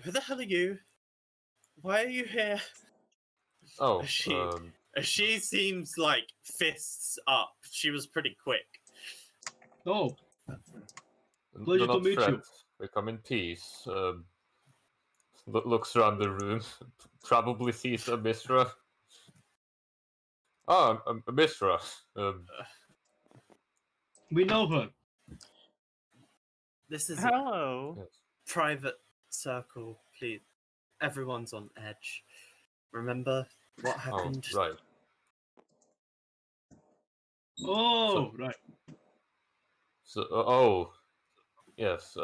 Who the hell are you? Why are you here? Oh, She seems like fists up. She was pretty quick. Oh, do pleasure to not meet fret. you. We come in peace. Looks around the room. Probably sees a Misra. Ah, a Misra. We know her. This is Hello. Yes. a private circle, please. Everyone's on edge. Remember what happened? Oh, right. Oh, right. So, oh, yes.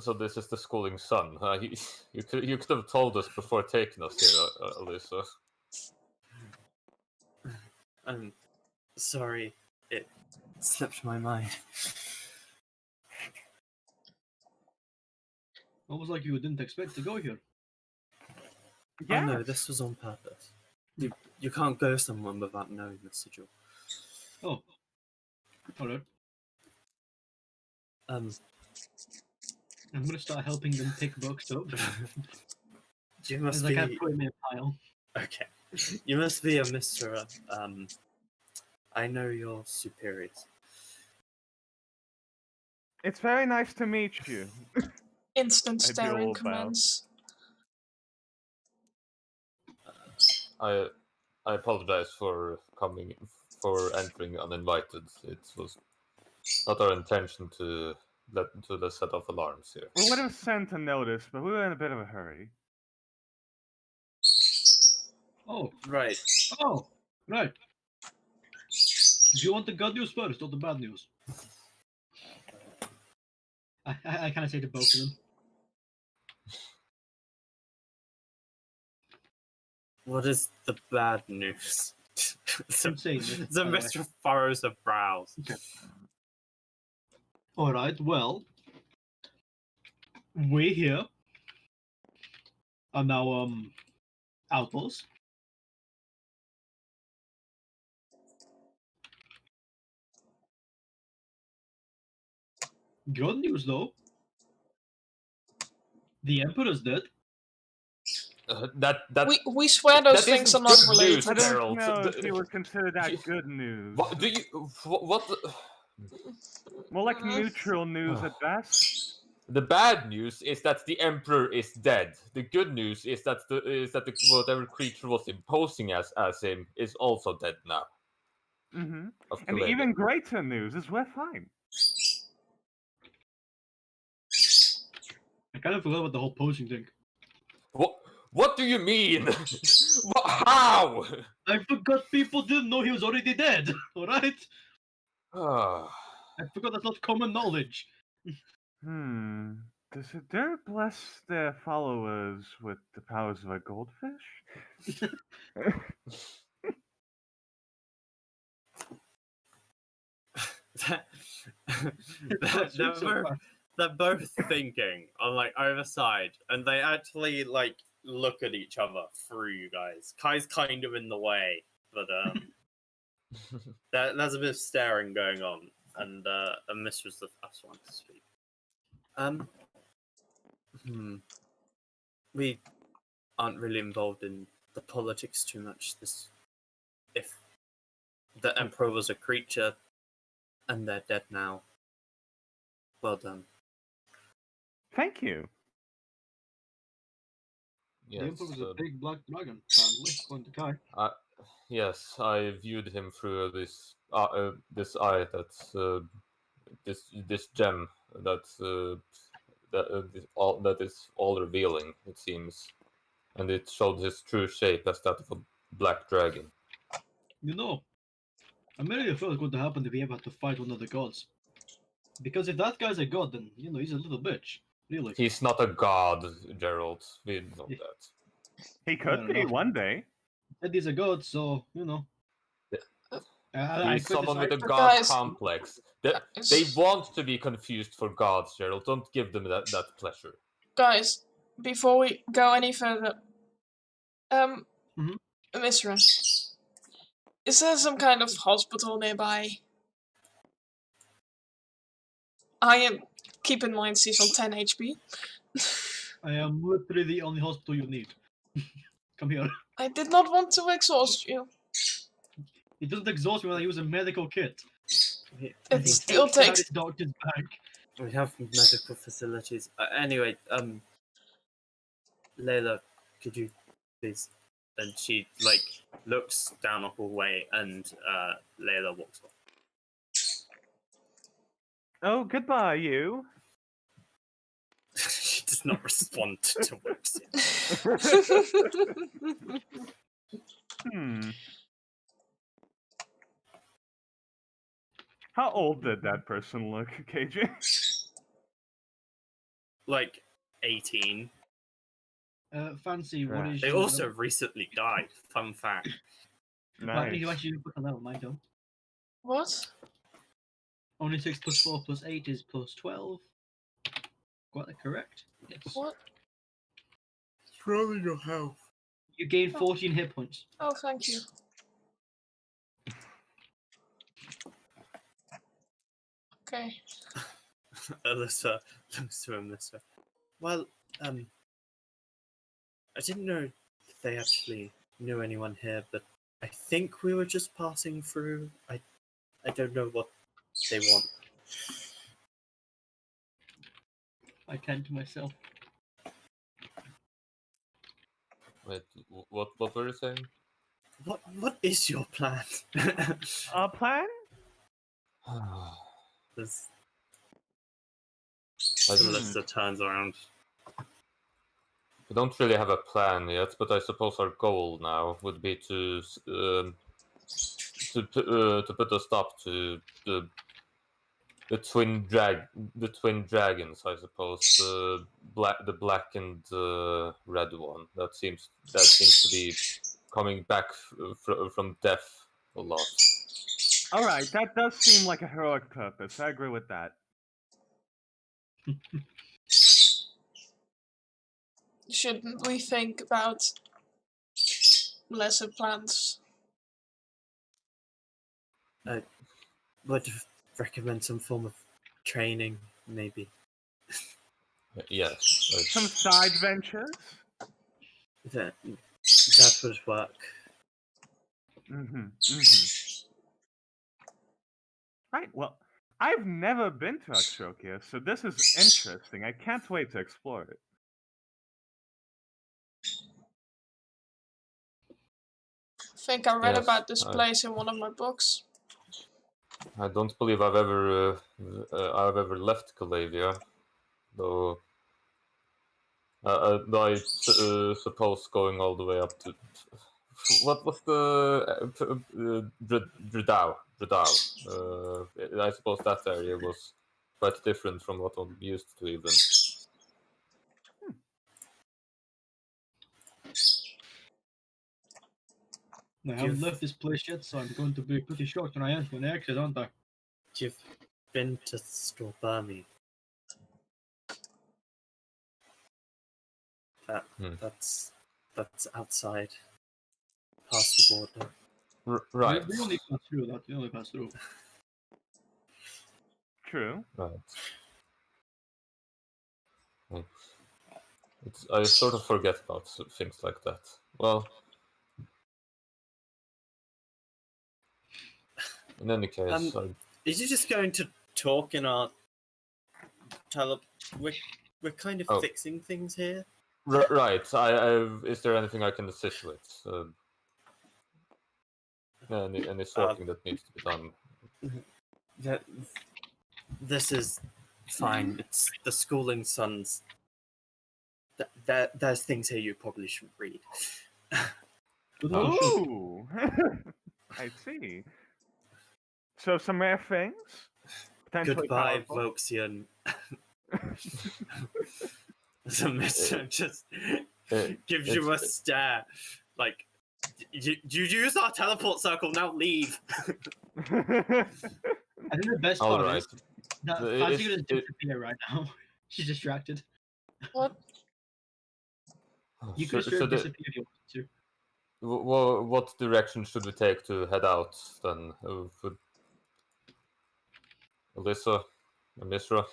So this is the schooling son. You could have told us before taking us here, Alyssa. I'm sorry, it slipped my mind. Almost like you didn't expect to go here. Oh no, this was on purpose. You can't go somewhere without knowing the sigil. Oh, alright. I'm gonna start helping them pick books up. You must As I be can't put them in a pile. okay. You must be a Mr. I know your superiors. It's very nice to meet you. Instant I do staring all bow. commands. I apologize for entering uninvited. It was not our intention to set off alarms here. We would have sent a notice, but we were in a bit of a hurry. Oh, Right. oh, right. Do you want the good news first or the bad news? I kind of say to both of them. What is the bad news? I'm saying this, the by the way. Mr. furrows of brows. Okay. Alright, well, we here are now, outlaws. Good news, though. The Emperor's dead. We swear those that things are isn't not good related. news, I don't Gerald. know if you would consider that good news. What do you? What? More like neutral news at best. The bad news is that the emperor is dead. The good news is that whatever creature was imposing as him is also dead now. Mm-hmm. Of And Kaleda. even greater news is we're fine. I kind of forgot about the whole posing thing. What do you mean? How? I forgot people didn't know he was already dead. Alright? Ah. I forgot that's not common knowledge. Does it dare bless their followers with the powers of a goldfish? They're both thinking on like either side, and they actually like look at each other through you guys. Kai's kind of in the way, but there's a bit of staring going on, and Miss was the first one to speak. We aren't really involved in the politics too much. If the Emperor was a creature and they're dead now, well done. Thank you. The Emperor was a big black dragon, apparently, according to Kai. Yes, I viewed him through this this eye that's this gem that is all revealing, it seems, and it showed his true shape as that of a black dragon. You know, I'm really afraid what's going to happen if we ever have to fight one of the gods. Because if that guy's a god, then, you know, he's a little bitch. Really. He's not a god, Gerald. We know that. He could be one day. And he's a god, so, you know. He's someone with a But god guys- complex. They want to be confused for gods, Gerald. Don't give them that pleasure. Guys, before we go any further, Misra, is there some kind of hospital nearby? Keep in mind she's on 10 HP. I am literally the only hospital you need. Come here. I did not want to exhaust you. It doesn't exhaust me when I use a medical kit. It still That takes. is doctor's bag. We have medical facilities. Anyway, Layla, could you please? And she looks down a hallway, and Layla walks off. Oh, goodbye, you. She does not respond to Orgisia. Hmm. How old did that person look, KJ? Like 18. Fancy, what Right. is They your also level? recently died. Fun fact. Nice. You actually put a level, mine don't. What? Only 6 plus 4 plus 8 is plus 12. Got that correct? Yes. What? Probably your health. You gain 14 hit points. Oh, thank you. Okay. Alyssa looks to Alyssa. Well, I didn't know if they actually knew anyone here, but I think we were just passing through. I don't know what they want. I tend to myself. Wait, what were you saying? What is your plan? Plan? This I, Alyssa turns around. we don't really have a plan yet, but I suppose our goal now would be to put a stop to the twin dragons, I suppose. The black and red one. That seems to be coming back from death a lot. All right, that does seem like a heroic purpose. I agree with that. Shouldn't we think about lesser plans? I would recommend some form of training, maybe. Yes. Some side ventures? That would work. Right, well, I've never been to Orgisia, so this is interesting. I can't wait to explore it. I think I read Yes, about this place in one of my books. I don't believe I've ever left Calavia, though. I suppose going all the way up to what was the Dredau? I suppose that area was quite different from what I'm used to, even. I haven't left this place yet, so I'm going to be pretty shocked when I exit, aren't I? You've been to Storburmy. That's outside, past the border. Right. We only pass through that. We only pass through. True. Right. I sort of forget about things like that. Well, in any case, Is you just going to talk in our we're kind of fixing things here? right. Is there anything I can assist with? Any sorting that needs to be done? This is fine. It's the schooling sons. There's things here you probably should read. Ooh! I see. So some rare things? Potentially Goodbye, powerful. Voxian. The mister just gives you a stare. Like, you use our teleport circle, now leave. I think the best part is that Fancy's gonna disappear right now. She's distracted. What? You could disappear if you wanted to. What direction should we take to head out then? Alyssa, Misra?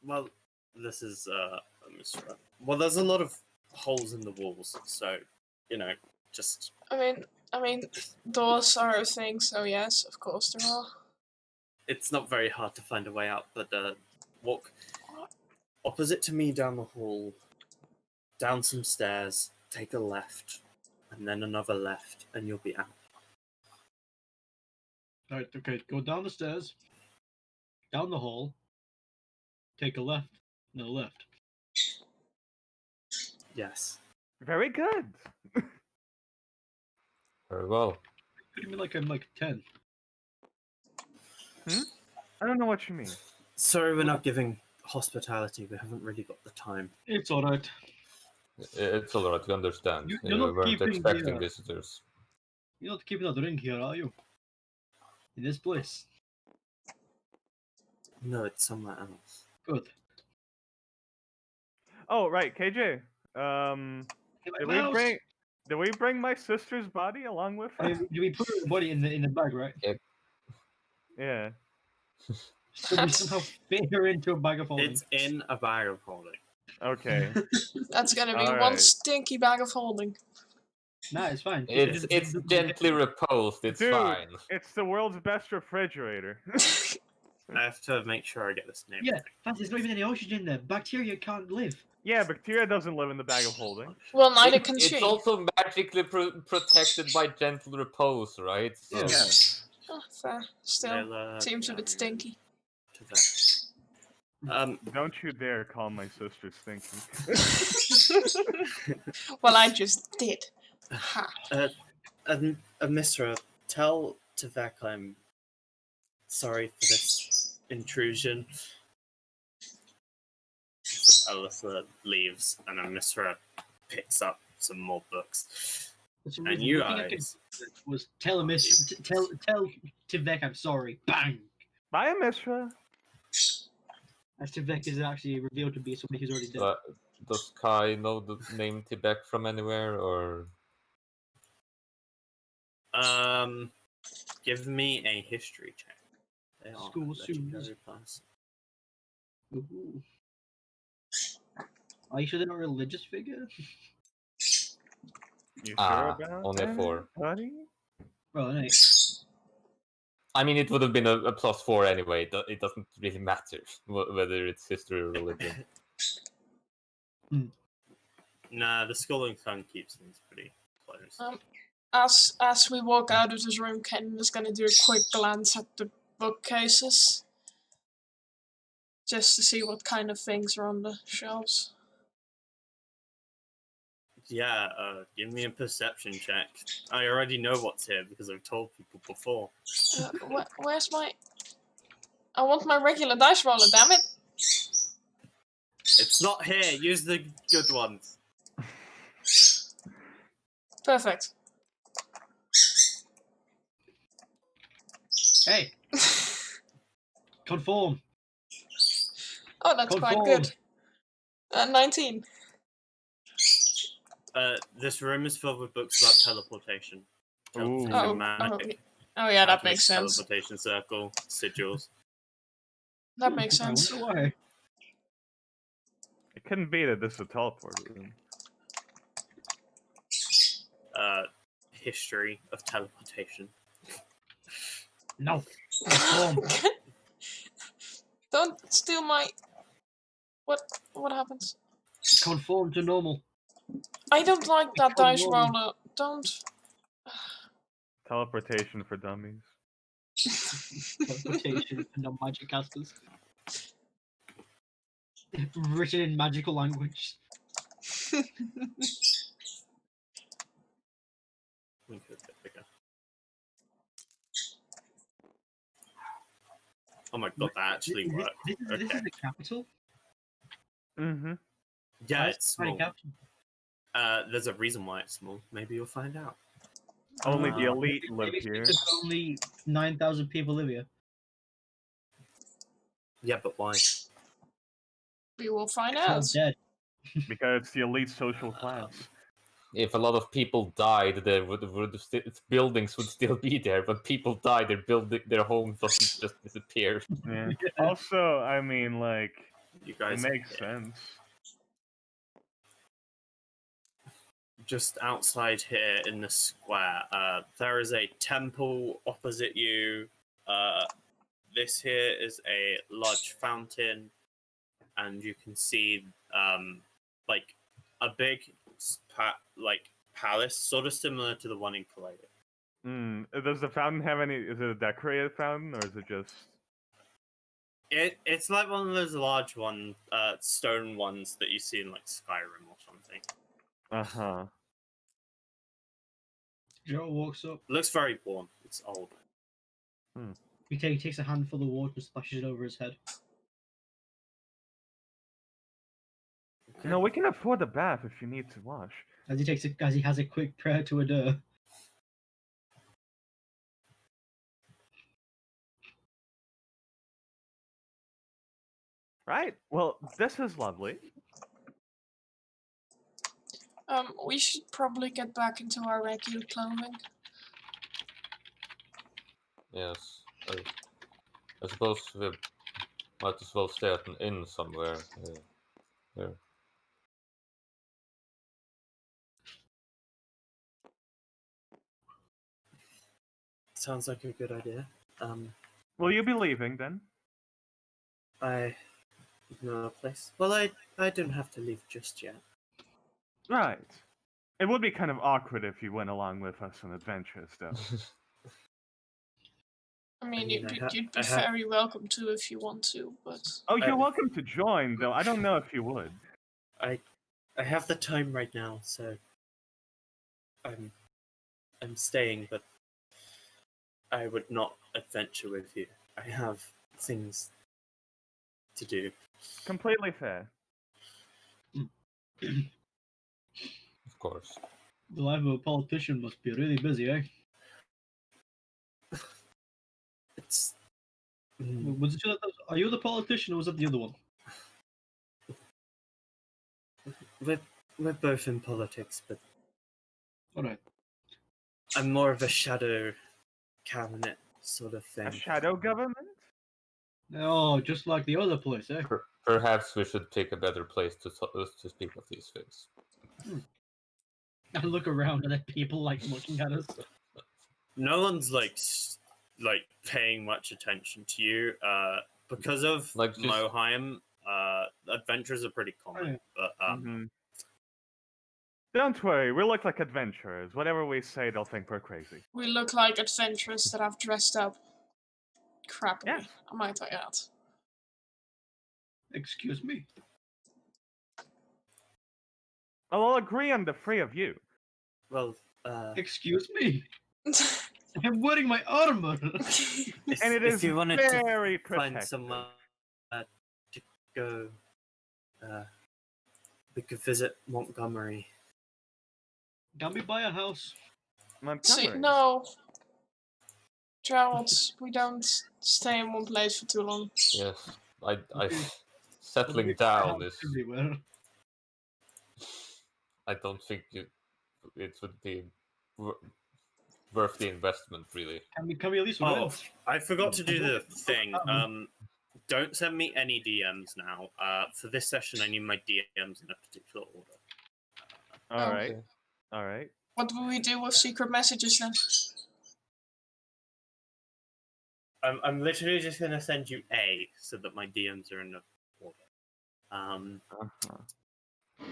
Well, this is a mystery. Well, there's a lot of holes in the walls, so just I mean, doors are a thing, so yes, of course there are. it's not very hard to find a way out. But walk opposite to me down the hall, down some stairs, take a left, and then another left, and you'll be out. Alright, okay, go down the stairs, down the hall, take a left, and a left. Yes. Very good. Very well. Pretty me like I'm like 10. I don't know what you mean. Sorry, we're not giving hospitality. We haven't really got the time. It's alright. It's alright, we understand. You're We not weren't keeping expecting the, visitors. You're not keeping that ring here, are you? In this place. No, it's somewhere else. Good. Oh right, KJ. Hey, Did my we mouse! bring my sister's body along with I us? mean, do we put her body in the bag, right? Yeah. So we somehow fit her into a bag of holding. It's in a bag of holding. Okay. That's gonna be one Alright. stinky bag of holding. Nah, it's fine. It's gently reposed, it's Dude. fine. It's the world's best refrigerator. I have to make sure I get this name. Yeah, right. Fancy, there's not even any oxygen there. Bacteria can't live. Yeah, bacteria doesn't live in the bag of holding. Well, neither can It's she. also magically protected by gentle repose, right? So, Yeah. Yes. Oh, fair. Still, Layla, seems a bit Darian, stinky. to that. Don't you dare call my sister stinky. Well, I just did. Ha. Misra, tell Tavek I'm sorry for this intrusion. Alyssa leaves, and Misra picks up some more books. That's the And reason you the thing I could guys, do was tell him tell Tivek I'm sorry. Bang! Bye, Mishra. As Tivek is actually revealed to be somebody who's already dead. does Kai know the name Tibet from anywhere, or give me a history check. They are School legendary shoes. class. Ooh. Are you sure they're not a religious figure? You sure Ah, about only a that, 4. buddy? Well, no. I mean, it would have been a +4 anyway. It doesn't really matter whether it's history or religion. Nah, the Skull Tongue keeps things pretty close. As we walk out of this room, Ken is gonna do a quick glance at the bookcases. Just to see what kind of things are on the shelves. Yeah, give me a perception check. I already know what's here because I've told people before. Where's my... I want my regular dice roller, damn it! It's not here. Use the good ones. Perfect. Hey! Conform! Oh, that's quite good. 19. This room is filled with books about teleportation. Ooh. Magic, Oh yeah, that alchemist, makes sense. Teleportation circle, sigils. That makes sense. I wonder why. It couldn't be that this is a teleport room. History of teleportation. No. Conform. Don't steal my... What happens? Conform to normal. I don't like that Become dice normal. roller. Don't. Teleportation for dummies. Teleportation for non-magic casters. Written in magical language. We could get bigger. Oh my god, that actually worked. This is Okay. the capital? Mm-hmm. Yeah, Why is it's it the small. capital? There's a reason why it's small. Maybe you'll find out. Only the elite Maybe live it's here. because only 9,000 people live here. Yeah, but why? We will find They're all out. dead. Because it's the elite social class. If a lot of people died, there buildings would still be there. But people die, their homes doesn't just disappear. Yeah. Also, I mean, like, You guys Makes sense. just outside here in the square. There is a temple opposite you. This here is a large fountain, and you can see like a big palace, sort of similar to the one in Calais. Does the fountain have any? Is it a decorated fountain or is it just? It's like one of those large stone ones that you see in like Skyrim or something. Uh-huh. Joe walks up. Looks very warm. It's old. He takes a handful of water and splashes it over his head. No, we can afford a bath if you need to wash. As he has a quick prayer to Adur. Right. Well, this is lovely. We should probably get back into our regular clothing. Yes. I suppose we might as well stay at an inn somewhere. Here. Sounds like a good idea. Will you be leaving then? I know a place. Well, I don't have to leave just yet. Right. It would be kind of awkward if you went along with us on adventures, though. I mean, you'd be I have- very welcome to if you want to, but Oh, you're welcome to join, though. I don't know if you would. I have the time right now, so I'm staying, but I would not adventure with you. I have things to do. Completely fair. Of course. The life of a politician must be really busy, eh? It's Are you the politician or was it the other one? we're both in politics, but Alright. I'm more of a shadow cabinet sort of thing. A shadow government? Oh, just like the other place, eh? Perhaps we should pick a better place to speak of these things. I look around and there are people like looking at us. No one's like paying much attention to you. Because of Like just- Moheim, adventures are pretty common. But Don't worry, we look like adventurers. Whatever we say, they'll think we're crazy. we look like adventurers that have dressed up crappily, Yes. I might add. Excuse me. I'll agree on the three of you. well, Excuse me. I'm wearing my armor. if, And it if is you wanted very to find protective. somewhere to go, we could visit Montgomery. Can we buy a house? See, Montgomery. no. Gerald, we don't stay in one place for too long. Yes. I Okay. settling We buy a down house is. everywhere. I don't think it would be worth the investment, really. Can we at least Oh, rent? I forgot to do the Okay. thing. Don't send me any DMs now. For this session, I need my DMs in a particular order. Alright. Okay. Alright. What will we do with secret messages then? I'm literally just gonna send you A so that my DMs are in the order. Uh-huh.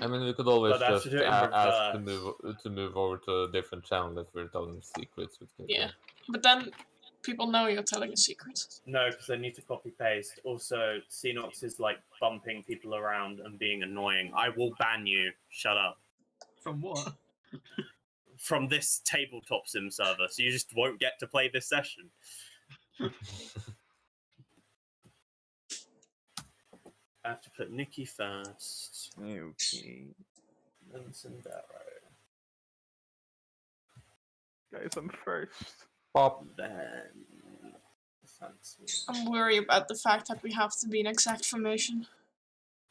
I mean, we could always But I have just to do it in ask reverse. to move over to a different channel if we're telling secrets. Yeah. But then people know you're telling a secret. No, because I need to copy paste. Also, Xenox is like bumping people around and being annoying. I will ban you. Shut up. From what? From this tabletop sim server, so you just won't get to play this session. I have to put Nikki first. Okay. Then Sindaro. Guys, I'm first. Pop. Then Fancy. I'm worried about the fact that we have to be in exact formation.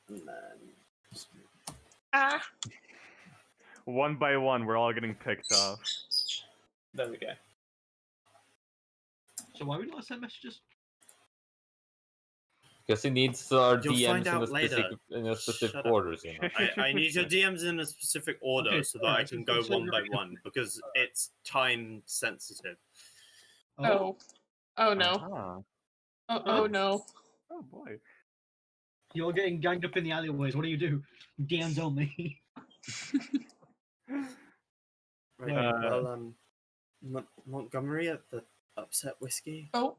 And then Ah! One by one, we're all getting picked off. there we go. So why we not send messages? Because he needs our You'll find DMs out later. in a specific Shut up. orders, you know. I need your DMs in a specific order Okay, so that I alright, can so- go so one by you're- one because it's time sensitive. Oh. Oh no. Ah. Oh no. Oh boy. You're getting ganged up in the alleyways. What do you do? DMs only. Right. Right. Well, Montgomery at the Upset Whiskey. Oh.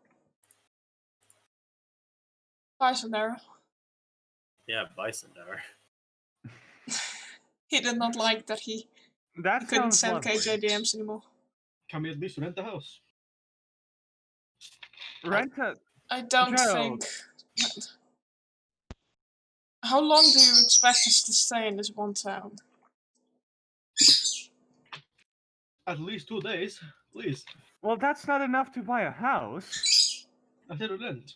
Bison there. Yeah, Bison there. He did not like that he That couldn't sounds send lovely. KJ DMs anymore. Can we at least rent the house? Rent a. I don't Gerald. think. How long do you expect us to stay in this one town? At least 2 days, please. Well, that's not enough to buy a house. I said rent.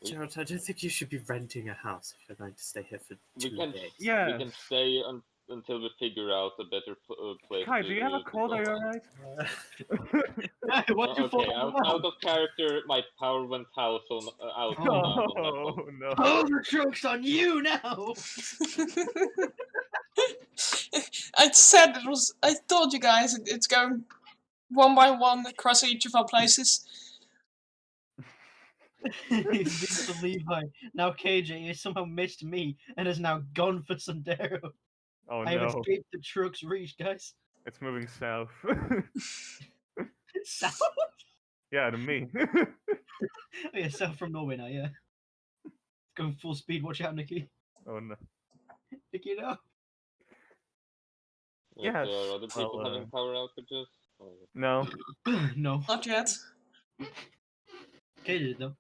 Gerald, I don't think you should be renting a house if you're going to stay here for We 2 can- days. Yeah. We can stay until we figure out a better place. Kai, do you have a to cold? go. Are you alright? Hey, what you Okay, out of character, my power went out on my Oh phone. no. Overstroke's on you now! I said it was. I told you guys it's going one by one across each of our places. He's being Levi. Now KJ has somehow missed me and has now gone for Sandero. Oh I have no. escaped the truck's reach, guys. It's moving south. South? Yeah, to me. Oh yeah, south from Norway now, yeah. Going full speed, watch out, Nikki. Oh no. Nikki, no. If Yes, there are other people well, having power outages. Oh, No. No. Not yet. KJ did though.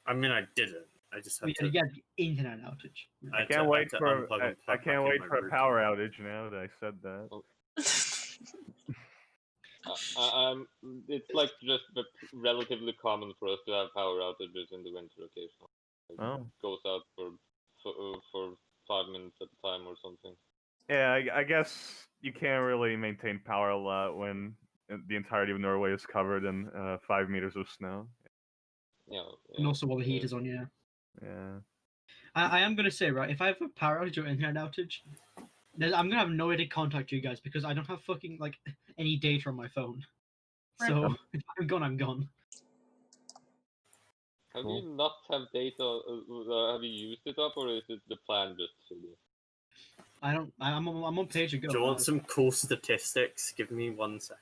I mean, I didn't. I just had We to. had the internet outage. I I had can't to- I wait had to for unplug and I plug can't back in wait my for a router. power outage now that I said that. It's like just relatively common for us to have power outages in the winter occasionally. Oh. It goes out for 5 minutes at a time or something. Yeah, I guess you can't really maintain power a lot when the entirety of Norway is covered in 5 meters of snow. Yeah. And also while the heat is on, yeah. Yeah. I am gonna say, right, if I have a power outage or internet outage, then I'm gonna have no way to contact you guys because I don't have fucking like any data on my phone. So if I'm gone, I'm gone. Have Cool. you not have data? Have you used it up, or is it the plan just to do? I don't. I'm on page ago. Do you want some cool statistics? Give me 1 second.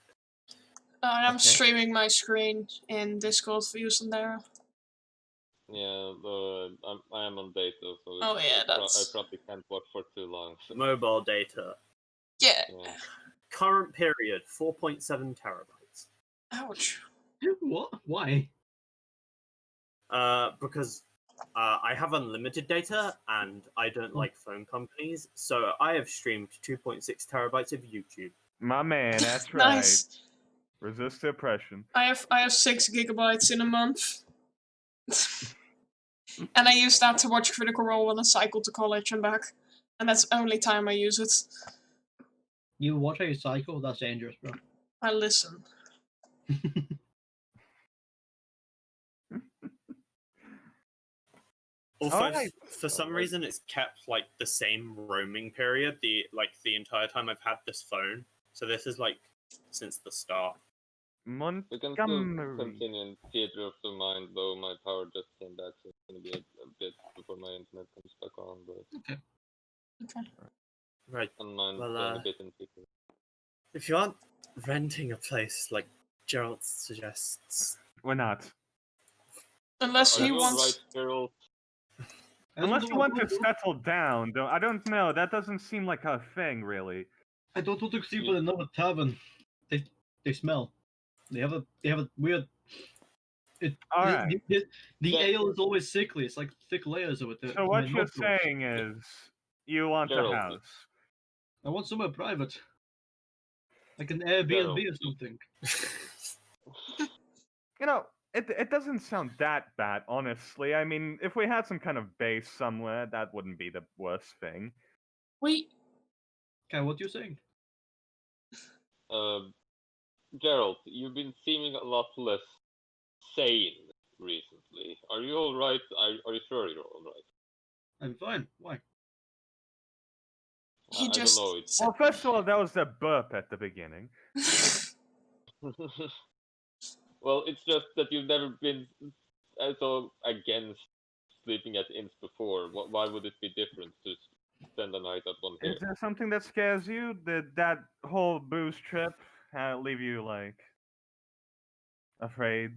I am Okay. streaming my screen in Discord for use in there. Yeah, I am on data, so Oh, yeah, I that's- probably can't watch for too long. So, Mobile data. Yeah. yeah. Current period 4.7 terabytes. Ouch. What? Why? Because I have unlimited data and I don't like phone companies, so I have streamed 2.6 terabytes of YouTube. My man, that's right. Nice. Resist the oppression. I have 6 gigabytes in a month. And I use that to watch Critical Role when I cycle to college and back. And that's the only time I use it. You watch how you cycle? That's dangerous, bro. I listen. Also, Alright. for some reason, it's kept like the same roaming period the entire time I've had this phone. So this is like since the start. We can still Montgomery. continue in theater of the mind, though my power just came back, so it's gonna be a bit before my internet comes back on. But Okay. Right. and mine's Well, going a bit in theater. If you aren't renting a place like Gerald suggests, We're not. Unless Are he you wants. alright, Gerald? Unless you want to settle down, though. I don't know. That doesn't seem like a thing, really. I don't want to sleep in another tavern. They smell. They have a weird. All right. The ale is always sickly. It's like thick layers of it. So what you're saying is you want a Gerald. house. I want somewhere private, like an Airbnb Gerald. or something. You know, it doesn't sound that bad, honestly. I mean, if we had some kind of base somewhere, that wouldn't be the worst thing. We. Okay, what you saying? Gerald, you've been seeming a lot less sane recently. Are you all right? Are you sure you're all right? I'm fine. Why? He I don't just know. It's said, Well, first of all, that was a burp at the beginning. well, it's just that you've never been so against sleeping at inns before. Why would it be different to spend the night at one here? Is there something that scares you? Did that whole booze trip leave you like afraid?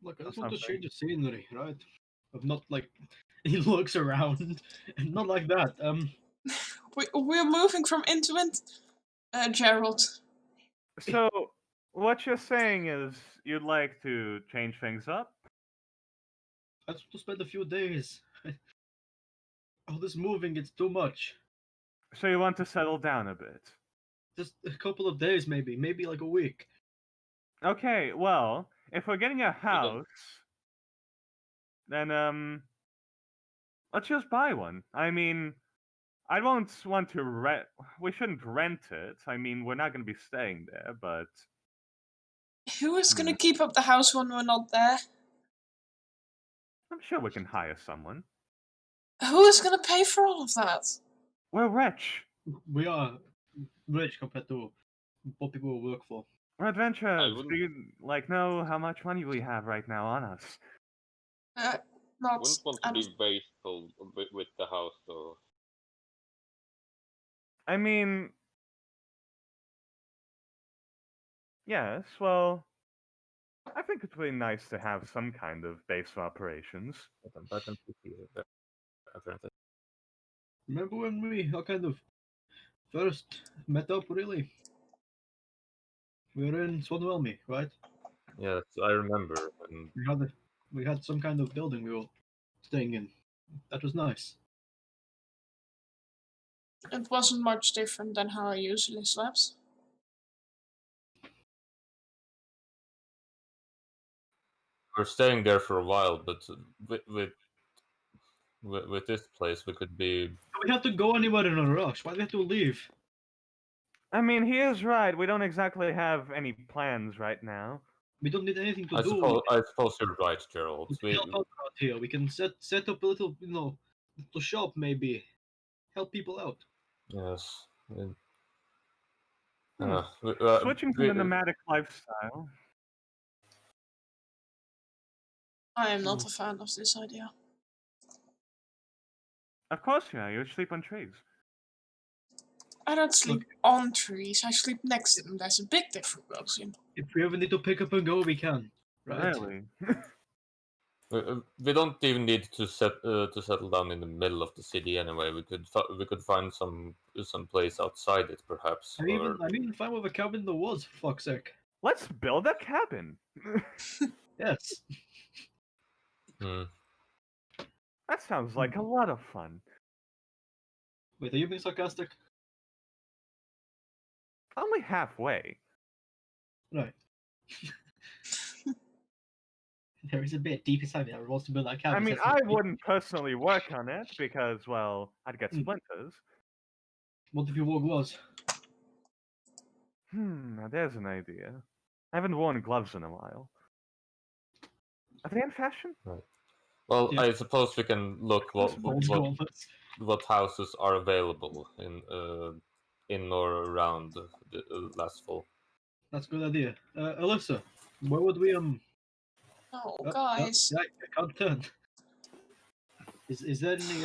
Look, I just Or want to something. change the scenery, right? Of not like he looks around and not like that. we're moving from inn to inn, Gerald. So, what you're saying is you'd like to change things up? I just want to spend a few days. All this moving, it's too much. So you want to settle down a bit? Just a couple of days, maybe like a week. Okay, well, if we're getting a house, then let's just buy one. I mean, I won't want to rent. We shouldn't rent it. I mean, we're not going to be staying there, but Who is gonna keep up the house when we're not there? I'm sure we can hire someone. Who is gonna pay for all of that? We're rich. We are rich compared to what people will work for. We're adventurers. wouldn't- Do you know how much money we have right now on us? Not. Wouldn't want I to be don't- wasteful with the house, though. I mean, yes. Well, I think it's really nice to have some kind of base of operations. Remember when we all kind of first met up, really? We were in Swanwhelmy, right? Yes, I remember. And We had some kind of building we were staying in. That was nice. It wasn't much different than how I usually slept. we're staying there for a while, but with this place, we could be. We had to go anywhere in a rush. Why did we have to leave? I mean, he is right. We don't exactly have any plans right now. We don't need anything to I do. suppose you're right, Gerald. We can help out around here. We can set up a little, little shop maybe. Help people out. Yes. Switching to the nomadic lifestyle. I am not a fan of this idea. Of course, yeah. You sleep on trees. I don't sleep on trees, I sleep next to them. There's a big difference, Wilson. If we ever need to pick up and go, we can. Right? Really? We don't even need to settle down in the middle of the city anyway. We could find some place outside it, perhaps. I'm even fine with a cabin in the woods, for fuck's sake. Let's build a cabin. Yes. That sounds like a lot of fun. Wait, are you being sarcastic? Only halfway. Right. There is a bit deep inside me that wants to build that cabin. I mean, Says, I wouldn't personally work on it because, well, I'd get Hmm. splinters. What if your work was? Now there's an idea. I haven't worn gloves in a while. Are they in fashion? Well, Yeah. I suppose we can look Old gauntlets. what houses are available in or around the last fall. That's a good idea. Alyssa, where would we Oh, yeah, guys. Yeah, I can't turn. Is there any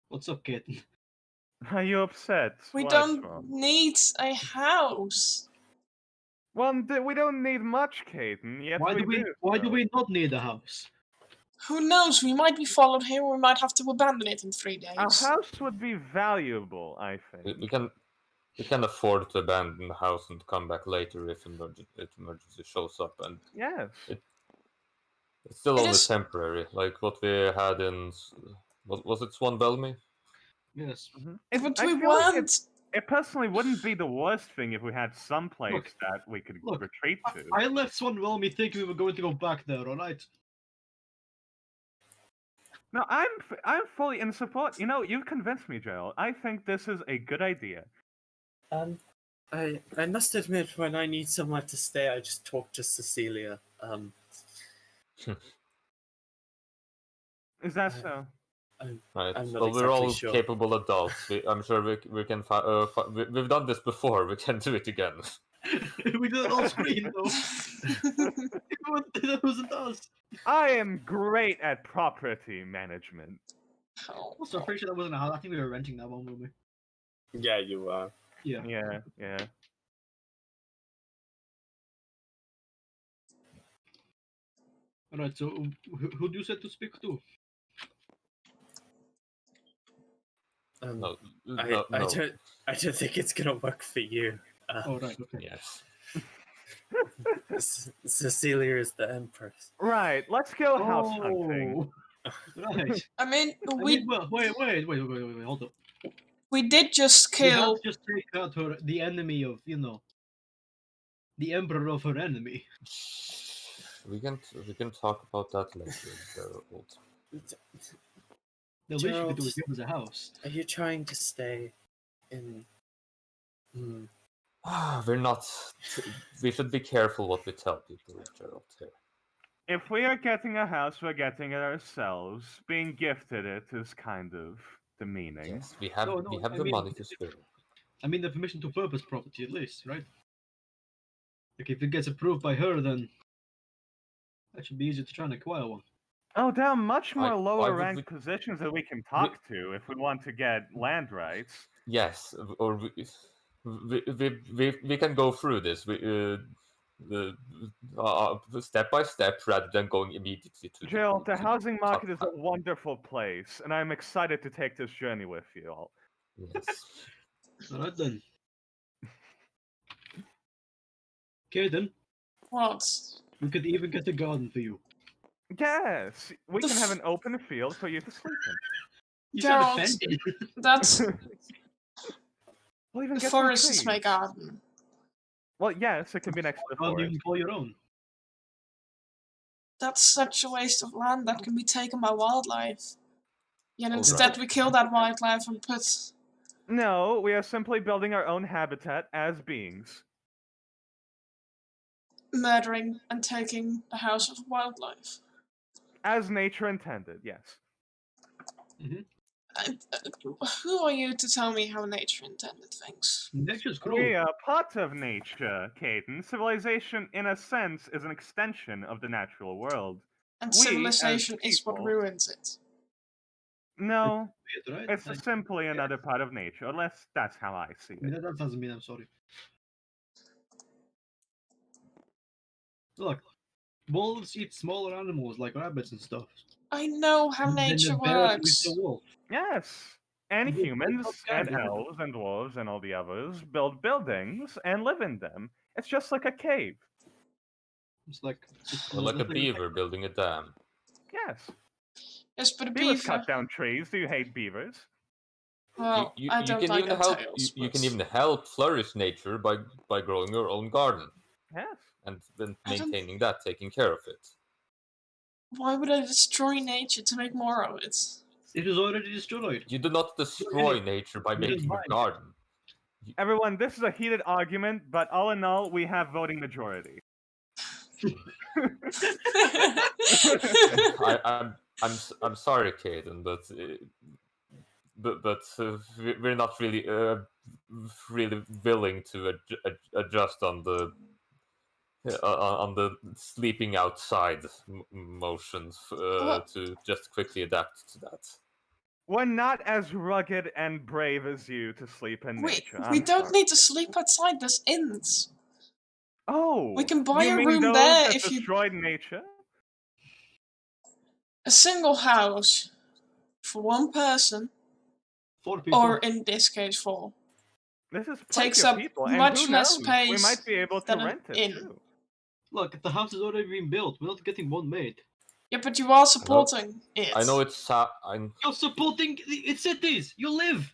What's up, kitten? Are you upset? We What's don't wrong? need a house. Well, we don't need much, Caden. Yet Why do so. we not need a house? Who knows? We might be followed here. We might have to abandon it in 3 A days. house would be valuable, I think. We can afford to abandon the house and come back later if emergency shows up, and Yes. it's still It only is- temporary, like what we had in was it Swan Belmy? Yes. But I we feel like want. it personally wouldn't be the worst thing if we had some place Look, that we could look, retreat to. I left Swanwhelmy thinking we were going to go back there, alright? No, I'm fully in support. You know, you've convinced me, Joel. I think this is a good idea. I must admit, when I need somewhere to stay, I just talk to Cecilia. Is that so? Right. I'm not Well, we're exactly all sure. capable adults. I'm sure we can. We've done this before. We can do it again. We did it on screen though. That wasn't us. I am great at property management. Oh, Also, I'm pretty sure that wasn't a house. I think we were renting that one, weren't we? Yeah, you are. Yeah. Yeah. Alright, so who do you say to speak to? No, I, no, I no. don't think it's gonna work for you. Oh, right, okay. Yes. Cecilia is the empress. Right. Let's go house hunting. Oh, right. I mean, I mean, well, wait, hold up. we did just We have kill. just taken out the enemy of, the emperor of her enemy. We can talk about that later, Gerald. The least you could Gerald, do is give us a house. are you trying to stay in? We're not. We should be careful what we tell people, Gerald. Here. If we are getting a house, we're getting it ourselves. Being gifted it is kind of demeaning. Yes, we have No, we have I the mean, money to spare. I mean the permission to purpose property at least, right? Like if it gets approved by her, then that should be easy to try and acquire one. Oh, there are much more Why lower would ranked positions that we can talk to if we want to get land rights. Yes, or we can go through this. Step by step rather than going immediately to Jill, the to housing top market is a plan. wonderful place, and I'm excited to take this journey with you all. Yes. Alright then. Okay then. What? We could even get a garden for you. Yes, we can have an open field for you to sleep in. You Gerald, sound offended. That's We'll even the get some forest is my trees. garden. Well, yes, it can be next to the Garden you forest. can call your own. That's such a waste of land that can be taken by wildlife. Yet All instead right. we kill that wildlife and put. No, we are simply building our own habitat as beings. Murdering and taking the house of wildlife. As nature intended, yes. Who are you to tell me how nature intended things? Nature's cruel. We are part of nature, Caden. Civilization, in a sense, is an extension of the natural world. And We, as civilization is what people- ruins it. No, Right? it's Like, simply another part of nature, unless that's how I see I mean, it. that doesn't mean I'm sorry. Look, wolves eat smaller animals like rabbits and stuff. I know how And then nature the bear eats works. the wolf. Yes, and Well, humans, that's and not bad. elves, and dwarves, and all the others build buildings and live in them. It's just like a cave. It's like Or like a beaver building a dam. Yes. Yes, but a Beavers beaver. cut down trees. Do you hate beavers? Well, I don't can like even their help. tails. You can but even help flourish nature by growing your own garden Yes. and then I don't- maintaining that, taking care of it. Why would I destroy nature to make more of it? It is already destroyed. You do not destroy nature by You just making a buy it. garden. Everyone, this is a heated argument, but all in all, we have voting majority. I'm sorry, Caden, but we're not really really willing to adjust on the sleeping outside motions to just quickly adapt to that. We're not as rugged and brave as you to sleep in nature. we I'm don't sorry. need to sleep outside. There's inns. Oh, We can buy you a mean room those there that if you- destroyed nature? A single house for one person, 4 people. or in this case 4. This is Takes plenty of up people, and much who less knows? We space might be able to than an rent it inn. too. Look, the house has already been built. We're not getting one made. Yeah, but you are supporting it. I know it's You're supporting the cities. You live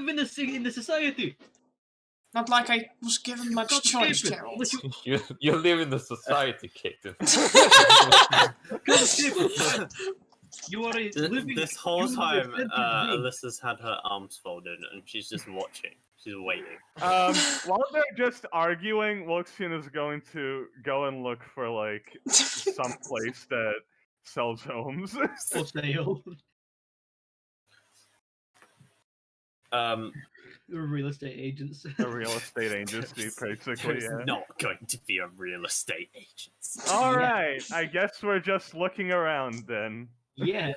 in the society. Not like I was given much Can't choice, escape it. Gerald. Unless you live in the society, Caden. Can't escape it. You are a living. This whole human time, sentient being. Alyssa's had her arms folded and she's just watching. She's waiting. While they're just arguing, Luxian is going to go and look for like some place that sells homes. For sale. Real estate agents. A real estate agency, basically. There's Yeah. not going to be a real estate agent. All Yeah. right, I guess we're just looking around then, Yeah.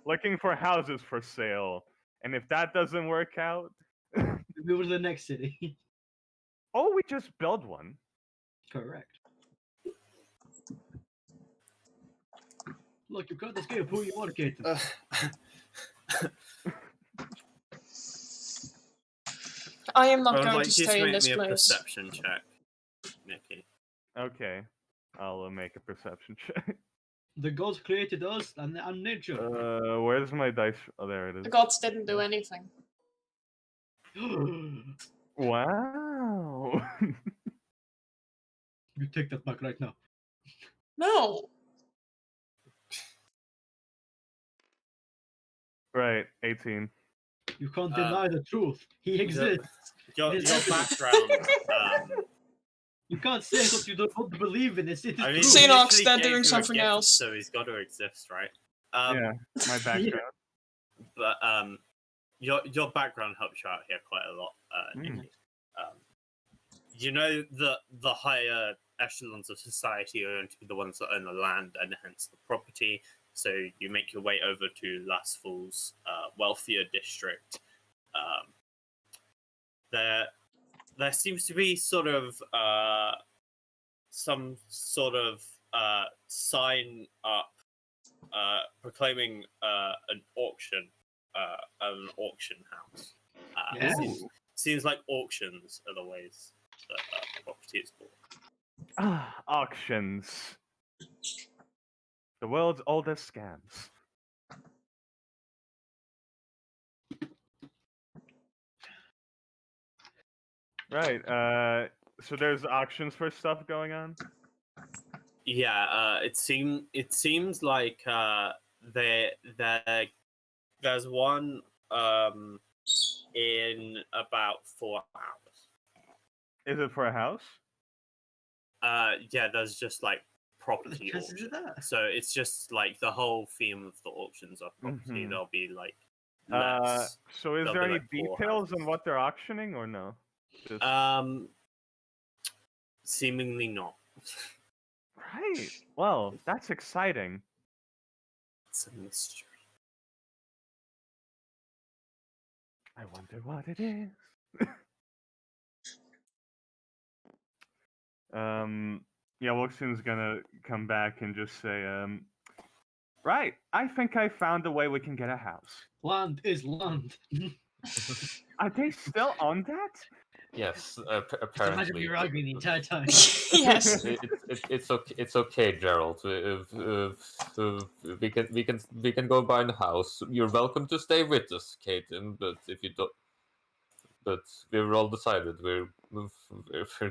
looking for houses for sale. And if that doesn't work out, Move to the next city. oh, we just build one. Correct. Look, you can't escape who you are, Kate. I am not I would going like to you to stay in make this me a place. perception check, Nikki. Okay, I'll make a perception check. The gods created us and nature. Where's my dice? Oh, there it is. The gods didn't do anything. Wow. You take that back right now. No. Right, 18. You can't deny the truth. He exists. Your It's evident. background. You can't say what you don't want to believe in. It is I mean, true. he Xenox, literally they're gave doing you a something gift, else. so he's got to exist, right? Yeah, my background. But your background helps you out here quite a lot, Nikki. You know that the higher echelons of society are going to be the ones that own the land and hence the property. So you make your way over to Lastfall's wealthier district. There seems to be sort of some sort of sign up proclaiming an auction house. Yeah. Seems like auctions are the ways that property is bought. Ah, auctions. The world's oldest scams. Right, so there's auctions for stuff going on? Yeah, it seems like there's one in about 4 hours. Is it for a house? Yeah, there's just like property chances auction. of that? So it's just like the whole theme of the auctions are property. Mhm. There'll be like less. So is They'll there be any like poor details on houses. what they're auctioning or no? Just... Seemingly not. Right. Well, that's exciting. It's a mystery. I wonder what it is. Yeah, Wilson's gonna come back and just say, right, I think I found a way we can get a house. Land is land. Are they still on that? Yes, Just imagine apparently. you're arguing the entire time. Yes. It's okay. It's okay, Gerald. We can go buy a house. You're welcome to stay with us, Kaiten. But if you don't, but we've all decided we're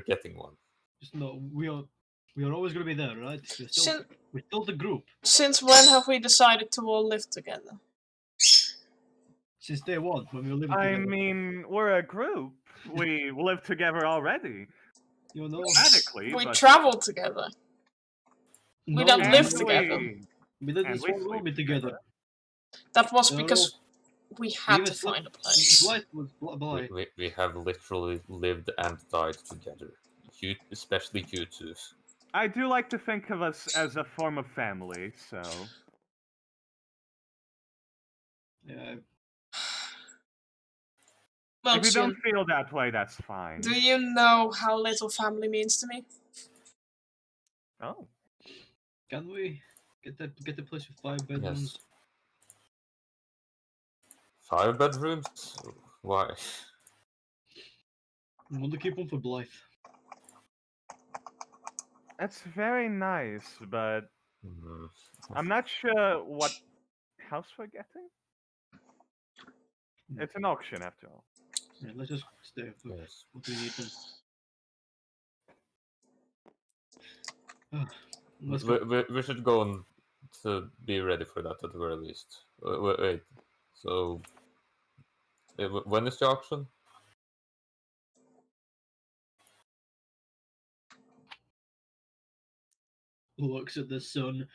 getting one. Just know we are always gonna be there, right? We're still the group. Since when have we decided to all live together? Since day one, when we were living I together. mean, we're a group. We live together already. You know, Automatically, We but... traveled together. We don't And live together. We did and this we one sleep room together. That was They're because we had even to find a slept- place. Blight was Blight. We have literally lived and died together. You, especially you two. I do like to think of us as a form of family, so... Yeah. Well, If you don't feel that way, that's fine. do you know how little family means to me? Oh. Can we get the place with 5 bedrooms? Yes. 5 bedrooms? Why? I want to keep one for Blythe. That's very nice, but Mhm. I'm not sure what house we're getting. It's an auction, after all. Yeah, let's just stay with Yes. what we need then. Let's go. We should go and to be ready for that at the very least. Wait. So, when is the auction? Looks at the sun.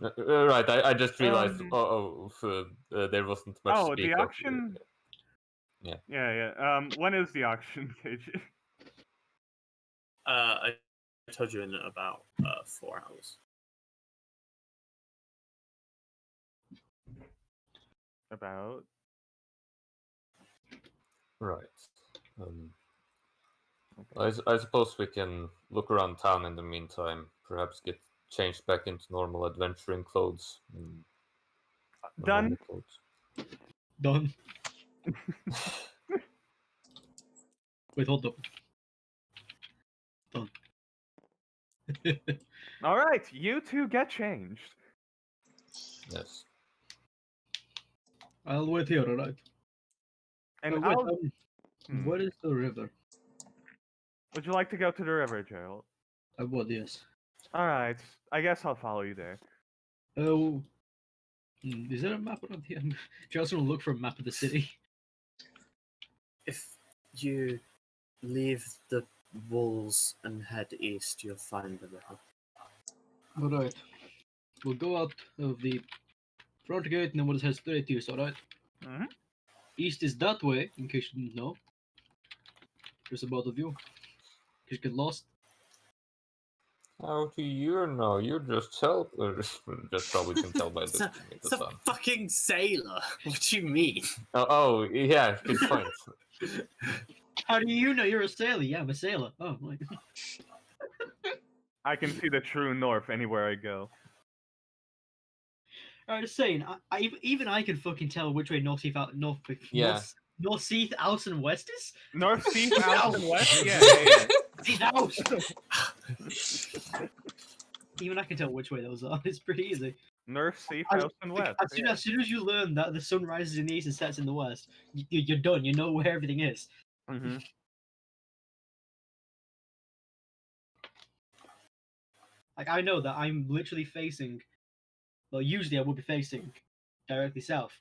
Right, I just realized. There wasn't much Oh, speak the of. auction. Yeah. Yeah. When is the auction, KG? I told you in about 4 hours. About. Right. I suppose we can look around town in the meantime. Perhaps get changed back into normal adventuring clothes. Or Done. normal clothes. Done. Wait, hold up. Done. All right, you two get changed. Yes. I'll wait here, alright? And wait, Hmm. what is the river? Would you like to go to the river, Gerald? I would, yes. All right, I guess I'll follow you there. Oh, is there a map around here? Just want to look for a map of the city. If you leave the walls and head east, you'll find the river. Alright. We'll go out of the front gate and then we'll just head straight east, alright? Mm-hmm. East is that way, in case you didn't know. There's about of you. Just get lost. How do you know? You just tell. Just probably can tell by It's the, a, the it's a sun. fucking sailor. What do you mean? Oh, yeah, good point. How do you know you're a sailor? Yeah, I'm a sailor. Oh, my. I can see the true north anywhere I go. I'm just saying, even I can fucking tell which way north, Yeah. north, south, and west is. North, south, south, and west. Yeah. See out! Even I can tell which way those are. It's pretty easy. North, south, As- south, and west. As soon as you learn that the sun rises in the east and sets in the west, you're done. You know where everything is. Mm-hmm. Like, I know that I'm literally facing. Well, usually I would be facing directly south.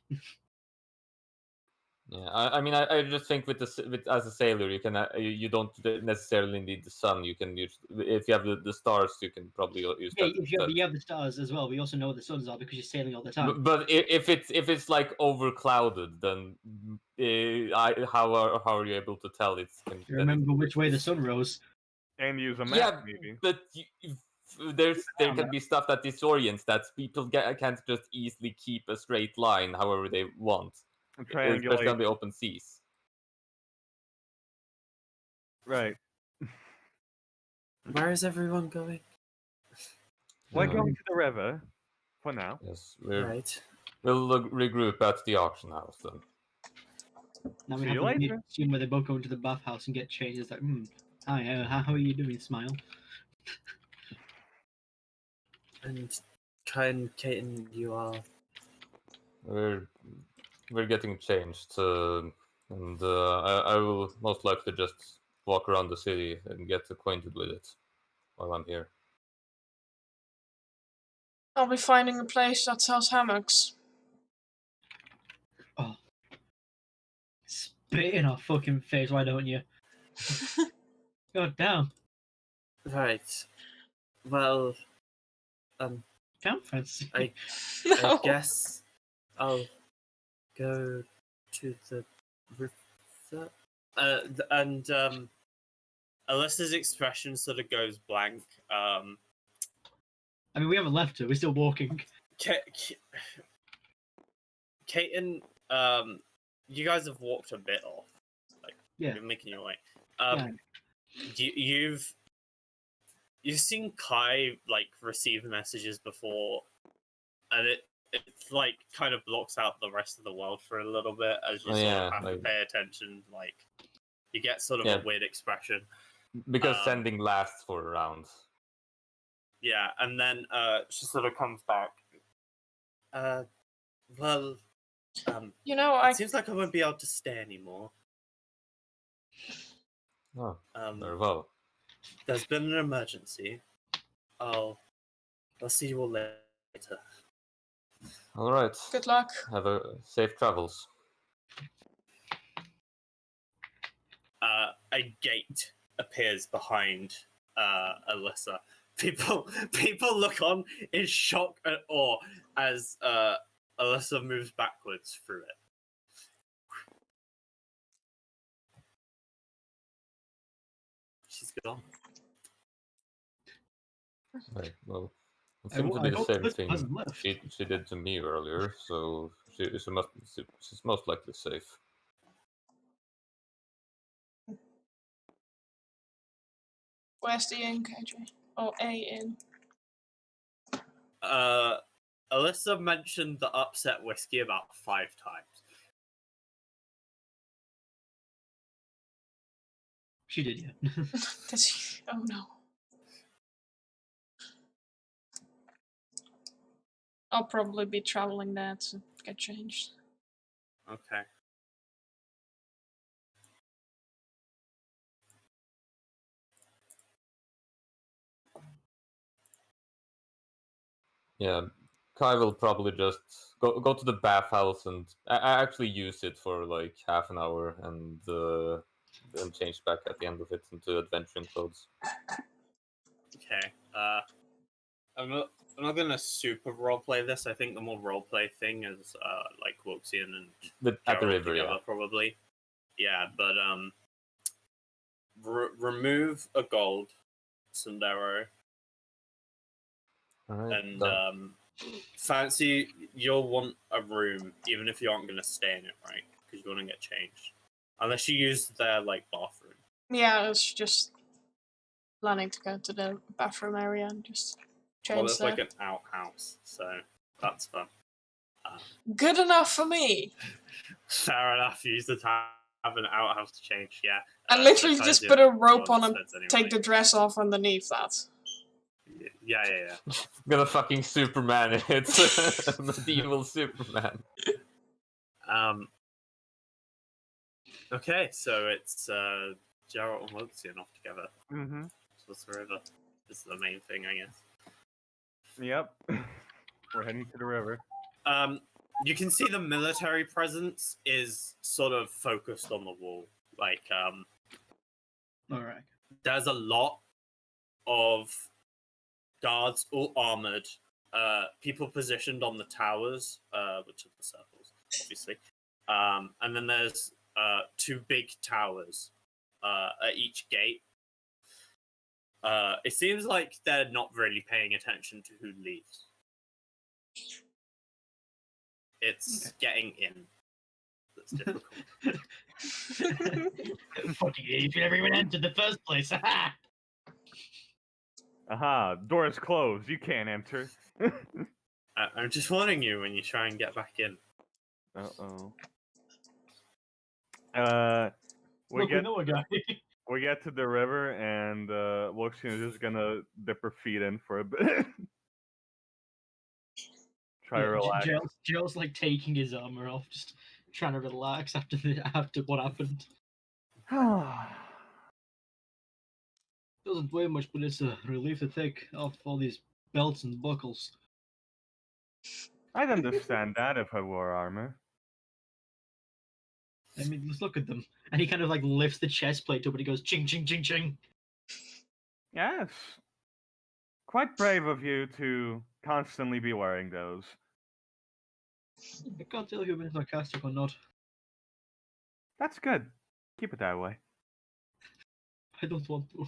Yeah, I mean, I just think with as a sailor, you can you don't necessarily need the sun. You can use, if you have the stars, you can probably use Yeah, that if you instead. have the stars as well. We also know where the suns are because you're sailing all the time. But if it's like overclouded, then how are you able to tell it's You remember which way the sun rose. And use a map, Yeah, maybe. but there can be stuff that disorients that people can't just easily keep a straight line however they want, especially Triangulate. on the open seas. Right. Where is everyone going? We're Yeah. going to the river. For now. Yes, Right. we'll regroup at the auction house then. Now we See have you a weird later. scene where they both go into the bathhouse and get changed. It's like, hi, how are you doing, Smile? And Kai and Kaiten, you are. We're getting changed, and I will most likely just walk around the city and get acquainted with it while I'm here. I'll be finding a place that sells hammocks. Oh. Spit in our fucking face, why don't you? God damn. Right. Well, Damn, Francis. I No. guess I'll go to the river. Alyssa's expression sort of goes blank. I mean, we haven't left her. We're still walking. Kaiten, you guys have walked a bit off. Like, Yeah. you're making your way. Yeah. You've seen Kai like receive messages before, and it like kind of blocks out the rest of the world for a little bit as you Oh, sort yeah, of have to like- pay attention. Like, you get sort of Yeah. a weird expression. Because sending lasts for a round. Yeah, and then she sort of comes back. Well, You know, I it seems like I won't be able to stay anymore. Oh, Um, very well. There's been an emergency. I'll see you all later. All right. Good luck. Have a safe travels. A gate appears behind Alyssa. People look on in shock and awe as Alyssa moves backwards through it. She's gone. Right, well, it I seemed to be the hope same this thing hasn't left. she did to me earlier, so she's most likely safe. Where's the inn, KJ? Or a inn? Alyssa mentioned the upset whiskey about 5 times. She did, yeah. Does he? Oh no. I'll probably be traveling there to get changed. Okay. Yeah, Kai will probably just go to the bathhouse and I actually use it for like half an hour and then change back at the end of it into adventuring clothes. Okay. I'm not gonna super roleplay this. I think the more roleplay thing is like Woxian and At the Geralt river, together, yeah. probably. Yeah, but remove a gold Sundero All right. and done. fancy. You'll want a room, even if you aren't gonna stay in it, right? Because you want to get changed, unless you use their like bathroom. Yeah, I was just planning to go to the bathroom area and just change Well, it's there. like an outhouse, so that's fun. Good enough for me. Fair enough. You used to have an outhouse to change, yeah. I literally that just ties put you a rope more on and than spends take anyway. the dress off underneath that. Yeah. Gonna fucking Superman it. It's medieval Superman. Okay, so it's Geralt and Woxian off together. Mm-hmm. Towards the river. This is the main thing, I guess. Yep. We're heading to the river. You can see the military presence is sort of focused on the wall. Like, Alright. there's a lot of guards, all armored, people positioned on the towers, which are the circles, obviously. And then there's 2 big towers at each gate. It seems like they're not really paying attention to who leaves. It's getting in. That's difficult. Fucking idiot, you never even entered the first place. Aha, door is closed. You can't enter. I'm just warning you when you try and get back in. Uh-oh. Look, we know a guy. We get to the river and Woxian is just gonna dip her feet in for a bit. Try to relax. Gerald's like taking his armor off, just trying to relax after what happened. Doesn't weigh much, but it's a relief to take off all these belts and buckles. I'd understand that if I wore armor. I mean, just look at them. And he kind of like lifts the chest plate up and he goes ching ching ching ching. Yes. Quite brave of you to constantly be wearing those. I can't tell if you're being sarcastic or not. That's good. Keep it that way. I don't want to.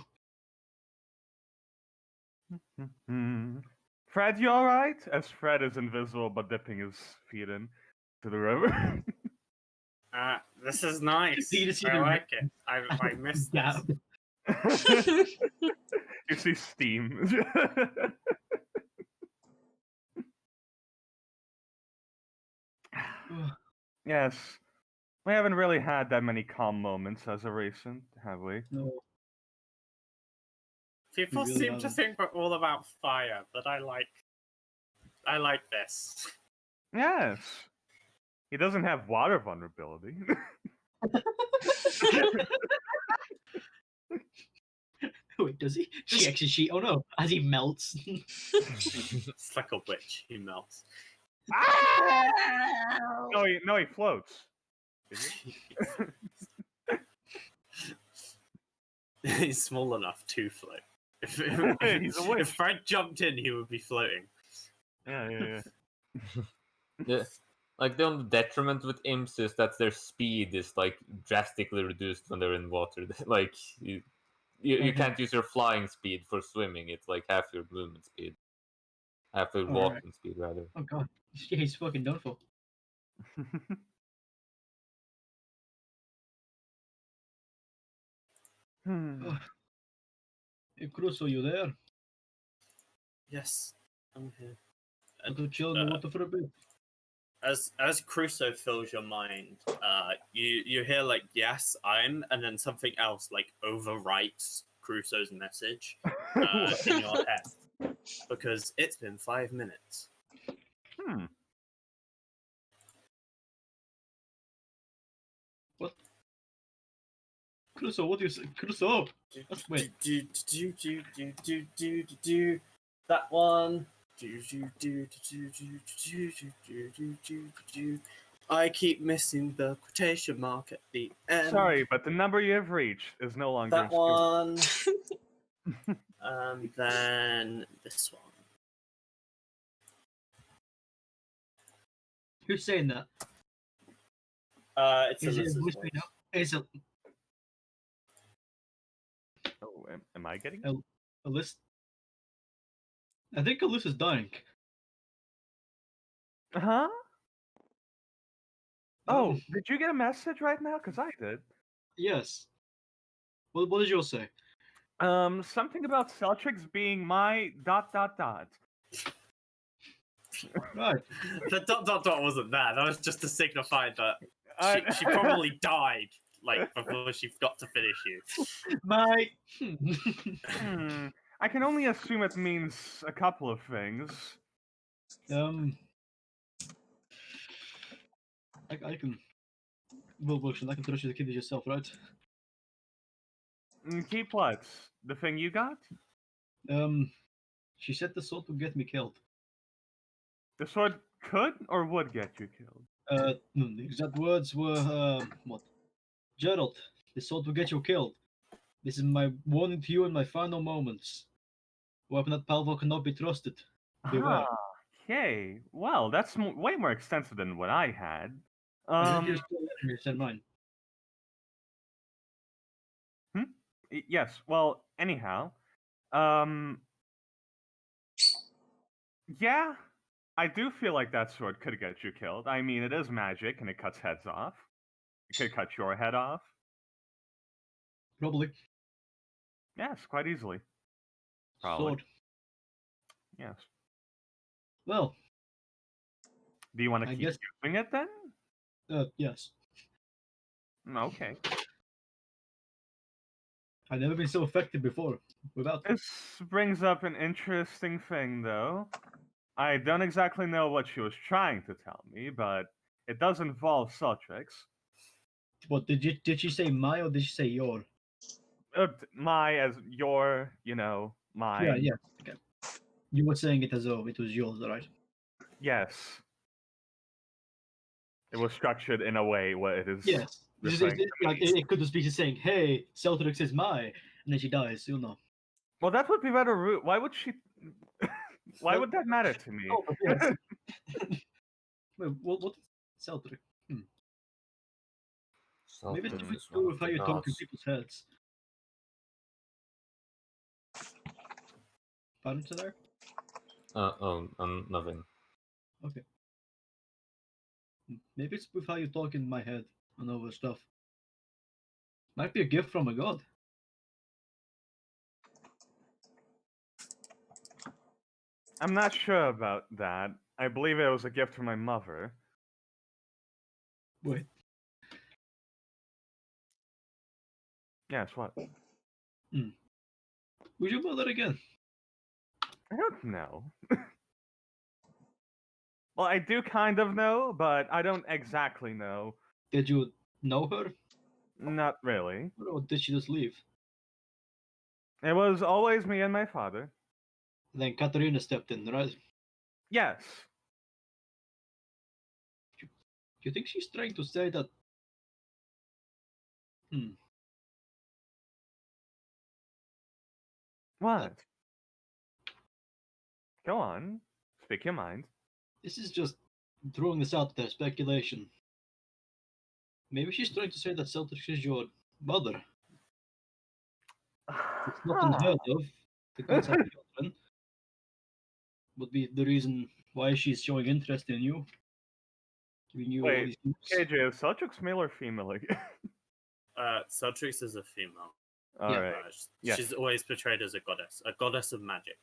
Fred, you alright? As Fred is invisible but dipping his feet in to the river. This is nice. You just see I the like it. I missed Yeah. this. You see steam. Yes. We haven't really had that many calm moments as of recent, have we? No. People really seem to haven't. think we're all about fire, but I like this. Yes. He doesn't have water vulnerability. Wait, does he? She. Oh no! As he melts. It's like a witch who melts. No, he floats. He's small enough to float. He's a witch. If Fred jumped in, he would be floating. Yeah. Yeah. Like the only detriment with imps is that their speed is like drastically reduced when they're in water. Like you can't use your flying speed for swimming. It's like half your movement speed, half your walking speed rather. Oh god, he's fucking done for. Hey, Crusoe, you there? Yes, I'm here. I thought chill in the water for a bit. As Crusoe fills your mind, you hear like yes, I'm, and then something else like overwrites Crusoe's message in your head because it's been 5 minutes. What? Crusoe, what do you say? Crusoe! Wait. That one. I keep missing the quotation mark at the end. Sorry, but the number you have reached is no longer That one. And then this one. Who's saying that? It's Is it Alyssa's voice voice. right now? Is it Oh, am I getting? Alyssa? I think Alyssa's dying. Huh? Oh, did you get a message right now? Because I did. Yes. What did yours say? Something about Celtics being my ... Right. The ... wasn't there. That was just to signify that I- she probably died like before she got to finish you. My. I can only assume it means a couple of things. I can. Well, Wilson, I can trust you to keep it yourself, right? Keep what? The thing you got? She said the sword would get me killed. The sword could or would get you killed. The exact words were, what? Gerald, the sword will get you killed. This is my warning to you in my final moments. Weapon that powerful cannot be trusted. Beware. Okay. Well, that's way more extensive than what I had. I think you're still enemy, said mine. Yes. Well, anyhow, yeah, I do feel like that sword could get you killed. I mean, it is magic and it cuts heads off. It could cut your head off. Probably. Yes, quite easily. Probably. Sword. Yes. Well, Do you want to I keep guess. using it then? Yes. Okay. I've never been so effective before. Without. This brings up an interesting thing, though. I don't exactly know what she was trying to tell me, but it does involve Celtics. What did she say? My or did she say your? My as your, mine. Yeah, yeah. Okay. You were saying it as though it was yours, right? Yes. It was structured in a way where it is. Yes. referring to Like me. it could just be saying, "Hey, Celtics is my," and then she dies. You'll know. Well, that would be rather rude. Why would she? Why would that matter to me? Oh, yes. Wait, what is Celtic? Maybe it's Something something is to do one with of how the you talk in gods. people's heads. Pardon, there? Nothing. Okay. Maybe it's with how you talk in my head and all this stuff. Might be a gift from a god. I'm not sure about that. I believe it was a gift from my mother. Wait. Yes, what? Would you mother again? I don't know. Well, I do kind of know, but I don't exactly know. Did you know her? Not really. Or did she just leave? It was always me and my father. Then Katarina stepped in, right? Yes. Do you think she's trying to say that? What? Go on. Speak your mind. This is just throwing this out there, speculation. Maybe she's trying to say that Celtic is your mother. It's not unheard of. The gods have children. Would be the reason why she's showing interest in you. Giving you all Wait, these gifts. KJ, is Selchuk's male or female again? Celtrix is a female. Alright. Yeah. She's always portrayed as a goddess of magic.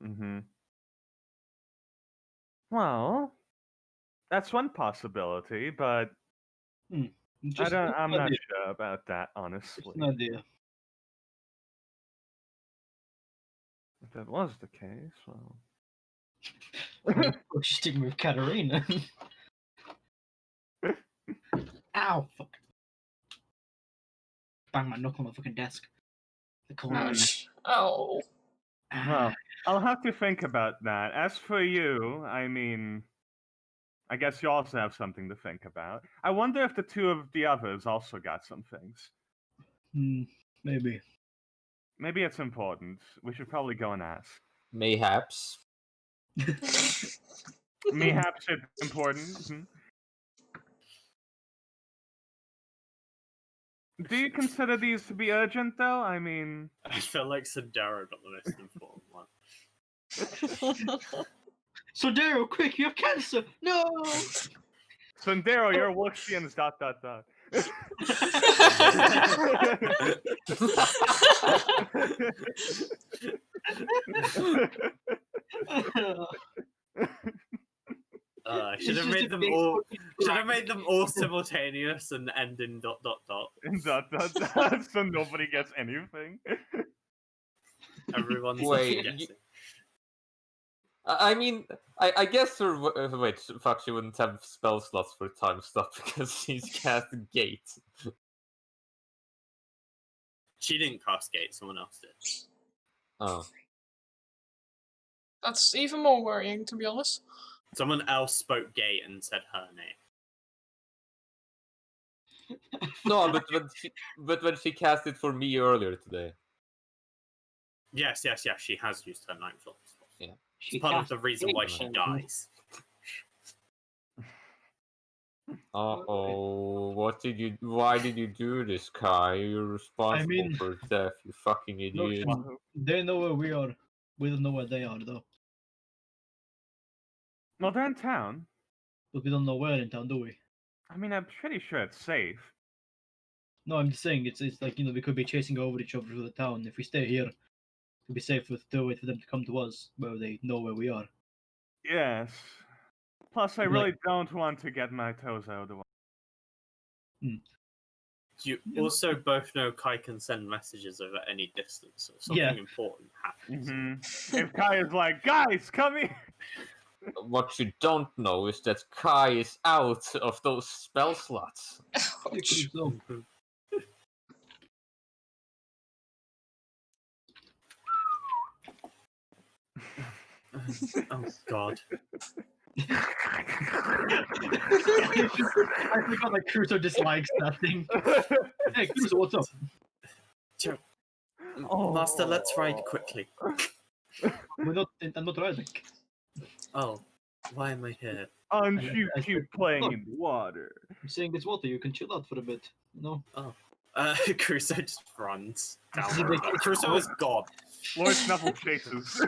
Mm-hmm. Well, that's one possibility, but I'm not sure about that, honestly. Just an idea. If that was the case, well... She's sticking with Katarina. Ow! Fuck. Bang my knuckle on the fucking desk. The corner. Ouch. Oh. Well, I'll have to think about that. As for you, I mean... I guess you also have something to think about. I wonder if the two of the others also got some things. Maybe. Maybe it's important. We should probably go and ask. Mayhaps. Mayhaps it's important. Do you consider these to be urgent, though? I mean... I feel like Sandero got the most important one. Sandero, quick, you have cancer! No! Sandero, you're Wuxians, ... Should have made them all. Should have made them all simultaneous and end in ... And ... so nobody gets anything. Everyone's Wait, guessing. I mean, I guess her. Wait, fuck, she wouldn't have spell slots for time stuff because she's cast Gate. She didn't cast Gate, someone else did. Oh. That's even more worrying, to be honest. Someone else spoke Gate and said her name. No, but when she cast it for me earlier today. Yes, she has used her Nightfall. Yeah. It's part of the reason why she dies. Uh-oh, why did you do this, Kai? You're responsible for death, you fucking idiot. They know where we are. We don't know where they are, though. Well, they're in town. But we don't know where in town, do we? I mean, I'm pretty sure it's safe. No, I'm just saying, it's like, we could be chasing over each other through the town. If we stay here, it'll be safe to wait for them to come to us, where they know where we are. Yes. Plus, I really don't want to get my toes out of the water. You also both know Kai can send messages over any distance, so if something important happens. If Kai is like, guys, come here! What you don't know is that Kai is out of those spell slots. Ouch. Oh god. I forgot that Crusoe dislikes that thing. Hey, Crusoe, what's up? Master, let's ride quickly. I'm not riding. Oh, why am I here? Aren't you cute playing in the water? I'm saying this water, you can chill out for a bit. No. Crusoe just runs down the river. Crusoe is gone. Lord Snuffle chases.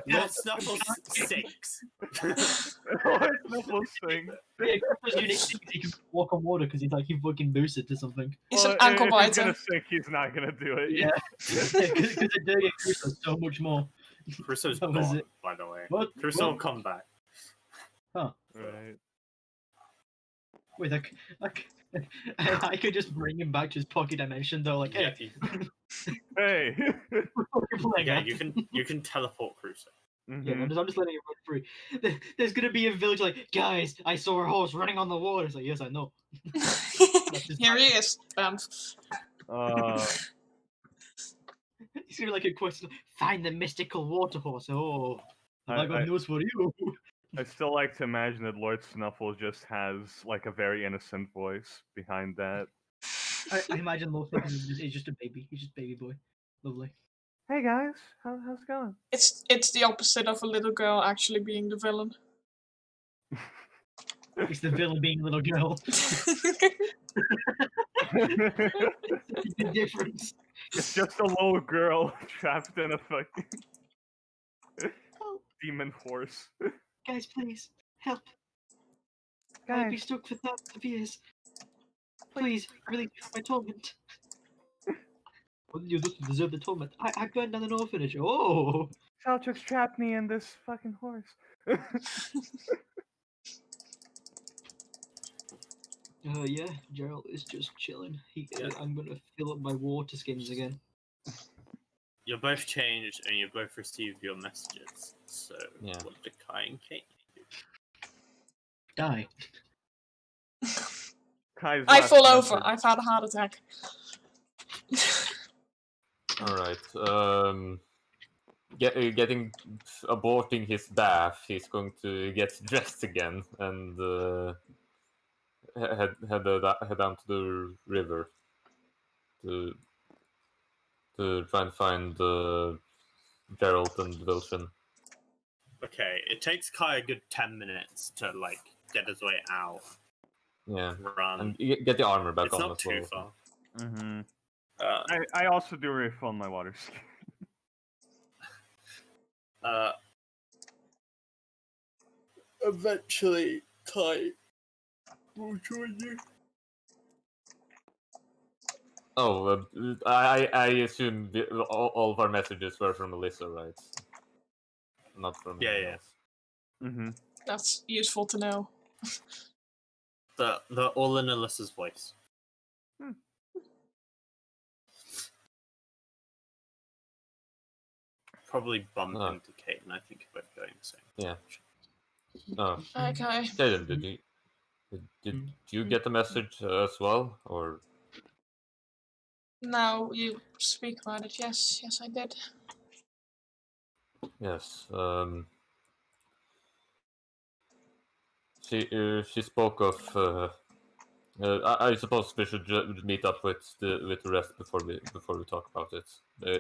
Lord Snuffle sinks. Lord Snuffle sinks. Yeah, Crusoe's unique thing is he can walk on water because he fucking boosts it to something. He's an ankle If biter. he's gonna sink, he's not gonna do it. Yeah, because they're doing Crusoe so much more. Crusoe's That was gone, it. by the way. What? Crusoe will What? come back. Huh. Right. Wait, I could just bring him back to his pocket dimension though, like, hey, Hey. you can teleport Crusoe. Yeah, I'm just letting it run free. There's gonna be a village like, guys, I saw a horse running on the water. It's like, yes, I know. Here he is. gonna like a question. Find the mystical water horse. Oh, have I got I- news for you? I still like to imagine that Lord Snuffles just has like a very innocent voice behind that. I imagine Lord Snuffles is just a baby. He's just baby boy. Lovely. Hey guys, how's it going? It's the opposite of a little girl actually being the villain. It's the villain being a little girl. The difference. It's just a little girl trapped in a fucking Oh, demon horse. guys, please help. I've been Guys, stuck for thousands of years. Please, release me from my torment. What did you do to deserve the torment? I burned down an orphanage. Oh, Shalchuk's trapped me in this fucking horse. yeah. Gerald is just chilling. Yeah. I'm gonna fill up my water skins again. You're both changed and you both received your messages. So Yeah. what did Kai and Kate do? Die. Kai's I last fall over. message. I've had a heart attack. All right. Aborting his bath, he's going to get dressed again and head down to the river to try and find Geralt and Vilshin. Okay, it takes Kai a good 10 minutes to like get his way out. Yeah, Run. and get the armor back It's on not as too well. far. Mm-hmm. Uh, I also do refill my water skin. Eventually, Kai will join you. Oh, I assume all of our messages were from Alyssa, right? Not from Yeah, anyone yeah. else. Mm-hmm. That's useful to know. The all in Alyssa's voice. Probably bump Oh. into Kate, and I think you're both going the same. Yeah. Oh, Okay. Jaden, did you get the message as well, or? Now you speak about it. Yes, I did. Yes. She spoke of. I suppose we should meet up with the rest before we talk about it.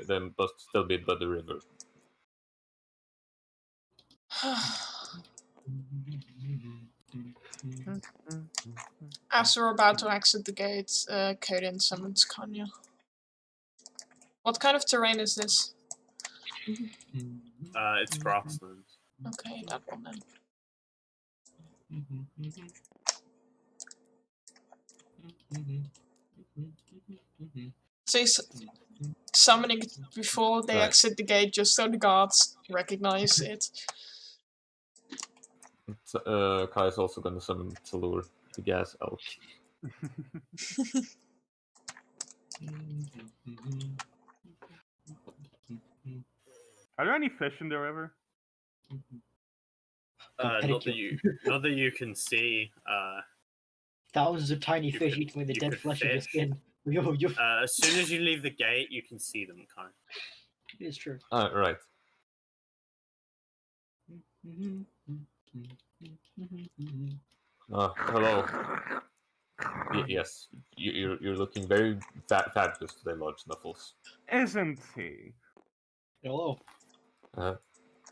They must still be by the river. As we're about to exit the gate, Kaden summons Kanya. What kind of terrain is this? It's grassland. Okay, that one then. So he's summoning it before they Right. exit the gate, just so the guards recognize it. Kai is also going to summon Talur, the gas elk. Are there any fish in the river? Not that you can see. Thousands of tiny You fish could- eating away the you dead could flesh of your fish. skin. Yo, As soon as you leave the gate, you can see them, Kai. it's true. Right. Hello. Yes, you're looking very fabulous today, Lord Snuffles. Isn't he? Hello.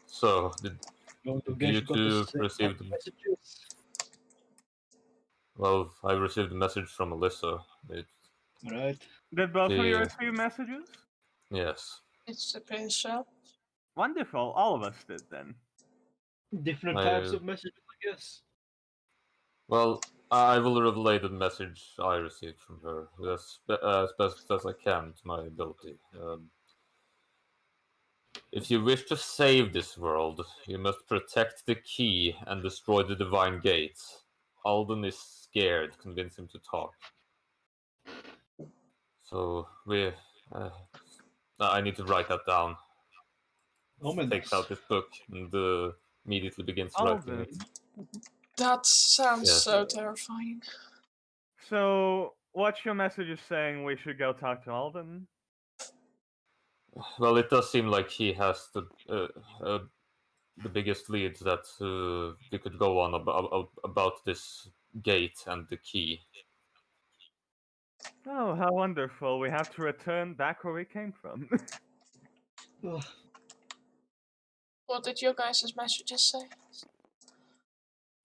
So, did You you got two this, receive the... messages? Well, I received a message from Alyssa. Right. Did both of you Yeah. receive messages? Yes. It's a picture. Wonderful. All of us did then. Different I- types of messages, I guess. Well, I will relay the message I received from her as best as I can to my ability. If you wish to save this world, you must protect the key and destroy the divine gate. Alden is scared. Convince him to talk. So I need to write that down. Takes out his book and immediately begins writing it. That sounds Yes. so terrifying. So, what's your message is saying we should go talk to Alden? Well, it does seem like he has the biggest lead that you could go on about this gate and the key. Oh, how wonderful. We have to return back where we came from. Ugh. What did your guys' messages say?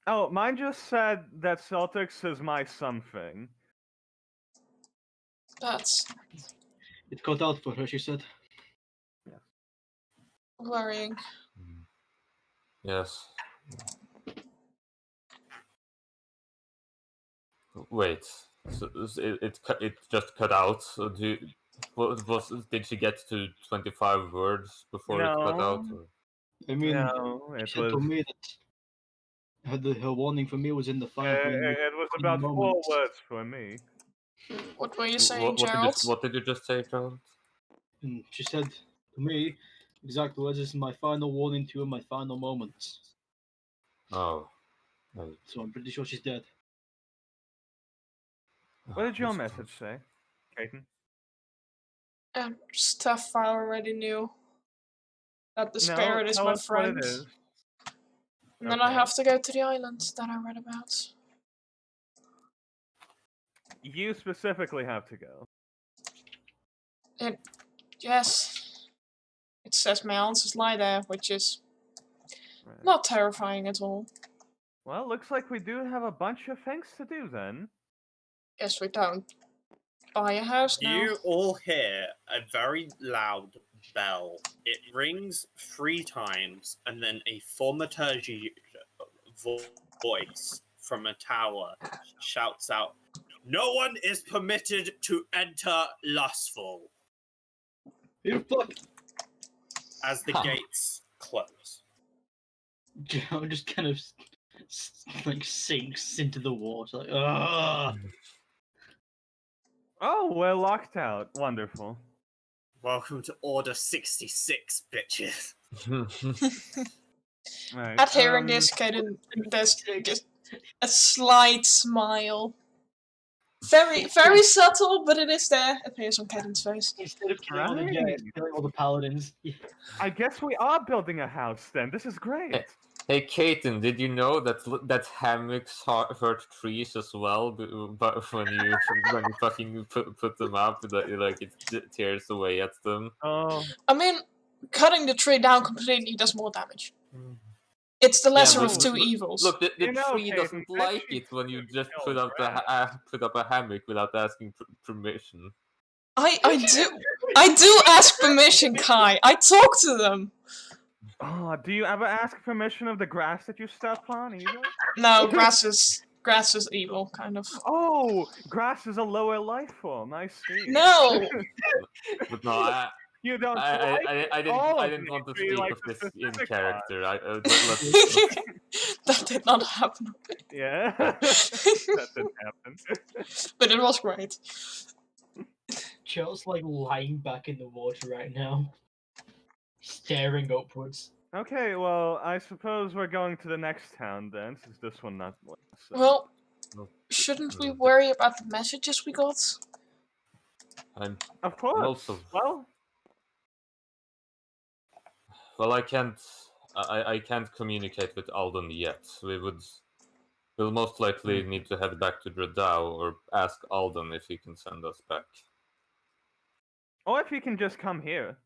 Oh, mine just said that Celtics is my something. That's It cut out for her, she said. worrying. Yes. Wait. So it just cut out. So did she get to 25 words before it cut out? No. Or? I mean, No, she it said was. to me that her warning for me was in the final. It was about 4 moments. words for me. What were you saying, What Gerald? did you just say, Gerald? And she said to me, exact words, "This is my final warning to you in my final moments." Oh. So I'm pretty sure she's dead. What did your That's message say, Caden? Stuff I already knew. That the No, spirit is tell my us what friend. it is. And then I Okay. have to go to the island that I read about. You specifically have to go. Yes. It says my answers lie there, which is Right. not terrifying at all. Well, looks like we do have a bunch of things to do then. Yes, we don't. Buy a house now. You all hear a very loud bell. It rings 3 times, and then a thaumaturgy voice from a tower shouts out, "No one is permitted to enter Lustful," You fuck! as the gates close. Joe just kind of like sinks into the water. Like, ah. Oh, we're locked out. Wonderful. Welcome to Order 66, bitches. Right. At hearing this, Kaden, there's just a slight smile. Very, very subtle, but it is there. It appears on Kaden's face. Instead of killing all the Right. giants, killing all the paladins. I guess we are building a house then. This is great. Hey, Kaiten, did you know that hammocks hurt trees as well? But when you fucking put them up, like it tears away at them. Oh, I mean, cutting the tree down completely does more damage. It's the lesser but of two look- evils. Look, the You know, tree Kaiten, doesn't like actually it when you just killed put up a hammock without asking permission. I do ask permission, Kai. I talk to them. Oh, do you ever ask permission of the grass that you step on either? No, grass is evil, kind of. Oh, grass is a lower life form. I see. No. But no, You don't I like all I of didn't want to nature, you speak like of the this in specific character. Let's That did not happen. Yeah, that didn't happen. But it was great. Joe's like lying back in the water right now, staring upwards. Okay, well, I suppose we're going to the next town then, since this one not. So. Well, No. shouldn't we worry about the messages we got? I'm Of course. also Well, well. I can't communicate with Alden yet. We'll most likely need to head back to Dredau or ask Alden if he can send us back. or if you can just come here.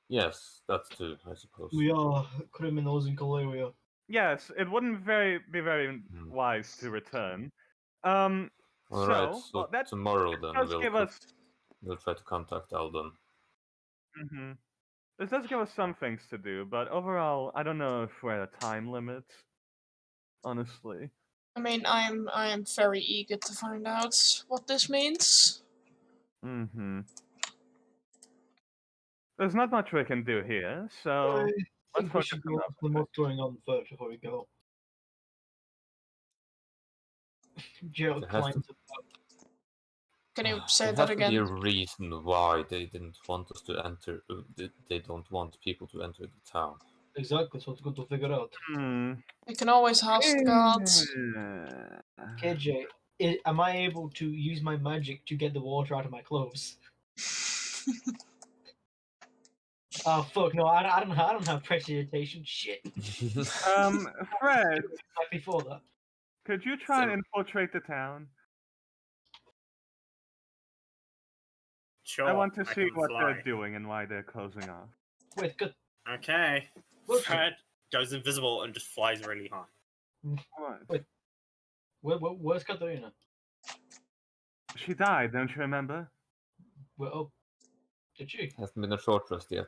Yes, that too, I suppose. We are criminals in Caleria. Yes, it wouldn't be very wise to return. All Alright, so, so well, that tomorrow then does give us. we'll try to contact Alden. Mm-hmm. This does give us some things to do, but overall, I don't know if we're at a time limit. Honestly. I mean, I am very eager to find out what this means. Mm-hmm. There's not much we can do here, so I let's think we focus should on go that. on what's going on first before we go. Joe There has to- climbs up. Can you say There that has to be a again? reason why they didn't want us to enter. They don't want people to enter the town. Exactly, so it's good to figure out. We can always ask the gods. KJ, am I able to use my magic to get the water out of my clothes? Oh fuck no! I don't have precipitation. Shit. Fred, Like before that. could you try and So- infiltrate the town? Sure, I want to I see can what fly. they're doing and why they're closing off. Wait, good. Okay. Look. Fred goes invisible and just flies really high. What? Wait. Where's Katarina? She died, don't you remember? Well, oh, did she? Hasn't been a short rest yet.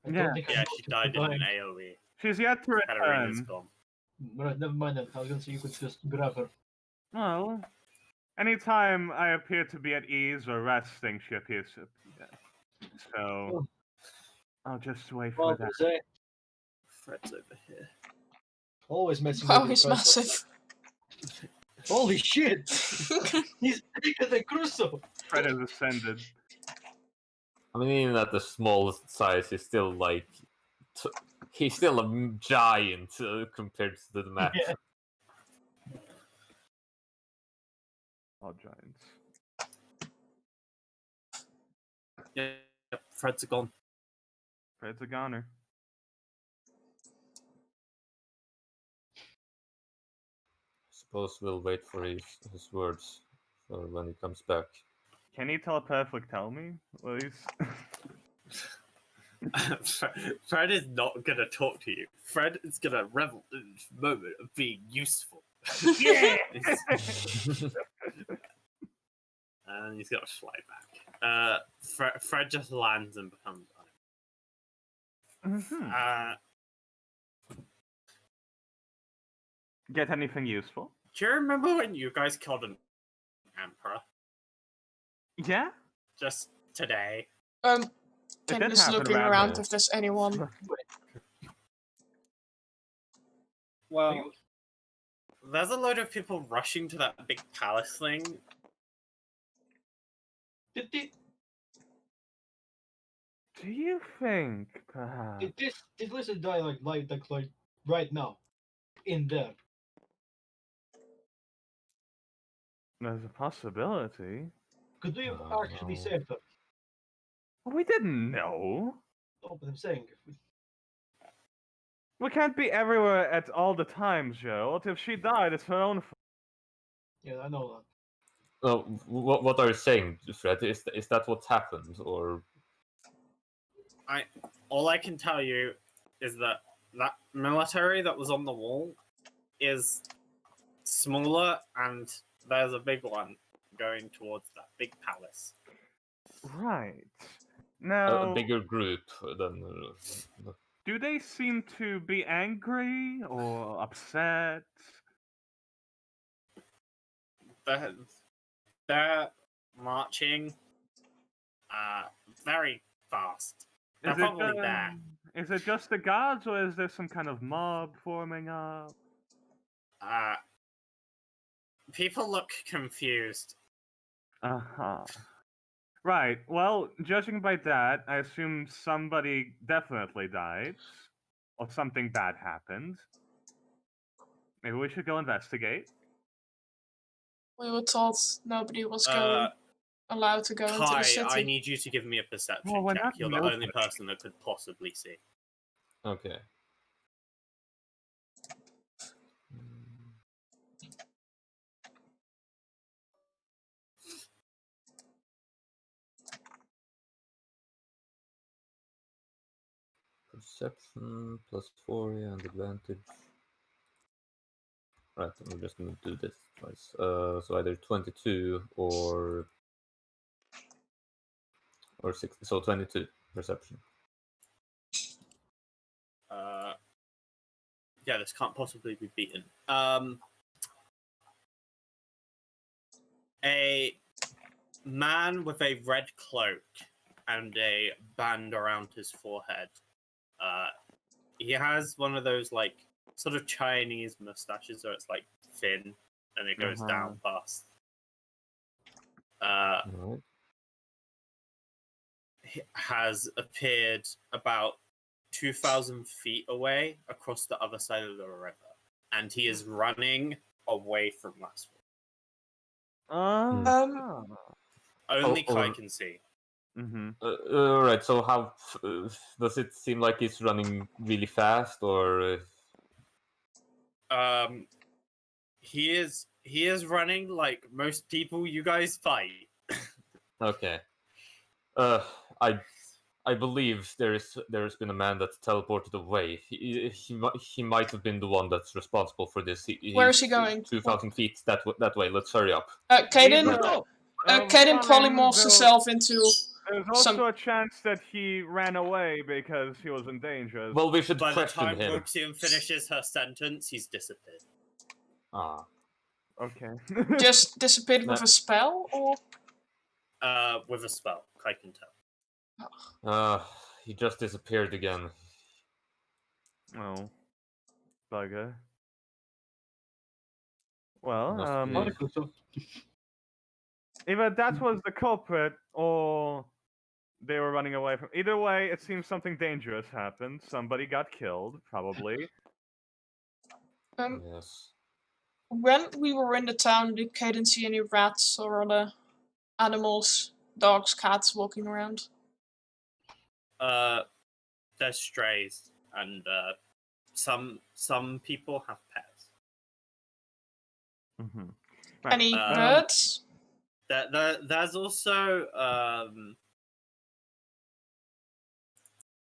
I Yeah. don't think I Yeah, know she to died in an combine. AoE. She's yet to Katarina's return. gone. Right, never mind then. I was gonna say you could just grab her. Well, anytime I appear to be at ease or resting, she appears to appear. So, Oh. I'll just wait Well, for that. say, Fred's over here. always messing Wow, with he's your friends. massive. Holy shit! He's bigger than Crusoe. Fred has ascended. I mean, even at the small size, he's still like he's still a giant compared to the map. Yeah. All giants. Yeah, Fred's gone. Fred's a goner. Suppose we'll wait for his words for when he comes back. Can you telepathically tell me, please? Fred is not gonna talk to you. Fred is gonna revel in this moment of being useful. Yeah! And he's gonna fly back. Fred just lands and becomes. Mhm. Get anything useful? Do you remember when you guys killed an emperor Yeah? just today? It Ken did is happen looking around around here. if there's anyone. Well, there's a load of people rushing to that big palace thing. Did Do you think, perhaps? did Lizard die like right now? In there. There's a possibility. Could we have Oh, actually no. saved her? We didn't know. No, but I'm saying if we We can't be everywhere at all the times, Gerald. If she died, it's her own fault. yeah, I know that. Oh, what are you saying, Fred? Is that what happened, or All I can tell you is that that military that was on the wall is smaller, and there's a big one going towards that big palace. Right. a Now, bigger group than? do they seem to be angry or upset? They're marching very fast. They're Is it, probably there. is it just the gods, or is there some kind of mob forming up? People look confused. Uh-huh. Right. Well, judging by that, I assume somebody definitely died, or something bad happened. Maybe we should go investigate. We were told nobody was Uh, allowed to go into Kai, the city. I need you to give me a perception Well, we're check. not You're the only military. person that could possibly see. Okay. Perception +4 and advantage. Right, I'm just gonna do this twice. So either 22 or 6. So 22 perception. Yeah, this can't possibly be beaten. A man with a red cloak and a band around his forehead. He has one of those like sort of Chinese mustaches where it's like thin and it goes down past. Alright. Has appeared about 2,000 feet away across the other side of the river, and he is running away from Laswell. Um, Only Oh, Kai or- can see. Mm-hmm. Right. So how does it seem like he's running really fast, or? He is running like most people you guys fight. Okay. I believe there's been a man that's teleported away. He might have been the one that's responsible for this. Where is he He's going? 2,000 feet that way. Let's hurry up. Caden, Caden Fine, polymorphs though, himself into there's some. also a chance that he ran away because he was in danger. Well, we should By the question time him. Roxium finishes her sentence, he's disappeared. Ah. Okay. Just disappeared with a spell, or With a spell, I can tell. He just disappeared again. Oh, bugger. Well, Must be- Article, so either that was the culprit or they were running away from. Either way, it seems something dangerous happened. Somebody got killed, probably. Yes. when we were in the town, did Caden see any rats or other animals, dogs, cats walking around? There's strays, and some people have pets. Mm-hmm. Any Um, birds?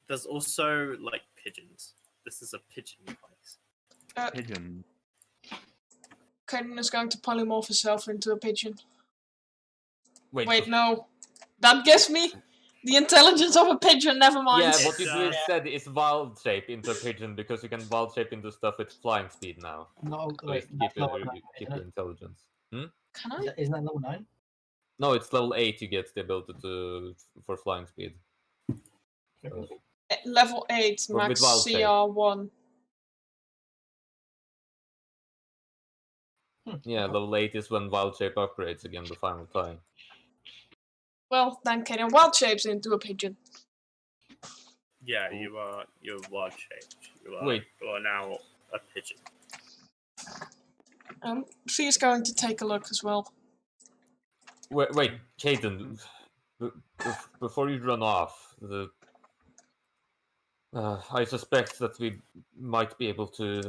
There's also like pigeons. This is a pigeon place. Pigeon. Caden is going to polymorph himself into a pigeon. Wait. Wait, no. That gives me the intelligence of a pigeon, never mind. Yeah, what you do It's, instead is wild shape into a pigeon because you can wild shape into stuff with flying speed now. no, So wait, keep that's your, level 9, keep isn't your it? intelligence. Can I? Isn't that level 9? No, it's level 8 you get the ability for flying speed. So, Level 8, But with max wild shape. CR1. yeah, level 8 is when wild shape upgrades again the final time. Well, then Caden wild shapes into a pigeon. yeah, you're wild shaped. Wait. You are now a pigeon. She is going to take a look as well. Wait, Caden, before you run off, I suspect that we might be able to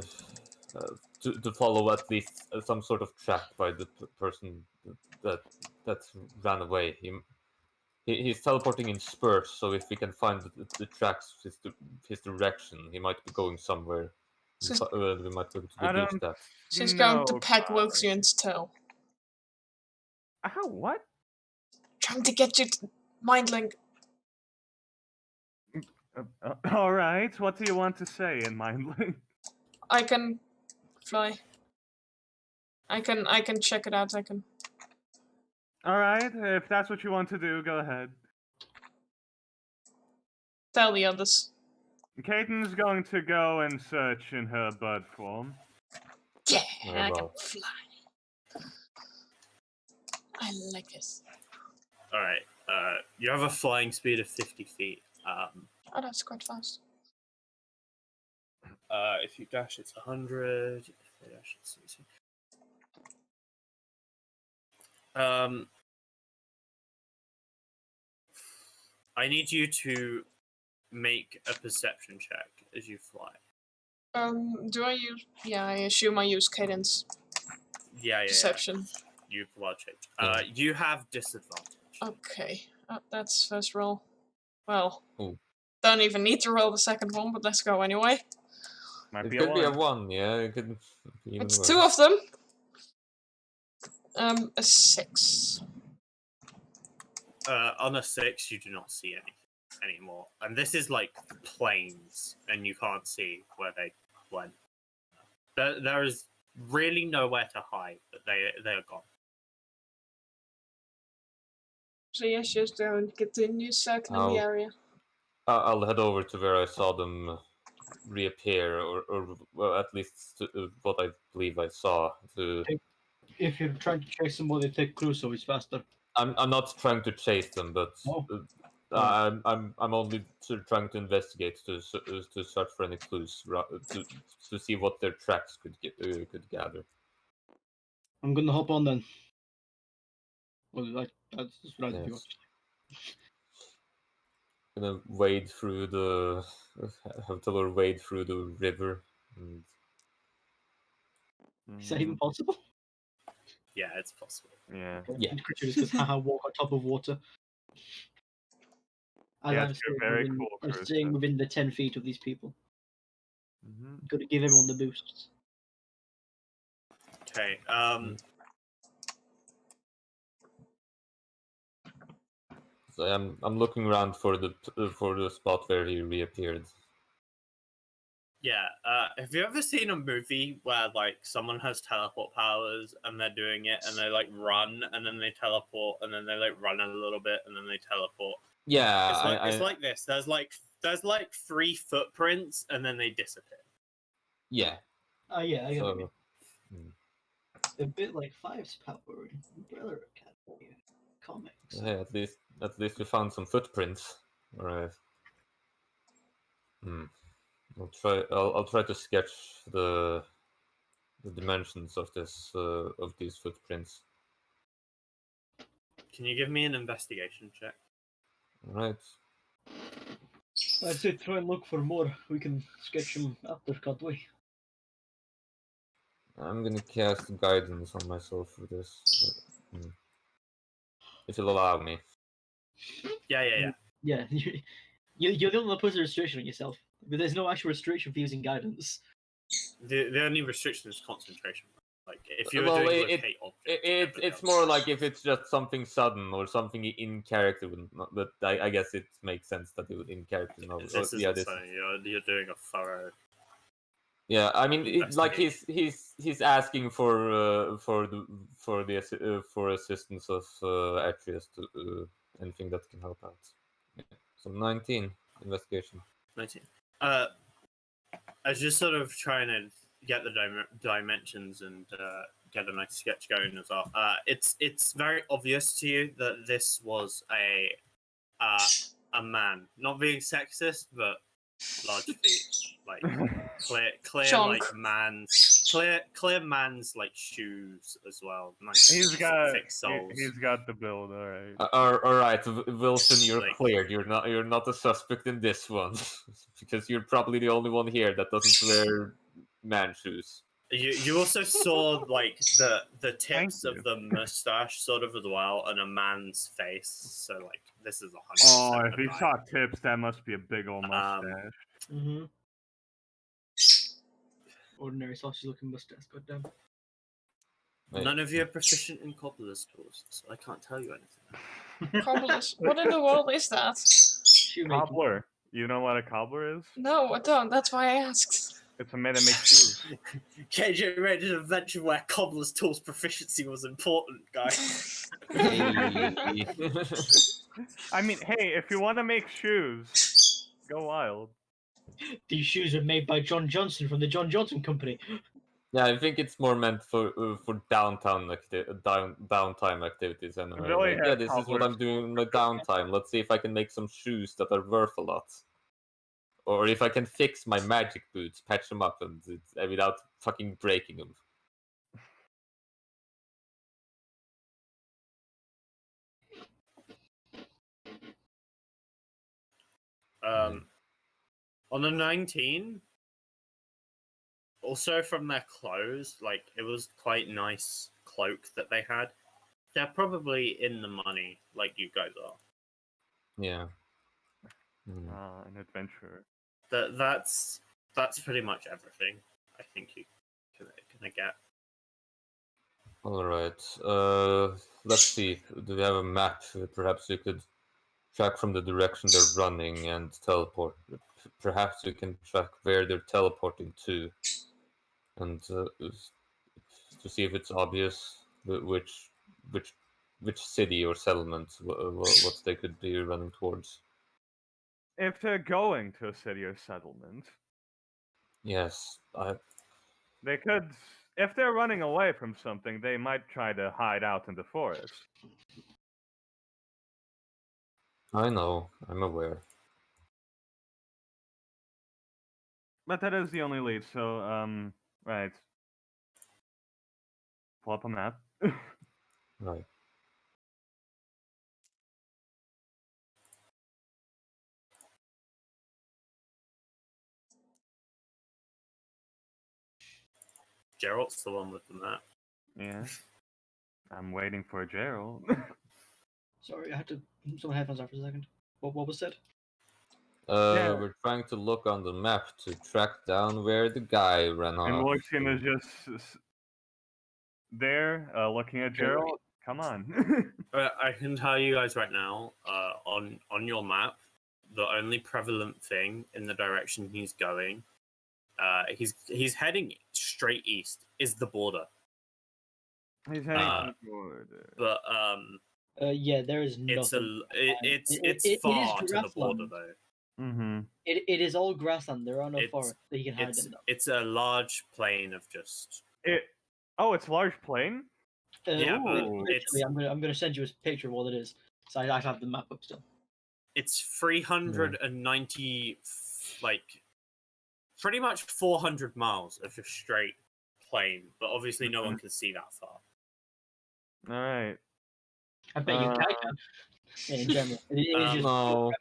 follow at least some sort of track by the person that ran away. He's teleporting in spurts, so if we can find the tracks, his direction, he might be going somewhere. She's, We might be able to I deduce don't that. she's know, going to peck Wilxian's toe. How? What? Trying to get you to mind link. All right. What do you want to say in Mindling? I can fly. I can check it out. I can. All right. If that's what you want to do, go ahead. Tell the others. Caden's going to go and search in her bird form. Yeah, Very I can well. fly. I like it. All right. You have a flying speed of 50 feet. Oh, that's quite fast. If you dash, it's 100. If you dash, it's 60. I need you to make a perception check as you fly. Do I use? Yeah, I assume I use Caden's Yeah. perception. You've wild shaped. Yeah. You have disadvantage. Okay, that's first roll. Well, Ooh. don't even need to roll the second one, but let's go anyway. Might It be could a be a one. 1, yeah. It could be even It's worse. 2 of them. A 6. On a 6, you do not see anything anymore. And this is like plains, and you can't see where they went. There is really nowhere to hide, but they are gone. So yes, just going to continue circling the I'll- area. I'll head over to where I saw them reappear, or well, at least what I believe I saw. If you're trying to chase somebody, take Crusoe, it's faster. I'm not trying to chase them, but No. I'm only trying to investigate to search for any clues to see what their tracks could gather. I'm gonna hop on then. Well, that's what I do. Yes. gonna wade through the have Tellor wade through the river. And Is that even Mm, possible? Yeah, it's possible. yeah. Yeah. The creature just goes, haha, walk on top of water. As Yeah, I'm it's a staying very within, cool I'm cruise staying ship. within the 10 feet of these people. Hmm. Got to give everyone the boosts. Okay. So I'm looking around for the spot where he reappeared. Yeah. Have you ever seen a movie where like someone has teleport powers and they're doing it and they like run and then they teleport and then they like run a little bit and then they teleport? Yeah, It's like this. There's like 3 footprints and then they disappear. yeah. Yeah, I got So a bit like Five's power in Umbrella Academy comics. yeah, at least we found some footprints. All right. I'll try to sketch the dimensions of these footprints. Can you give me an investigation check? All right. I'd say try and look for more. We can sketch them after, can't we? I'm gonna cast guidance on myself for this. If you'll allow me. Yeah. Yeah, you don't want to put a restriction on yourself, but there's no actual restriction for using guidance. The only restriction is concentration. Like if you were Well, doing locate objects, it's more like if it's just something sudden or something in character. But I guess it makes sense that it would in character. No, this isn't so. You're doing a thorough. yeah. I mean, like Investigation. he's asking for for assistance of Atreus to anything that can help out. Yeah. So 19 investigation. 19. I was just sort of trying to get the dimensions and get a nice sketch going as well. It's very obvious to you that this was a man, not being sexist, but large feet, like clear Chunk. like clear man's like shoes as well. Nice thick soles. He's got the build. All right. All right, Wilson, you're Like- cleared. You're not a suspect in this one because you're probably the only one here that doesn't wear man shoes. You also saw like the tips you. of the mustache sort of as well, and a man's face. So like this is 100%. Oh, if a he guy. saw tips, that must be a big old mustache. Mm-hmm. Ordinary sausage-looking mustache, goddamn. Wait, None of you are proficient in cobbler's tools, so I can't tell you anything. Cobblers. What in the world is that? Shoemaking. Cobbler. You know what a cobbler is? No, I don't. That's why I asked. It's a man that makes shoes. KJ made an adventure where cobbler's tools proficiency was important, guys. hey. I mean, hey, if you want to make shoes, go wild. These shoes are made by John Johnson from the John Johnson Company. Yeah, I think it's more meant for downtime activities anyway. Billy Like, has yeah, this is what I'm cobblers. doing in my downtime. Let's see if I can make some shoes that are worth a lot, or if I can fix my magic boots, patch them up, and without fucking breaking them. On a 19, also from their clothes, like it was quite nice cloak that they had. They're probably in the money, like you guys are. Yeah. An adventurer. That's pretty much everything I think you can get. All right. Let's see. Do we have a map? Perhaps we could track from the direction they're running and teleport. Perhaps we can track where they're teleporting to, and to see if it's obvious which which city or settlement what they could be running towards. If they're going to a city or settlement, Yes, they could. If they're running away from something, they might try to hide out in the forest. I know. I'm aware. But that is the only lead, so, right. Pull up a map. Right. Gerald's the one with the map. Yeah. I'm waiting for Gerald. Sorry, I had to put my headphones on for a second. What was said? Yeah. We're trying to look on the map to track down where the guy ran And off. Lucian is just there, looking at Okay, Gerald. Come on. I can tell you guys right now, on your map, the only prevalent thing in the direction he's going, he's heading straight east, is the border. He's heading to the border. But Yeah, there is it's nothing. it's it is far to the grassland. border though. Mm-hmm. It is all grassland. There are no It's- forests that you can hide It's in them. it's a large plain of just It's large plain? Yeah, but Ooh. it's I'm gonna send you a picture of what it is. So I have the map up still. it's 390 like pretty much 400 miles of just straight plain, but obviously no one can see that far. Alright. I bet you can. In general, it is just No.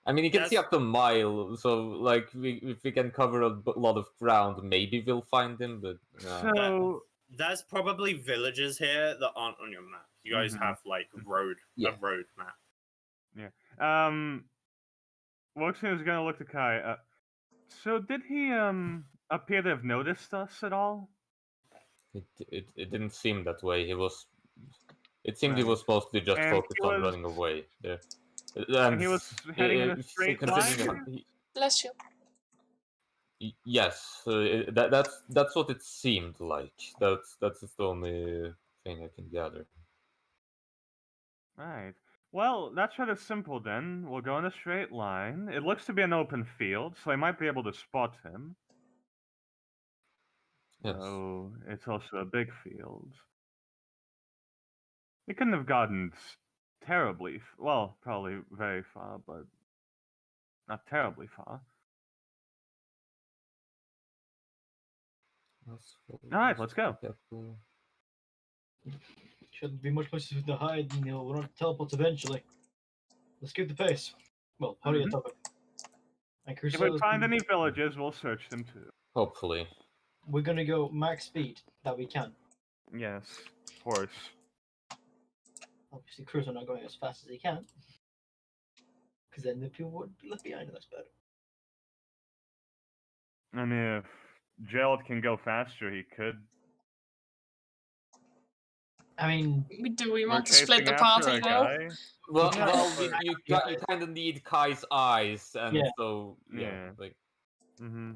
I mean, you can see That's- up to a mile, so like if we can cover a lot of ground, maybe we'll find him. But So There's probably villages here that aren't on your map. You guys Mhm. have like a road map. Lucian is gonna look to Kai. So did he appear to have noticed us at all? it didn't seem that way. It seemed he Right. was mostly just And focused he on was- running away. Yeah. And he was heading in a straight considering line? Bless you. Yes, that's what it seemed like. That's the only thing I can gather. Right. Well, that's rather simple then. We'll go in a straight line. It looks to be an open field, so I might be able to spot him. Yes. Oh, it's also a big field. He couldn't have gotten terribly, well, probably very far, but not terribly far. Alright, let's go. shouldn't be much places to hide. And, we'll run teleports eventually. Let's keep the pace. Well, hurry it up. And If we Crusoe's find any villages, we'll search them too. Hopefully. we're gonna go max speed that we can. Yes, of course. Obviously, Crusoe not going as fast as he can, because then the people would be left behind, and that's bad. And if Gerald can go faster, he could. I mean, Do we We're want to split chasing the after party a though? guy. Well, Yeah, you yeah. kind of need Kai's eyes, and Yeah. so Yeah. like Mm-hmm.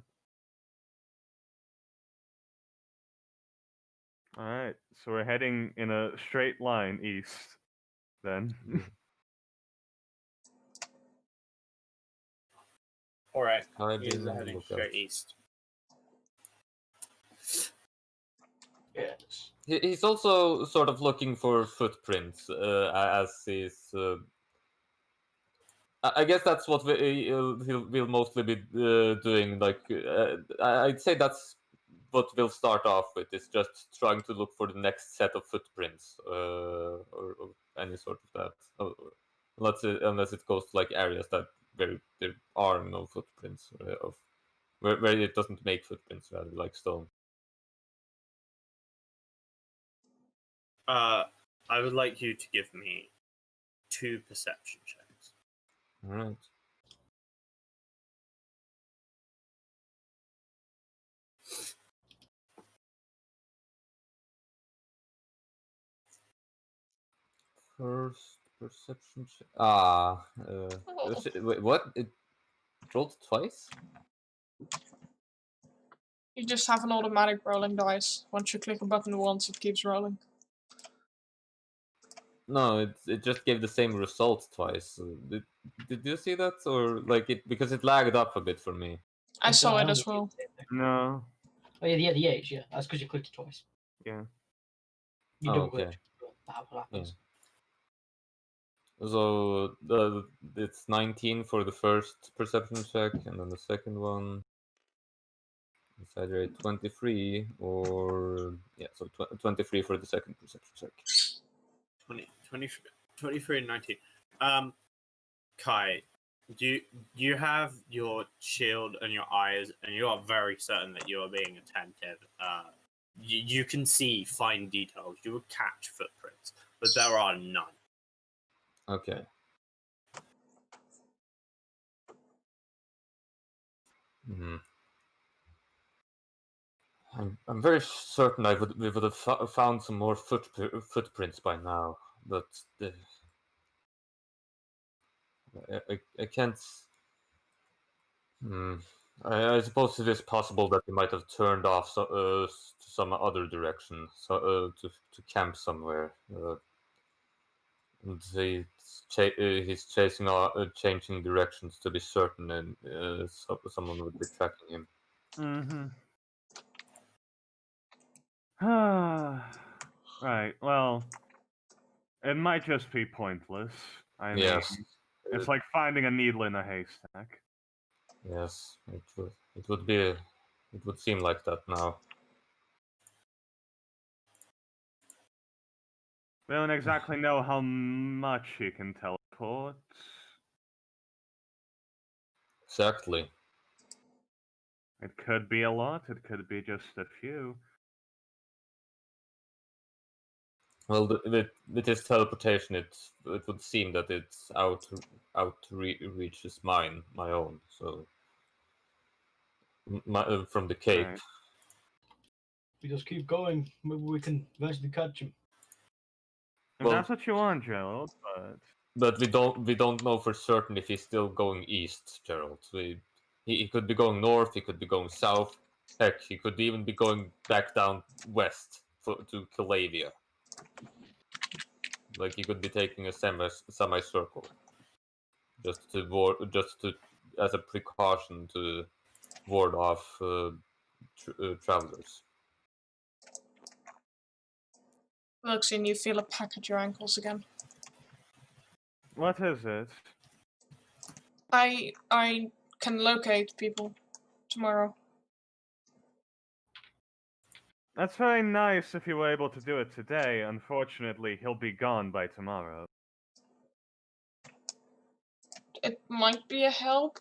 Alright, so we're heading in a straight line east, then. All right, I he's didn't heading look straight out. east. yes. He's also sort of looking for footprints, as he's. I guess that's what we'll mostly be doing. Like, I'd say that's what we'll start off with. Is just trying to look for the next set of footprints, or any sort of that. Unless it goes to like areas that where there are no footprints, of where it doesn't make footprints, rather like stone. I would like you to give me 2 perception checks. All right. First perception check. Wait, what? It rolled twice? You just have an automatic rolling dice. Once you click a button once, it keeps rolling. No, it just gave the same result twice. Did you see that, or like it because it lagged up a bit for me? I saw it only as well. did the same thing. No. Oh yeah, the age, yeah. That's because you clicked it twice. Yeah. You Oh, don't okay. glitch. That's what happens. So it's 19 for the first perception check, and then the second one is either a 23 or so 23 for the second perception check. 23 and 19. Kai, you have your shield and your eyes, and you are very certain that you are being attentive. You can see fine details. You would catch footprints, but there are none. Okay. Hmm. I'm very certain we would have found some more footprints by now, but I can't. Hmm. I suppose it is possible that they might have turned off to some other direction, so to camp somewhere. And he's changing directions to be certain, and someone would be tracking him. Mm-hmm. Right. Well, it might just be pointless. I mean, Yes. it's like finding a needle in a haystack. Yes, it would be it would seem like that now. We don't exactly know how much he can teleport. Exactly. It could be a lot. It could be just a few. Well, with his teleportation, it would seem that it's out to reach his my own. So from the cape. Right. We just keep going. Maybe we can eventually catch him. If Well, that's what you want, Gerald, but we don't know for certain if he's still going east, Gerald. He could be going north. He could be going south. Heck, he could even be going back down west to Calavia. Like he could be taking a semicircle, just to as a precaution to ward off travelers. Luxin, you feel a pack at your ankles again. what is it? I can locate people tomorrow. That's very nice if you were able to do it today. Unfortunately, he'll be gone by tomorrow. It might be a help.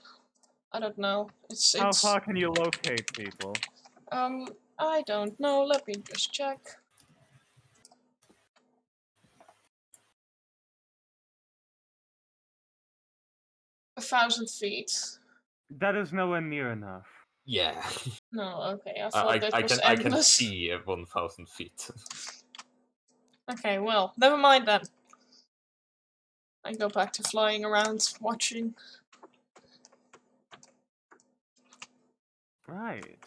I don't know. How far can you locate people? I don't know. Let me just check. 1,000 feet. That is nowhere near enough. Yeah, No, okay. I thought that was I can endless. see 1,000 feet. Okay, well, never mind then. I go back to flying around, watching. Right.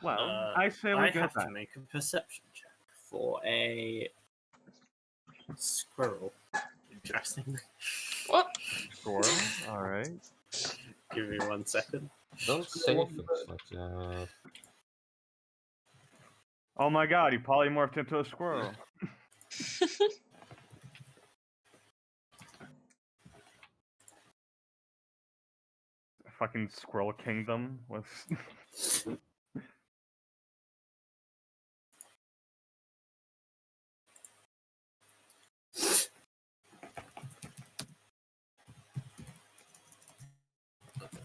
Well, I say we I go have back. to make a perception check for a squirrel. Interesting. What? Squirrel? Alright. Give me 1 second. Don't say things like that. Oh my god, he polymorphed into a squirrel. Fucking Squirrel Kingdom was.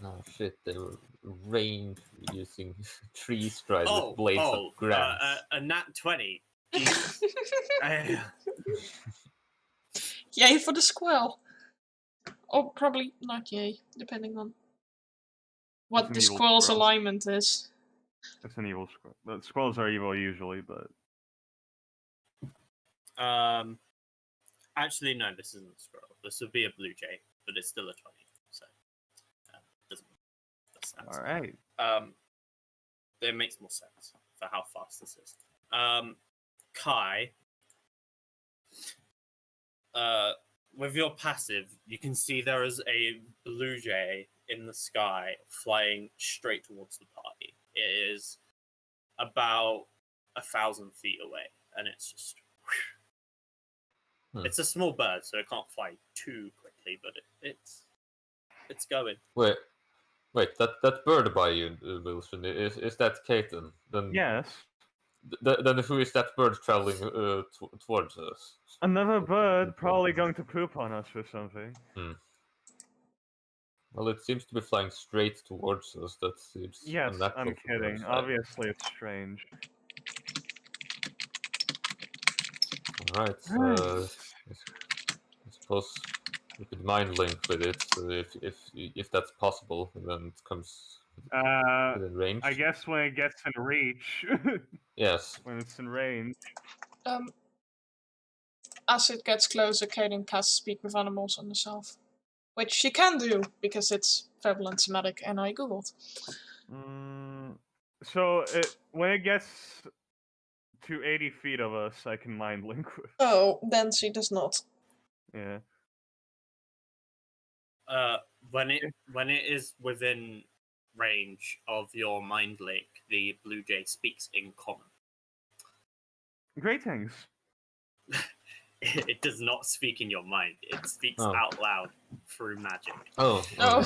Oh shit! They were rained using tree stride with blades of grass. a nat 20. Jesus. Yay for the squirrel. Or probably not yay, depending on what an the evil squirrel's squirrel. alignment is. It's an evil squirrel. The squirrels are evil usually, but. Actually, no, this isn't a squirrel. This would be a blue jay, but it's still a 20. So, doesn't make sense. Alright. It makes more sense for how fast this is. Kai, with your passive, you can see there is a blue jay in the sky flying straight towards the party. It is about 1,000 feet away, and it's just. It's a small bird, so it can't fly too quickly, but it's going. Wait, that bird by you, Wilson, is that Caton? Then Yes. Then who is that bird traveling towards us? Another bird probably going to poop on us or something. Well, it seems to be flying straight towards us. That seems Yes, unnatural I'm for birds. kidding. Obviously, it's strange. Alright, Right. I suppose we could mind link with it if that's possible, and then it comes within range. I guess when it gets in reach, Yes. when it's in range. As it gets closer, Kaden casts Speak with Animals on herself. Which she can do, because it's verbal and somatic, and I googled. So when it gets to 80 feet of us, I can mind link with. Oh, then she does not. Yeah. When it is within range of your mind link, the blue jay speaks in common. Greetings. It does not speak in your mind. It speaks Oh. out loud through magic. Oh. Oh.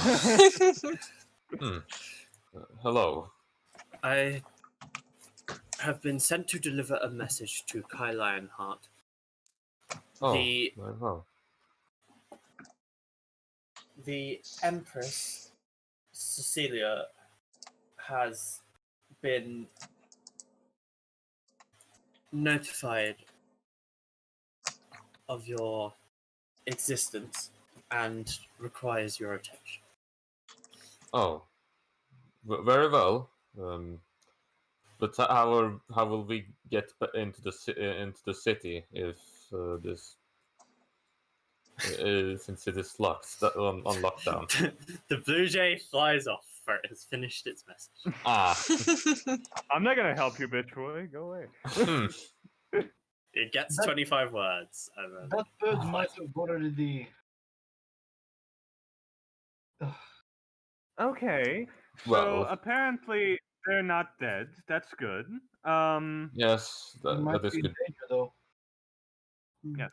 Hello. I have been sent to deliver a message to Kai Lionheart. Oh. The Very well. the Empress Cecilia has been notified of your existence and requires your attention. Oh. Very well. But how will we get into the city if this since it is locked on lockdown? The blue jay flies off, for it has finished its message. Ah. I'm not gonna help you, bitch boy. Go away. It gets That- 25 words. And then That bird flies might off. have bothered the. Okay. So Well. apparently they're not dead. That's good. Yes, He might that is be in good. danger though. Yeah.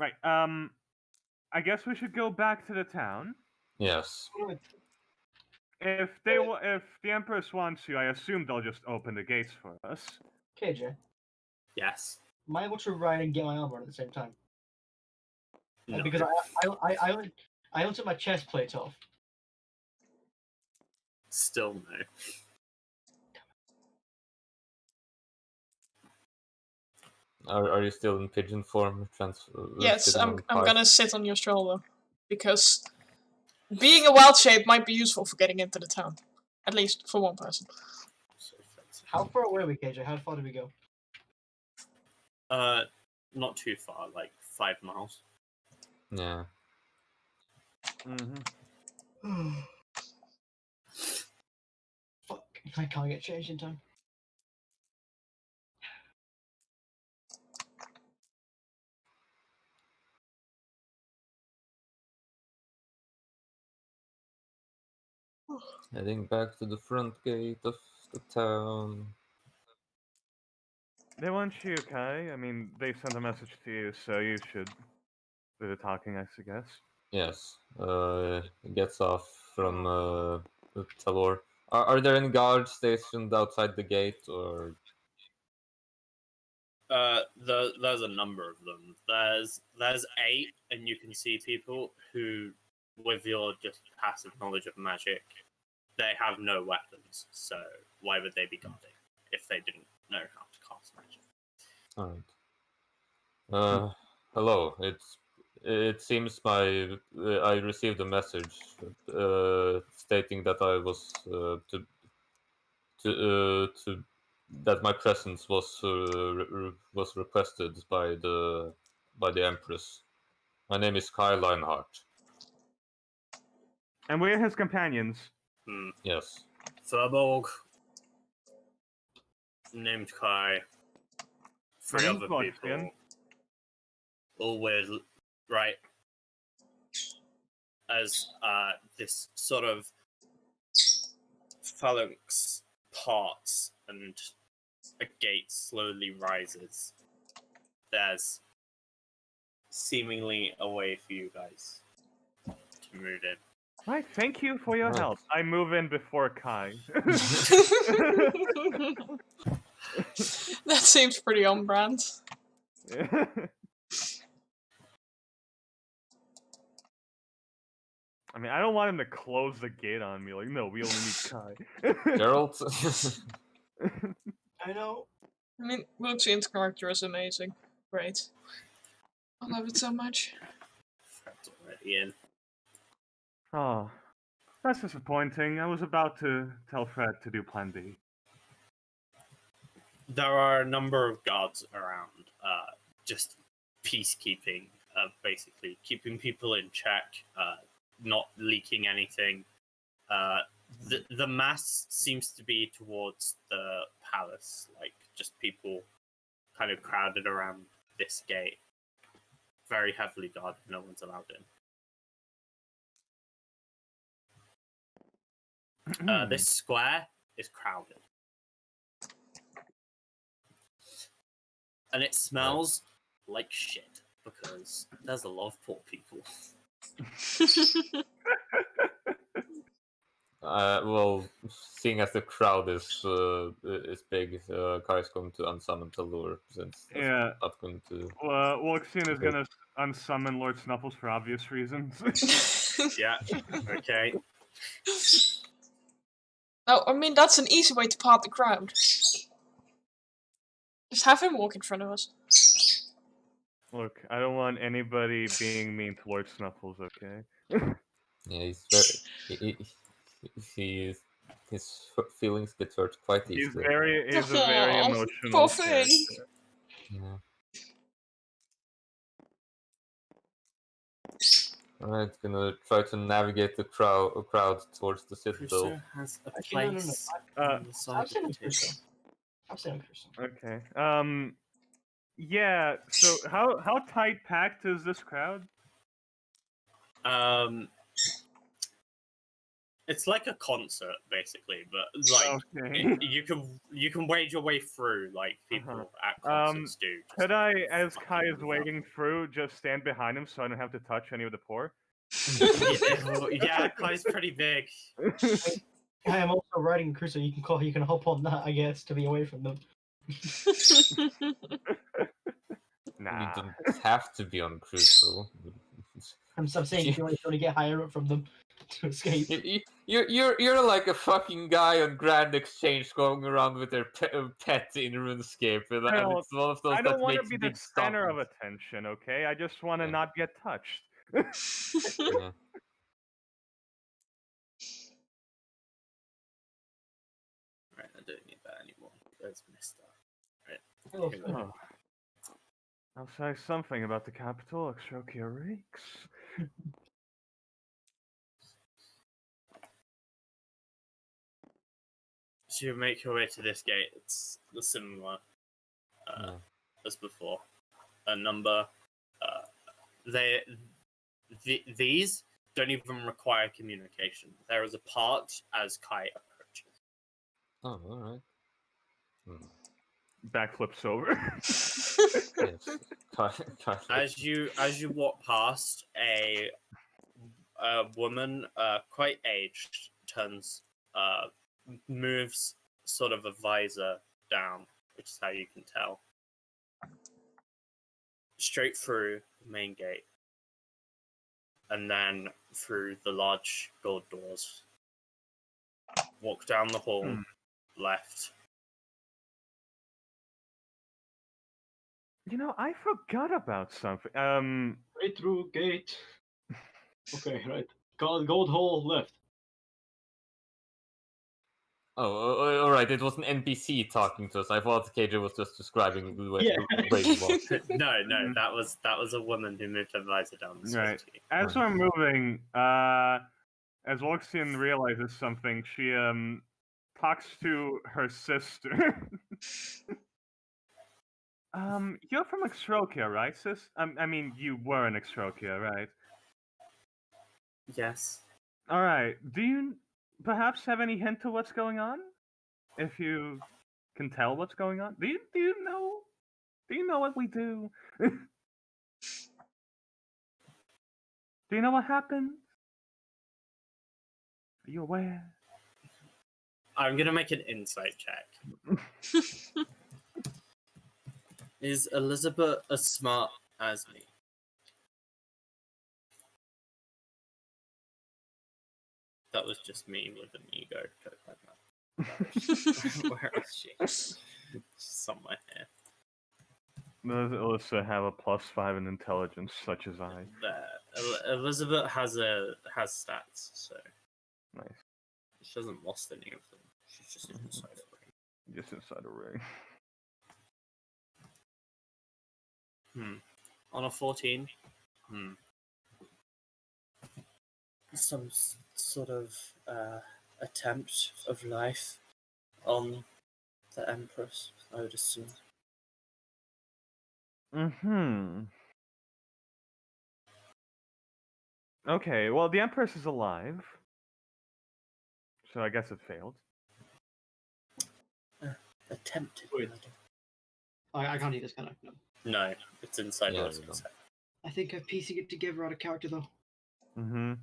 Right. I guess we should go back to the town. Yes. Right. If the Empress wants you, I assume they'll just open the gates for us. KJ, Yes. am I able to ride and get my armor at the same time? No. Because I don't took my chest plates off. Still no. Are you still in pigeon form? Yes, sitting I'm on gonna pipe? sit on your shoulder. Because being a wild shape might be useful for getting into the town. At least for one person. How far away are we, KJ? How far did we go? Not too far, like 5 miles. Yeah. Mm-hmm. Fuck, I can't get changed in time. Heading back to the front gate of the town. They want you, Kai. I mean, they sent a message to you, so you should do the talking, I guess. Yes. Gets off from the Talor. Are there any guards stationed outside the gate, or? There's a number of them. There's 8, and you can see people who, with your just passive knowledge of magic, they have no weapons. So why would they be guarding if they didn't know how to cast magic? Alright. Hello. It seems I received a message stating that I was to that my presence was requested by the Empress. My name is Kai Lionheart. And we're his companions. Yes. Furbolg, named Kai, 3 My other name's people, Martin. all weird, right? As this sort of phalanx parts and a gate slowly rises, there's seemingly a way for you guys to move in. Right, thank you for your Right. help. I move in before Kai. That seems pretty on brand. I mean, I don't want him to close the gate on me. Like, no, we only need Kai. Geralt. I know. I mean, Lucian's character is amazing. Great. I love it so much. Fred's already in. Oh, that's disappointing. I was about to tell Fred to do Plan B. There are a number of guards around, just peacekeeping, basically keeping people in check, not leaking anything. The mass seems to be towards the palace, like just people kind of crowded around this gate. Very heavily guarded, no one's allowed in. This square is crowded. And it smells like shit because there's a lot of poor people. Well, seeing as the crowd is big, Kai is going to unsummon Talur since that's Yeah. not going to. Orgisia is Okay. gonna unsummon Lord Snuffles for obvious reasons. Yeah, okay. Oh, I mean, that's an easy way to part the crowd. Just have him walk in front of us. Look, I don't want anybody being mean to Lord Snuffles, okay? Yeah, he's very. His feelings get hurt quite He's easily. he's a very Aw, emotional poor thing. character. Yeah. Alright, gonna try to navigate the crowd towards the citadel. Crusoe has a Actually, no, no, no. place Uh, on the side I've of seen the him table. Crusoe. I've seen him Crusoe. Okay. Yeah, so how tight packed is this crowd? It's like a concert basically, but like Okay. you can wade your way through like people at concerts do. just Could I, as fucking Kai is move up. wading through, just stand behind him so I don't have to touch any of the poor? Yeah, Kai's pretty big. I am also riding Crusoe. You can hop on that, I guess, to be away from them. Nah. You don't have to be on Crusoe. I'm saying if you want to get higher up from them to escape. You're like a fucking guy on Grand Exchange going around with their pet in RuneScape, and Well, it's one of those I don't that want to makes be the big center of stomachs. attention, okay? I just want to Yeah. not get touched. Yeah. Right, I don't need that anymore. There's Mister. Right. Oh, here we go. I'll say something about the capital, Orgisia reeks. So you make your way to this gate. It's the similar Yeah. as before. A number. These don't even require communication. There is a part as Kai approaches. Oh, alright. Backflips over. Yes. As you walk past, a woman, quite aged, turns, moves sort of a visor down, which is how you can tell. Straight through the main gate, and then through the large gold doors. Walk down the hall, left. You know, I forgot about something. Right through gate. Okay, right. Gold hole left. Oh, alright, it was an NPC talking to us. I thought KJ was just describing the way, Yeah. the way he was. No, that was a woman who moved her visor down the Right. stairs to you. As we're moving, as Orgisia realizes something, she talks to her sister. You're from Extrokia, right, sis? I mean, you were in Extrokia, right? Yes. All right. Do you perhaps have any hint to what's going on? If you can tell what's going on, do you know? Do you know what we do? Do you know what happened? Are you aware? I'm gonna make an insight check. Is Elizabeth as smart as me? That was just me with an ego joke like that. Where is she? She's somewhere here. Does Alyssa have a +5 in intelligence, such as I? Elizabeth has stats, so Nice. she hasn't lost any of them. She's just inside the ring. Just inside a ring. On a 14, some sort of attempt of life on the Empress, I would assume. Okay, well, the Empress is alive. So I guess it failed. Attempted Wait. murder. I can't eat this, can I? No. No, it's inside Yeah, Elizabeth's head. I think I've piecing it together out of character though. I'm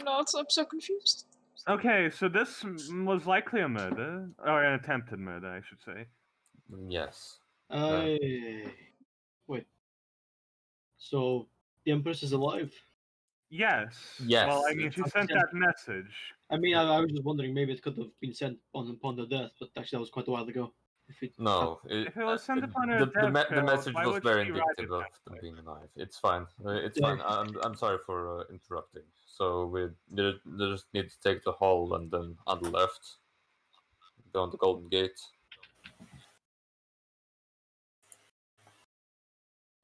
not. I'm so confused. Okay, so this was likely a murder, or an attempted murder, I should say. Yes. Wait. So the Empress is alive? Yes. Yes, Well, I mean, she sent that message. I mean, I was just wondering, maybe it could have been sent upon her death, but actually that was quite a while ago. No. If it was sent upon her the death, the message why was would very she write indicative it of that them way? being alive. It's fine. It's Yeah. fine. I'm sorry for interrupting. So we just need to take the hall and then on the left, down the Golden Gate.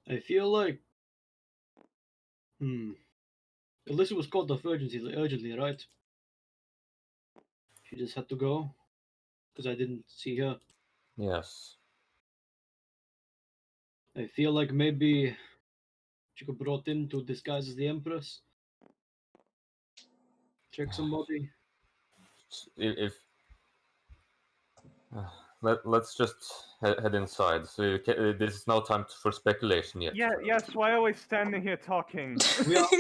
I feel like. Alyssa was called off urgently, right? She just had to go because I didn't see her. Yes. I feel like maybe she got brought in to disguise as the Empress. Trick somebody. If let's just head inside. So this is no time for speculation yet. Yeah, yes, why are we standing here talking?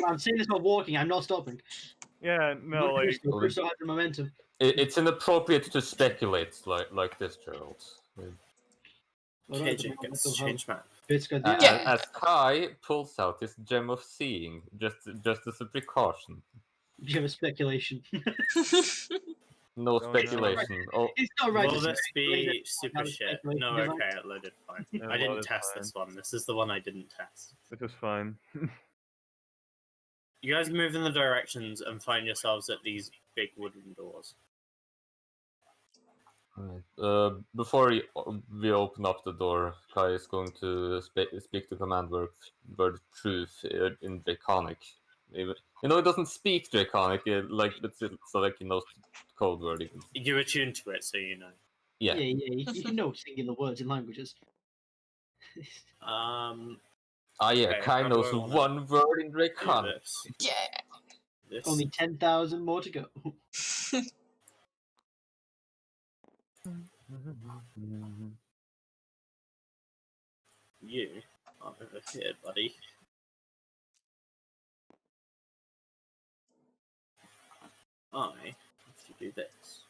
I'm saying this while walking. I'm not stopping. Yeah, no, like, Crystal has the momentum. It's inappropriate to speculate like this, Gerald. Alright, KJ gets to change map. Yeah. As Kai pulls out his gem of seeing, just as a precaution. You have a speculation. No no. speculation. Oh, It's not right. Will to this be speculate. super Have a shit? speculation No, device. okay, it loaded fine. It I didn't loaded test fine. this one. This is the one I didn't test. Which is fine. You guys move in the directions and find yourselves at these big wooden doors. before we open up the door, Kai is going to speak the command word truth in Draconic. You know, it doesn't speak Draconic, so like he knows the code word. You attune to it, so you know. Yeah. You know singular words in languages. Yeah, Okay, Kai how do knows I wanna one word in do Draconic. this? Yeah. This. Only 10,000 more to go. You are over here, buddy. I have to do this.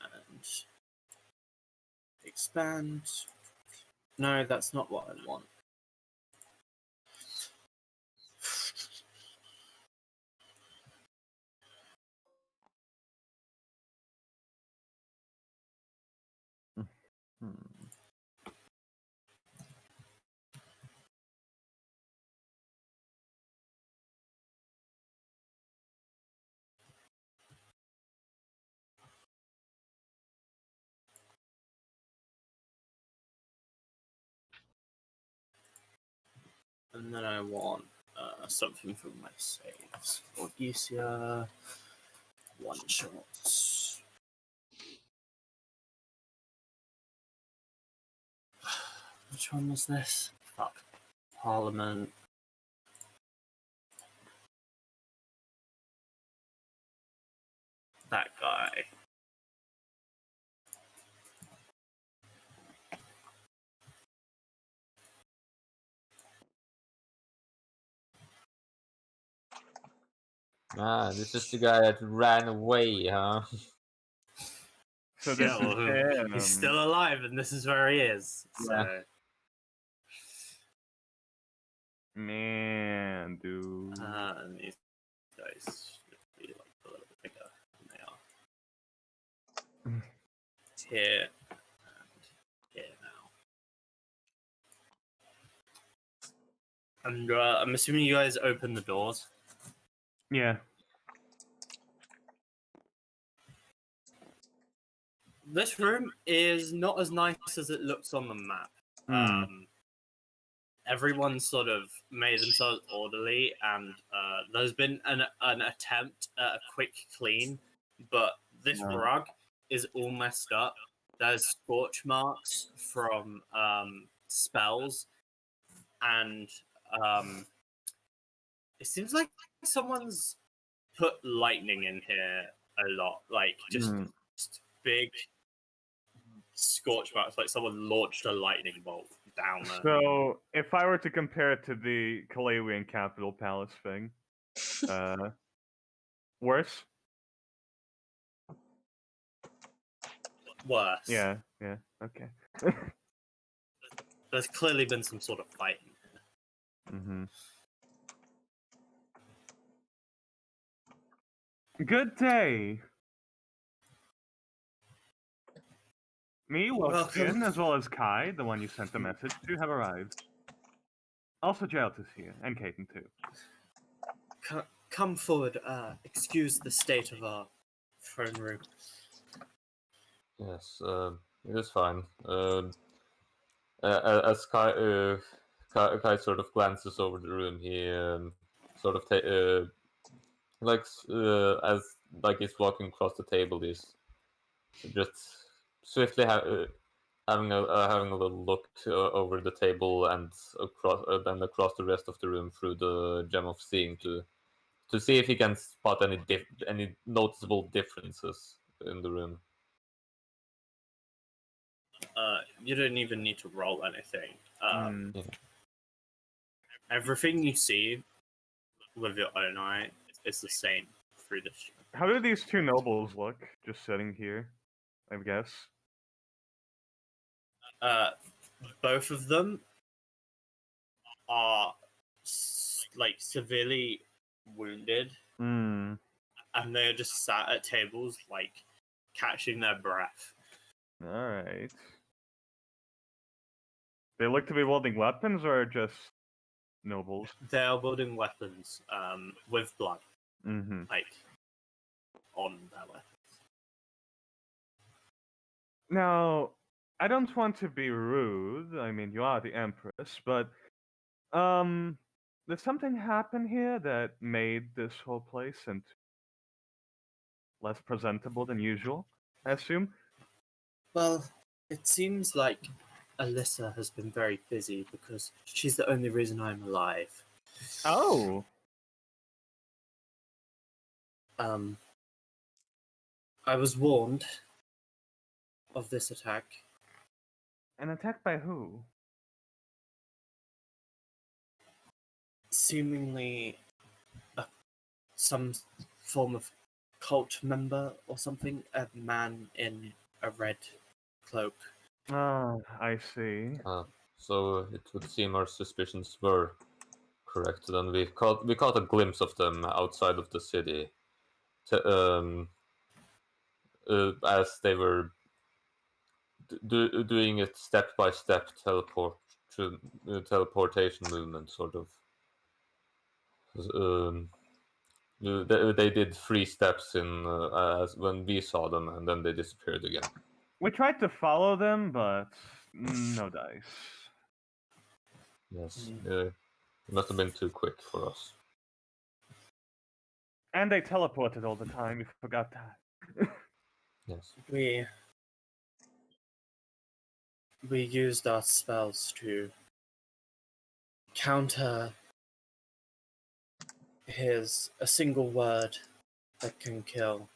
And expand. No, that's not what I want. And then I want something from my saves. Orgisia, one shots. Which one was this? Fuck. Parliament. That guy. This is the guy that ran away, huh? So this Yeah, is well, him. he's still alive, and this is where he is. So, Man, dude. and these guys should be like a little bit bigger than they are. here and here now. And I'm assuming you guys open the doors. Yeah. This room is not as nice as it looks on the map. Everyone's sort of made themselves orderly, and there's been an attempt at a quick clean, but this rug is all messed up. There's scorch marks from spells, and it seems like someone's put lightning in here a lot, like just big scorch marks, like someone launched a lightning bolt down there. So, if I were to compare it to the Kalawian Capital Palace thing, worse? Worse. Yeah, okay. There's clearly been some sort of fighting. Good day. Me, Welcome. Wokshin, as well as Kai, the one you sent the message to, have arrived. Also, Geralt is here, and Caden too. Come forward. Excuse the state of our throne room. Yes, it is fine. As Kai sort of glances over the room, he sort of as like he's walking across the table, he's just swiftly having a little look over the table and then across the rest of the room through the gem of seeing to see if he can spot any noticeable differences in the room. You don't even need to roll anything. Yeah. Everything you see with your own eye is the same through this show. How do these two nobles look, just sitting here, I guess? Both of them are like severely wounded, and they're just sat at tables, like catching their breath. Alright. They look to be wielding weapons, or just nobles? They are wielding weapons, with blood, like on their weapons. Now, I don't want to be rude. I mean, you are the Empress, but did something happen here that made this whole place and less presentable than usual? I assume. Well, it seems like Alyssa has been very busy because she's the only reason I'm alive. Oh. I was warned of this attack. An attack by who? Seemingly some form of cult member or something. A man in a red cloak. Ah, I see. So it would seem our suspicions were correct. Then we caught a glimpse of them outside of the city, as they were doing it step by step teleportation movement, sort of. They did 3 steps in as when we saw them, and then they disappeared again. We tried to follow them, but no dice. Yes, it must have been too quick for us. And they teleported all the time. You forgot that. Yes. We used our spells to counter a single word that can kill.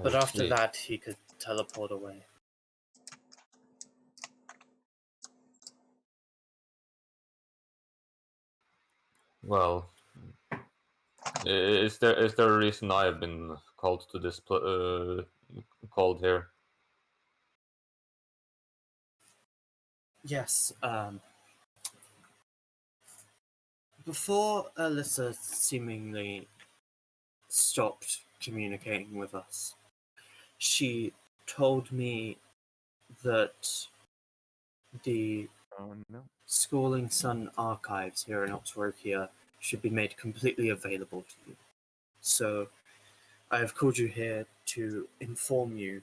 But after that, he could teleport away. Well, is there a reason I have been called to this called here? Yes. Before Alyssa seemingly stopped communicating with us, She told me that the Oh no. Schooling Sun archives here in Orgisia should be made completely available to you. So I have called you here to inform you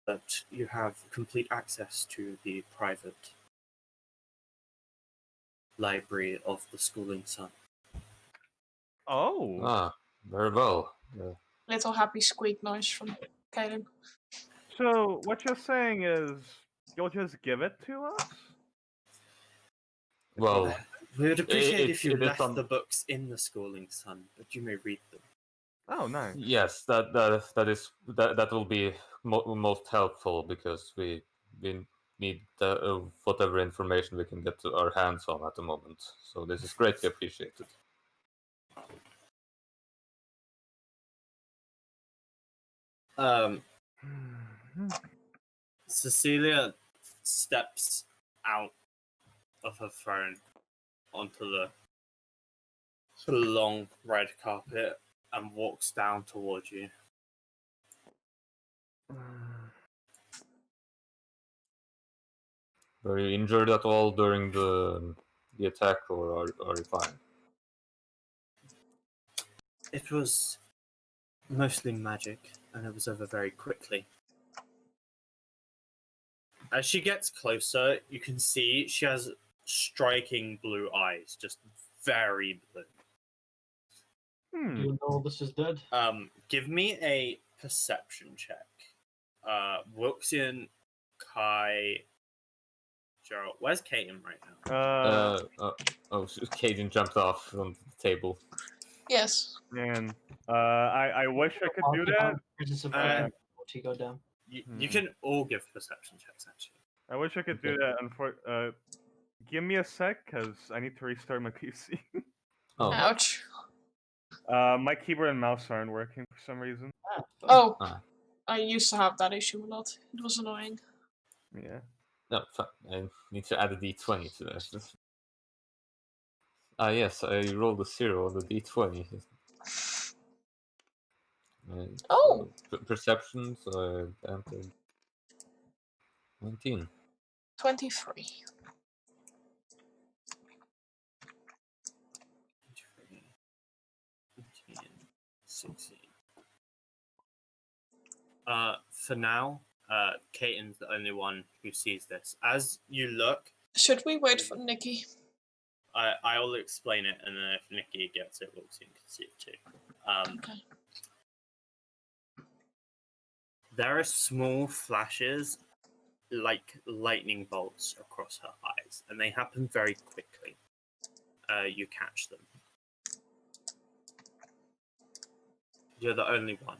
that you have complete access to the private library of the Schooling Sun. Oh. Ah, very well. Little happy squeak noise from Kaden. So what you're saying is you'll just give it to us? Well, We would appreciate if you it is left some. the books in the Schooling Sun, but you may read them. Oh, nice. Yes, that will be most helpful because we need whatever information we can get to our hands on at the moment. So this is greatly appreciated. Cecilia steps out of her throne onto the long red carpet and walks down towards you. Were you injured at all during the attack, or are you fine? It was mostly magic, and it was over very quickly. As she gets closer, you can see she has striking blue eyes, just very blue. Do you know this is dead? Give me a perception check. Wuxian, Kai, Gerald. Where's Kaden right now? Caden jumped off on the table. Yes. Man, I wish I could do that. Presence of Uh, he go down. You can all give perception checks, actually. I wish I could do that. Give me a sec, cause I need to restart my PC. Oh, Ouch. My keyboard and mouse aren't working for some reason. Oh, Ah. I used to have that issue a lot. It was annoying. Yeah. no, fine. I need to add a d20 to this. Ah, yes, I rolled a 0 on the d20. Oh. Perception, so I entered 19. 23. 16. For now, Katen's the only one who sees this. As you look, Should we wait for Nikki? I'll explain it, and then if Nikki gets it, Wuxian can see it too. Okay. There are small flashes, like lightning bolts, across her eyes, and they happen very quickly. You catch them. You're the only one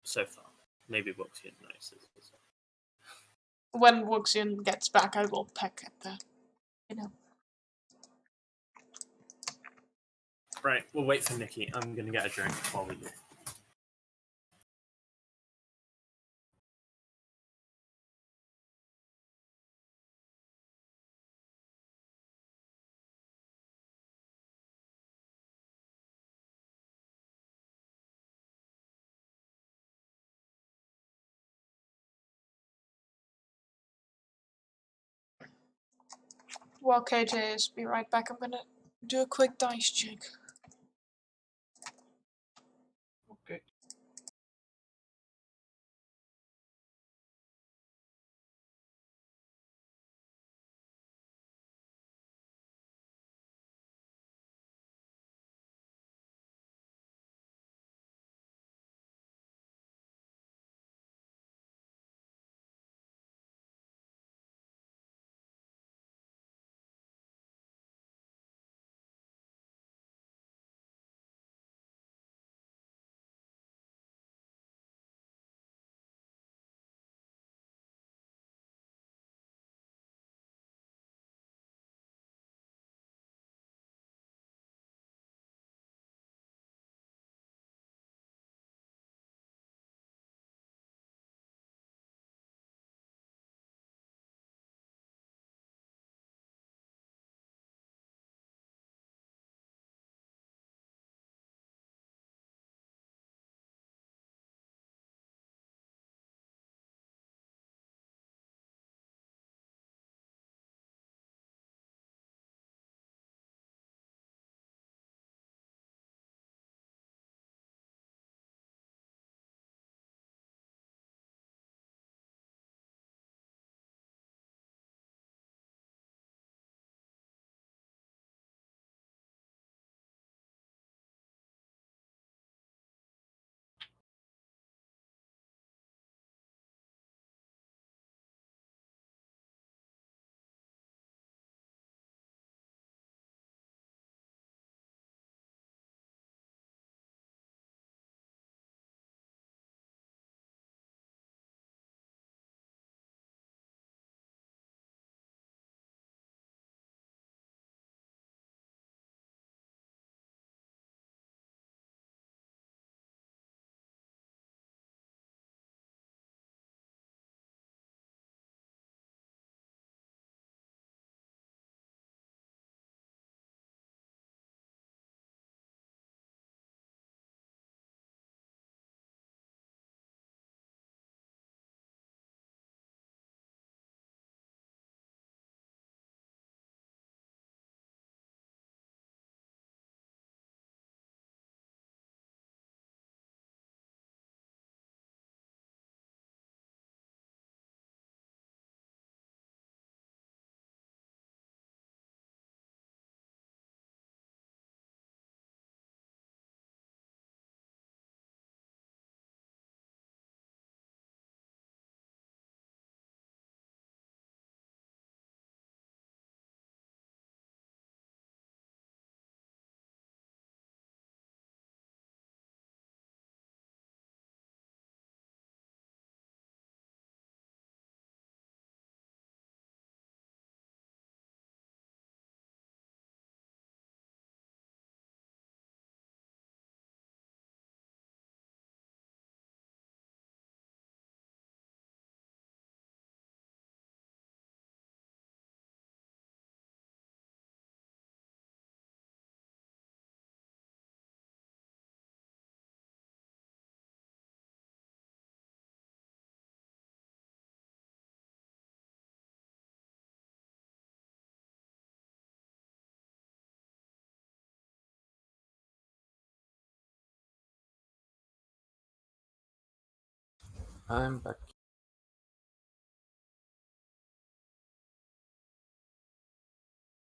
so far. Maybe Wuxian notices as well. When Wuxian gets back, I will peck at that. Right, we'll wait for Nikki. I'm gonna get a drink while we do. While KJ is be right back, I'm gonna do a quick dice check. Okay. I'm back.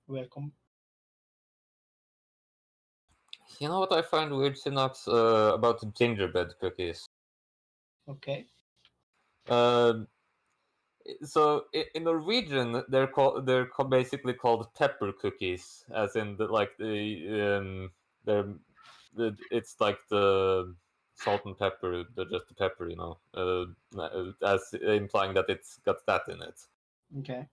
Welcome. You know what I find weird, Synox, about gingerbread cookies? Okay. So in Norwegian, basically called pepper cookies, as in it's like the salt and pepper, just the pepper, as implying that it's got that in it. Okay.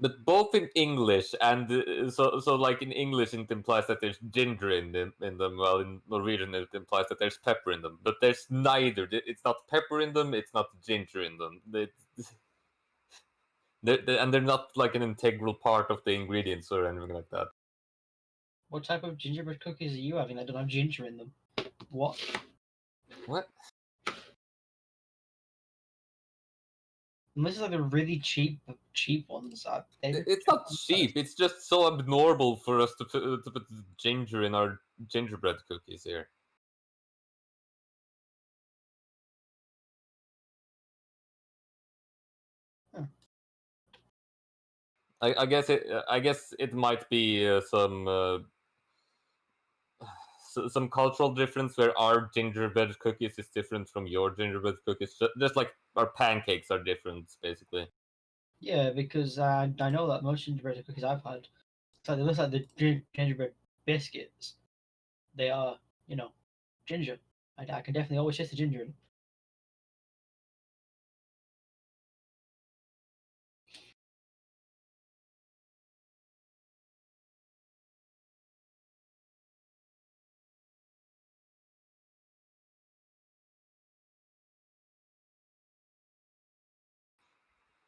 But both in English and so like in English it implies that there's ginger in them, while in Norwegian it implies that there's pepper in them. But there's neither. It's not pepper in them. It's not ginger in them. And they're not like an integral part of the ingredients or anything like that. What type of gingerbread cookies are you having that don't have ginger in them? What? What? Unless it's like the really cheap ones. It's not cheap. It's just so abnormal for us to put ginger in our gingerbread cookies here. Huh. I guess it might be some cultural difference where our gingerbread cookies is different from your gingerbread cookies. Just like our pancakes are different, basically. Yeah, because I know that most gingerbread cookies I've had, it's like they look like the gingerbread biscuits. They are, ginger. I can definitely always taste the ginger in them.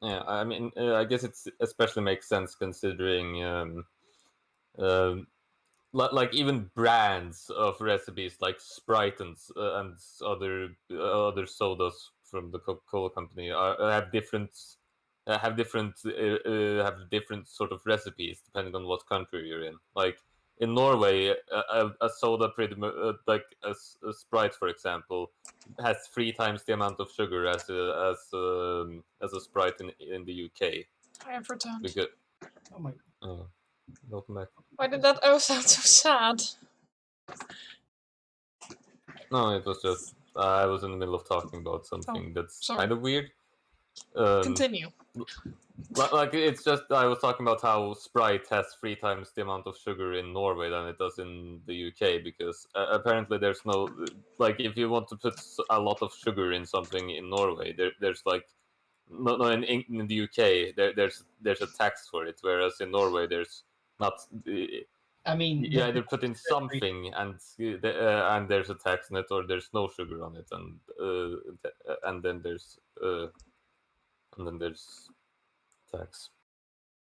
Yeah, I mean, I guess it's especially makes sense considering like even brands of recipes like Sprite and other sodas from the Coca-Cola company have different sort of recipes depending on what country you're in. Like in Norway, a soda a Sprite, for example, has 3 times the amount of sugar as a Sprite in the UK. I have returned. Because Oh my! welcome back. Why did that O sound so sad? No, it was just I was in the middle of talking about something that's sorry. kind of weird. Continue. Like it's just I was talking about how Sprite has 3 times the amount of sugar in Norway than it does in the UK because apparently there's no like if you want to put a lot of sugar in something in Norway, there's like no in the UK there's a tax for it, whereas in Norway there's not. I mean, You either put in something and there's a tax on it, or there's no sugar on it, and then there's tax.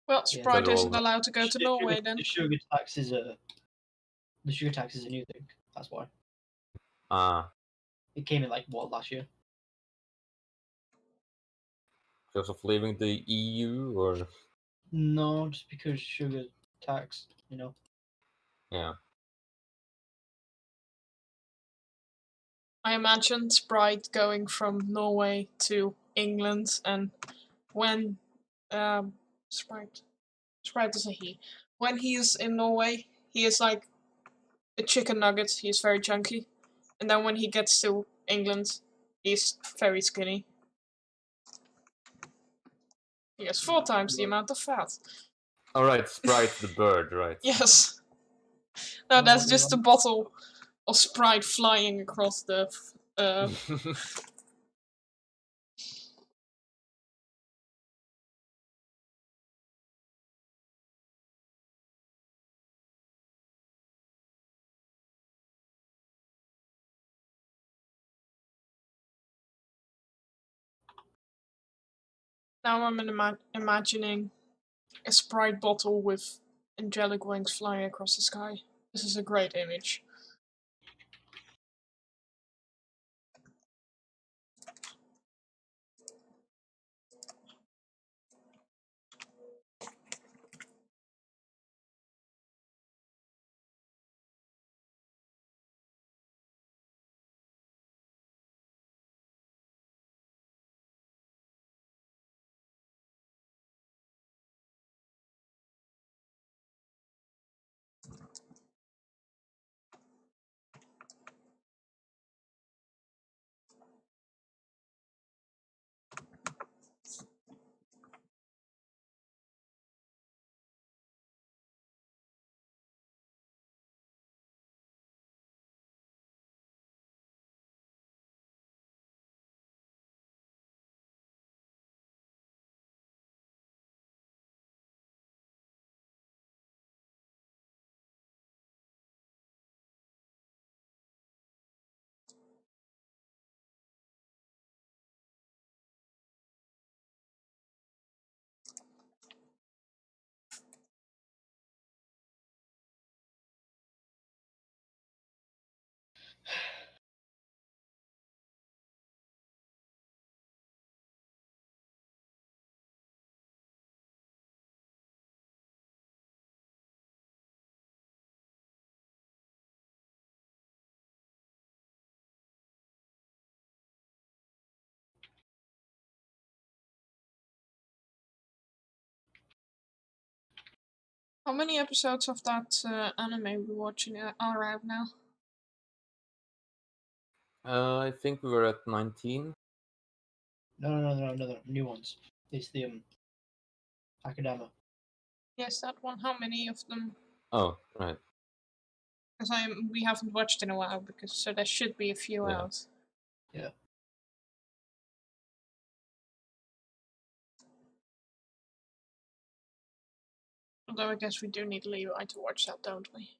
Well, Yeah. Sprite Federal. isn't allowed to go to Norway then. The sugar tax is a new thing. That's why Ah, it came in like what last year. because of leaving the EU, or No, just because sugar tax. yeah. I imagine Sprite going from Norway to England, and when Sprite is a he. When he is in Norway, he is like a chicken nugget. He is very chunky, and then when he gets to England, he's very skinny. He has 4 times the amount of fat. All right, Sprite the bird, right? Yes. No, that's just a bottle of Sprite flying across the. Now I'm imagining a Sprite bottle with angelic wings flying across the sky. This is a great image. How many episodes of that anime we're watching are out now? I think we were at 19. No, new ones. It's the Akadama. Yes, that one. How many of them? Oh, right. Because we haven't watched in a while, so there should be a few Yeah. out. Yeah. Although I guess we do need Levi to watch that, don't we?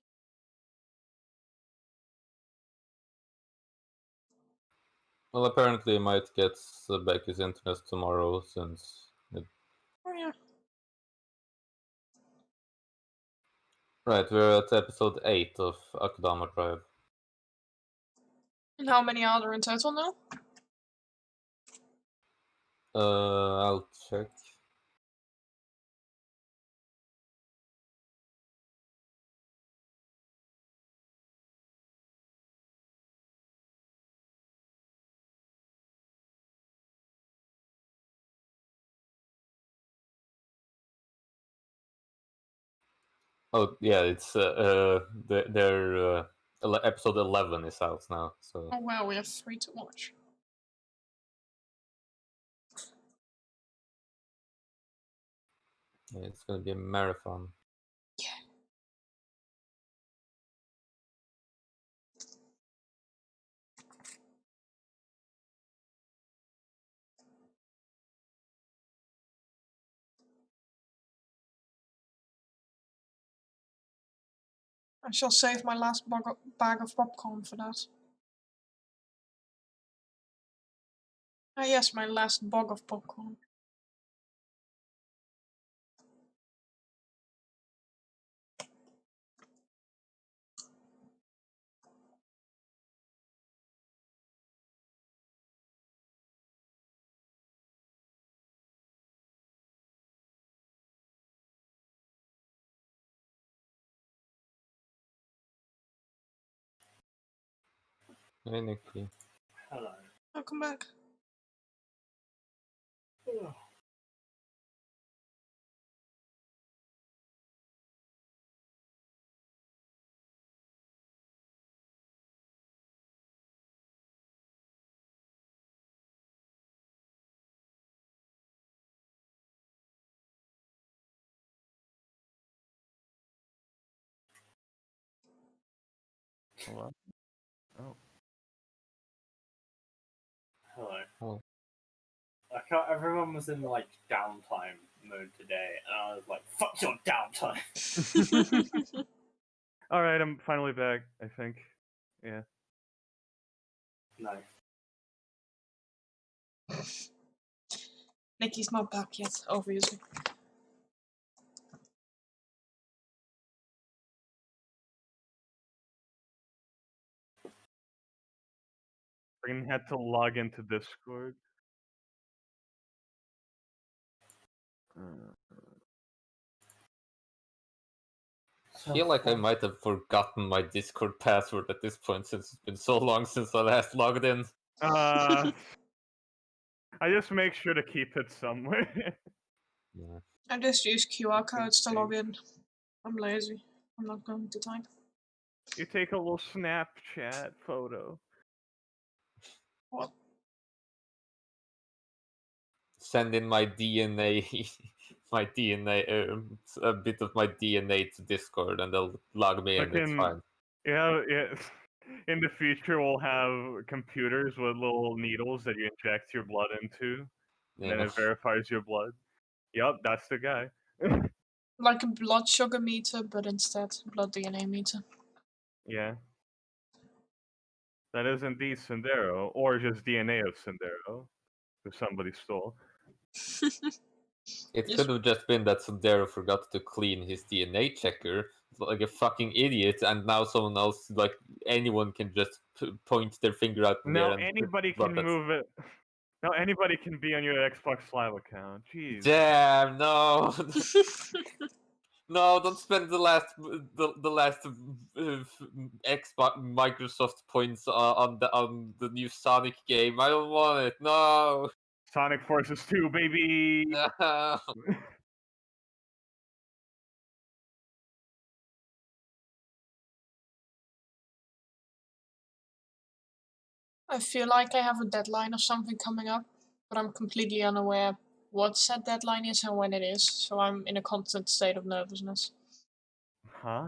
Well, apparently, I might get back his internet tomorrow since. Oh yeah. Right, we're at episode 8 of Akudama Drive. And how many are there in total now? I'll check. Oh yeah, it's their episode 11 is out now. So Oh wow, we have 3 to watch. yeah, it's gonna be a marathon. Yeah. I shall save my last bag of popcorn for that. Ah yes, my last bag of popcorn. Hey, Nikki. Hello. Welcome back. Hello? Oh. Hello. Oh. Everyone was in like downtime mode today, and I was like, "Fuck your downtime." Alright, I'm finally back, I think. Yeah. No. Nikki's not back yet, obviously. Freaking had to log into Discord. I feel like I might have forgotten my Discord password at this point since it's been so long since I last logged in. I just make sure to keep it somewhere. Yeah. I just use QR codes to log Interesting. in. I'm lazy. I'm not going to type. You take a little Snapchat photo. What? Send in my DNA, my DNA, a bit of my DNA to Discord, and they'll log me in. It's Fucking fine. yeah. In the future, we'll have computers with little needles that you inject your blood into, and then Yeah. it verifies your blood. Yup, that's the guy. Like a blood sugar meter, but instead blood DNA meter. Yeah. That is indeed Sendero, or just DNA of Sendero, if somebody stole. It Yes. could have just been that Sundero forgot to clean his DNA checker, like a fucking idiot, and now someone else, like anyone, can just point their finger out in the air Now and anybody but can that's- move it. Now anybody can be on your Xbox Live account. Jeez. Damn, no, no! Don't spend the last Xbox Microsoft points on the new Sonic game. I don't want it. No, Sonic Forces 2, baby. no. I feel like I have a deadline of something coming up, but I'm completely unaware what said deadline is and when it is, so I'm in a constant state of nervousness. Huh?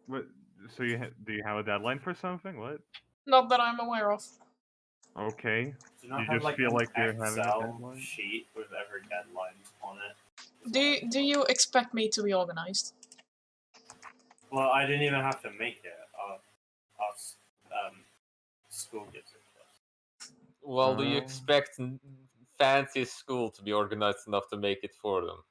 What? So do you have a deadline for something? What? Not that I'm aware of. Okay. Do you not You have just like feel an like you're having a Excel deadline? sheet with every deadline on it? Do you expect me to be organized? Well, I didn't even have to make it. School gives it to us. Well, do you Oh. expect fancy school to be organized enough to make it for them?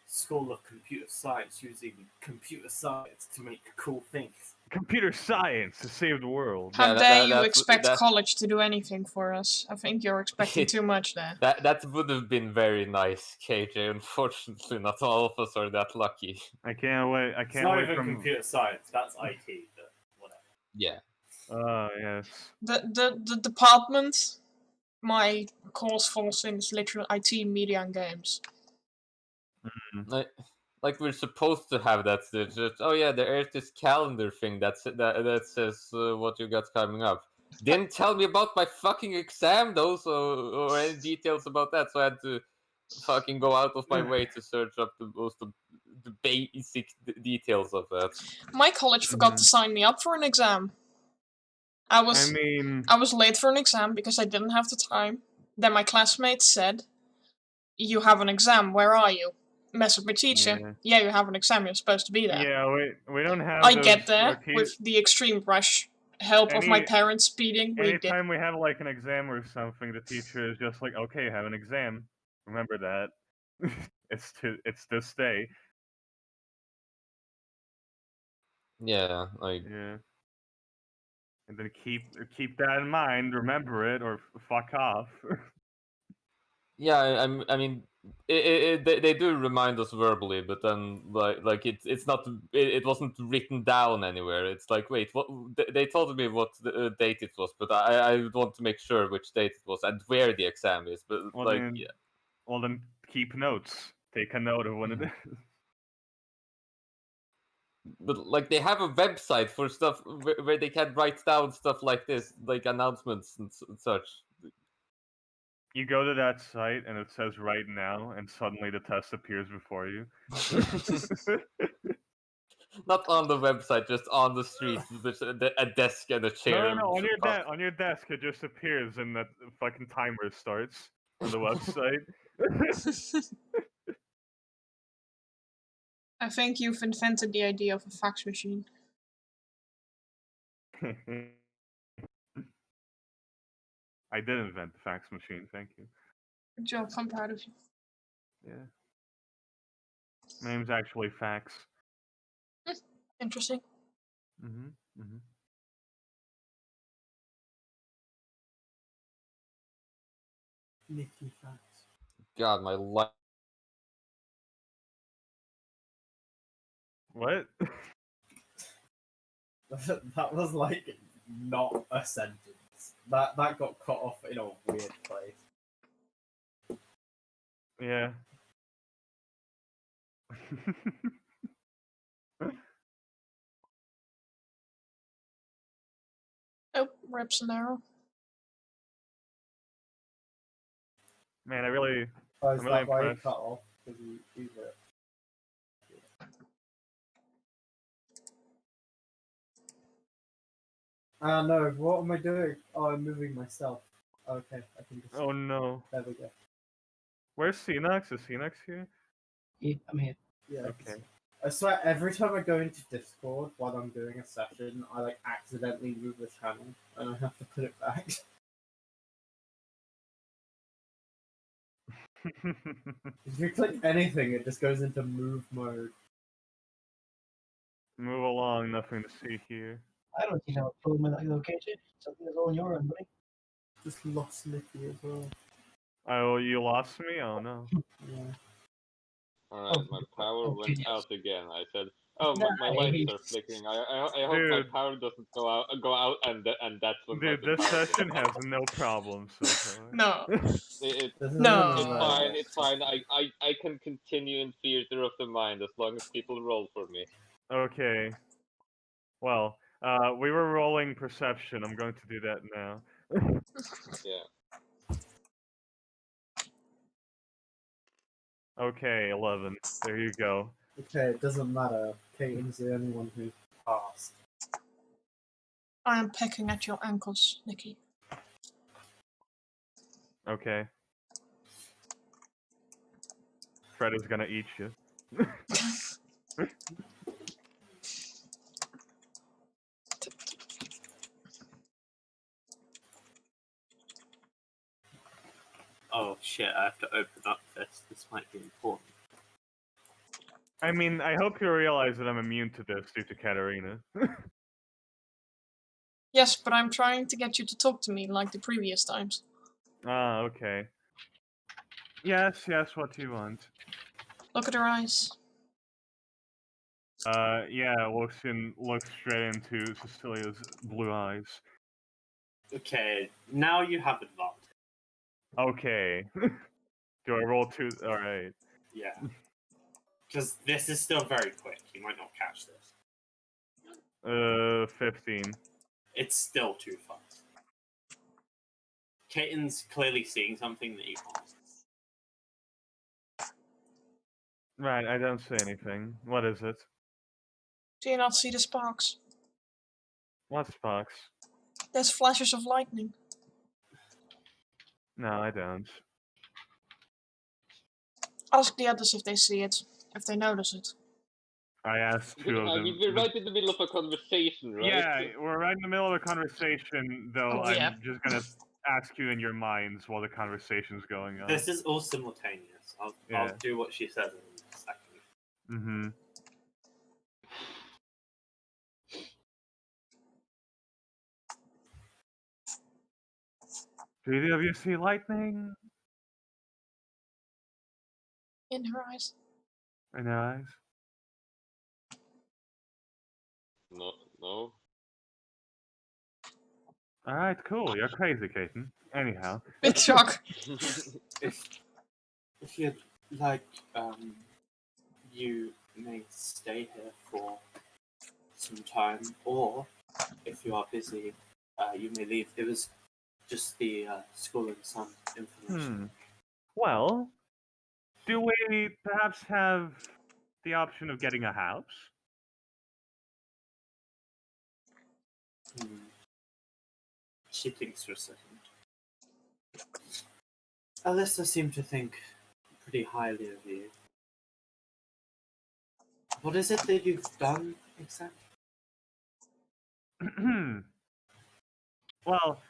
School of Computer Science using computer science to make cool things. Computer science to save the world. How Yeah, dare you that's- expect that- college to do anything for us? I think you're expecting too much there. That would have been very nice, KJ. Unfortunately, not all of us are that lucky. I can't wait. I It's can't not wait even from. computer science. That's IT. But whatever. Yeah. Oh yes. The department my course falls in is literally IT, media, and games. Like we're supposed to have that. It's just, oh yeah, there's this calendar thing that says what you got coming up. Didn't tell me about my fucking exam though, or any details about that. So I had to fucking go out of my way to search up the basic details of that. My college forgot to sign me up for an exam. I I mean, was late for an exam because I didn't have the time. Then my classmates said, "You have an exam. Where are you?" Mess with my teacher. Yeah, you have an exam. You're supposed to be there. yeah, we don't have. I those, get there like, with the extreme rush, help of my Any- parents speeding. We did. anytime we have like an exam or something, the teacher is just like, "Okay, have an exam. Remember that. it's this day." Yeah, like Yeah. And then keep that in mind. Remember it or fuck off. yeah. I mean, they do remind us verbally, but then like it's not it wasn't written down anywhere. It's like, wait, what? They told me what the date it was, but I would want to make sure which date it was and where the exam is. But Well, like, then- yeah. Well, then keep notes. Take a note of when it is. But like they have a website for stuff where they can write down stuff like this, like announcements and such. You go to that site and it says right now, and suddenly the test appears before you. Not on the website, just on the street. There's a desk and a chair. No. On your desk, it just appears, and that fucking timer starts on the website. I think you've invented the idea of a fax machine. I did invent the fax machine. Thank you. Good job. I'm proud of you. Yeah. My name's actually Fax. Interesting. Mm-hmm. Mm-hmm. Nifty facts. God, my life. What? That was like not a sentence. That got cut off in a weird place. Yeah. Oh, rips and arrow. Man, I really. Oh, is I'm really that why he impressed. cut off? Because he ripped. No, what am I doing? Oh, I'm moving myself. Okay, I can just. Oh no. There we go. Where's Xenox? Is Xenox here? Yeah, I'm here. Yeah. I can Okay. see. I swear, every time I go into Discord while I'm doing a session, I like accidentally move the channel and I have to put it back. If you click anything, it just goes into move mode. Move along. Nothing to see here. I don't see how problem with that location. Something is all on your end, buddy. Just lost Nicky as well. Oh, you lost me? Oh no. Yeah. Alright, my power oh, went Jesus. out again. I said, "Oh, my Nice. lights are flickering. I hope my Dude. power doesn't go out, and that's when Dude, the this power session goes has out. no problems so far. No. It, This is No. it's another- fine. It's fine. I can continue in theater of the mind as long as people roll for me. Okay. Well, We were rolling perception. I'm going to do that now. Yeah. Okay, 11. There you go. Okay, it doesn't matter. Caitlin's the only one who passed. I am pecking at your ankles, Nikki. Okay. Fred is gonna eat you. Oh shit, I have to open up this. This might be important. I mean, I hope you realize that I'm immune to this due to Katarina. Yes, but I'm trying to get you to talk to me like the previous times. Ah, okay. Yes, what do you want? Look at her eyes. Yeah, looks straight into Cecilia's blue eyes. Okay, now you have advantage. Okay. Do I roll 2? Alright. Yeah. Because this is still very quick. You might not catch this. 15. It's still too fast. Caitlin's clearly seeing something that you can't. Right, I don't say anything. What is it? Do you not see the sparks? What sparks? There's flashes of lightning. No, I don't. Ask the others if they see it, if they notice it. I asked 2 of I them. mean, we're right in the middle of a conversation, right? Yeah, we're right in the middle of a conversation, though Oh, yeah. I'm just gonna ask you in your minds while the conversation's going on. This is all simultaneous. I'll Yeah. do what she says in a second. Mm-hmm. Do either of you see lightning In her eyes. in her eyes? No. Alright, cool. You're crazy, Kaiten. Anyhow. Big shock. If you'd like, you may stay here for some time, or if you are busy, you may leave. It was just the school and sun information. Well, do we perhaps have the option of getting a house? She thinks for a second. Alyssa seemed to think pretty highly of you. What is it that you've done exactly? Well,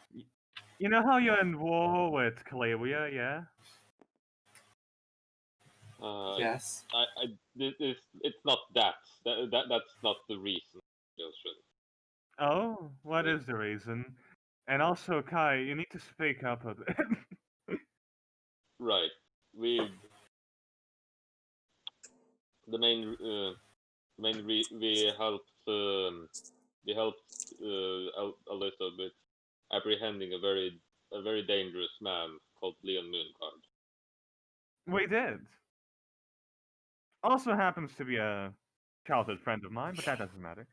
you know how you're in war with Calabria, yeah? Yes. It's not that. That's not the reason, Joseph. Oh, what is the reason? And also, Kai, you need to speak up a bit. Right. We helped Alyssa with apprehending a very dangerous man called Leon Mooncard. We did. Also happens to be a childhood friend of mine, but that doesn't matter.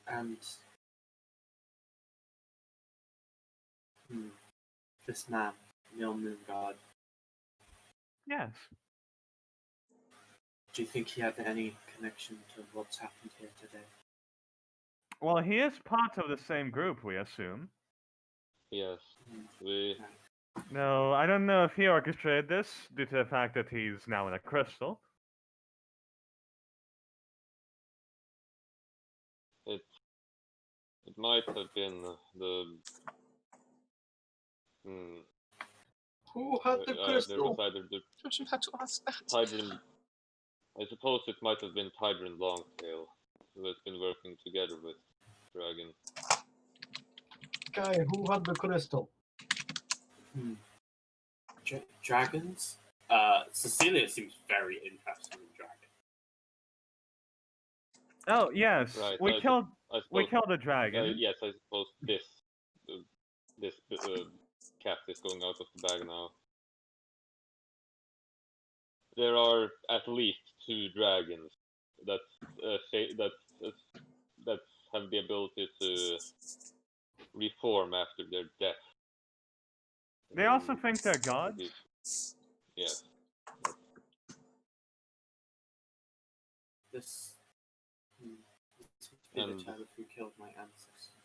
And this man, Neil Moongard, Yes. do you think he had any connection to what's happened here today? Well, he is part of the same group, we assume. Yes. We No, I don't know if he orchestrated this due to the fact that he's now in a crystal. it might have been the Who had the there crystal? was either the You had to ask that. Tydrin. I suppose it might have been Tydrin Longtail who has been working together with Dragon. Guy, who had the crystal? Dragons? Cecilia seems very interested in dragons. Oh yes, Right, we I killed suppose, a dragon. yes, I suppose this cat is going out of the bag now. there are at least 2 dragons that that have the ability to reform after their death. They also think they're gods? Yes. This must be the And- child who killed my ancestor.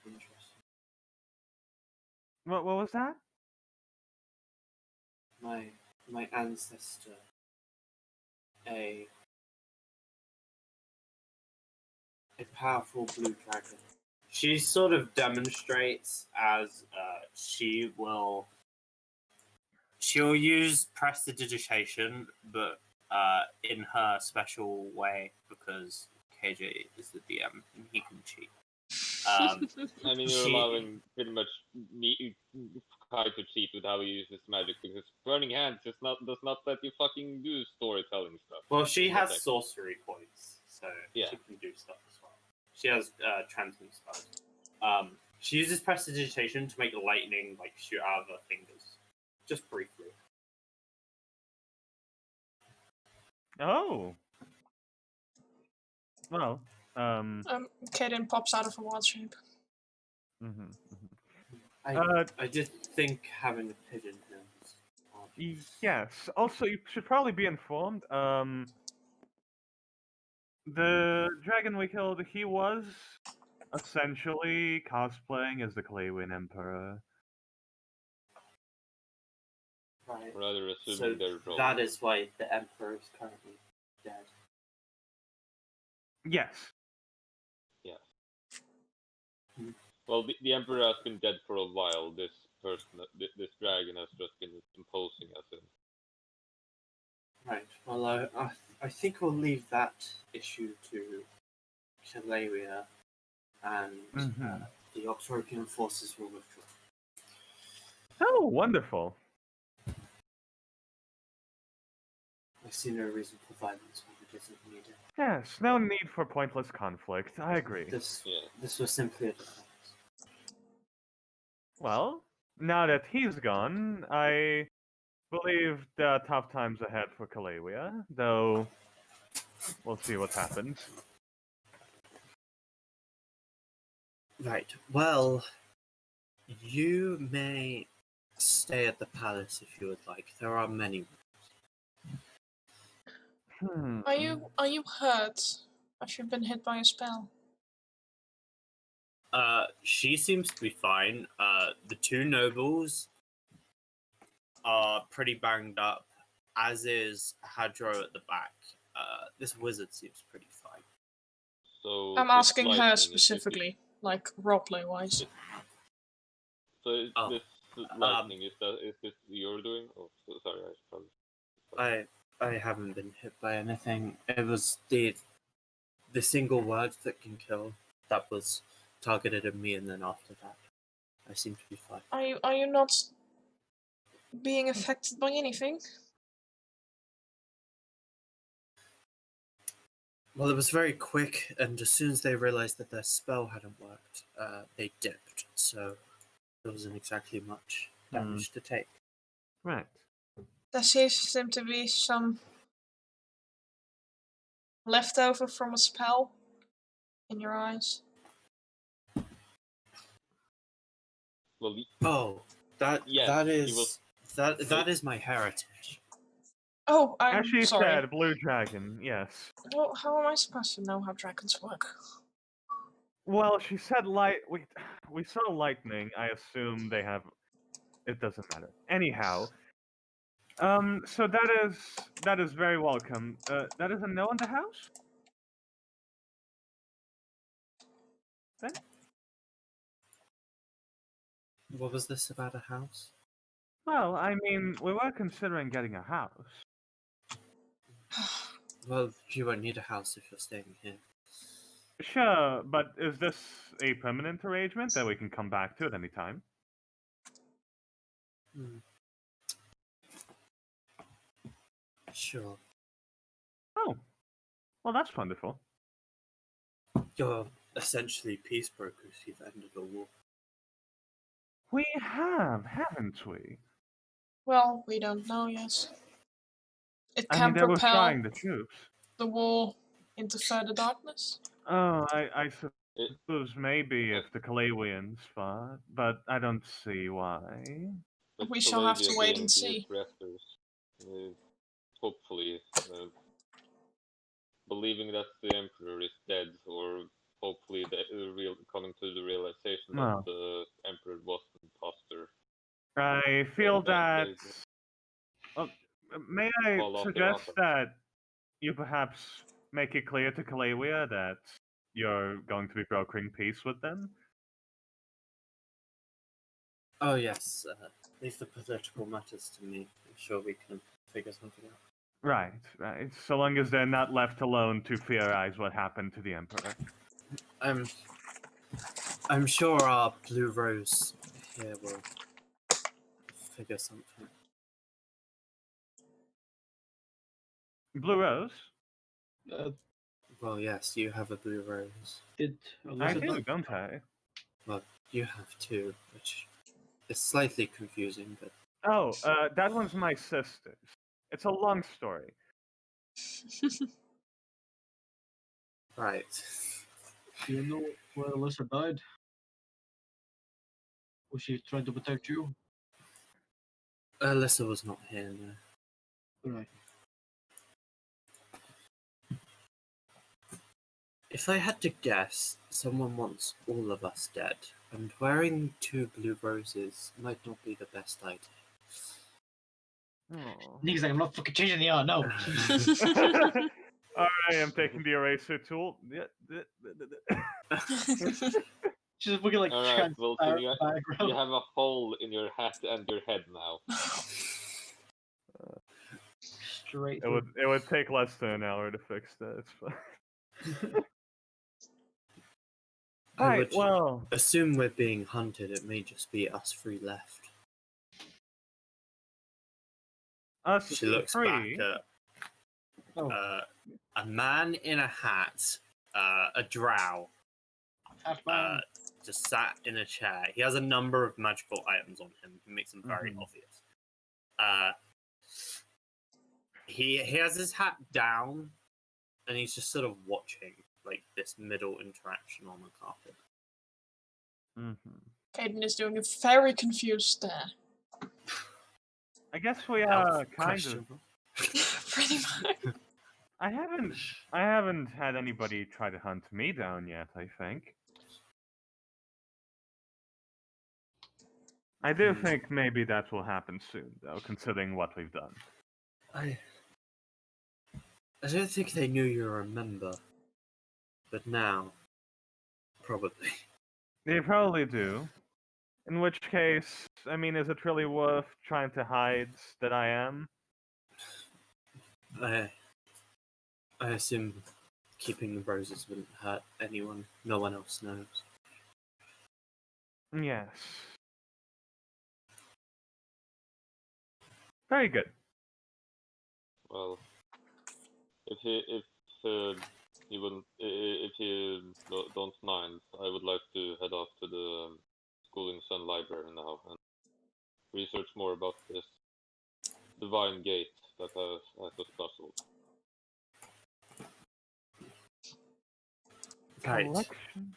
Interesting. What was that? My ancestor, a powerful blue dragon. She sort of demonstrates as she'll use prestidigitation, but in her special way because KJ is the DM and he can cheat. I mean, you're She- allowing pretty much Kai to cheat with how he uses magic because Burning Hands does not let you fucking do storytelling stuff. Well, she has Okay. sorcery points, so Yeah. she can do stuff as well. She has transmute spells. She uses prestidigitation to make lightning like shoot out of her fingers, just briefly. Oh. Well, Kaden pops out of a wild shape. mhm. I did think having a pigeon here was odd. Yes. Also, you should probably be informed. The dragon we killed, he was essentially cosplaying as the Claywind Emperor. Right. Rather So assuming their role. that is why the emperor is currently dead. Yes. Well, the Emperor has been dead for a while. This dragon has just been imposing us in. Right. Well, I think we'll leave that issue to Calaria, and Mhm. the Oxfordian forces will withdraw. Oh, wonderful. I see no reason for violence when it isn't needed. Yes, no need for pointless conflict. I agree. This Yeah. was simply a defense. Well, now that he's gone, I believe there are tough times ahead for Kalawia, though we'll see what happens. Right. Well, you may stay at the palace if you would like. There are many. Are you hurt? Have you been hit by a spell? She seems to be fine. The 2 nobles are pretty banged up, as is Hadro at the back. This wizard seems pretty fine. So I'm this asking her lightning, specifically, like roleplay wise. So is Oh, this lightning is this you're doing? Oh, sorry, I probably. I haven't been hit by anything. It was the single word that can kill that was targeted at me, and then after that, I seem to be fine. Are you not being affected by anything? Well, it was very quick, and as soon as they realized that their spell hadn't worked, they dipped. So there wasn't exactly much damage to take. Right. There seems to be some leftover from a spell in your eyes. Well, Oh, that Yes, that he is was- that is my heritage. Oh, I'm As she sorry. said, Blue Dragon, yes. Well, how am I supposed to know how dragons work? Well, she said we saw lightning. I assume they have. It doesn't matter. Anyhow, so that is very welcome. That is a no in the house. Then What was this about a house? well, I mean, we were considering getting a house. Well, you won't need a house if you're staying here. Sure, but is this a permanent arrangement that we can come back to at any time? Sure. Oh, well, that's wonderful. You're essentially peace brokers. You've ended a war. We have, haven't we? Well, we don't know yet. It I can mean, they were propel flying the troops. the war into further darkness. Oh, I It, suppose maybe if the Kalawians fought, but I don't see why. but We shall have to Calavia wait being and the see. aggressors, hopefully, believing that the Emperor is dead, or hopefully coming to the realization Well. that the Emperor was an imposter. I feel that. They May I fall off their suggest offense. that you perhaps make it clear to Kalawia that you're going to be brokering peace with them? Oh yes, leave the political matters to me. I'm sure we can figure something out. Right, right. So long as they're not left alone to theorize what happened to the Emperor. I'm sure our Blue Rose here will figure something. Uh, Blue Rose? Well, yes, you have a Blue Rose. did I Alyssa do, die? don't I? Well, you have too, which is slightly confusing, but Oh, that one's my sister's. It's a long story. right. Do you know where Alyssa died? Was she trying to protect you? Alyssa was not here, no. Right. If I had to guess, someone wants all of us dead, and wearing 2 blue roses might not be the best idea. Oh. Nick's like, I'm not fucking changing the art, no. Alright, I'm taking the eraser tool. She's fucking like Alright, Wilson, you background. have a hole in your hat and your head now. Straight It would take less than an hour to fix that. It's fine. I Right, would well, assume we're being hunted. It may just be us 3 left. us She looks three. back at Oh, a man in a hat, a drow, half man. just sat in a chair. He has a number of magical items on him. He makes them very obvious. He has his hat down, and he's just sort of watching like this middle interaction on the carpet. Caden is doing a very confused stare. I guess we Health kind of. questionable. Pretty much. I haven't had anybody try to hunt me down yet. I think. I do think maybe that will happen soon, though, considering what we've done. I don't think they knew you were a member, but now, probably. They probably do. In which case, I mean, is it really worth trying to hide that I am? I assume keeping the roses wouldn't hurt anyone. No one else knows. Yes. Very good. Well, if you wouldn't, if you don't mind, I would like to head off to the Schooling Sun Library now and research more about this divine gate that has us puzzled. Right. Collection.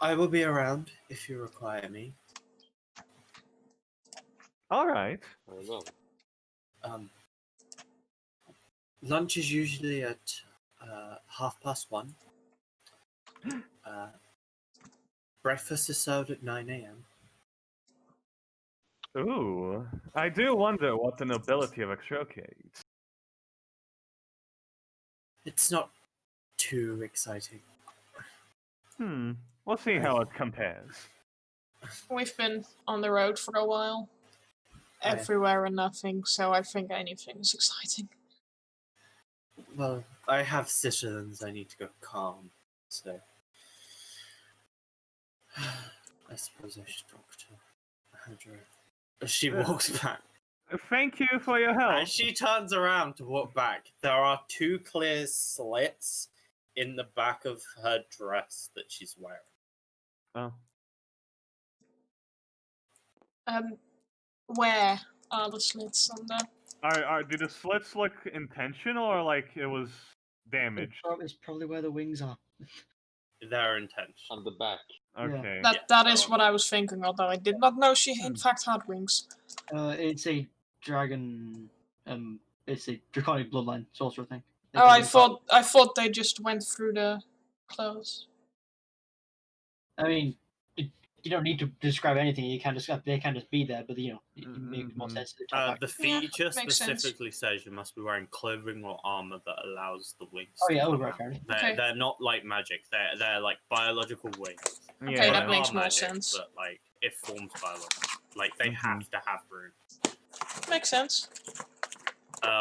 I will be around if you require me. All right. Very well. Lunch is usually at 1:30. Breakfast is served at 9 a.m. Ooh, I do wonder what the nobility of Extrokia eats. It's not too exciting. We'll see how it compares. We've been on the road for a while. Everywhere and nothing, so I think anything is exciting. Well, I have citizens I need to go calm, so I suppose I should talk to Andrew. As she walks back. Thank you for your help. As she turns around to walk back, there are 2 clear slits in the back of her dress that she's wearing. Oh. Where are the slits on there? Do the slits look intentional or like it was damaged? It's probably where the wings are. Their intention. On the back. Okay. That is what I was thinking, although I did not know she in fact had wings. It's a dragon. It's a draconic bloodline sorcerer thing. Oh, I thought they just went through the clothes. I mean, you don't need to describe anything. You can describe. They can just be there, but you know, it makes more sense to talk The back. feature makes sense. specifically says you must be wearing clothing or armor that allows the wings. Oh yeah, to oh come right, out. fair enough. They're not like magic. They're like biological wings. Yeah. Okay, that They makes are more magic, sense. But like it forms biological. Like they have to have room. Makes sense.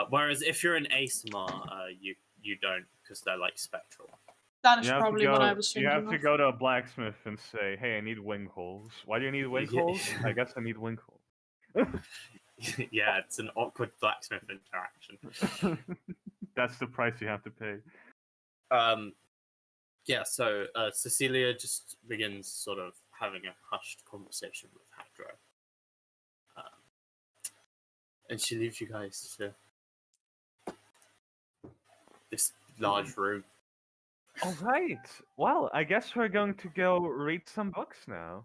Whereas if you're an ASMR, you don't because they're like spectral. That is You have probably to go, what I was thinking. You have to of. go to a blacksmith and say, "Hey, I need wing holes." Why do you need wing Yeah. holes? I guess I need wing holes. Yeah, it's an awkward blacksmith interaction. That's the price you have to pay. Yeah, so Cecilia just begins sort of having a hushed conversation with Hadro. And she leaves you guys to this large room. All right. Well, I guess we're going to go read some books now.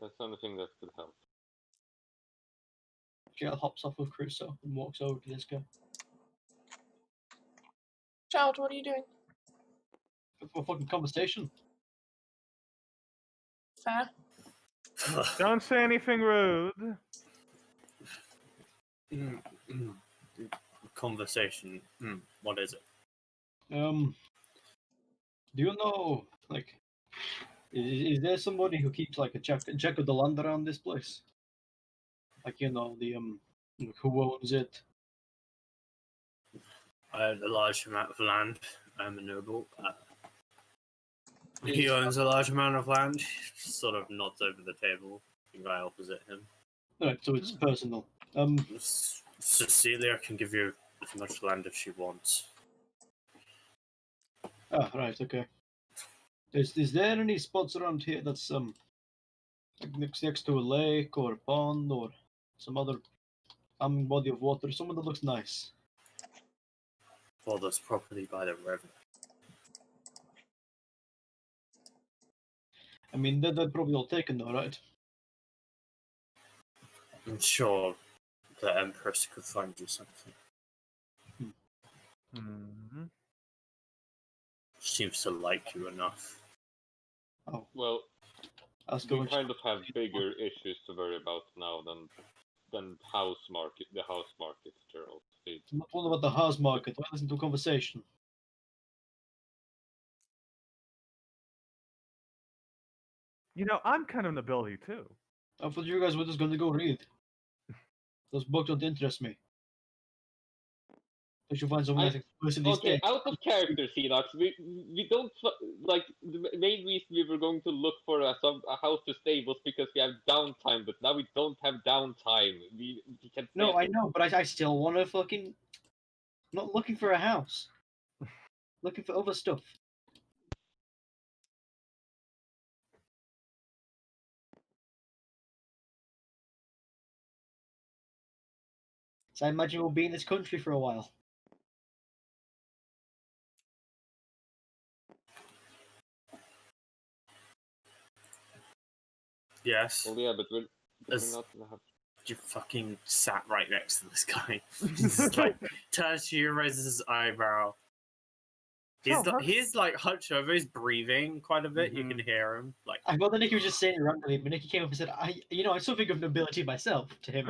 That's the only thing that could help. Jill hops off with Crusoe and walks over to this guy. Child, what are you doing? For a fucking conversation. Fair. Don't say anything rude. Conversation. What is it? Do you know, like, is there somebody who keeps like a check of the land around this place? Like, you know, the who owns it? I own a large amount of land. I'm a noble. He owns a large amount of land. Sort of nods over the table. The guy opposite him. Right, so it's personal. Cecilia can give you as much land as she wants. Ah, right, okay. Is there any spots around here that's like next to a lake or a pond or some other body of water, somewhere that looks nice? Well, there's property by the river. I mean, they're probably all taken though, right? I'm sure the Empress could find you something. Mm-hmm. Seems to like you enough. Oh, Well, that's we going. kind of have bigger issues to worry about now than the house market, Gerald. See, I'm not all about the house market. I listen to a conversation. You know, I'm kind of nobility too. I thought you guys were just going to go read. Those books don't interest me. I should find something I- nice explicit these Okay, days. out of character, Xenox, we don't like the main reason we were going to look for a house to stay was because we have downtime, but now we don't have downtime. We can. No, I know, but I still want to fucking. Not looking for a house. Looking for other stuff. So I imagine we'll be in this country for a while. Yes. Well, yeah, but we're As- not gonna have. You fucking sat right next to this guy. He's just like turns to you, raises his eyebrow. He's like hunched over. He's breathing quite a bit. You can hear him. Like I thought that Nicky was just saying it randomly, but Nicky came up and said, I'm something of nobility myself to him.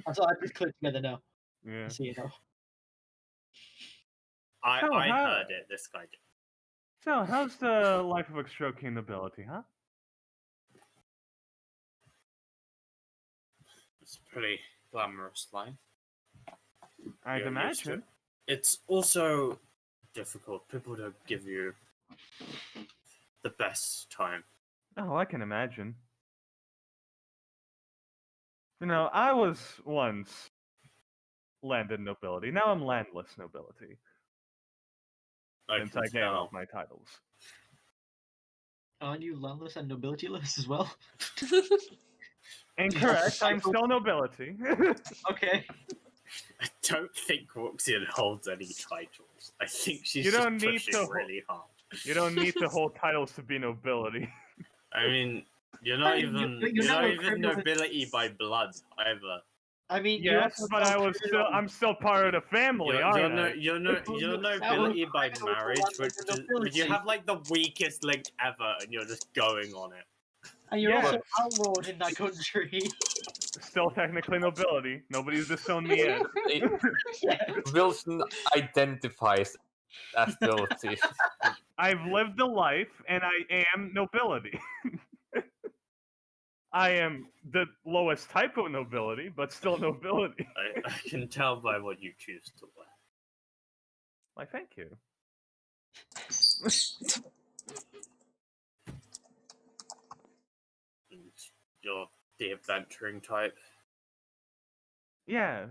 I thought I'd just click together now. Yeah. So, you know. I So, how- heard it. This guy did. So, how's the life of Extrokian nobility, huh? It's a pretty glamorous life. I'd You're used to imagine. it. It's also difficult. People don't give you the best time. Oh, I can imagine. You know, I was once landed nobility. Now I'm landless nobility. Since I gave up my titles. Aren't you landless and nobilityless as well? Incorrect. I'm still nobility. Okay. I don't think Roxian holds any titles. I think she's You just don't need pushing to really hard. You don't need to hold titles to be nobility. I mean, you're I not mean, even you're you're not not a even criminal. nobility by blood either. I mean, Yes, you're but I'm still part of the family, You're aren't I? you're You're nobility by criminal marriage, rather which than is, but you nobility. have like the weakest link ever, and you're just going on it. And you're also Yes. outlawed in that country. Still technically nobility. Nobody's disowned me yet. Yeah. Wilson identifies as nobility. I've lived a life, and I am nobility. I am the lowest type of nobility, but still nobility. I can tell by what you choose to wear. Why, thank you. And you're the adventuring type. Yes.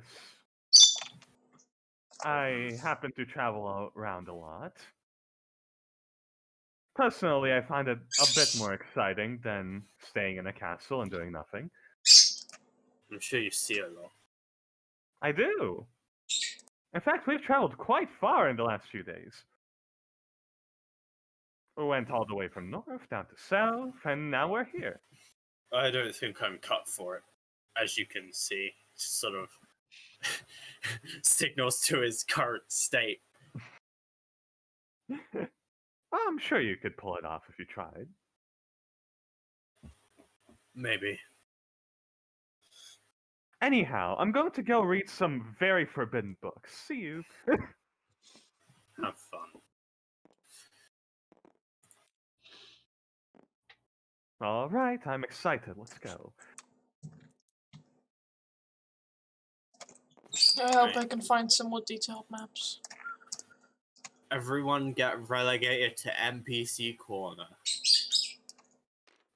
I happen to travel around a lot. Personally, I find it a bit more exciting than staying in a castle and doing nothing. I'm sure you see a lot. I do. In fact, we've traveled quite far in the last few days. We went all the way from north down to south, and now we're here. I don't think I'm cut for it, as you can see. Sort of signals to his current state. I'm sure you could pull it off if you tried. Maybe. Anyhow, I'm going to go read some very forbidden books. See you. Have fun. All right, I'm excited. Let's go. I hope I can find some more detailed maps. Everyone get relegated to NPC corner.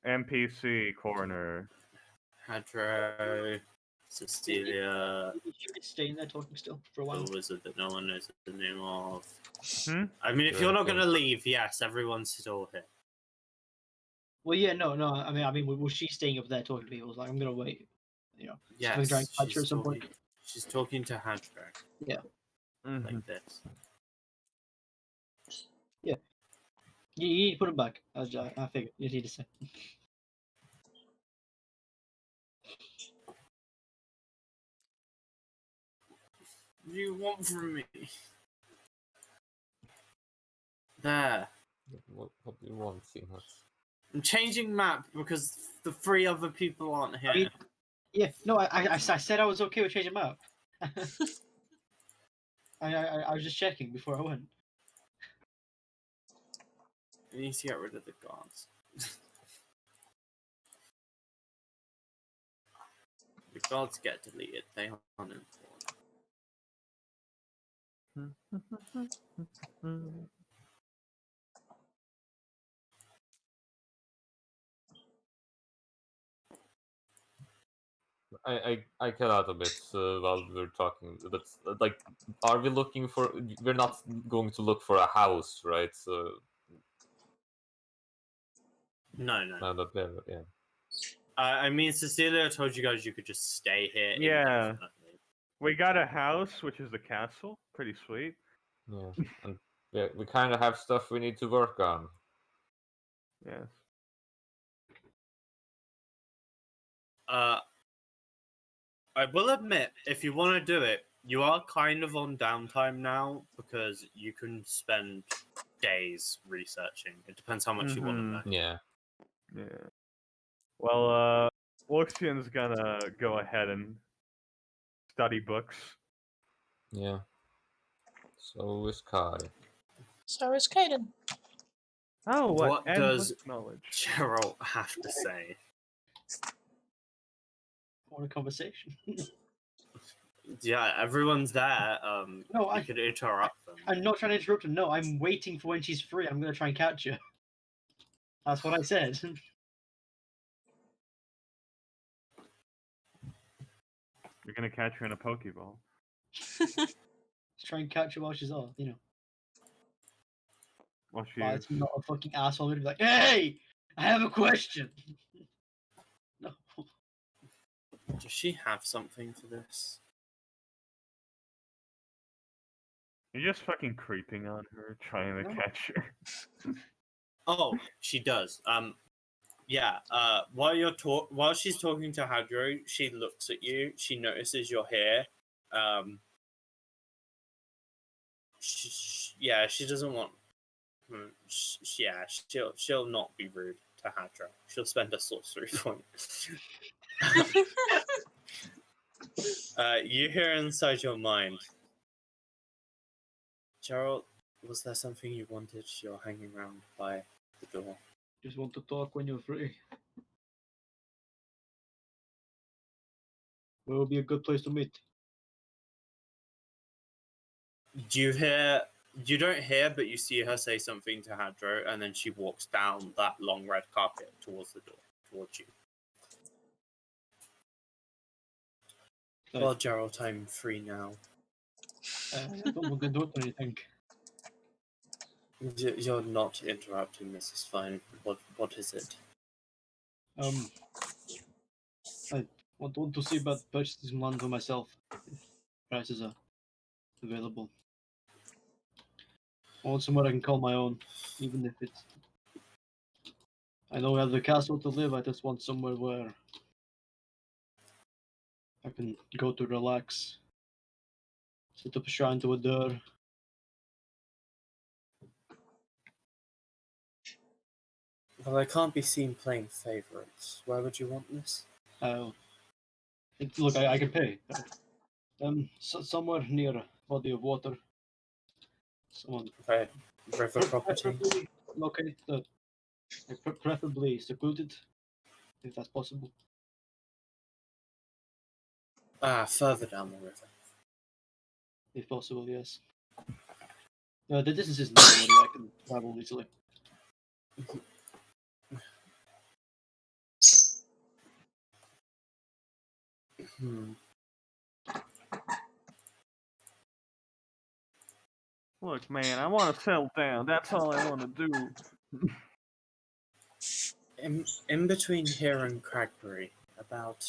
NPC corner. Hadro, Cecilia, You should be staying there talking still for a while. the wizard that no one knows the name of. Hmm? I mean, if Yeah, you're not yeah. gonna leave, yes, everyone's still here. Well, yeah, no. I mean, was she staying up there talking to people? I was like, I'm gonna wait. You know, Yes, drink puncher at some point. she's talking to Hadro Mhm. like this. You need to put him back. I figured you need to say. What do you want from me? There. What do you want, Seamus? I'm changing map because the 3 other people aren't here. I mean, yeah, no, I said I was okay with changing map. I was just checking before I went. I need to get rid of the guards. The guards get deleted, they aren't important. I cut out a bit while we were talking. That's like, are we looking for? We're not going to look for a house, right? So No. now that yeah. I mean, Cecilia told you guys you could just stay here Yeah. indefinitely. We got a house, which is the castle. Pretty sweet. Yeah, and we kind of have stuff we need to work on. Yes. I will admit, if you want to do it, you are kind of on downtime now because you can spend days researching. It depends how much you want to know. Yeah. Yeah. Well, Luxian's gonna go ahead and study books. Yeah. So is Kai. So is Caden. Oh, what? What Endless does knowledge. Geralt have to say? What a conversation. Yeah, everyone's there. No, you could interrupt them. I'm not trying to interrupt her. No, I'm waiting for when she's free. I'm gonna try and catch her. That's what I said. You're gonna catch her in a Pokeball. Just try and catch her while she's off. You know, Well, while she's it's not a fucking asshole. Gonna be like, hey, I have a question. No. Does she have something for this? You're just fucking creeping on her, trying to No. catch her. Oh, she does. Yeah. While she's talking to Hadro, she looks at you. She notices you're here. She doesn't want. She'll not be rude to Hadro. She'll spend a sorcery point. You hear inside your mind, Gerald. Was there something you wanted? You're hanging around by the door. Just want to talk when you're free. Where will be a good place to meet? Do you hear? You don't hear, but you see her say something to Hadro, and then she walks down that long red carpet towards the door, towards you. Nice. Well, Gerald, I'm free now. I don't want to do anything. You're not interrupting. This is fine. What is it? I want to see about purchasing one for myself. If prices are available. I want somewhere I can call my own, even if it's. I know I have the castle to live. I just want somewhere where I can go to relax. Set up a shrine to a door. Well, I can't be seen playing favorites. Why would you want this? Look, I can pay. Somewhere near a body of water. Someone Right, river property. preferably located, preferably secluded, if that's possible. Further down the river. If possible, yes. The distance isn't very I can travel easily. Look, man, I want to settle down. That's all I want to do. In between here and Cragbury, about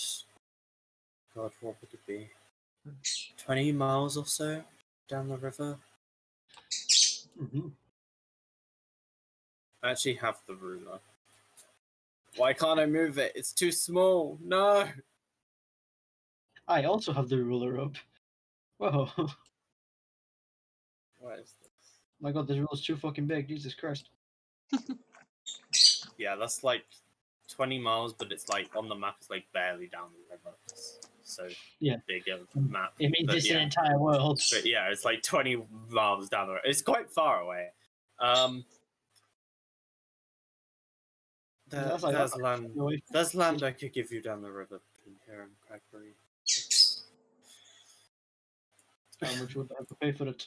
God, what would it be? 20 miles or so down the river. Mm-hmm. I actually have the ruler. Why can't I move it? It's too small. No. I also have the ruler up. Whoa. What is this? My god, this ruler's too fucking big. Jesus Christ. Yeah, that's like 20 miles, but it's like on the map, it's like barely down the river. So Yeah. big of a map. It means But it's yeah. an entire world. But yeah, it's like 20 miles down the road. It's quite far away. That's like There's land. away. There's land I could give you down the river between here and Cragbury. How much would I have to pay for it?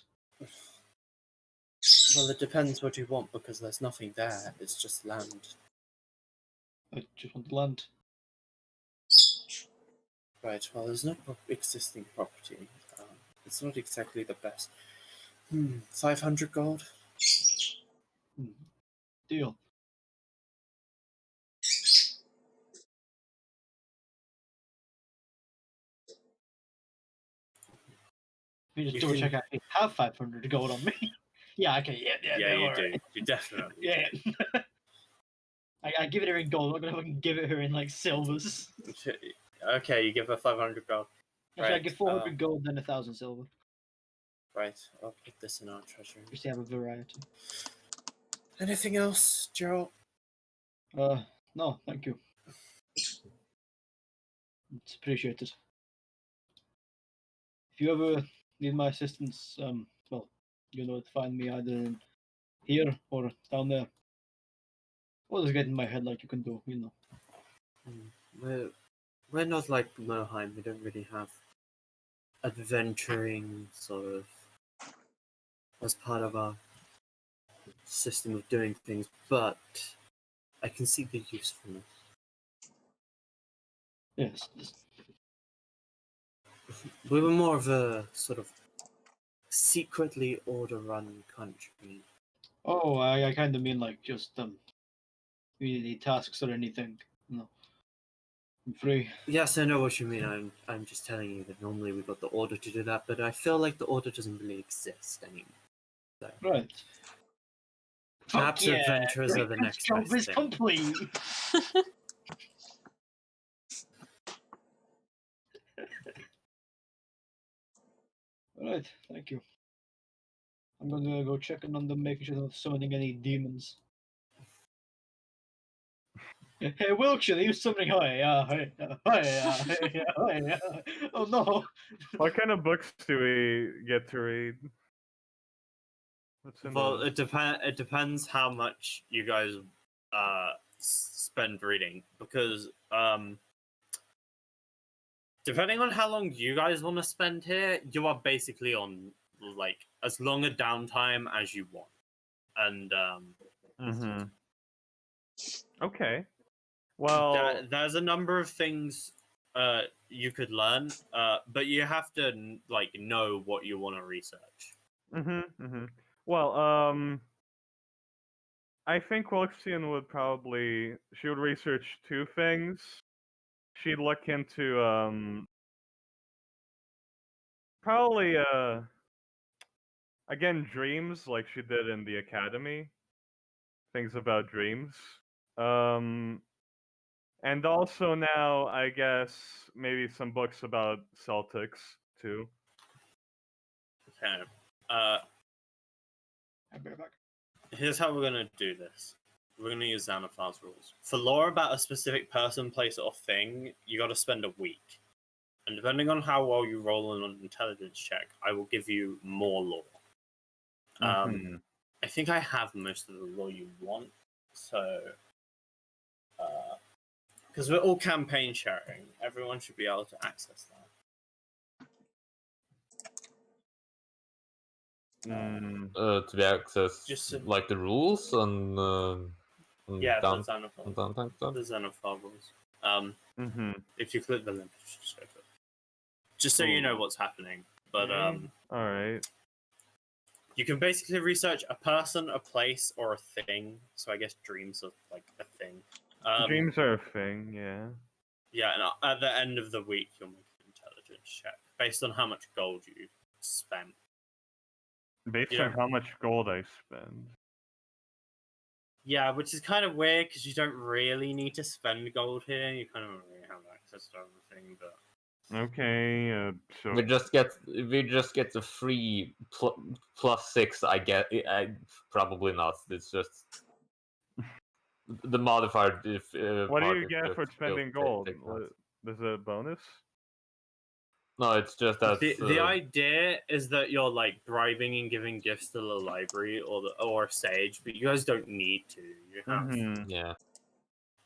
Well, it depends what you want because there's nothing there. It's just land. I just want the land. Right. Well, there's no existing property. It's not exactly the best. 500 gold. Deal. Let me just double check. I have 500 gold on me. Yeah. Okay. Yeah. Yeah, you alright. do. You definitely. Yeah. I give it her in gold. I'm gonna fucking give it her in like silvers. Okay, you give her 500 gold. Actually, I Right, give 400 gold, then 1,000 silver. Right, I'll put this in our treasury. Just to have a variety. Anything else, Gerald? No, thank you. It's appreciated. If you ever need my assistance, well, you know to find me either in here or down there. Always get in my head like you can do, you know. We're not like Moheim. We don't really have adventuring sort of as part of our system of doing things, but I can see the usefulness. Yes. We were more of a sort of secretly order-run country. Oh, I kind of mean like just community tasks or anything. No. Free. Yes, I know what you mean. I'm just telling you that normally we got the order to do that, but I feel like the order doesn't really exist anymore. So Right. perhaps Fuck yeah! adventurers are the Breakfast next job best is thing. complete. Alright, thank you. I'm gonna go checking on them, making sure they're not summoning any demons. Hey, Wilkshire, are you summoning? Hi, hi, hi. Oh no! What kind of books do we get to read? What's in Well, the... it depends how much you guys spend reading, because depending on how long you guys want to spend here, you are basically on like as long a downtime as you want, and Mm-hmm. Okay. Well, there's a number of things you could learn, but you have to like know what you want to research. well, I think Wilxian would probably... She would research two things. She'd look into, probably, again, dreams, like she did in the academy. Things about dreams. And also now, I guess, maybe some books about Celtics, too. Okay. I'll be right back. Here's how we're gonna do this. We're gonna use Xanathar's rules. For lore about a specific person, place, or thing, you gotta spend a week. And depending on how well you roll in an intelligence check, I will give you more lore. Mhm. I think I have most of the lore you want, so because we're all campaign sharing, everyone should be able to access that. Mm. To be accessed, Just to- like the rules on Yeah, down, the Xanathar. on downtown stuff. The Xanathar rules. Mhm. If you click the link, just go to it. Just so you know what's happening. But All right. you can basically research a person, a place, or a thing. So I guess dreams are like a thing. Dreams are a thing, yeah. Yeah, and at the end of the week, you'll make an intelligence check based on how much gold you spent. Based Yeah. on how much gold I spend. Yeah, which is kind of weird because you don't really need to spend gold here. You kind of don't really have access to everything, but Okay, so We just get the free +6. I get. I probably not. It's just the modifier. If what do part you is get just for spending gold? take that. There's a bonus? No, it's just that. the idea is that you're like bribing and giving gifts to the library or sage, but you guys don't need to. You have Yeah.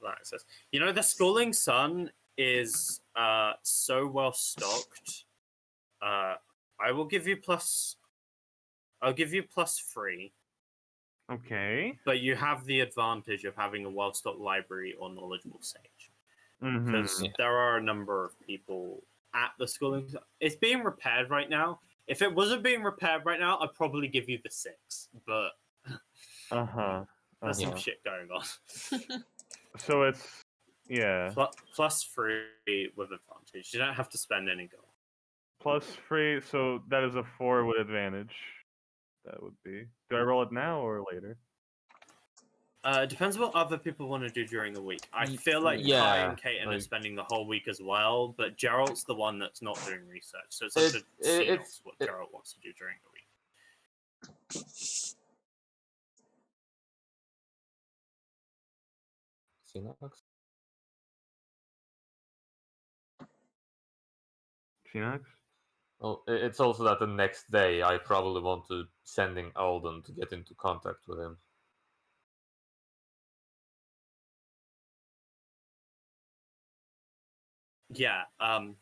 access. You know, the Schooling Sun is so well stocked. I will give you plus. I'll give you +3, Okay. but you have the advantage of having a well-stocked library or knowledgeable sage, Mhm. because there are a number of people at the Schooling Sun. It's being repaired right now. If it wasn't being repaired right now, I'd probably give you the 6, but Uh-huh. there's some Yeah. shit going on. So it's yeah. +3 with advantage. You don't have to spend any gold. +3, so that is a 4 with advantage. That would be. Do I roll it now or later? It depends what other people want to do during the week. I feel like Kai Yeah, and Kaiten are like- spending the whole week as well, but Gerald's the one that's not doing research, so it's up to Xenos what Gerald wants to do during the week. Xenox? Xenox? Well, it's also that the next day I probably want to sending Alden to get into contact with him. Yeah, I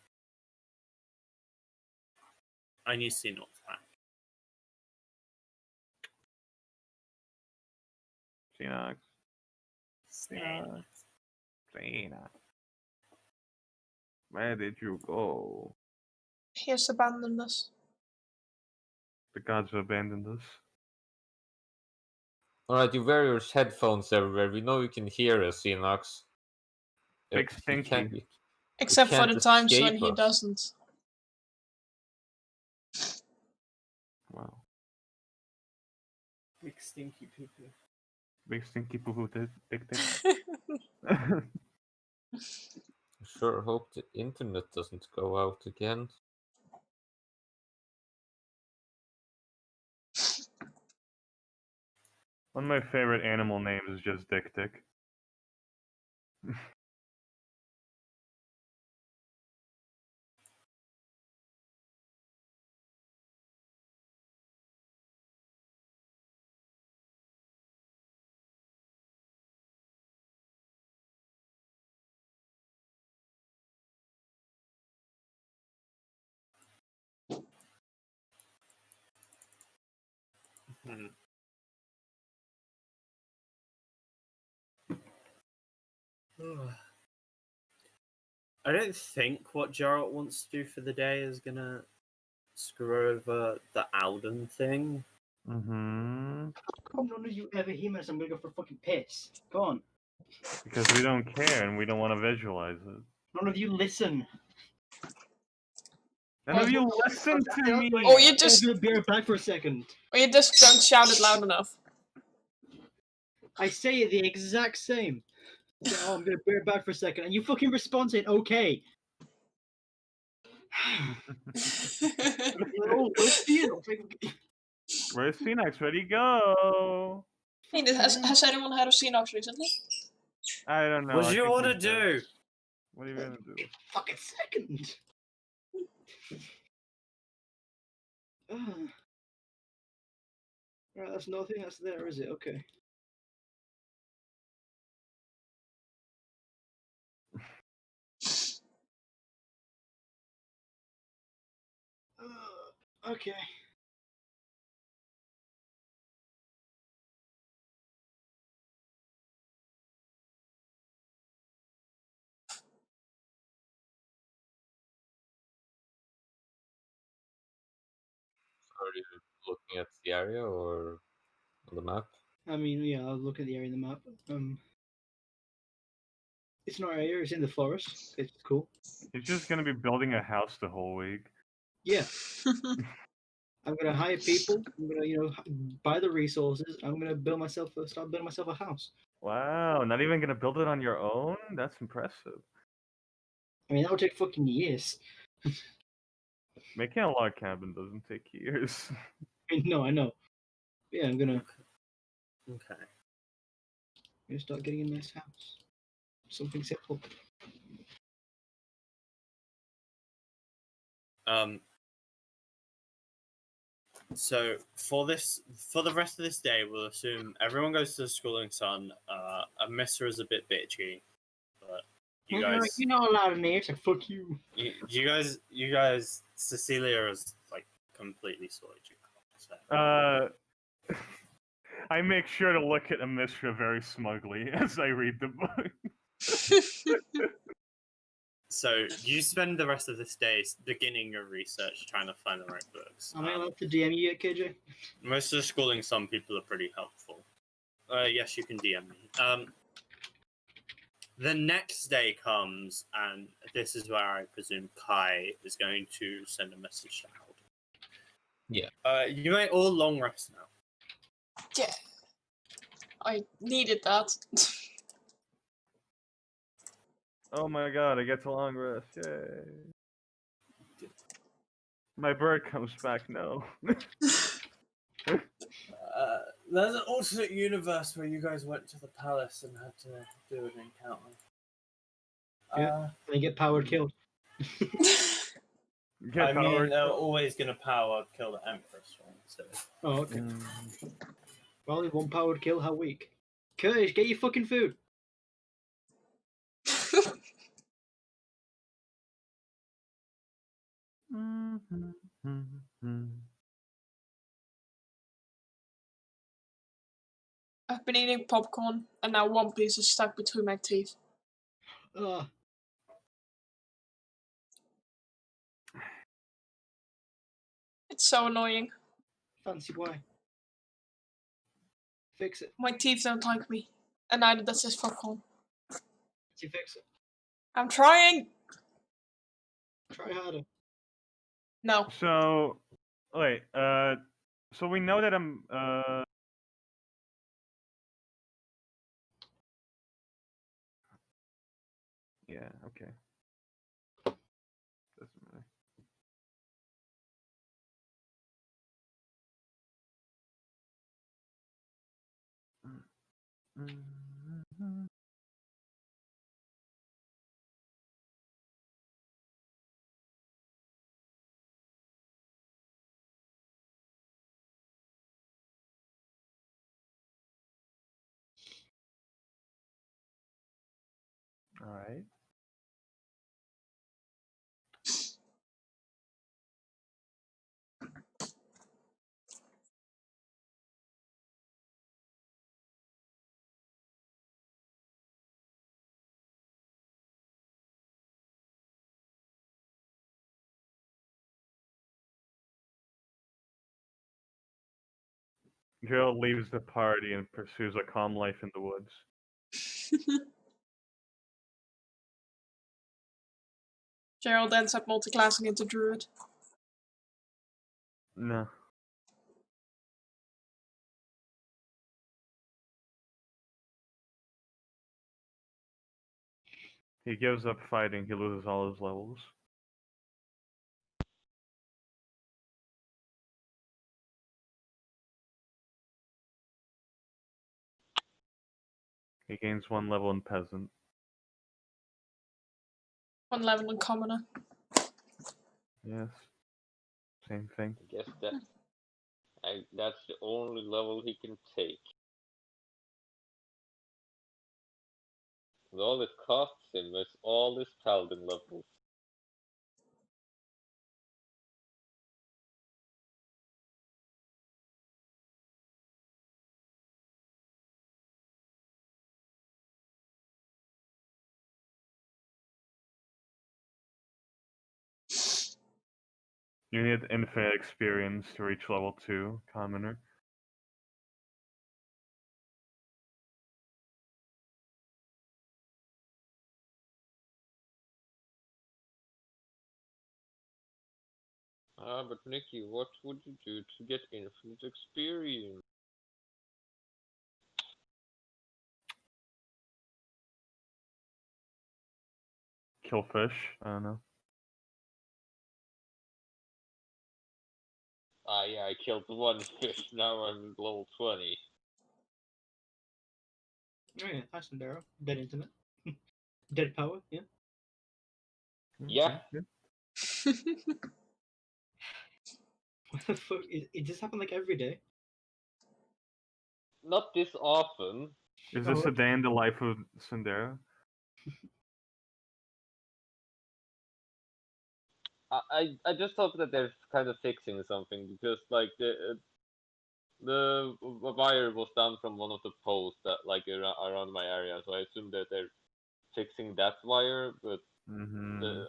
need to see North back. Xenox. Xenox. Where did you go? He has abandoned us. The gods have abandoned us. Alright, you wear your headphones everywhere. We know you can hear us, Xenox. Big You stinky. Except for can't the times when escape he us. doesn't. Wow. Big stinky poo poo. Big stinky poo poo dick dick. Sure hope the internet doesn't go out again. One of my favorite animal names is just Dick Dick. Hmm. I don't think what Jarrett wants to do for the day is gonna screw over the Alden thing. Mm-hmm. Come none of you ever hear me as I'm gonna go for fucking piss. Go on. Because we don't care and we don't want to visualize it. None of you listen. None of you listen to me! Or you I'm just gonna be right back for a second. don't shout it loud enough. I say it the exact same. Oh, I'm gonna be right back for a second, and you fucking respond saying okay. Oh, where's Theo? Where's Phoenix? Ready, go! Hey, has anyone heard of Xenox recently? I don't know. What I do you think want to we do? did. What are you gonna do? Fucking second. Right, that's nothing. That's there, is it? Okay. Okay. Are you looking at the area or on the map? I mean, yeah, I'll look at the area in the map. It's not area. It's in the forest. It's cool. He's just gonna be building a house the whole week. Yeah. I'm gonna hire people. I'm gonna, buy the resources. I'm gonna start building myself a house. Wow, not even gonna build it on your own? That's impressive. I mean, that would take fucking years. Making a log cabin doesn't take years. No, I know. Yeah, I'm gonna Okay. start getting a nice house. Something simple. So for the rest of this day, we'll assume everyone goes to the Schooling Sun. Mr. is a bit bitchy, but you guys, You're not allowed in here, so fuck you. you guys, Cecilia is like completely sorted you. So. I make sure to look at Amistra very smugly as I read the book. So you spend the rest of this day beginning your research, trying to find the right books. Am I allowed to DM you yet, KJ? Most of the Schooling Sun people are pretty helpful. Yes, you can DM me. The next day comes, and this is where I presume Kai is going to send a message to Alden. Yeah. You may all long rest now. Yeah. I needed that. Oh my god, I get to long rest. Yay. My bird comes back, no. There's an alternate universe where you guys went to the palace and had to do an encounter. Yeah. And I get powered killed. Get powered. they're always going to power kill the Empress, right? So. Oh, okay. Well, only one powered kill, how weak. Curtis, get your fucking food. I've been eating popcorn, and now one piece is stuck between my teeth. It's so annoying. Fancy why? Fix it. My teeth don't like me, and neither does this popcorn. You fix it. I'm trying. Try harder. No. So, wait. So we know that I'm. Yeah. Okay. Doesn't matter. All right. Gerald leaves the party and pursues a calm life in the woods. Gerald ends up multiclassing into druid. No. He gives up fighting. He loses all his levels. He gains 1 level in peasant. 1 level in commoner. Yes. Same thing. I guess that's the only level he can take. And all it costs him is all his paladin levels. You need infinite experience to reach level 2, commoner. Ah, but Nikki, what would you do to get infinite experience? Kill fish. I don't know. Ah, yeah, I killed 1 fish, now I'm level 20. Oh yeah, nice and Darrow. Dead intimate. Dead power, yeah. Yeah. Okay. What the fuck? It just happened like every day. Not this often. Is this a day in the life of Sundara? I just hope that they're kind of fixing something, because like the wire was down from one of the posts that like around my area, so I assume that they're fixing that wire, but Mm-hmm. the,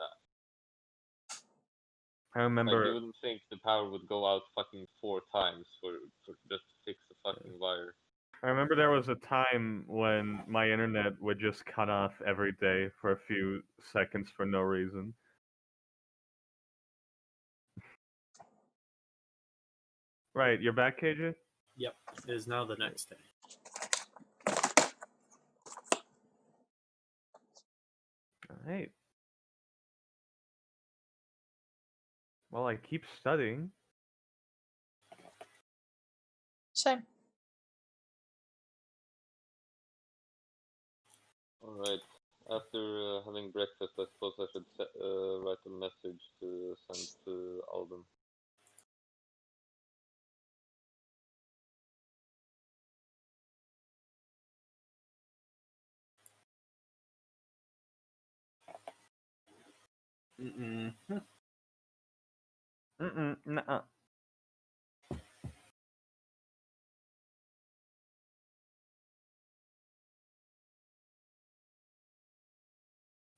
I like remember. you wouldn't think the power would go out fucking 4 times for just to fix the fucking wire. I remember there was a time when my internet would just cut off every day for a few seconds for no reason. Right, you're back, KJ? Yep, it is now the next day. Alright. Well, I keep studying. Same. Alright, after having breakfast, I suppose I should write a message to send to Alden. Nuh-uh.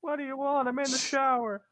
What do you want? I'm in the shower.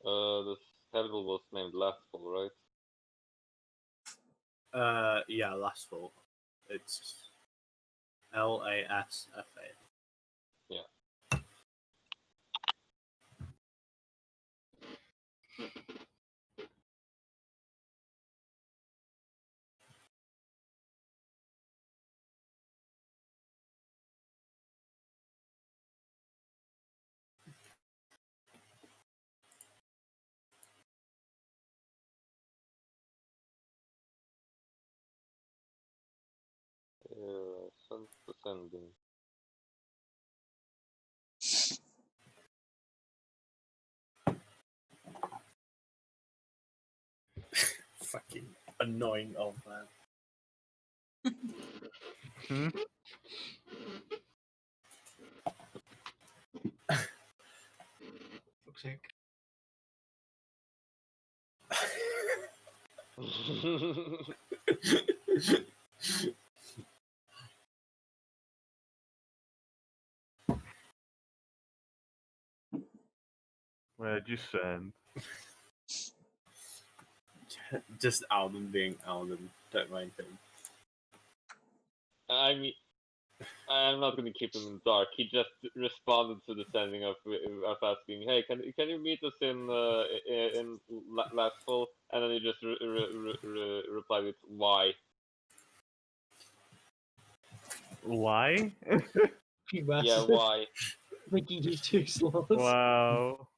The capital was named Lastfall, right? Yeah, last fall. It's Lasfa. Yeah. Sending. Fucking annoying old man. Hmm? Fuck's sake. What did you send? Just Alden being Alden. Don't mind him. I mean, I'm not gonna keep him in the dark. He just responded to the sending of asking, "Hey, can you meet us in Lastfall?" And then he just replied with, "Why?" Why? You Yeah, bastard. why? Making you too slow. Wow.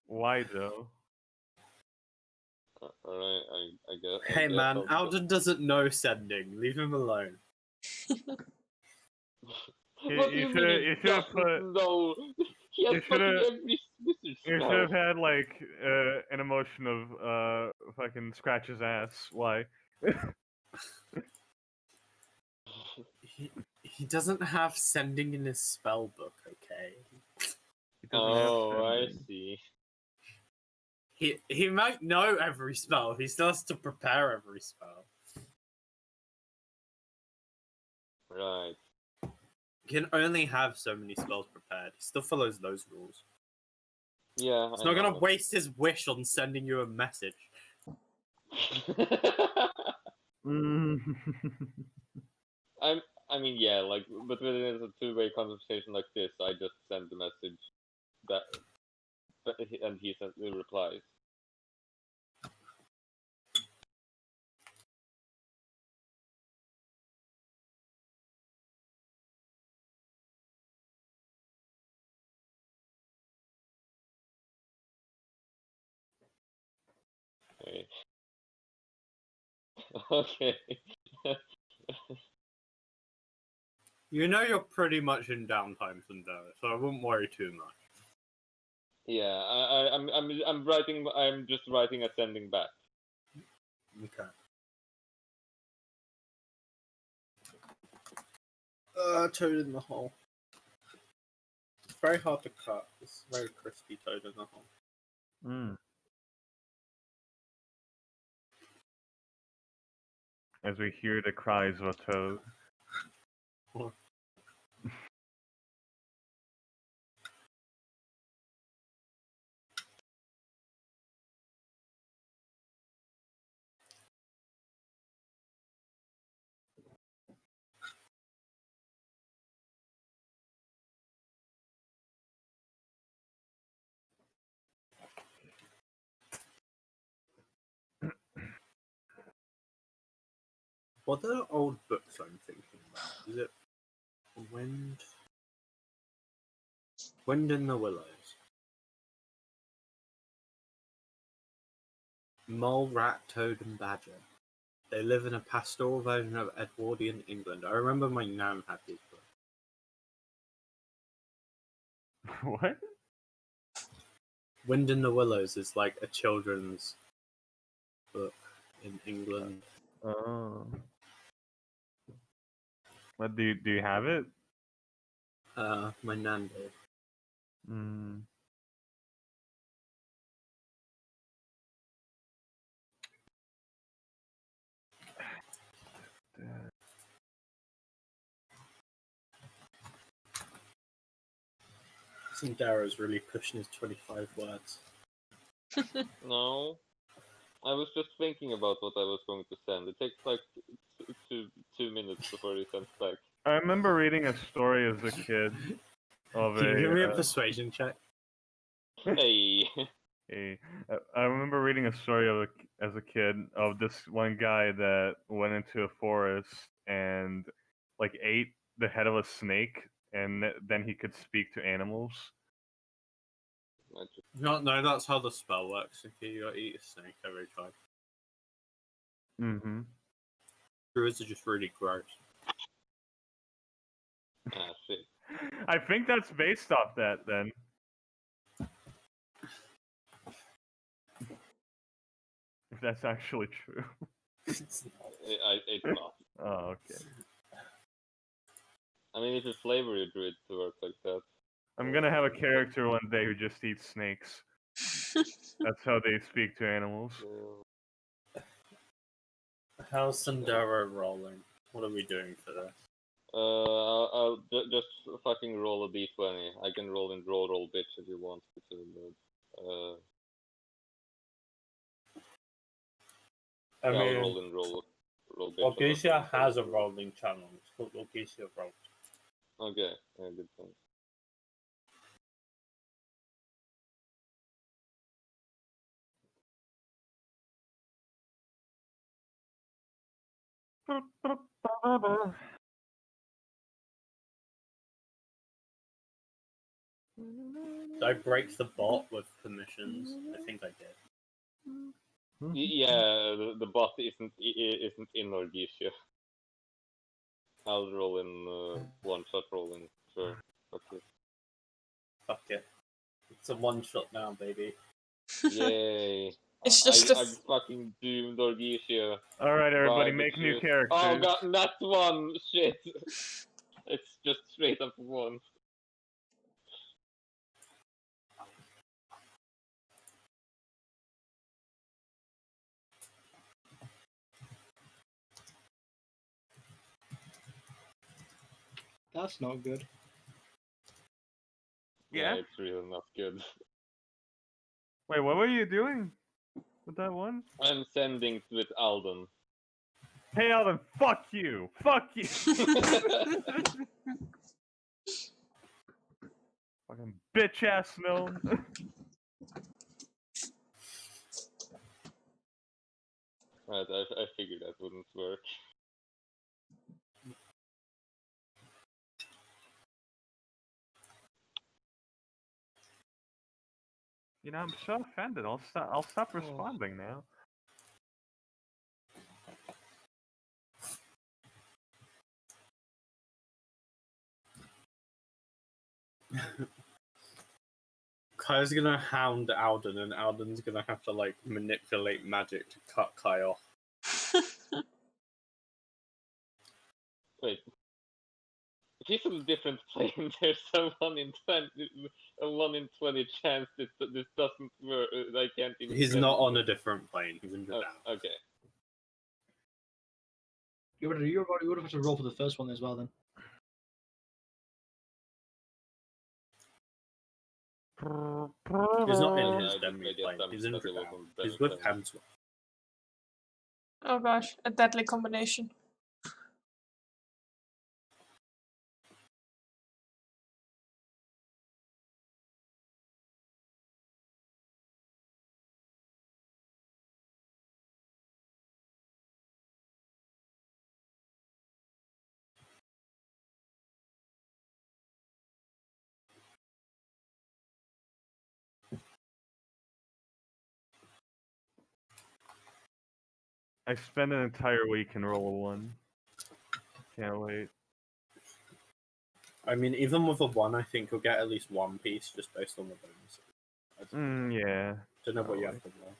Why though? Alright, I guess. Hey man, I'll- Alden doesn't know sending. Leave him alone. What do you mean he you should have doesn't put. know? He has You fucking shoulda- every wizard You spell. should have had like an emotion of fucking scratch his ass. Why? He doesn't have sending in his spell book, okay? He doesn't have Oh, I sending. see. He might know every spell. He still has to prepare every spell. Right. He can only have so many spells prepared. He still follows those rules. Yeah, He's I not gonna know. waste his wish on sending you a message. Mm. I mean, yeah, like, but when it's a two-way conversation like this, I just send the message that, and he sends the replies. Okay. Okay. You know you're pretty much in downtime, Sundara, so I wouldn't worry too much. Yeah, I'm writing. I'm just writing a sending back. Okay. Toad in the hole. It's very hard to cut. It's very crispy toad in the hole. Mm. As we hear the cries of a toad. What are the old books I'm thinking about? Is it Wind? Wind in the Willows. Mole, rat, toad, and badger. They live in a pastoral version of Edwardian England. I remember my nan had these books. What? Wind in the Willows is like a children's book in England. Oh. What do you have it? My nan did. Mm. Darrow's really pushing his 25 words. No. I was just thinking about what I was going to send. It takes like 2 minutes before he sends back. I remember reading a story as a kid of Can you give me a a. persuasion check? Hey. I remember reading a story of as a kid of this one guy that went into a forest and like ate the head of a snake, and then he could speak to animals. No, that's how the spell works. If you eat a snake every time. Mm-hmm. Druids are just really gross. Ah, shit. I think that's based off that then. If that's actually true. It's not. Oh, okay. I mean, if you flavor your druid to work like that. I'm gonna have a character one day who just eats snakes. That's how they speak to animals. How's Sandero rolling? What are we doing for this? I'll just fucking roll a d20. I can roll in roll bitch if you want. I I'll mean, roll in roll bitch. Orgisia has a rolling channel. It's called Orgisia Roll. Okay, yeah, good thing. Did I break the bot with permissions? I think I did. Yeah, the bot isn't in Orgisia. I'll roll in one-shot rolling. Sure. Okay. Fuck it. It's a one shot now, baby. Yay. It's just a I'm fucking doomed Orgisia. Alright, everybody, Bye, make new bitches. characters. Oh god, that's one! Shit! It's just straight up one. That's not good. Yeah? It's really not good. Wait, what were you doing with that one? I'm sending with Alden. Hey, Alvin, fuck you! Fuck you! Fucking bitch ass gnome. Right, I figured that wouldn't work. You know, I'm so offended. I'll stop responding now. Kai's gonna hound Alden, and Alden's gonna have to like manipulate magic to cut Kai off. Wait. If he's on a different plane, there's a 1 in 20 chance this doesn't work. I can't even. He's send not it. on a different plane. He's in the down. Okay. You would have to roll for the first one as well then. He's not in I his just demi made the plane. assumption He's in that he Dredau. wasn't He's very with plane. Hemsworth. Oh gosh, a deadly combination. I spent an entire week in roll a 1. Can't wait. I mean, even with a 1, I think you'll get at least one piece just based on the bonus. Yeah. Don't know what you probably. have to roll.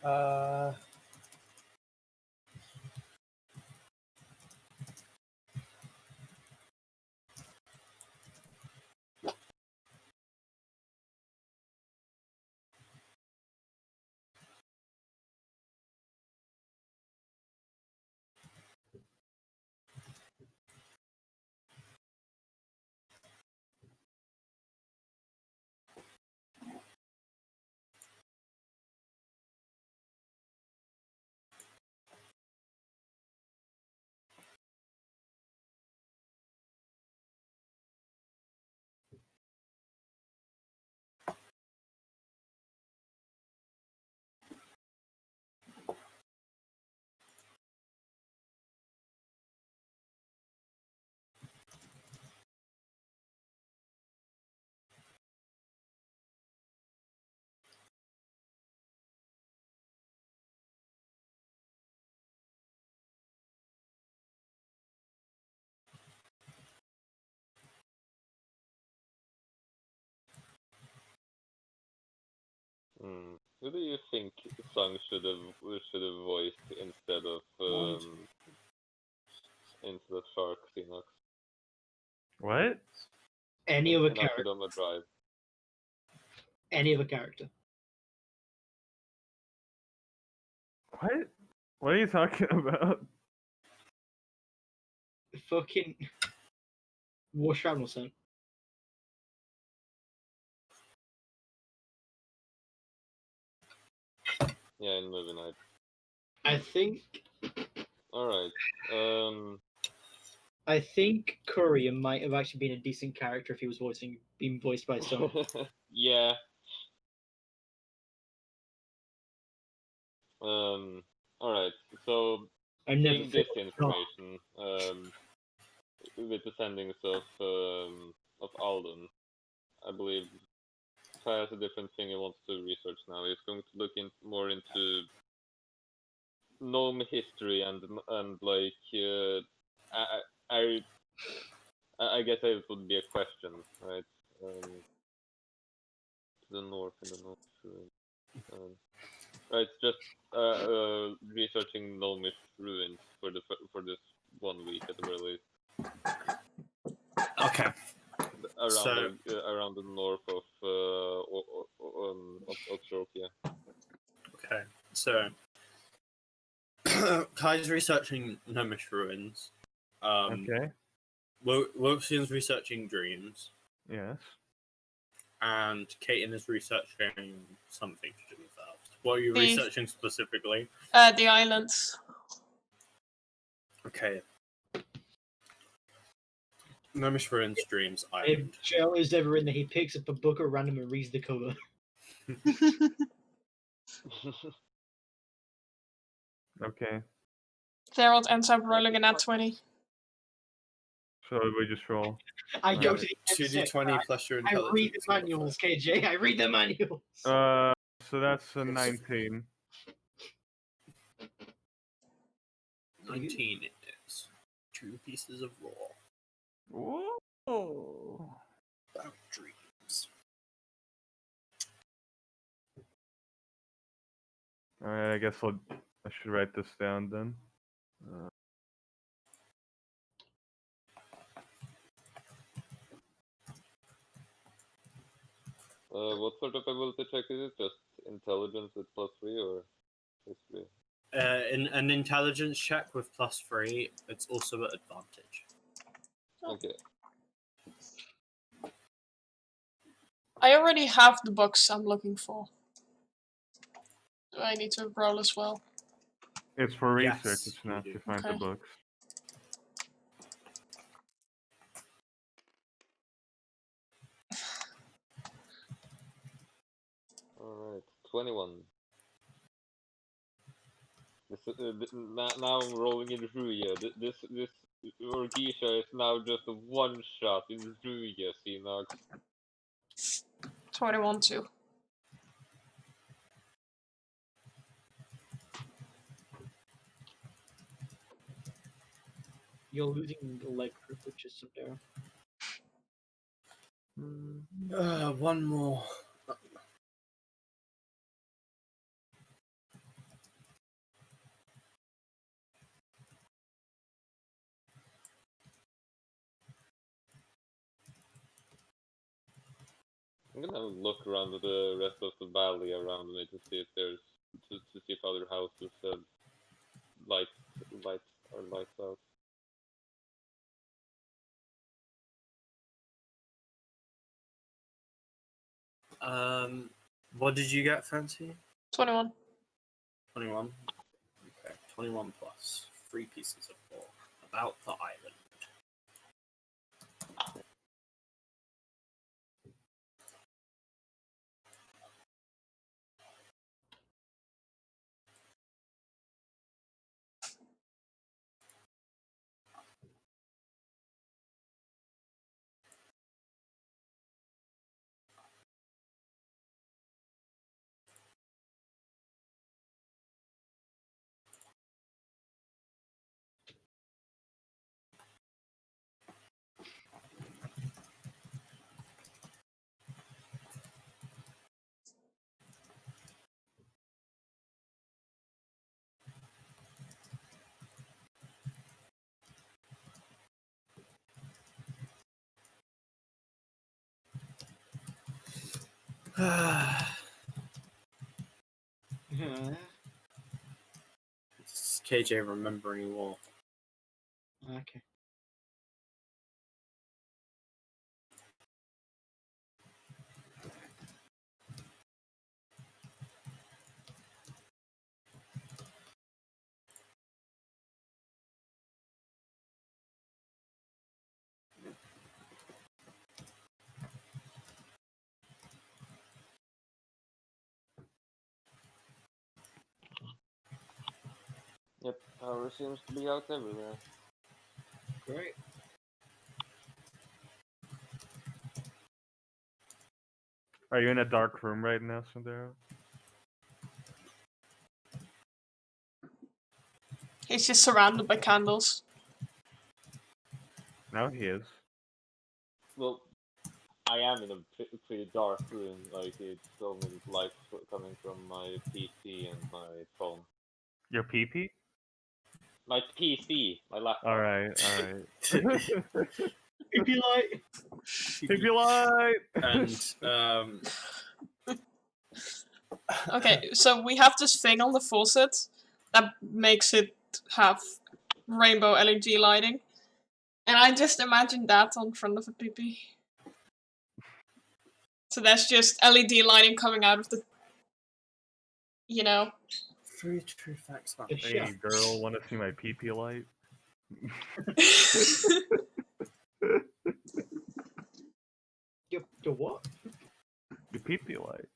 Uh, Who do you think Sung should have voiced instead of Shark Xenox What? Any other in character. Akudama Drive? Any other character. What? What are you talking about? Fucking War Shrapnel Son. Yeah, in Movie Night. I think Alright. I think Courier might have actually been a decent character if he was being voiced by Stone. Yeah. Alright. So I never seeing this figured- information, with the sendings of Alden, I believe Kai has a different thing he wants to research now. He's going to look more into gnome history and like I guess it would be a question, right? To the north, in the north. Right, just researching gnomish ruins for this 1 week at the very least. Okay. Around the north of Orgisia. Okay. So Kai's researching gnomish ruins. Okay. Wilson's researching dreams, Yes. and Kaiten is researching something to do with that. What are you The- researching specifically? The islands. Okay. Gnomish ruins, dreams, If island. Joe is ever in there, he picks up a book at random and reads the cover. Okay. Gerald ends up rolling an at 20. So we just roll. I go Yeah, to the 2d20 plus your I intelligence. read the manuals, KJ. I read the manuals. So that's a 19. 19 it is. 2 pieces of raw. Whoa. About dreams. Alright, I guess I should write this down then. What sort of ability check is it? Just intelligence with +3 or history? In an intelligence check with +3, it's also at advantage. Okay. I already have the books I'm looking for. Do I need to roll as well? It's for research, Yes, it's not you to do. find the Okay. books. Alright. 21. Now I'm rolling in Ruya. This Orgisia is now just a one shot in Ruya, Xenox. 21 too. You're losing the leg privileges up there. One more. I'm gonna look around the rest of the valley around me to see if there's to see if other houses have lights or lights out. What did you get, Fancy? 21. 21. Okay, 21 plus 3 pieces of 4. About the island. It's KJ remembering war. Okay. Yep, power seems to be out everywhere. Great. Are you in a dark room right now, Sandero? He's just surrounded by candles. Now he is. Well, I am in a pretty dark room. Like it's only light coming from my PC and my phone. Your pee-pee? My PC, my laptop. Alright. If you like. Pee-pee light! And Okay, so we have this thing on the faucet that makes it have rainbow LED lighting. And I just imagine that on front of a PP. So that's just LED lighting coming out of the, you know. 3 true facts about The me. Hey, chef. girl, wanna see my pee-pee light? Your what? Your pee-pee light.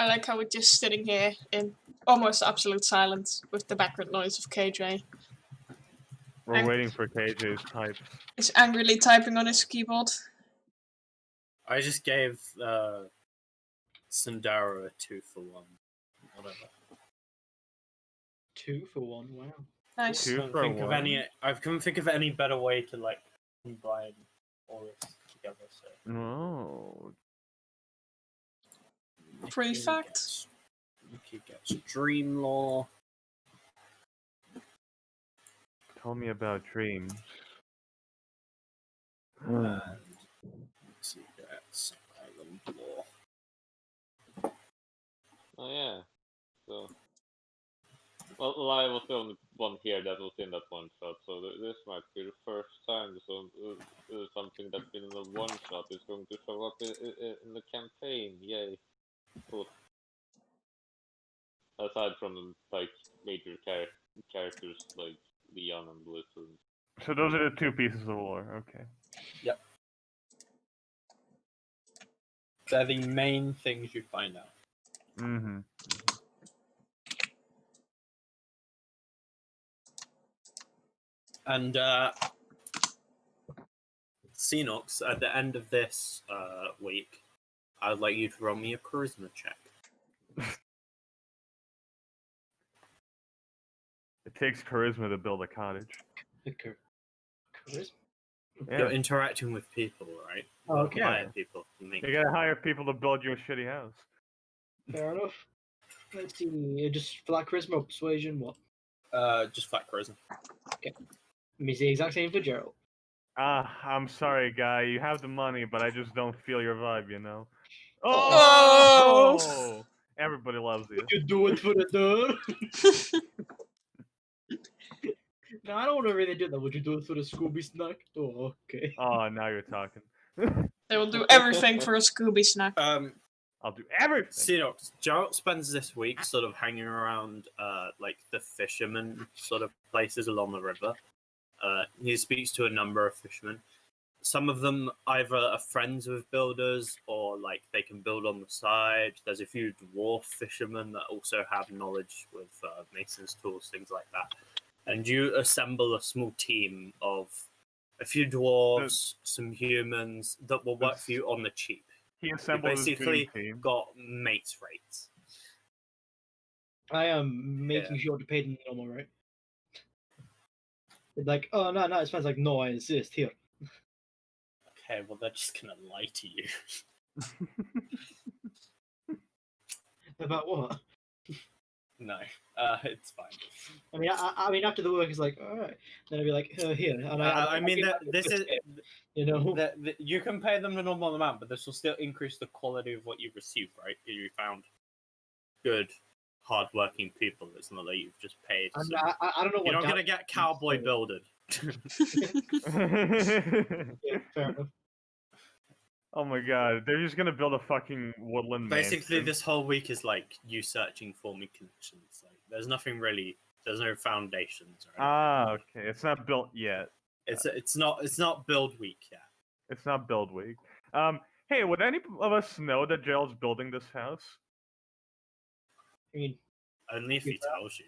I like how we're just sitting here in almost absolute silence with the background noise of KJ. We're waiting for KJ's types. He's angrily typing on his keyboard. I just gave Sundaro a 2 for 1. Whatever. 2 for 1, wow. Nice. Two Couldn't for think of one. any. I couldn't think of any better way to like combine all this together. So No. Prefect? Nikki gets Dream Law. Tell me about dreams. And she gets Island Law. Oh yeah. So. Well, I was the only one here that was in that one shot, so this might be the first time something that's been in a one shot is going to show up in the campaign. Yay! Cool. Aside from like major characters like Leon and Blizzard. So those are the two pieces of lore. Okay. They're the main things you find out. Mm-hmm. And Xenox, at the end of this week, I'd like you to roll me a charisma check. It takes charisma to build a cottage. Charisma? Yeah. You're interacting with people, right? Oh, You've okay. got to hire people. to make- You gotta hire people to build your shitty house. Fair enough. Let's see. Just flat charisma or persuasion? What? Just flat charisma. I mean, it's the exact same for Gerald. I'm sorry, guy. You have the money, but I just don't feel your vibe, you know? Oh! Oh! Everybody loves you. You do it for the dirt. No, I don't want to really do that. Would you do it for the Scooby snack? Oh, okay. Oh, now you're talking. They will do everything for a Scooby snack. I'll do everything. Xenox, Geralt spends this week sort of hanging around like the fishermen sort of places along the river. He speaks to a number of fishermen. Some of them either are friends with builders or like they can build on the side. There's a few dwarf fishermen that also have knowledge with mason's tools, things like that. And you assemble a small team of a few dwarves, some humans that will work for you on the cheap. He You assembled his basically dream team. got mates rates. I am making sure to pay them the normal, right? They're like, oh, no, it's fine. It's like, no, I insist. Here. Okay, well they're just gonna lie to you. About what? No, it's fine. I mean, after the work is like, all right. Then I'd be like, here. And I mean, I this is you know. you can pay them the normal amount, but this will still increase the quality of what you receive, right? You found good, hardworking people. It's not that you've just paid. I, some- mean, I don't know what. You're not that- gonna get cowboy builded. Yeah, fair enough. Oh my god, they're just gonna build a fucking woodland Basically, mansion. this whole week is like you searching for me connections. Like, there's nothing really. There's no foundations. Or anything. Ah, okay. It's not built yet. It's not build week yet. It's not build week. Hey, would any of us know that Gerald's building this house? I mean, Only if he tells you.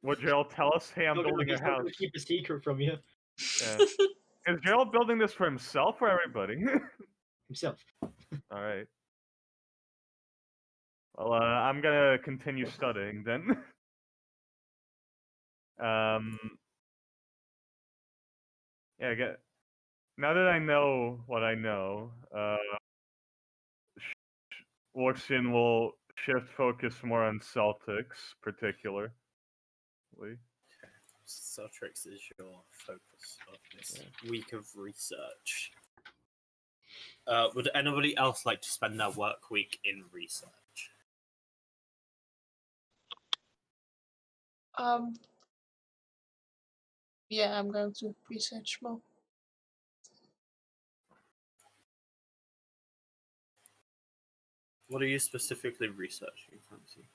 Would Gerald tell us, hey, I'm building he's a not house? gonna keep a secret from you Yeah. Is Gerald building this for himself or everybody? himself. Alright. Well, I'm gonna continue studying then. Yeah, now that I know what I know, Orgisia will shift focus more on Celtics, particularly. Celtics is your focus of this week of research. Would anybody else like to spend their work week in research? Yeah, I'm going to research more. What are you specifically researching, Fancy?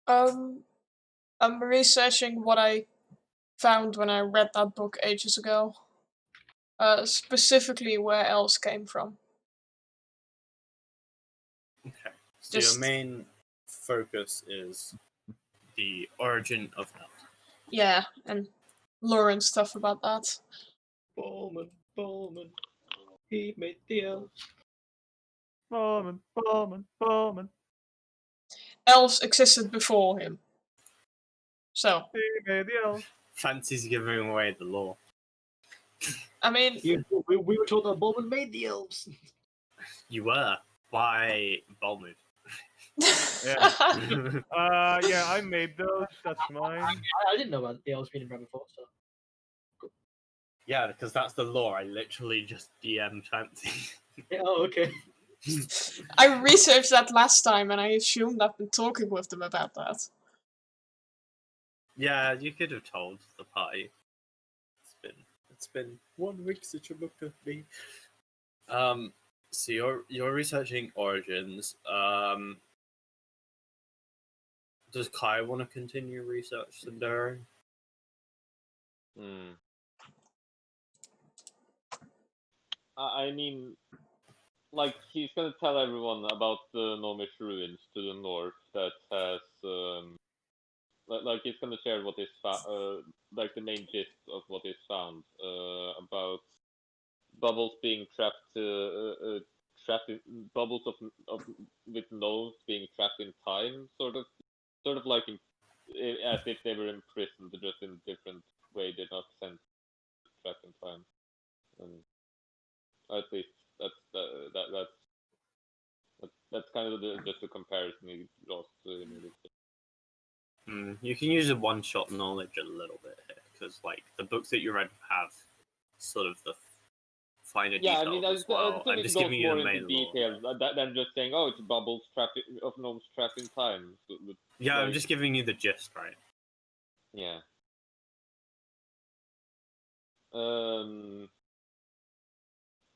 I'm researching what I found when I read that book ages ago. Specifically where elves came from. Okay. So your main focus is the origin of elves. Yeah, and lore and stuff about that. Bowman, he made the elves. Bowman. Elves existed before him. So. He made the elves. Fancy's giving away the lore. I mean, we were told that Bowman made the elves. You were by Bolmud. Yeah. Yeah, I made those. That's mine. I didn't know about the elves being around before, so. Yeah, because that's the lore. I literally just DM'd Fancy. Yeah, oh, okay. I researched that last time and I assumed I've been talking with them about that. Yeah, you could have told the party. It's been 1 week since you looked at me. So you're researching origins. Does Kai want to continue research Sundari? Hmm. I mean, like he's gonna tell everyone about the Gnomish ruins to the north that has like he's gonna share what is like the main gist of what is found about bubbles being trapped in bubbles of with gnomes being trapped in time, sort of like as if they were imprisoned, just in a different way. They're not sent trapped in time, and at least that's kind of just a comparison he draws immediately. You can use a one-shot knowledge a little bit here, because like the books that you read have sort of the finer Yeah, details I mean, as well. I I'm think just it goes giving you more the into main lore. details than just saying, "Oh, it's bubbles of gnomes trapped in time." Yeah, I'm like, just giving you the gist, right? yeah.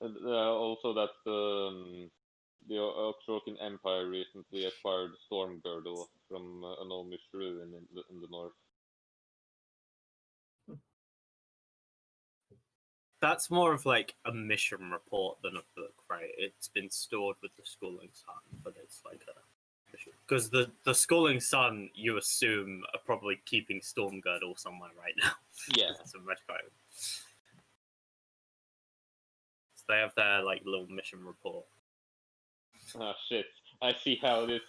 Also, that the Oxroken Empire recently acquired Storm Girdle from a gnomish ruin in the north. That's more of like a mission report than a book, right? It's been stored with the Schooling Sun, but it's like a mission. Because the Schooling Sun, you assume, are probably keeping Storm Girdle somewhere right now. Yeah. It's a magic item. So they have their like little mission report. Ah, shit. I see how the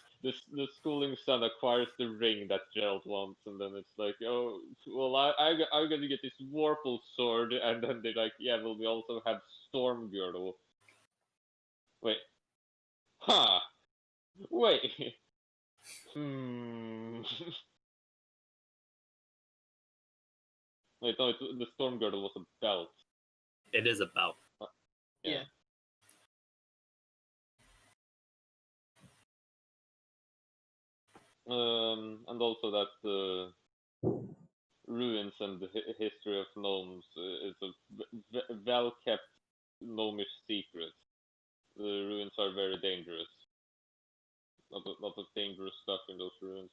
Schooling Sun acquires the ring that Gerald wants, and then it's like, oh, well, I'm gonna get this Warple sword, and then they're like, yeah, well, we also have Storm Girdle. Wait. Huh. Wait. Hmm. Wait, no, the Storm Girdle was a belt. It is about. Yeah. And also that the ruins and the history of gnomes is a well-kept gnomish secret. The ruins are very dangerous. Lot of dangerous stuff in those ruins.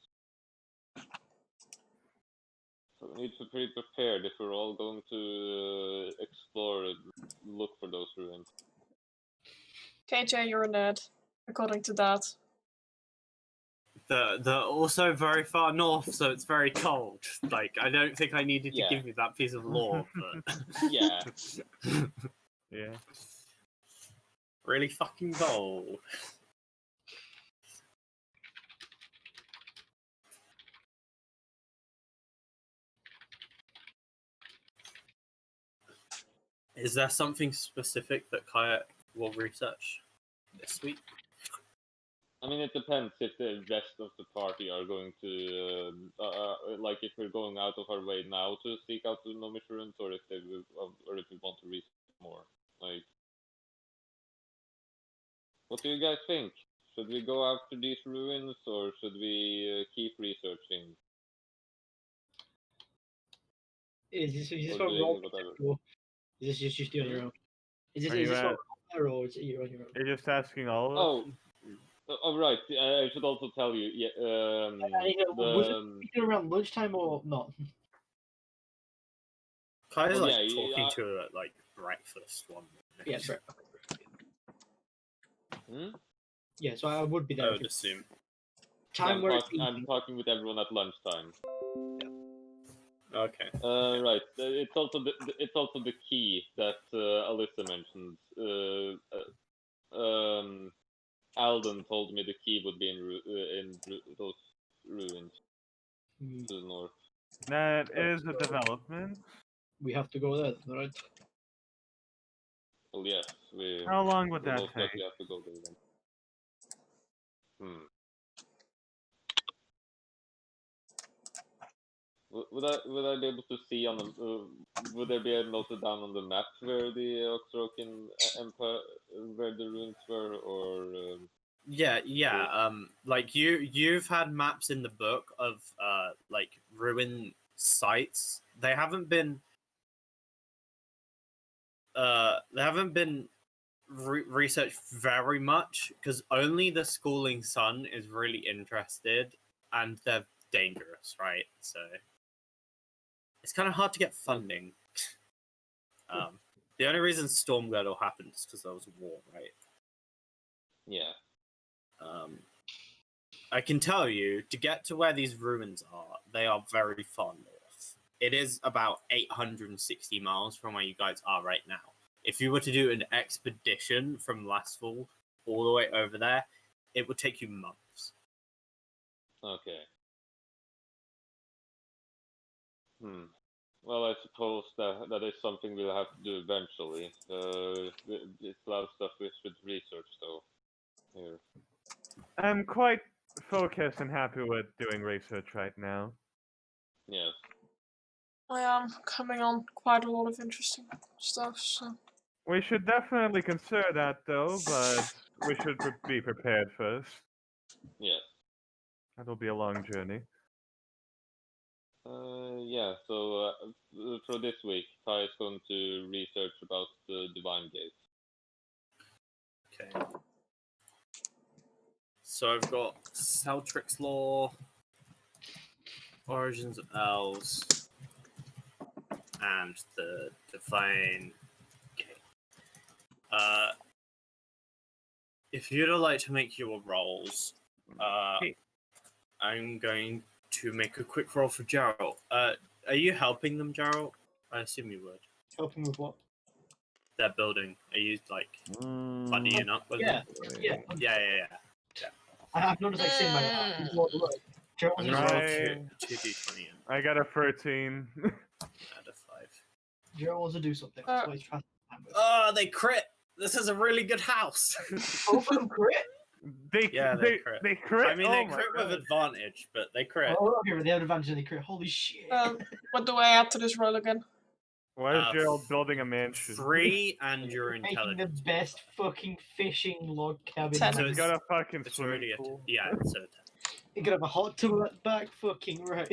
So we need to be prepared if we're all going to explore and look for those ruins. KJ, you're a nerd, according to that. They're also very far north, so it's very cold. Like, I don't think I needed to Yeah. give you that piece of lore, but Yeah. Yeah. really fucking cold. Is there something specific that Kayak will research this week? I mean, it depends if the rest of the party are going to, like, if we're going out of our way now to seek out the gnomish ruins, or if or if we want to research more. Like, what do you guys think? Should we go after these ruins, or should we keep researching? Is this Or what doing roll? whatever? Or is this just you on your own? Is Are this you what at- roll, or is it you on your own? You're just asking all of us? Oh, right. I should also tell you. Yeah. Was it speaking around lunchtime or not? Kaya's Oh, like yeah, talking yeah. to her at like breakfast one morning. Yes, right. Hmm? Yeah, so I would be I there. would assume. Time where it's I'm talking with everyone at lunchtime. Okay. Right. It's also the key that Alyssa mentioned. Alden told me the key would be in those ruins to the north. That is a development. we have to go there, right? Well, yes, we How long would will that most take? likely have to go there then. Would I be able to see on the would there be a noted down on the map where the Oxroken Empire, where the ruins were, or Yeah. Like you've had maps in the book of like ruin sites. They haven't been researched very much because only the Schooling Sun is really interested, and they're dangerous, right? So it's kind of hard to get funding. The only reason Storm Girdle happened is because there was a war, right? Yeah. I can tell you, to get to where these ruins are, they are very far north. It is about 860 miles from where you guys are right now. If you were to do an expedition from Lastfall all the way over there, it would take you months. Okay. Well, I suppose that is something we'll have to do eventually. It's a lot of stuff we should research, though. Here. I'm quite focused and happy with doing research right now. Yes. I am coming on quite a lot of interesting stuff, so... We should definitely consider that, though, but we should be prepared first. Yes. That'll be a long journey. Yeah, so for this week, Ty is going to research about the Divine Gate. Okay. So I've got Celtric's Law, Origins of Elves, and the Divine Gate. If you'd like to make your rolls, I'm going to make a quick roll for Gerald. Are you helping them, Gerald? I assume you would. Helping with what? Their building. Are you like buddying up with Yeah, them? yeah. Yeah. I've noticed like saying my look. I'm Gerald's gonna roll Right. 2d20 I got a 13. and add a 5. Gerald wants to do something. That's why he's trying to Oh, they crit! This is a really good house. Both of them crit? They crit. They crit. I mean, oh they my crit with God. advantage, but they crit. Oh, okay, they have advantage and they crit. Holy shit. What do I add to this roll again? Why is Gerald building a mansion? 3 and your Making the intelligence. best fucking fishing log cabin. 10. So He's got a fucking It's swimming already pool. yeah, so 10. You could have a hot tub at the back, fucking right.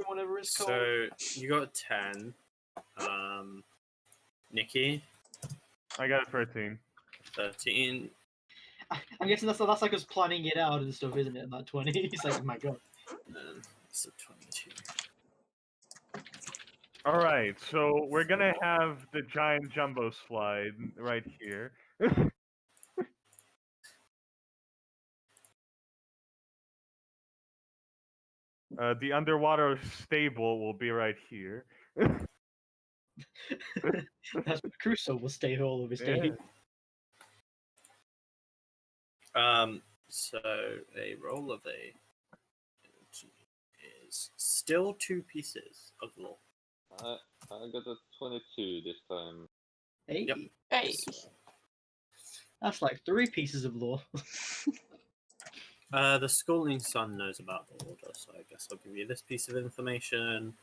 Whatever it's called. So you got 10. Nikki, I got a 13. 13. I'm guessing that's like us planning it out and stuff, isn't it? Not 20. He's like, oh my god. So 22. Alright, so we're gonna have the giant jumbo slide right here. The underwater stable will be right here. That's Crusoe will stay all of his Yeah. days. So a roll of a is still 2 pieces of law. I got a 22 this time. Hey, Yep. Hey. that's like 3 pieces of law. The schooling son knows about the order, so I guess I'll give you this piece of information.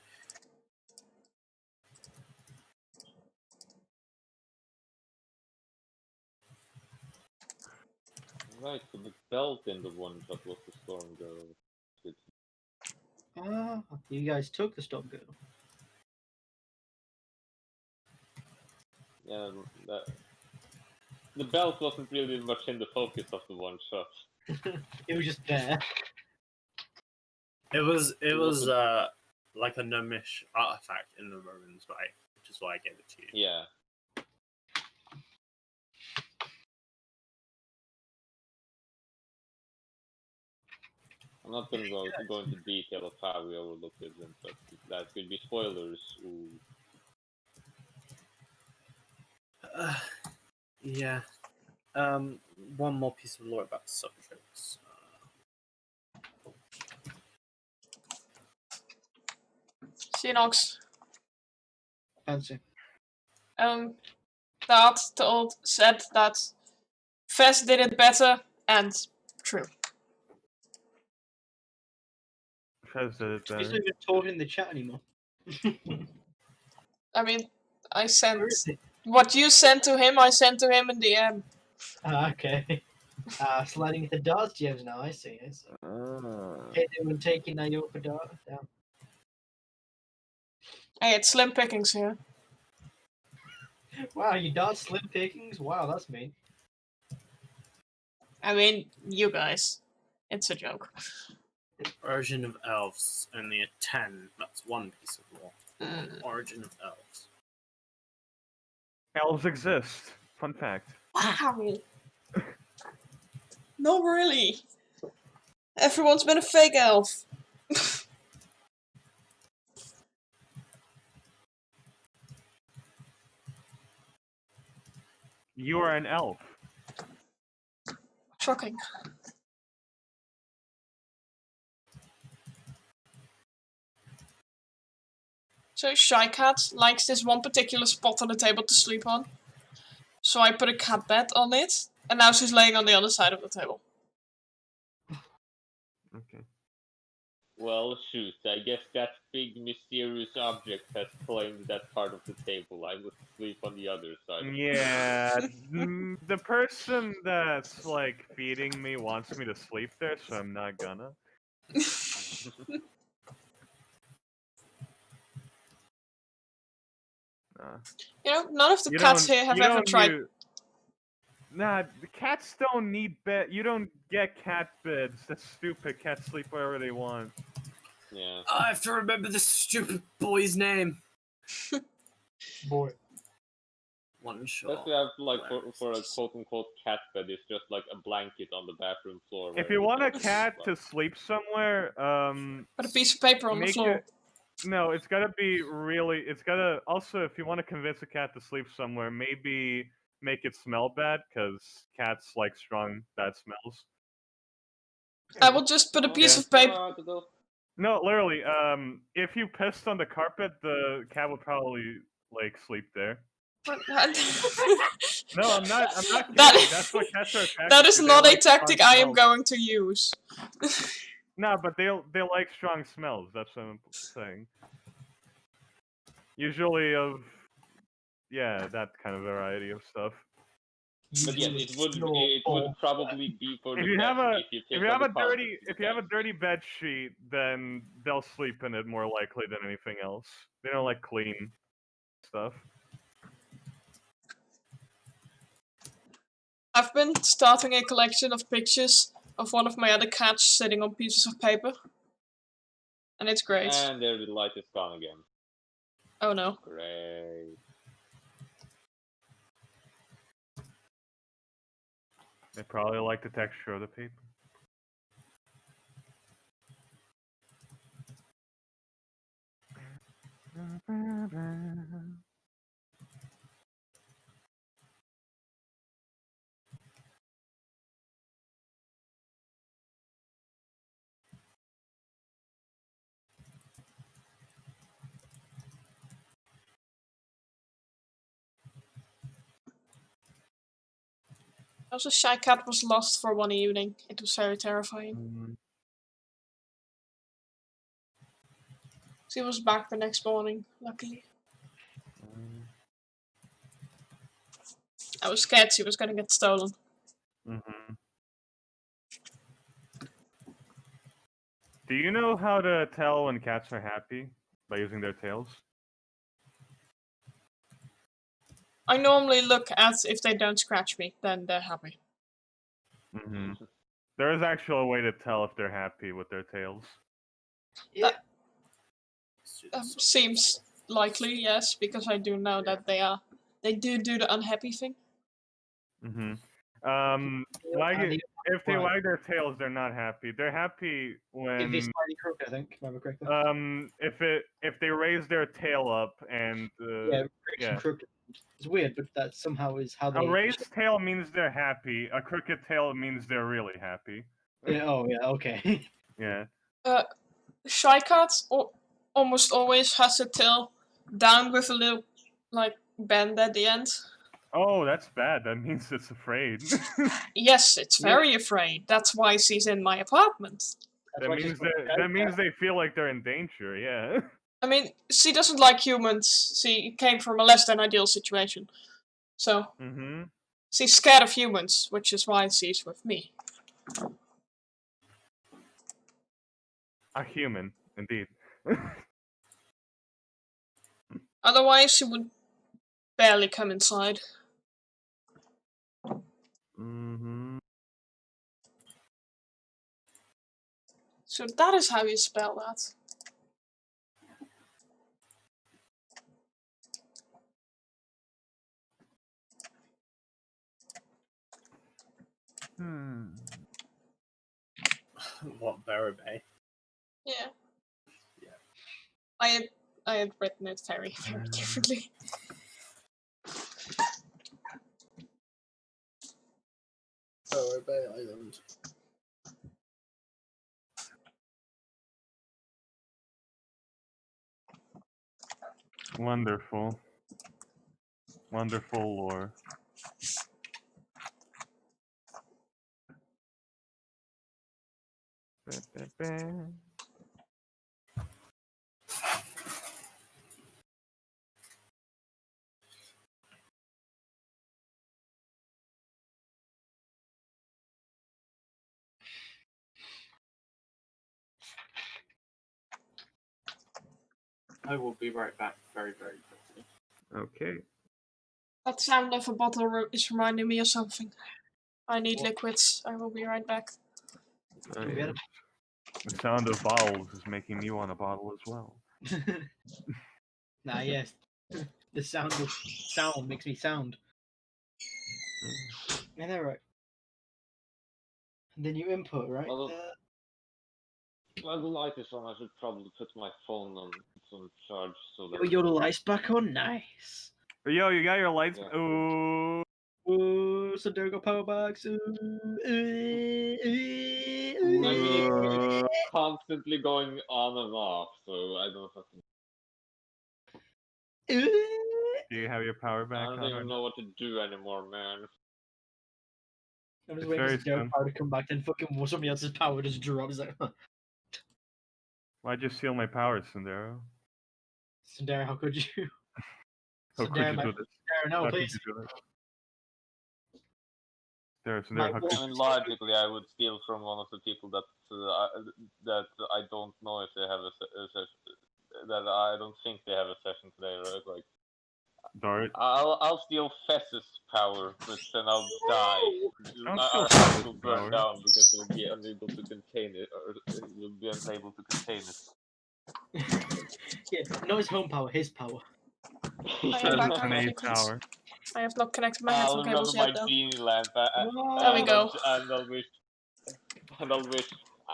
Right, so the belt in the one shot was the Storm Girl. Ah, you guys took the Storm Girdle. Yeah, the belt wasn't really much in the focus of the one shot. It was just there. It was like a gnomish artifact in the ruins, right? Which is why I gave it to you. Yeah. I'm not gonna go into detail of how we overlooked it, but that could be spoilers. Ooh. Yeah. One more piece of lore about the subjects. Xenox. Fancy. That said that Fez did it better, and true. Fez did it He's better. not even talking in the chat anymore. I mean, I sent Where is it? what you sent to him. I sent to him in DM. Ah, okay. Sliding into Dart's gems now, I see. Hey, they were taking Nayo for Dart down. Hey, it's slim pickings here. Wow, you Dart slim pickings? Wow, that's mean. I mean, you guys. It's a joke. Origin of Elves, only a 10. That's one piece of lore. Mm. Origin of Elves. Elves exist. Fun fact. Wow. Not really. Everyone's been a fake elf. You are an elf. Shocking. So Shy Cat likes this one particular spot on the table to sleep on. So I put a cat bed on it, and now she's laying on the other side of the table. Okay. Well, shoot, I guess that big mysterious object has claimed that part of the table. I will sleep on the other side. Yeah, the person that's like feeding me wants me to sleep there, so I'm not gonna. You know, none of the You cats don't- here have you ever don't tried. Nah, the cats don't need bed. You don't get cat beds. That's stupid. Cats sleep wherever they want. Yeah. I have to remember this stupid boy's name. Boy. One shot. That's have like for a quote unquote cat bed, it's just like a blanket on the bathroom floor. If where you the want a cat cat sleeps, to sleep somewhere, Put a piece of paper on the make floor. it. No, it's gotta be really. It's gotta. Also, if you want to convince a cat to sleep somewhere, maybe make it smell bad, because cats like strong, bad smells. I will just put a piece Yeah. of paper. No, literally. If you pissed on the carpet, the cat would probably like sleep there. No, I'm not kidding. That's what cats are attracted That is to. They not a like strong tactic I am smells. going to use. No, but they like strong smells. That's what I'm saying. Usually of, yeah, that kind of variety of stuff. But yes, it would probably be for the If you best have a if you if piss you on have the a carpet. dirty if you have a dirty bed sheet, then they'll sleep in it more likely than anything else. They don't like clean stuff. I've been starting a collection of pictures of one of my other cats sitting on pieces of paper. And it's great. And there the light is gone again. Oh no. Great. They probably like the texture of the paper. Also, Shy Cat was lost for one evening. It was very terrifying. She was back the next morning, luckily. I was scared she was gonna get stolen. Mm-hmm. Do you know how to tell when cats are happy by using their tails? I normally look at if they don't scratch me, then they're happy. Mm-hmm. There is actually a way to tell if they're happy with their tails. That seems likely, yes, because I do know that they do the unhappy thing. Mm-hmm. If they wag their tails, they're not happy. They're happy when If it's slightly crooked, I think, if I remember correctly. if they raise their tail up and yeah, crooked. It's weird, but that somehow is how they. A raised tail means they're happy. A crooked tail means they're really happy. Yeah, oh yeah, okay. Yeah. Shy Cat almost always has a tail down with a little like bend at the end. Oh, that's bad. That means it's afraid. Yes, it's very afraid. That's why she's in my apartment. That means they feel like they're in danger. Yeah. I mean, she doesn't like humans. She came from a less than ideal situation. So, she's scared of humans, which is why she's with me. A human, indeed. Otherwise, she would barely come inside. So that is how you spell that. What, Berube? Yeah. Yeah. I had written it very, very differently. Berube Island. Wonderful. Wonderful lore. I will be right back very, very quickly. Okay. That sound of a bottle is reminding me of something. I need What? liquids. I will be right back. Oh, Go get yes. The sound of bottles is making me want a bottle as well. Nah, yes. The sound of sound makes me sound. Yeah, they're right. And then you input, right? Well, While the light is on, I should probably put my phone on some charge so that. Your light's back on, nice. Yo, you got your lights. Yeah. Ooh. Ooh, so there go power box. I mean, it's constantly going on and off, so I don't have to. Do you have your power I back don't on? even know what to do anymore, man. I'm just It's waiting for very Joe simple. power to come back, then fucking somebody else's power just drops. Like, Why'd you steal my power, Sindero? Sundara, how could you? How could Sundara, you do this? Sundara, no, How could please. you do this? There, My Sindero, how boy- could I mean, logically, I would steal from one of the people that I don't know if they have a session. That I don't think they have a session today, right? Like, Dart? I'll steal Fess's power, but then I'll die. Don't steal Our house Fess's will burn power. down because we'll be unable to contain it, or we'll be unable to contain it. Yeah, not his home power, his power. I am back. I An have A liquids. power. I have not connected my I'll headphone remember cables my yet, though. genie lamp, There we go. and I'll wish.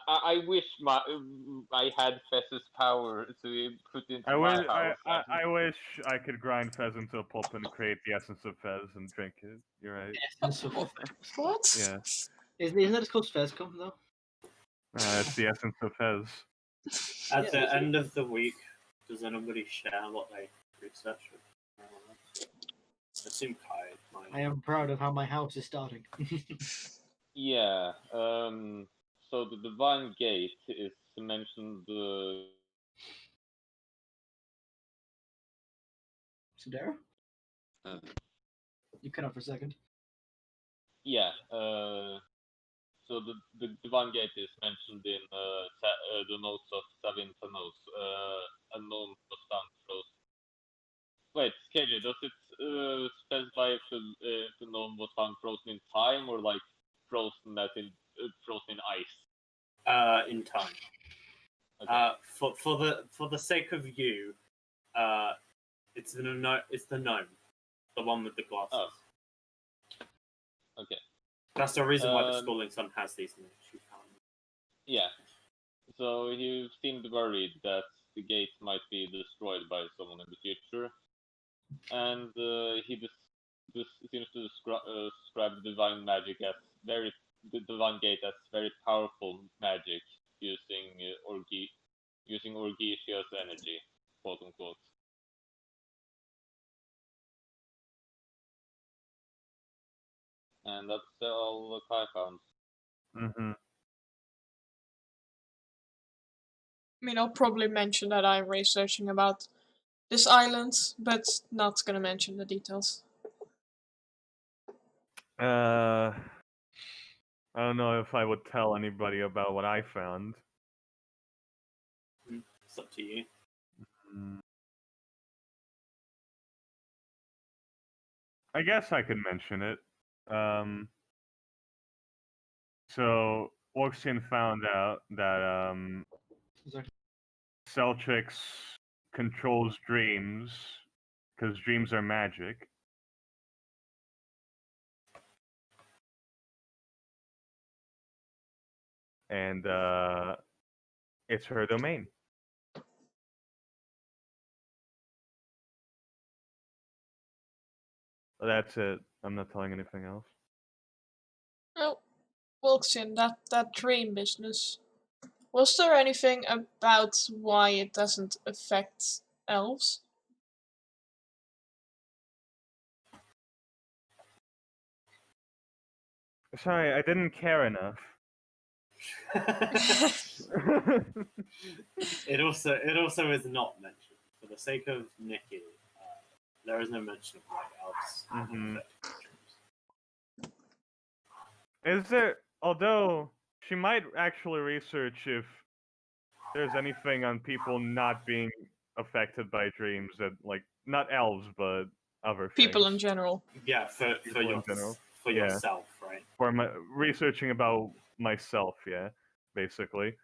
I wish I had Fess's power to put into I my wish house. I wish I could grind Fez into a pulp and create the essence of Fez and drink it. You're right. Essence of What? Yeah. Isn't that as close to Fezcom, though? It's the essence of Fez. At Yeah, the that's it. end of the week, does anybody share what they researched? I assume Kai might. I am proud of how my house is starting. Yeah. So the Divine Gate is mentioned. Sundara? You cut out for a second. Yeah. So the Divine Gate is mentioned in the notes of Savintanos. A gnome was found frozen. Wait, KJ, does it specify if the gnome was found frozen in time or like frozen frozen in ice? In time. Okay. For the sake of you, it's the gnome, the one with the glasses. Oh. Okay. That's the reason why the Um, Schooling Sun has these names. You can't. Yeah. So he seemed worried that the gate might be destroyed by someone in the future, and he seems to describe the divine magic as the divine gate as very powerful magic using Orgisia's energy, quote unquote. And that's all I found. Mm-hmm. I mean, I'll probably mention that I'm researching about this island, but not gonna mention the details. I don't know if I would tell anybody about what I found. It's up to you. Mm. I guess I could mention it. So Orgisia found out that Exactly. Celtrix controls dreams because dreams are magic. And it's her domain. That's it. I'm not telling anything else. Oh, Wilkson, that dream business. Was there anything about why it doesn't affect elves? Sorry, I didn't care enough. it also is not mentioned for the sake of Nikki. There is no mention of white elves. Mhm. affecting dreams. Is there? Although she might actually research if there's anything on people not being affected by dreams that, like, not elves but other People in things. general. Yeah, for People in general. for Yeah. yourself, right? For my researching about myself, yeah, basically.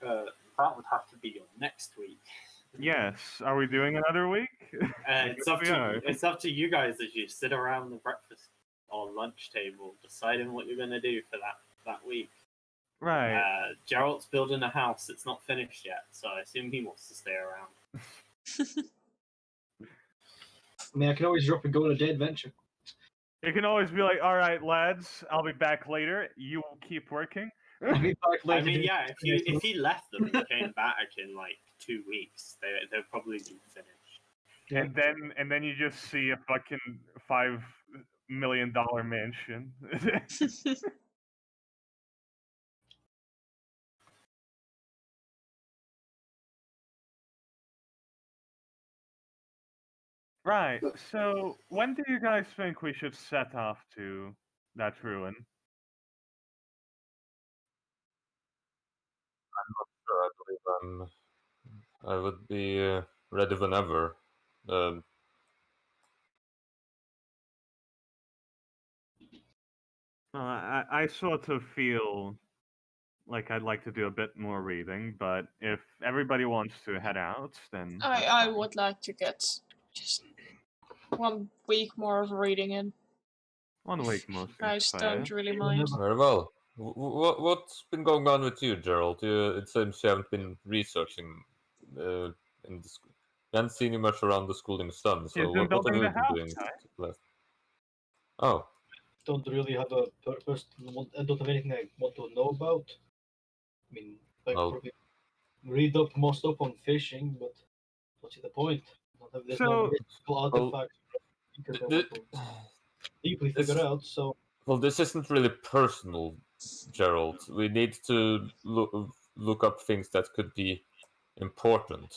That would have to be your next week. Yes. Are we doing another week? It's up to you guys as you sit around the breakfast or lunch table deciding what you're gonna do for that week. Right. Gerald's building a house. It's not finished yet, so I assume he wants to stay around. I mean, I can always drop and go on a day adventure. You can always be like, all right, lads, I'll be back later. You will keep working. I'll be back later. I mean, yeah, if he left them and came back in like 2 weeks, they'll probably be finished. Yeah. And then you just see a fucking $5 million mansion. Right. So when do you guys think we should set off to that ruin? Sure, I believe I would be ready whenever. Well, I sort of feel like I'd like to do a bit more reading, but if everybody wants to head out, then that's I fine. would like to get just 1 week more of reading in. 1 week most I things don't fair. really mind. Very well. What's been going on with you, Gerald? It seems you haven't been researching in the school. We haven't seen you much around the schooling sun. So He's been what have building you the been house, doing right? last? Oh, Don't really have a purpose. I don't have anything I want to know about. I mean, I well, probably read up more stuff on fishing, but what's the point? There's no So- mystical artifacts because I want to deeply this- figure out. So well, this isn't really personal, Gerald. We need to look up things that could be important.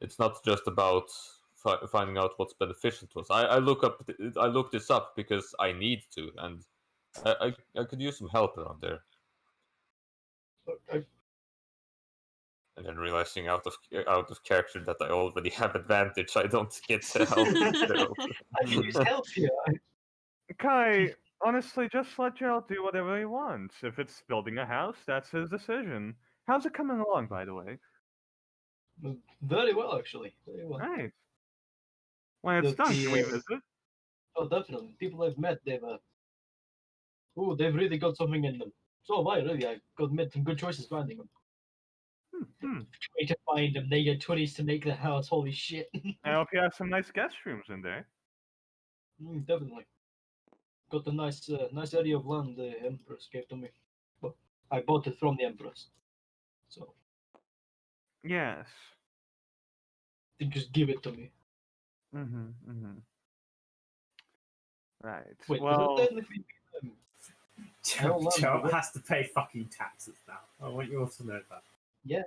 It's not just about finding out what's beneficial to us. I look this up because I need to, and I could use some help around there. I, And then realizing out of character that I already have advantage, I don't get to help Gerald. I can just help you. Kai, honestly, just let Gerald do whatever he wants. If it's building a house, that's his decision. How's it coming along, by the way? Very well, actually. Very well. Right. When it's done, can we visit? Oh, definitely. People I've met, they've really got something in them. So have I, really. I got made some good choices finding them. Hmm. Way to find them. They get 20s to make the house. Holy shit. I hope you have some nice guest rooms in there. Definitely. Got a nice area of land the Empress gave to me. But I bought it from the Empress. So, Yes. didn't just give it to me. Right. Wait, well, does it technically be Joe has to pay fucking taxes now. I want you all to know that. Yeah.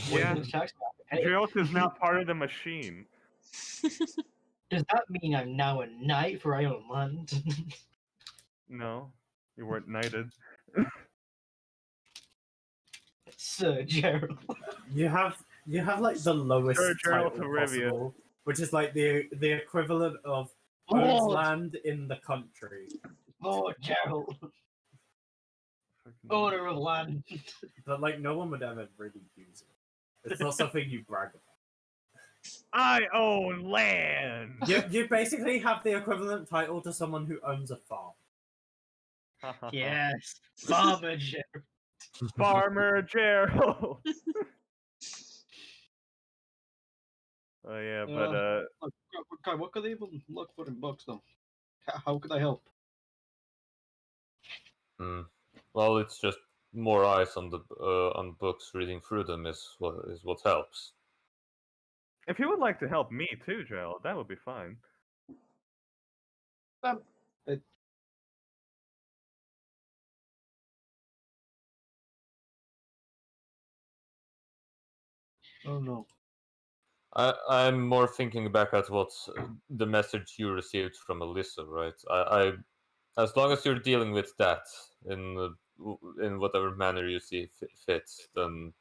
Yeah. Tax man. Hey, Gerald is now part of the machine. does that mean I'm now a knight for I own land? No, you weren't knighted. Sir Gerald. You have like the lowest Sir Gerald title to Rivia. possible, which is like the equivalent of owns Lord! land in the country, Lord Gerald, Fucking- owner of land. but like no one would ever really use it. It's not something you brag about. I own land. You basically have the equivalent title to someone who owns a farm. Yes, Farmer Gerald. Farmer Gerald. Oh yeah, but Look, what could I even look for in books though? How could I help? Well, it's just more eyes on the on books. Reading through them is what helps. if you would like to help me too, Gerald, that would be fine. Oh no. I'm more thinking back at what the message you received from Alyssa, right? I as long as you're dealing with that in whatever manner you see fit, then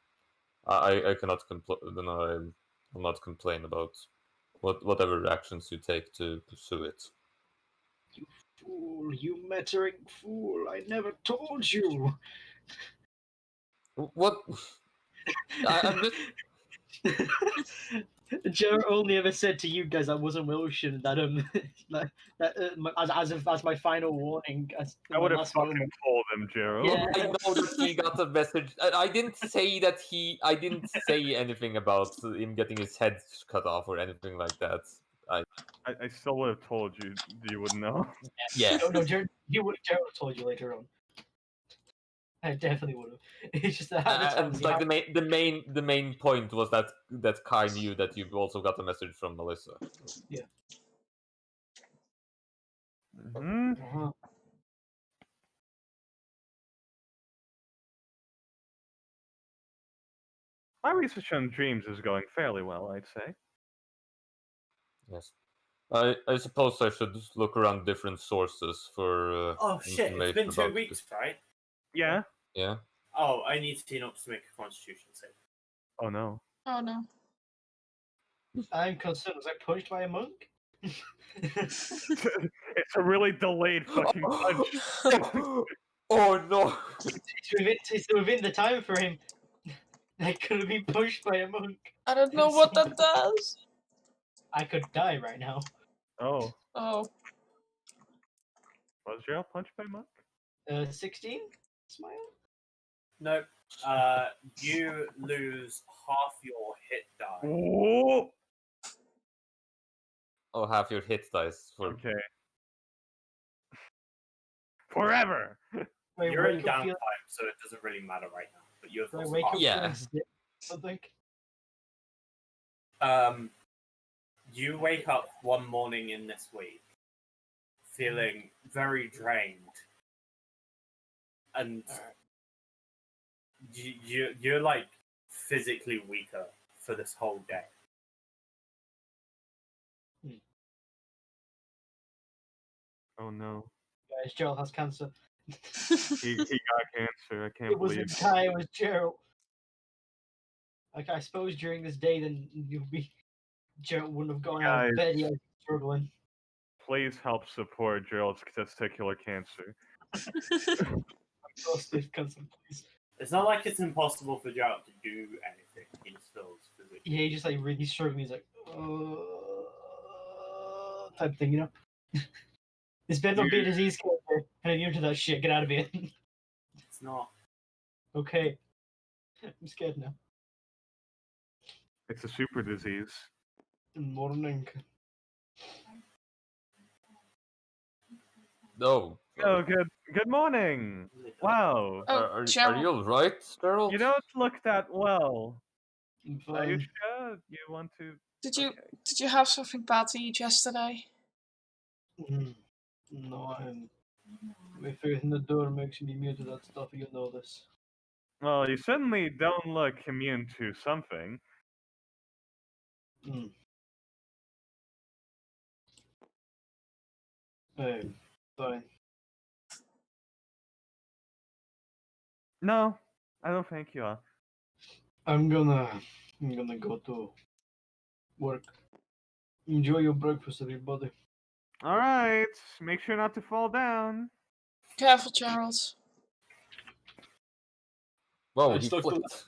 I cannot then I'll not complain about whatever actions you take to pursue it. Fool, you mettering fool! I never told you. What? I'm just. Joe only ever said to you guys that wasn't Wilson that as my final warning as I would my have last fucking moment. told him, Gerald. Yeah. I know that he got a message. I didn't say that he. I didn't say anything about him getting his head cut off or anything like that. I still would have told you. You would know. Yeah. No, Jared, Jared told you later on. I definitely would have. It's just that at the time, And like the main point was that Kai knew that you've also got a message from Melissa. Hmm. Uh-huh. My research on dreams is going fairly well, I'd say. Yes. I suppose I should look around different sources for Oh shit! It's been information 2 about weeks, right? Yeah. Yeah. Oh, I need to enough to make a constitution save. Oh no. Oh no. I'm concerned. Was I punched by a monk? It's a really delayed fucking punch. Oh no! It's within the time frame. I could have been pushed by a monk. I don't know what that does. I could die right now. Oh. Oh. Was Gerald punched by Monk? 16? Smile? No. You lose half your hit die. Oh. Oh, half your hit dice for. Okay. Forever. Wait, You're in wake up downtime, feel- so it doesn't really matter right now. But you have do I lost wake half. up Yeah. feeling sick? Something? You wake up one morning in this week feeling very drained, and you're like physically weaker for this whole day. Oh no. Guys, Gerald has cancer. He got cancer. I can't It believe. wasn't Kai, it was Gerald. Like, I suppose during this day, then Gerald wouldn't have gone out of Guys. bed. He was struggling. Please help support Gerald's testicular cancer. Prostate cancer, please. It's not like it's impossible for Gerald to do anything. He just feels physically. Yeah, he just like really struggling. He's like, type thing, you know? This bed don't be a disease killer, and I'm into that shit. Get out of here. It's not. Okay. I'm scared now. It's a super disease. Good morning. No. Oh, good morning. Wow. Oh, Are Gerald. you alright, Gerald? You don't look that well. I'm Are you fine. sure you want to? Did you Okay. did you have something bad to eat yesterday? No, I'm. My faith in the door makes me immune to that stuff. You know this. Well, you certainly don't look immune to something. Hey, fine. No, I don't think you are. I'm gonna go to work. Enjoy your breakfast, everybody. All right, make sure not to fall down. Careful, Gerald. Whoa, I he stuck to flipped.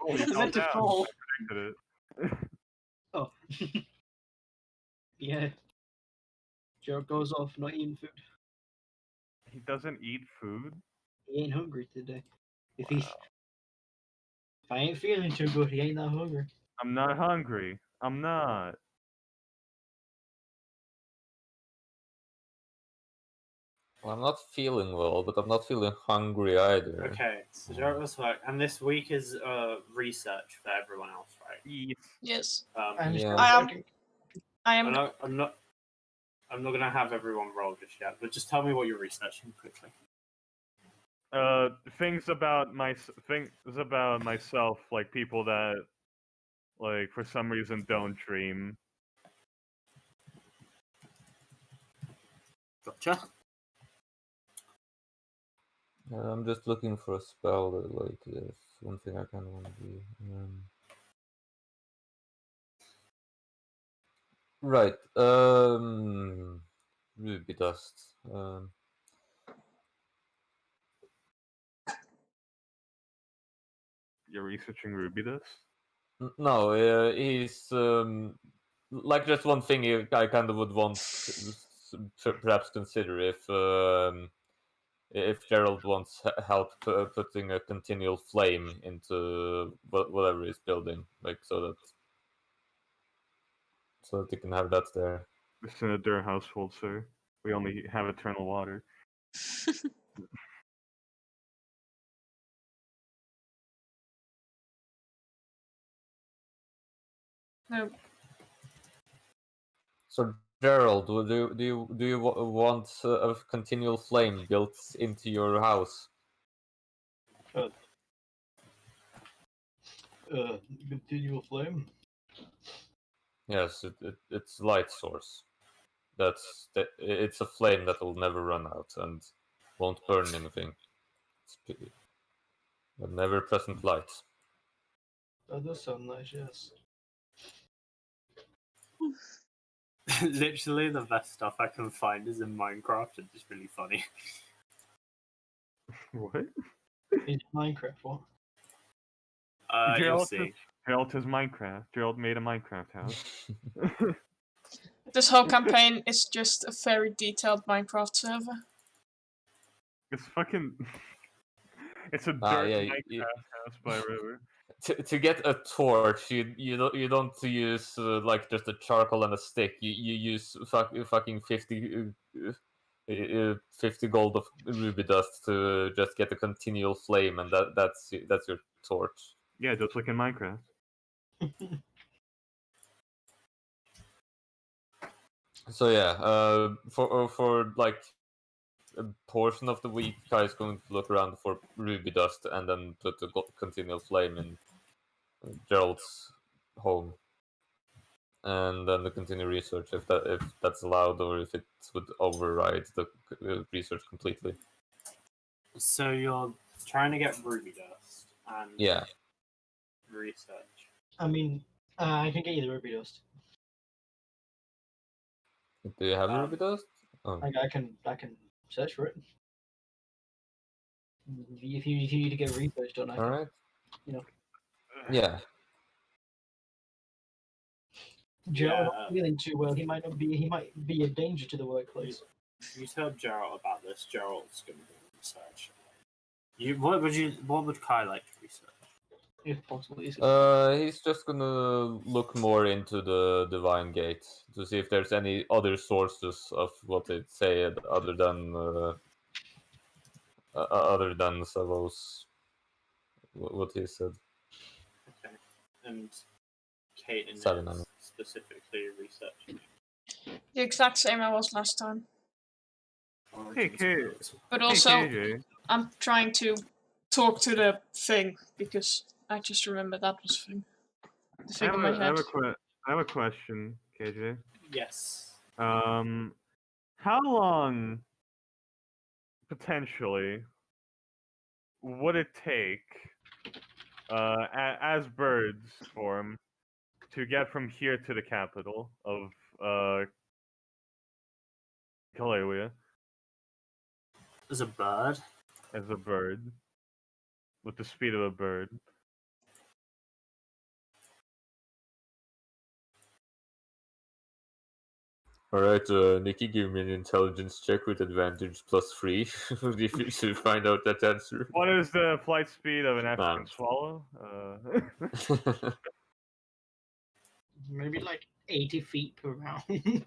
Oh, he I fell meant to down. fall. I predicted it. Oh. Yeah. Gerald goes off not eating food. He doesn't eat food. He ain't hungry today. If Wow. if I ain't feeling too good, he ain't that hungry. I'm not hungry. I'm not. Well, I'm not feeling well, but I'm not feeling hungry either. Okay, so Gerald's work, and this week is research for everyone else, right? Yes. Yes. I'm Yeah. I am. checking. I am. I'm not gonna have everyone roll just yet, but just tell me what you're researching quickly. Things about myself, like people that, like, for some reason don't dream. Gotcha. I'm just looking for a spell that, like, this. One thing I kind of want to do. Right. Ruby dust. You're researching ruby dust? No, he's like just one thing I kind of would want to perhaps consider if Gerald wants help putting a continual flame into whatever he's building, like so that he can have that there. It's in a Dur household, sir. We only have eternal water. No. So Gerald, do you want a continual flame built into your house? Continual flame. Yes, it's light source. It's a flame that will never run out and won't burn anything. It's a never present light. That does sound nice, yes. Literally, the best stuff I can find is in Minecraft, and it's really funny. What? Is Minecraft what? You'll Gerald see. Gerald has Minecraft. Gerald made a Minecraft house. This whole campaign is just a very detailed Minecraft server. It's fucking. It's a Ah, dirt yeah, Minecraft house by a river. to get a torch, you don't use like just a charcoal and a stick. You use fucking 50 gold of ruby dust to just get a continual flame, and that's your torch. Yeah, just like in Minecraft. So yeah, for like a portion of the week, Kai is going to look around for ruby dust and then put a continual flame in Gerald's home, and then to continue research if that's allowed or if it would override the research completely. So you're trying to get ruby dust and Yeah. research. I mean, I can get you the ruby dust. Do you have Um, ruby dust? Oh. I can search for it. If you need to get research done, I All can. right. You know. Yeah. Gerald Yeah, not feeling too well. He might be a danger to the workplace. you tell Gerald about this. Gerald's going to do research. What would Kai like to research? If possible. He's just gonna look more into the Divine Gate to see if there's any other sources of what it said other than Savos. What he said. Okay. And Kaden Seven, I is mean. specifically researching. The exact same I was last time. Hey, Kay. But Hey, also, KJ. I'm trying to talk to the thing because I just remember that was thing. The thing in my head. I have a question, KJ. Yes. How long potentially would it take, as birds form, to get from here to the capital of Kalelia There's a bird. as a bird with the speed of a bird. Alright, Nikki, give me an intelligence check with advantage +3 if you should find out that answer. What is the flight speed of an African Man. swallow? Maybe like 80 feet per round.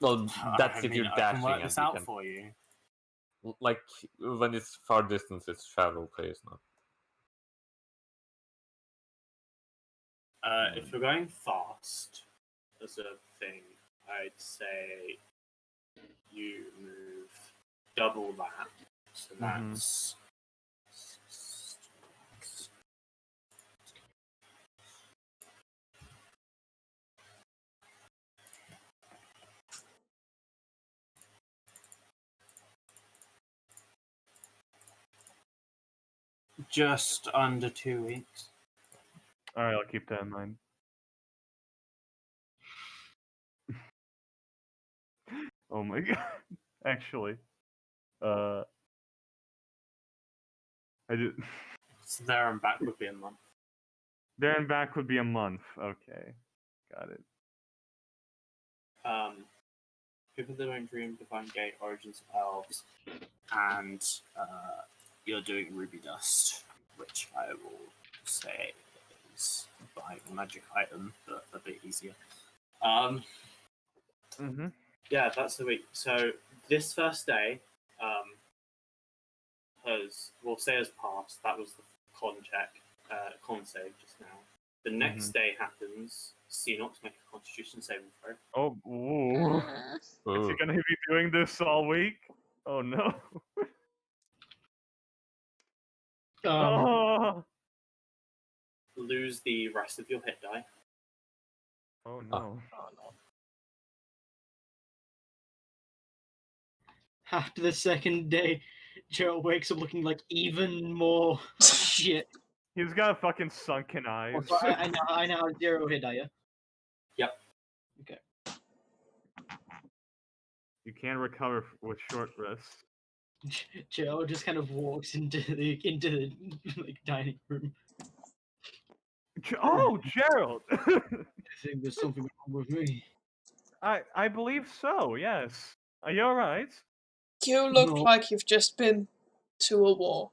Well, that's I if mean, you're I dashing can work and this you out can... for you. Like, when it's far distance, it's travel pace now. If you're going fast, as a thing, I'd say you move double that. So Mhm. that's just under 2 weeks. Alright, I'll keep that in mind. Oh my god. Actually. I did. So there and back would be a month. There and back would be a month. Okay. Got it. People that don't dream, Divine Gate, Origins of Elves, and you're doing Ruby Dust, which I will say is buying a magic item, but a bit easier. Mhm. Yeah, that's the week. So this first day we'll say has passed. That was the con save just now. The next day happens. Xenox make a Constitution saving throw. Oh, ooh. Is he Ooh. gonna be doing this all week? Oh no. Oh. Lose the rest of your hit die. Oh no. After the second day, Joe wakes up looking like even more shit. He's got fucking sunken eyes. Also, I now have 0 hit die, yeah? Yep. Okay. You can't recover with short rests. Joe just kind of walks into the like dining room. Oh, Gerald! I think there's something wrong with me. I believe so, yes. Are you alright? You look No. like you've just been to a war.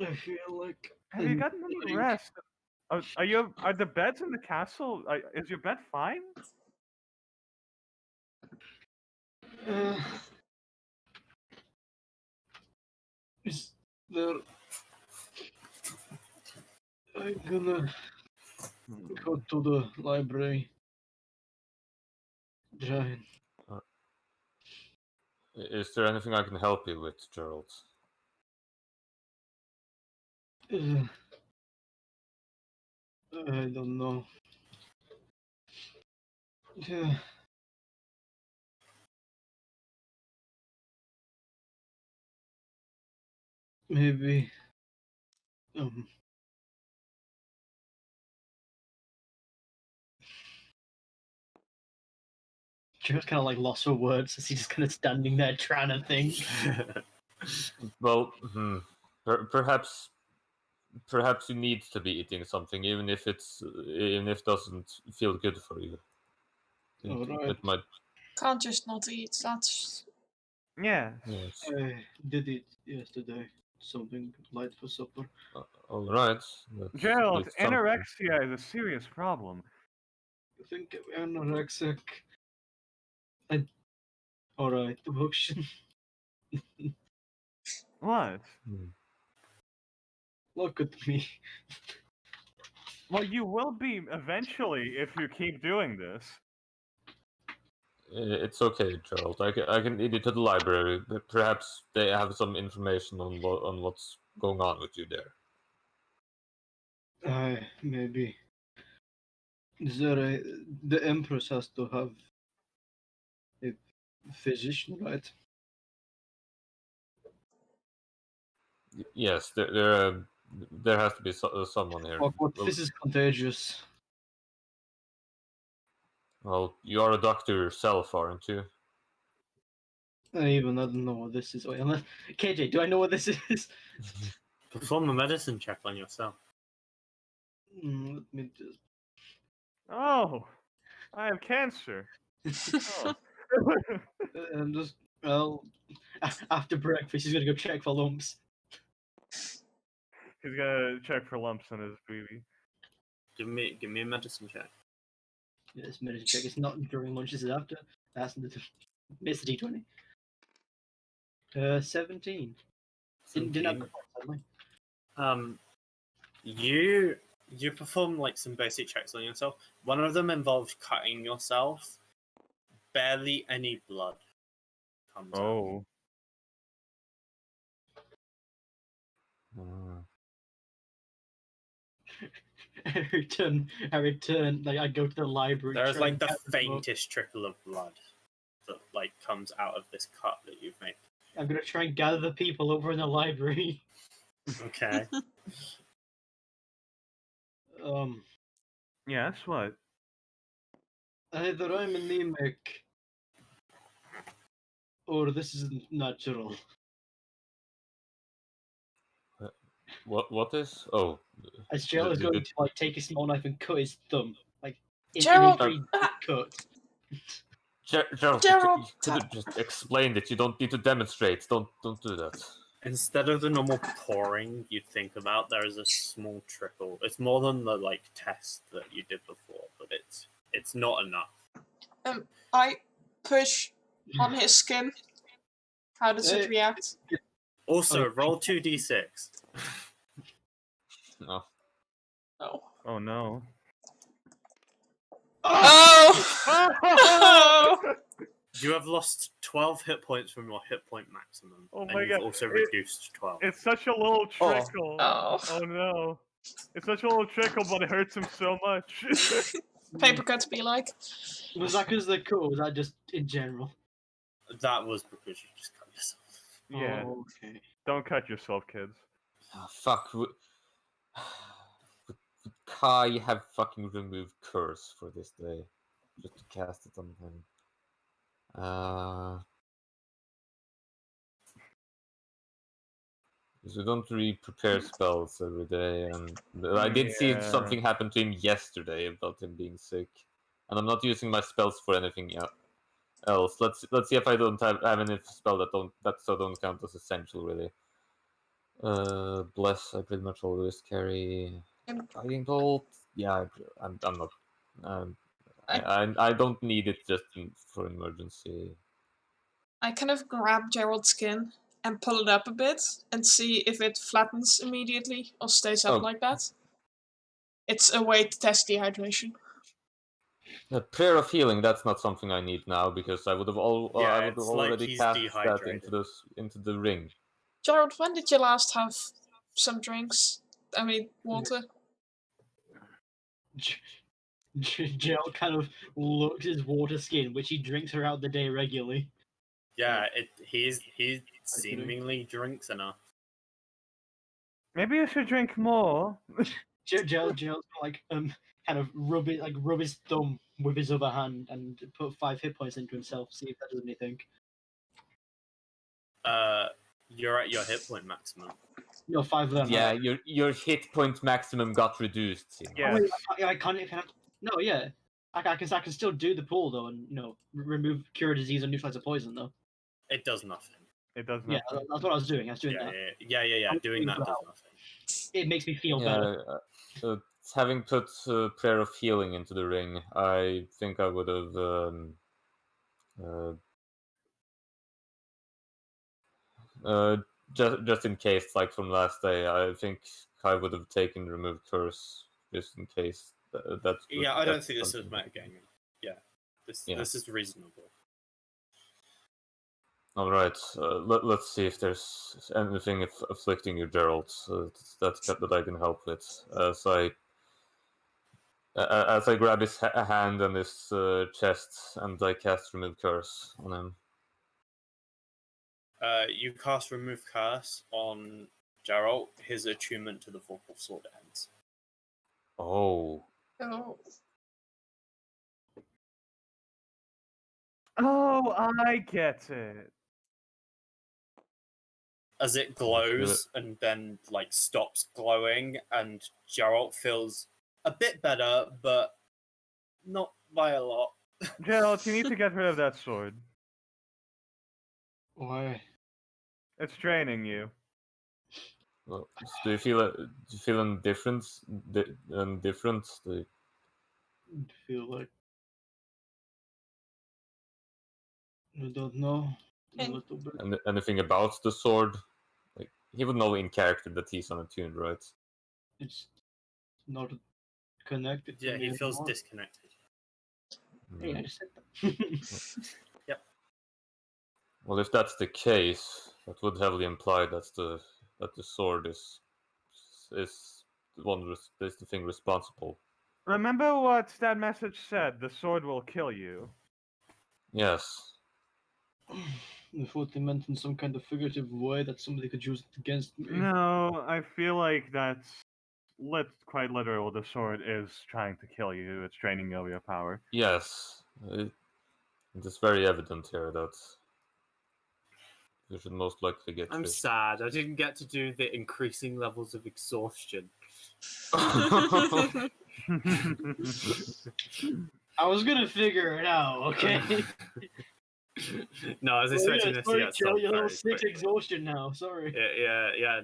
I feel like Have you gotten any rest? Are the beds in the castle? Is your bed fine? Is there? I'm gonna go to the library. Giant. Is there anything I can help you with, Gerald? I don't know. Yeah. Maybe. Joe's kind of like lost for words as he's just kind of standing there trying to think. Well, perhaps you need to be eating something, even if it doesn't feel good for you. Alright. It might. Can't just not eat. That's Yeah. Yes. I did eat yesterday. Something light for supper. All right. Gerald, anorexia is a serious problem. I think I'm anorexic. Alright, emotion. What? Look at me. Well, you will be eventually if you keep doing this. It's okay, Gerald. I can lead you to the library. Perhaps they have some information on what's going on with you there. Maybe. Is there the Empress has to have a physician, right? Yes, there has to be someone here. What Well, this is contagious. Well, you are a doctor yourself, aren't you? I don't know what this is. Wait, unless KJ, do I know what this is? Perform a medicine check on yourself. Let me just. Oh, I have cancer. Oh. I'm just. Well, after breakfast, he's gonna go check for lumps. He's gonna check for lumps in his baby. Give me a medicine check. Yeah, this medicine check. It's not during lunch. This is after. That's the. It's the D20. 17. Didn't have 17. sadly. You perform like some basic checks on yourself. One of them involves cutting yourself. Barely any blood comes out. Oh. Ah. I return. Like I go to the library. There's try like and the gather them up. faintest trickle of blood that like comes out of this cut that you've made. I'm gonna try and gather the people over in the library. Okay. Yes, what? Either I'm anemic, or this isn't natural. What is? Oh. As Gerald is the- going the- to like take a small knife and cut his thumb, like in a Gerald, very deep cut. Gerald, Gerald, you could have just explained it. You don't need to demonstrate. Don't do that. Instead of the normal pouring you'd think about, there is a small trickle. It's more than the like test that you did before, but it's not enough. I push on his skin. How does it react? Also, Oh. roll 2d6. No. Oh. Oh no. Oh! Oh! You have lost 12 hit points from your hit point maximum, Oh and my you've God. also reduced 12. It's such a little trickle. Oh. Oh no. It's such a little trickle, but it hurts him so much. Paper cuts be like. Was that because of the cut? Or was that just in general? That was because you just cut yourself. Yeah. Oh, okay. Don't cut yourself, kids. Oh, fuck. Would Kai have fucking removed curse for this day? Just to cast it on him. Because we don't really prepare spells every day, and I did see Yeah. something happen to him yesterday about him being sick, and I'm not using my spells for anything else. Let's see if I don't have any spell that don't count as essential really. Bless. I pretty much always carry. Guiding bolt. Yeah, I'm not. I don't need it just for emergency. I kind of grab Gerald's skin and pull it up a bit and see if it flattens immediately or stays up Oh. like that. It's a way to test dehydration. The prayer of healing. That's not something I need now because I would have Yeah, I would have it's like already he's cast that dehydrated. into the ring. Gerald, when did you last have some drinks? I mean, water? Gerald kind of looks at his water skin, which he drinks throughout the day regularly. Yeah, he seemingly drinks enough. Maybe you should drink more. Gerald's like kind of rub his thumb with his other hand and put 5 hit points into himself. See if that does anything. You're at your hit point maximum. No, 5 of them. Yeah, your hit point maximum got reduced. Yeah. Oh, wait, I can't. No, yeah. I can still do the pull though, and remove cure disease or neutralize a poison though. It does nothing. It does Yeah, nothing. that's what I was doing. I was doing Yeah, that. yeah. Doing that does nothing. It makes me feel better. Yeah, having put prayer of healing into the ring, I think I would have just in case, like from last day, I think I would have taken remove curse just in case. Yeah, I don't think this is metagaming. Yeah, this is reasonable. All right, let's see if there's anything afflicting you, Gerald. That I can help with. As I grab his hand and his chest, and I cast remove curse on him. You cast remove curse on Gerald. His attunement to the vocal sword ends. Oh. Oh. Oh, I get it. As it it. glows and then like stops glowing, and Geralt feels a bit better, but not by a lot. Gerald, you need to get rid of that sword. Why? It's draining you. Well, do you feel any difference? Different? Feel like I don't know. A And- little bit. Anything about the sword? Like he would know in character that he's unattuned, right? It's not connected to Yeah, me he feels anymore. disconnected. Yeah, I Mm. just said that. Well, if that's the case, that would heavily imply that the sword is the one is the thing responsible. Remember what that message said? The sword will kill you. Yes. I thought they meant in some kind of figurative way that somebody could use it against me. No, I feel like that's quite literal. The sword is trying to kill you. It's draining all your power. Yes. It is very evident here that you should most likely get I'm rid. sad. I didn't get to do the increasing levels of exhaustion. I was gonna figure it out, okay? No, I was Oh, expecting yeah, this to sorry, get Chill, solved you're level very 6 quickly. exhaustion now, sorry. Yeah.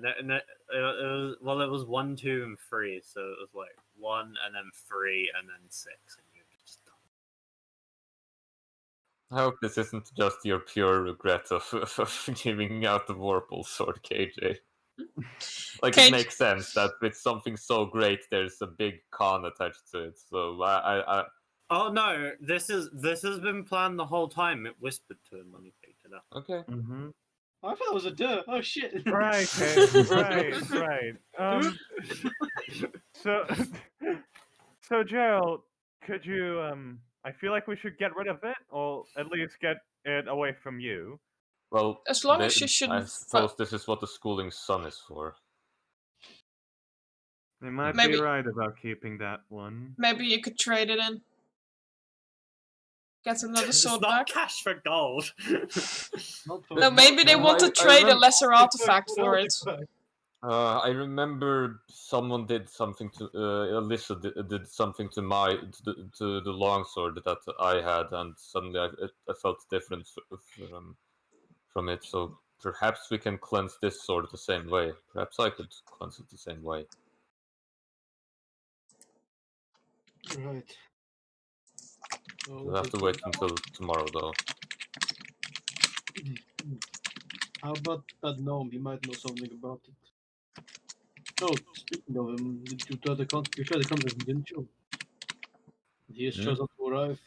It was 1, 2, and 3, so it was like 1 and then 3 and then 6, and you just done. I hope this isn't just your pure regret of giving out the Vorpal sword, KJ. Like KJ it makes sense that with something so great, there's a big con attached to it. So Oh no, this has been planned the whole time. It whispered to him when he picked it up. okay. Mm-hmm. I thought it was a duh. Oh shit. Right, right. So, so Gerald, could you I feel like we should get rid of it, or at least get it away from you. Well, as long as you I shouldn't. suppose this is what the schooling sun is for. They might be Maybe- right about keeping that one. Maybe you could trade it in. Get another It's sword not back. cash for gold. Not No, maybe they want to I trade a remember- lesser artifact for it. I remember someone did something to Alyssa did something to to the longsword that I had, and suddenly I felt different from it. So perhaps we can cleanse this sword the same way. Perhaps I could cleanse it the same way. Right. So We'll have to wait until tomorrow, though. How about that gnome? He might know something about it. Oh, speaking of him, did you try to contact him, didn't you? He has Hmm? chosen to arrive.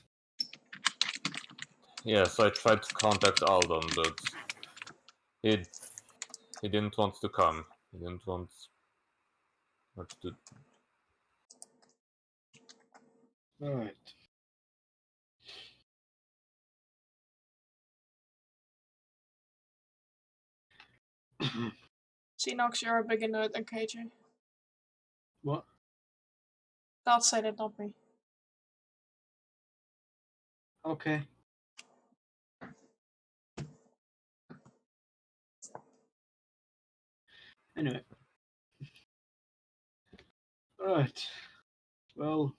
Yes, I tried to contact Aldon, but he he didn't want to come. He didn't want much to. Alright. Xenox, you're a bigger nerd than KJ. What? God said it, not me. Okay. Anyway. Alright. Well,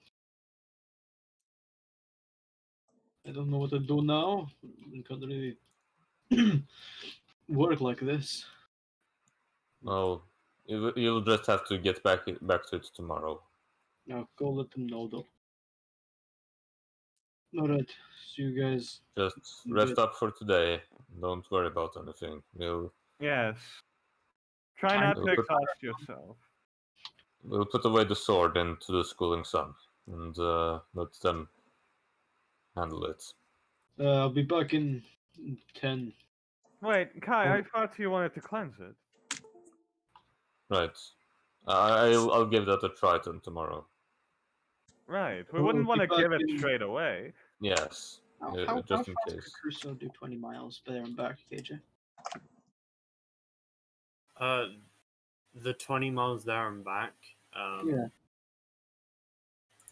I don't know what to do now. I can't really work like this. Well, you'll just have to get back to it tomorrow. Now go let them know though. Alright. See you guys. Just in rest bed. up for today. Don't worry about anything. Yes. Try Time not to to put- exhaust yourself. We'll put away the sword into the schooling sun and let them handle it. I'll be back in 10. Wait, Kai, I thought you wanted to cleanse it. Right. I'll give that a try tomorrow. Right. We We'll wouldn't want be to give back it in- straight away. Yes. How Just in fast case. can Crusoe do 20 miles there and back, KJ? The 20 miles there and back. Yeah.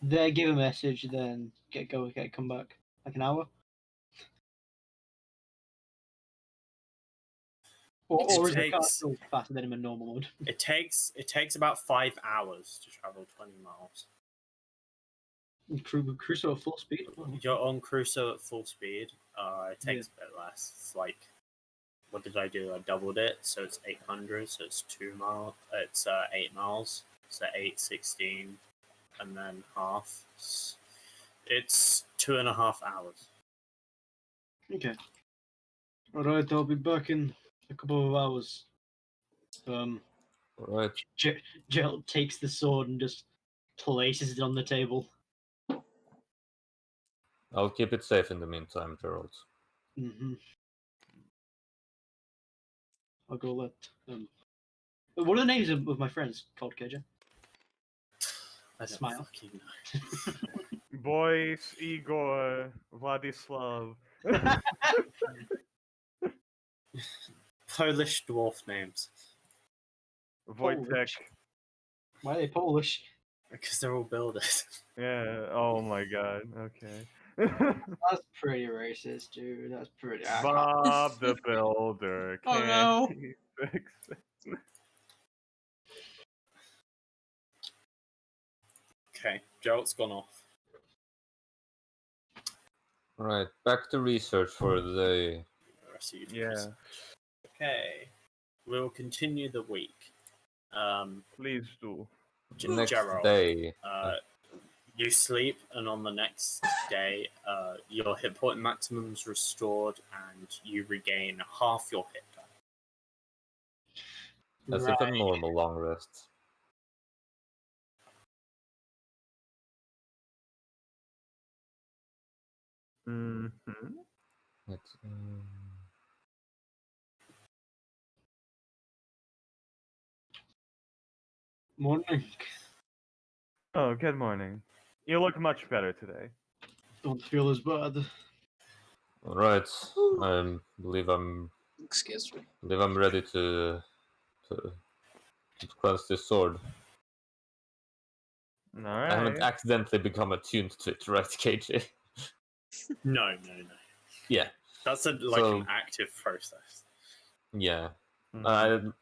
There, give a message, then come back. Like an hour? Or is the car takes- still faster than him in normal mode? It takes about 5 hours to travel 20 miles. Crusoe at full speed? Oh. You're on Crusoe at full speed. It takes a bit less. It's like, what did I do? I doubled it, so it's 800. So it's 2 miles. It's 8 miles. So 8, 16, and then half. It's 2.5 hours. Okay. Alright, I'll be back in a couple of hours. Alright. Gerald takes the sword and just places it on the table. I'll keep it safe in the meantime, Gerald. Mm-hmm. I'll go let. What are the names of my friends called, KJ? I don't Smile. fucking know. Boris, Igor, Vladislav. Polish dwarf names. Wojtek. Polish. Why are they Polish? Because they're all builders. Yeah, oh my god, okay. That's pretty racist, dude. That's pretty. Bob the Builder. Oh, Can't no. he fix it? Okay, Gerald's gone off. Alright, back to research for the day. The rest of you Yeah, guys. Okay, we'll continue the week. please do. Next Gerald, day. you sleep, and on the next day, your hit point maximum is restored, and you regain half your hit die. As if a normal long rest. Mm-hmm. Let's, Morning. Oh, good morning. You look much better today. Don't feel as bad. Alright, I believe I'm Excuse me. ready to cleanse this sword. I haven't Alright. accidentally become attuned to it, right, KJ? No. Yeah, That's an active process. yeah. Mhm.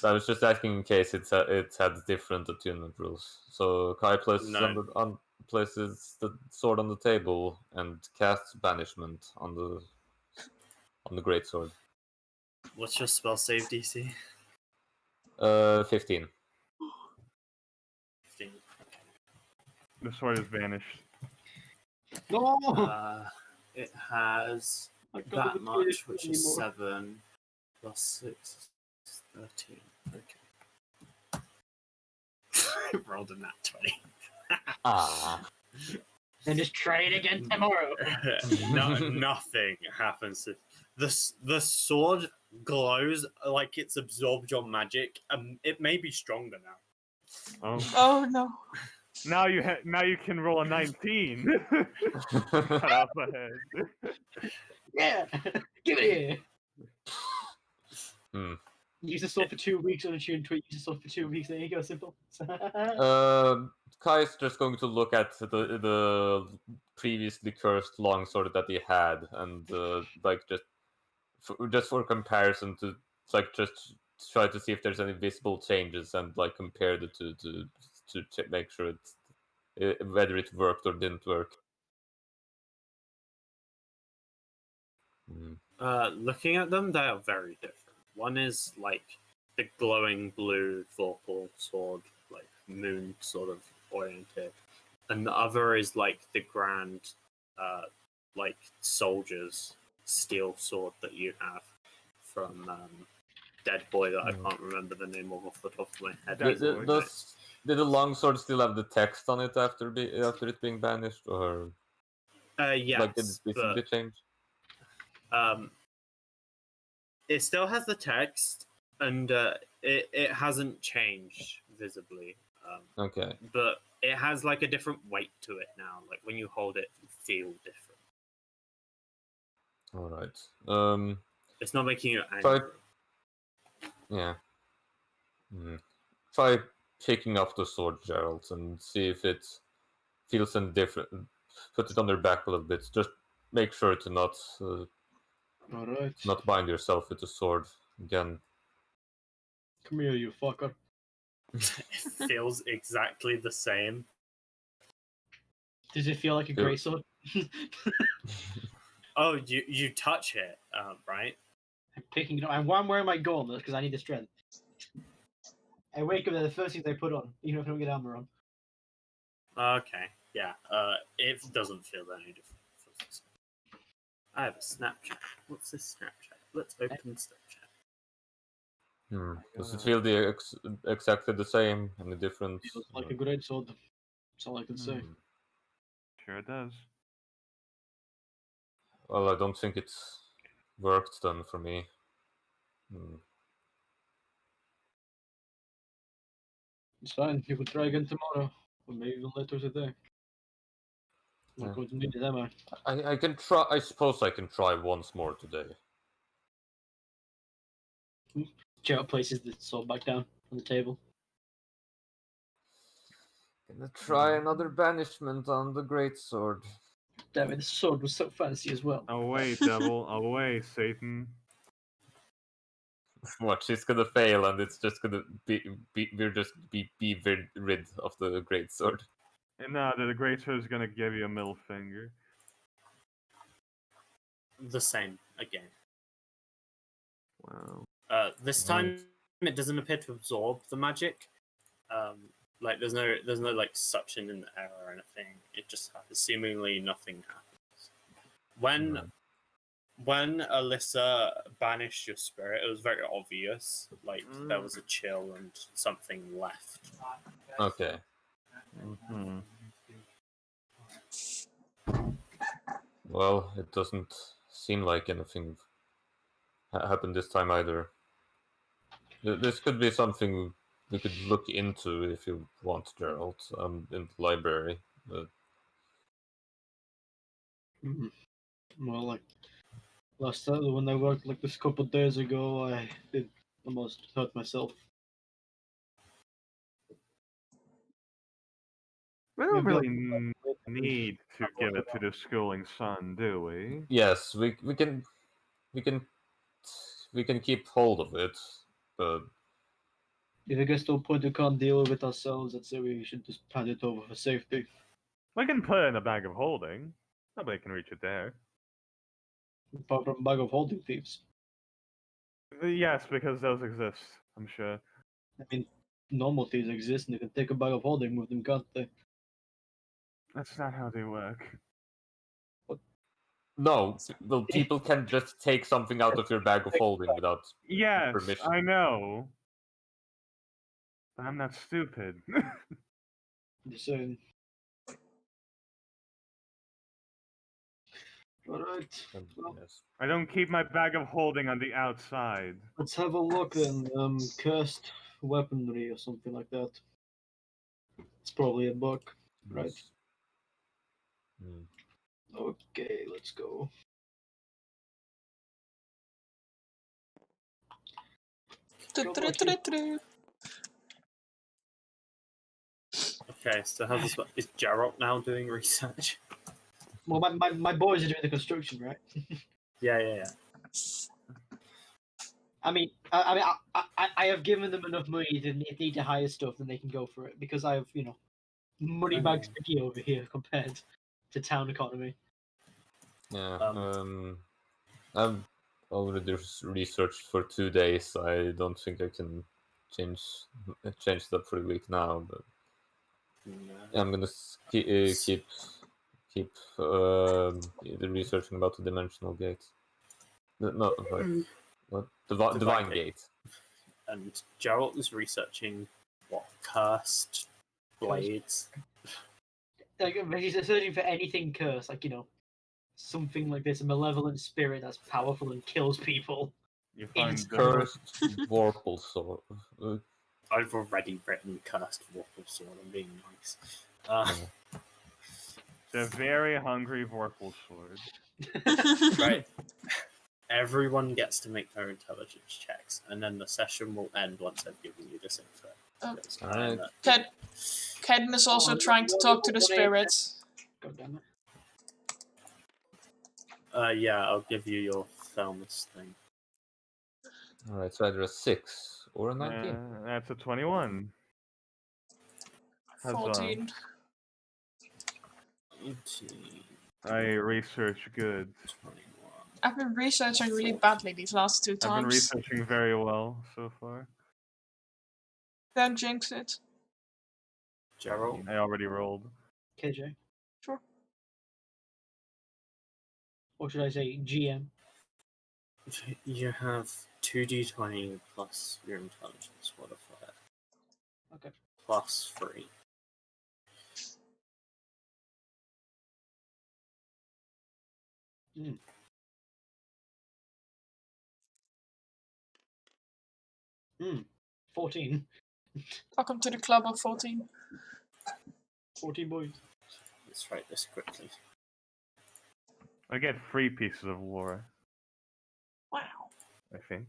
I was just asking in case it had different attunement rules. So Kai places No. places the sword on the table and casts banishment on the great sword. What's your spell save DC? 15. 15. The sword is vanished. No! It has I can't that even much, feel it which is anymore. 7 plus 6 is 13. Okay. Rolled a nat 20. Ah. Then just try it again tomorrow. Nothing happens. The sword glows like it's absorbed your magic, and it may be stronger now. Oh. Oh no. Now you can roll a 19. Cut off my head. Yeah! Give it here! Hmm. Use the sword for 2 weeks on a tune tweet. Use the sword for 2 weeks. There you go, simple. Kai is just going to look at the previously cursed longsword that he had, and just for comparison to just try to see if there's any visible changes and compare the two to make sure whether it worked or didn't work. Looking at them, they are very different. One is like the glowing blue Vorpal sword, like moon sort of oriented, and the other is like the grand, like soldier's steel sword that you have from Dead Boy that I can't remember the name of off the top of my head. Did the longsword still have the text on it after it being banished, or yes, did it visibly change? It still has the text, and it hasn't changed visibly. Okay. But it has like a different weight to it now. Like when you hold it, you feel different. All right. It's not making you angry. Yeah. Try picking up the sword, Gerald, and see if it feels any different. Put it on your back a little bit. Just make sure to not Alright. not bind yourself with the sword again. Come here, you fucker. It feels exactly the same. Does it feel like a greatsword? Oh, you touch it, right? I'm picking it up. I'm wearing my gauntlet because I need the strength. I wake up, they're the first things I put on, even if I don't get armor on. Okay, yeah. It doesn't feel any different. I have a Snapchat. What's this Snapchat? Let's open Snapchat. Does it feel exactly the same? Any difference? Feels like a greatsword. That's all I can say. Sure it does. Well, I don't think it's worked then for me. It's fine. You can try again tomorrow, or maybe even later today. I'm not going to need it, am I? I can try. I suppose I can try once more today. Gerald places the sword back down on the table. Gonna try another banishment on the greatsword. Damn it, the sword was so fancy as well. Away, devil. Away, Satan. Watch, it's gonna fail, and it's just gonna we're just be rid of the greatsword. And now the greatsword is gonna give you a middle finger. The same again. Wow. This time it doesn't appear to absorb the magic. Like there's no like suction in the air or anything. It just happens. Seemingly nothing happens. When Alyssa banished your spirit, it was very obvious. Like there was a chill and something left. Okay. Well, it doesn't seem like anything happened this time either. This could be something we could look into if you want, Gerald, in the library. Well, like last time when I worked like this couple of days ago, I did almost hurt myself. We don't Maybe really need to give it to the schooling sun, do we? Yes, we can keep hold of it, but if it gets to a point we can't deal with it ourselves, I'd say we should just hand it over for safety. We can put it in a bag of holding. Nobody can reach it there. Apart from bag of holding thieves. Yes, because those exist, I'm sure. I mean, normal thieves exist, and they can take a bag of holding with them, can't they? That's not how they work. no, well, people can just take something out of your bag of holding without Yes, permission. I know. But I'm not stupid. Just saying. Alright. Well, Yes. I don't keep my bag of holding on the outside. let's have a look then. Cursed weaponry or something like that. It's probably a book, right? Yes. Okay, let's go. Okay, so how's this work? Is Geralt now doing research? Well, my boys are doing the construction, right? Yeah. I mean, I have given them enough money to if they need to hire stuff, then they can go for it because I have, money bags sticky over here compared to town economy. Yeah. I've already researched for 2 days. I don't think I can change that for a week now, but I'm gonna keep researching about the dimensional gate. No, what? Divine gate. And Geralt is researching what cursed blades. Like he's searching for anything cursed, like something like this, a malevolent spirit that's powerful and kills people. You find It's the Cursed Vorpal sword. I've already written cursed Vorpal sword. I'm being nice. the very hungry Vorpal sword. Right. Everyone gets to make their intelligence checks, and then the session will end once I've given you this info. Alright. Caden is also trying to talk to the spirits. God damn it. Yeah, I'll give you your Thelmus thing. Alright, so either a 6 or a 19. That's a 21. Huzzah. 14. 18, I research goods. 21. I've been researching really badly these last 2 I've been times. researching very well so far. Don't jinx it. Gerald? I already rolled. KJ. Sure. Or should I say GM? You have 2d20 plus your intelligence modifier. Okay. Plus 3. Mm. Mm. 14. Welcome to the club of 14. 14 boys. Let's write this quickly. I get 3 pieces of lore, Wow. I think.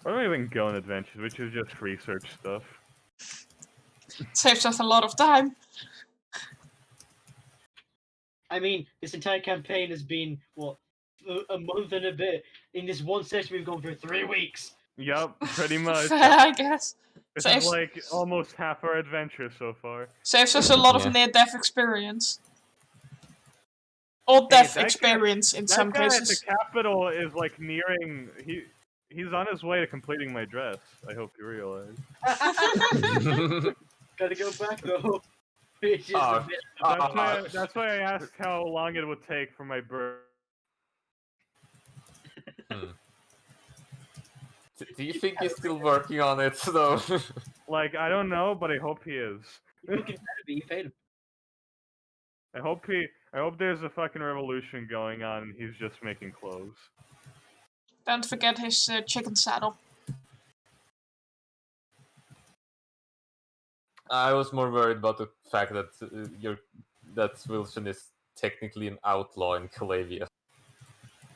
Why don't we even go on adventures? We should just research stuff. Saves us a lot of time. I mean, this entire campaign has been, what, a month and a bit. In this one session, we've gone for 3 weeks. Yup, pretty much. I guess. This Saves, is like almost half our adventure so far. saves us a lot Yeah. of near-death experience. Or Hey, death that guy- experience in some That guy at the cases. capital is like nearing. He's on his way to completing my dress. I hope you realize. Gotta go back though. It's just Oh, a bit. That's why I asked how long it would take for my bird. Do you think he's still working on it, though? Like, I don't know, but I hope he is. You fucking better be. You paid him. I hope there's a fucking revolution going on and he's just making clothes. Don't forget his chicken saddle. I was more worried about the fact that that Wilson is technically an outlaw in Calavia.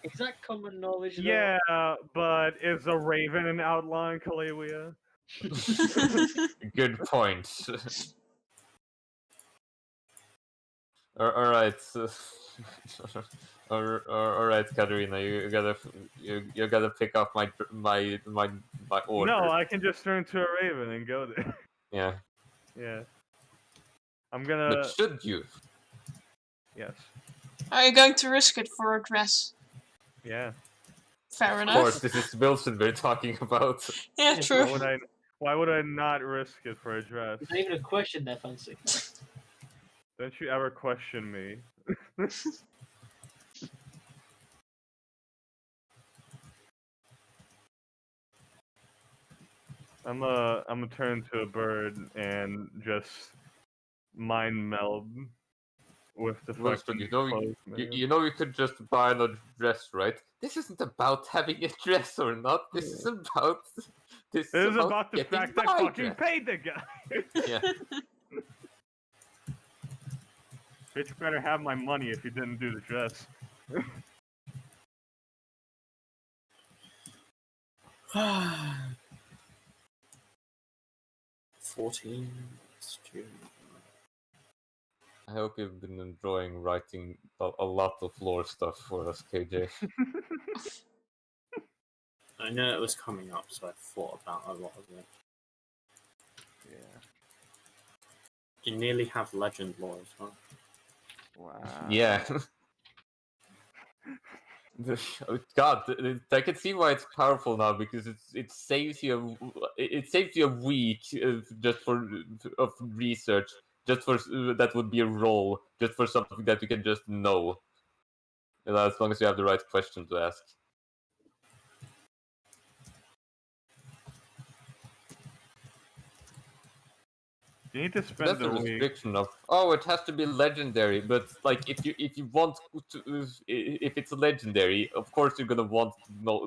Is that common knowledge though? Yeah, but is a raven an outlaw in Kalavia? Good point. All right, all right, Katerina, you gotta pick up my order. No, I can just turn to a raven and go there. Yeah, Yeah. I'm gonna. but should you? Yes. Are you going to risk it for a dress? Yeah. Fair Of enough. course, this is Wilson we're talking about. Yeah, Yeah, true. Why would I not risk it for a dress? It's not even a question there, Fancy. Don't you ever question me. I'm gonna turn to a bird and just mind meld with the Wilson, fucking you know, clothes man. you know you could just buy a dress, right? This isn't about having a dress or not. This is about This is about the getting fact I my fucking dress. paid the guy. Yeah. Bitch better have my money if you didn't do the dress. 14. That's two. I hope you've been enjoying writing a lot of lore stuff for us, KJ. I know it was coming up, so I thought about a lot of it. Yeah. You nearly have legend lore as well. Wow. Yeah. God, I can see why it's powerful now because it saves you a week just for of research, just for that would be a roll, just for something that you can just know, as long as you have the right question to ask. You need to spend That's the the week. restriction of it has to be legendary, but like if you want to if it's legendary, of course you're gonna want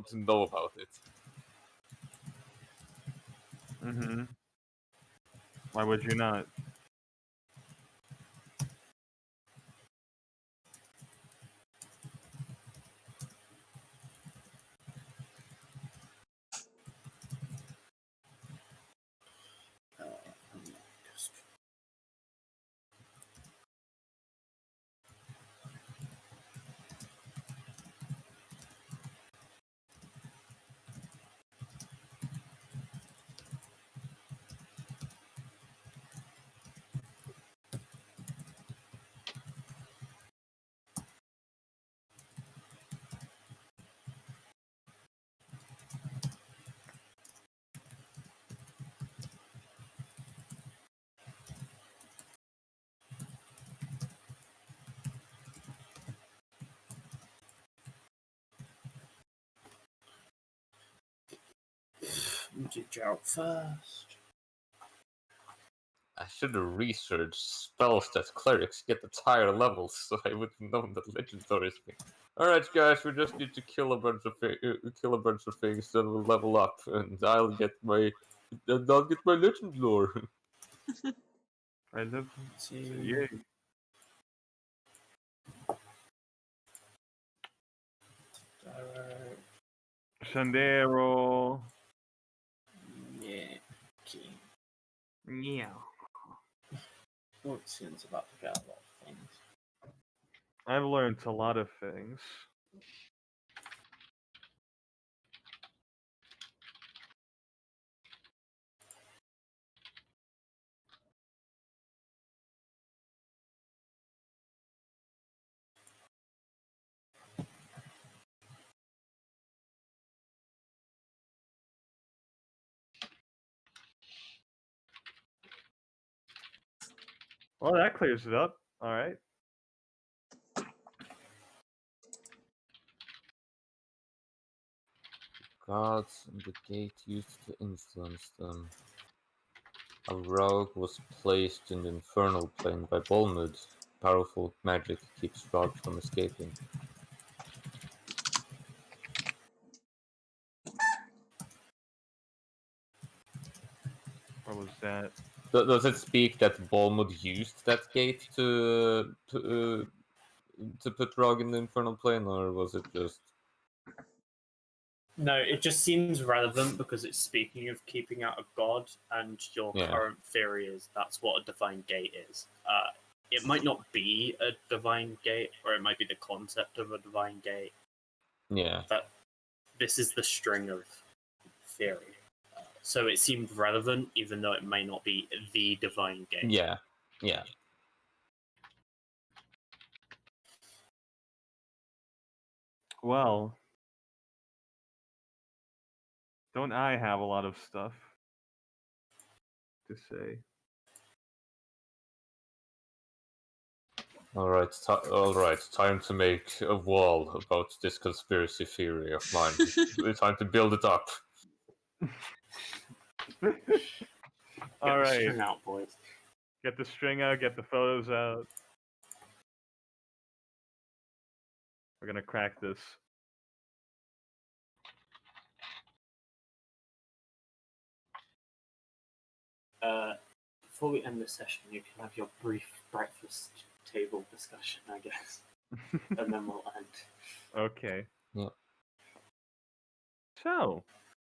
to know about it. Mm-hmm. Why would you not? You do Gerald first. I should have researched spells that clerics get at higher levels, so I would have known that legendary is thing. Alright, guys, we just need to kill a bunch of things, then we'll level up, and I'll get my legend lore. I love So, yay. Shandero. yeah. Okay. Yeah. Orgisia's about to get a lot of things. I've learned a lot of things. Well, that clears it up. All right. Gods and the gate used to influence them. A rogue was placed in the infernal plane by Bolmud. Powerful magic keeps rogues from escaping. What was that? Does it speak that Bolmud used that gate to put Rogue in the infernal plane, or was it just? No, it just seems relevant because it's speaking of keeping out a god, and your Yeah. current theory is that's what a divine gate is. It might not be a divine gate, or it might be the concept of a divine gate. Yeah. But this is the string of theory. So it seemed relevant, even though it may not be the divine gate. Yeah. Yeah. Well, don't I have a lot of stuff to say? All right. Time to make a wall about this conspiracy theory of mine. It's time to build it up. All right. String out, boys. Get the string out, get the photos out. We're gonna crack this. Before we end the session, you can have your brief breakfast table discussion, I guess, and then we'll end. Okay. Yeah. So,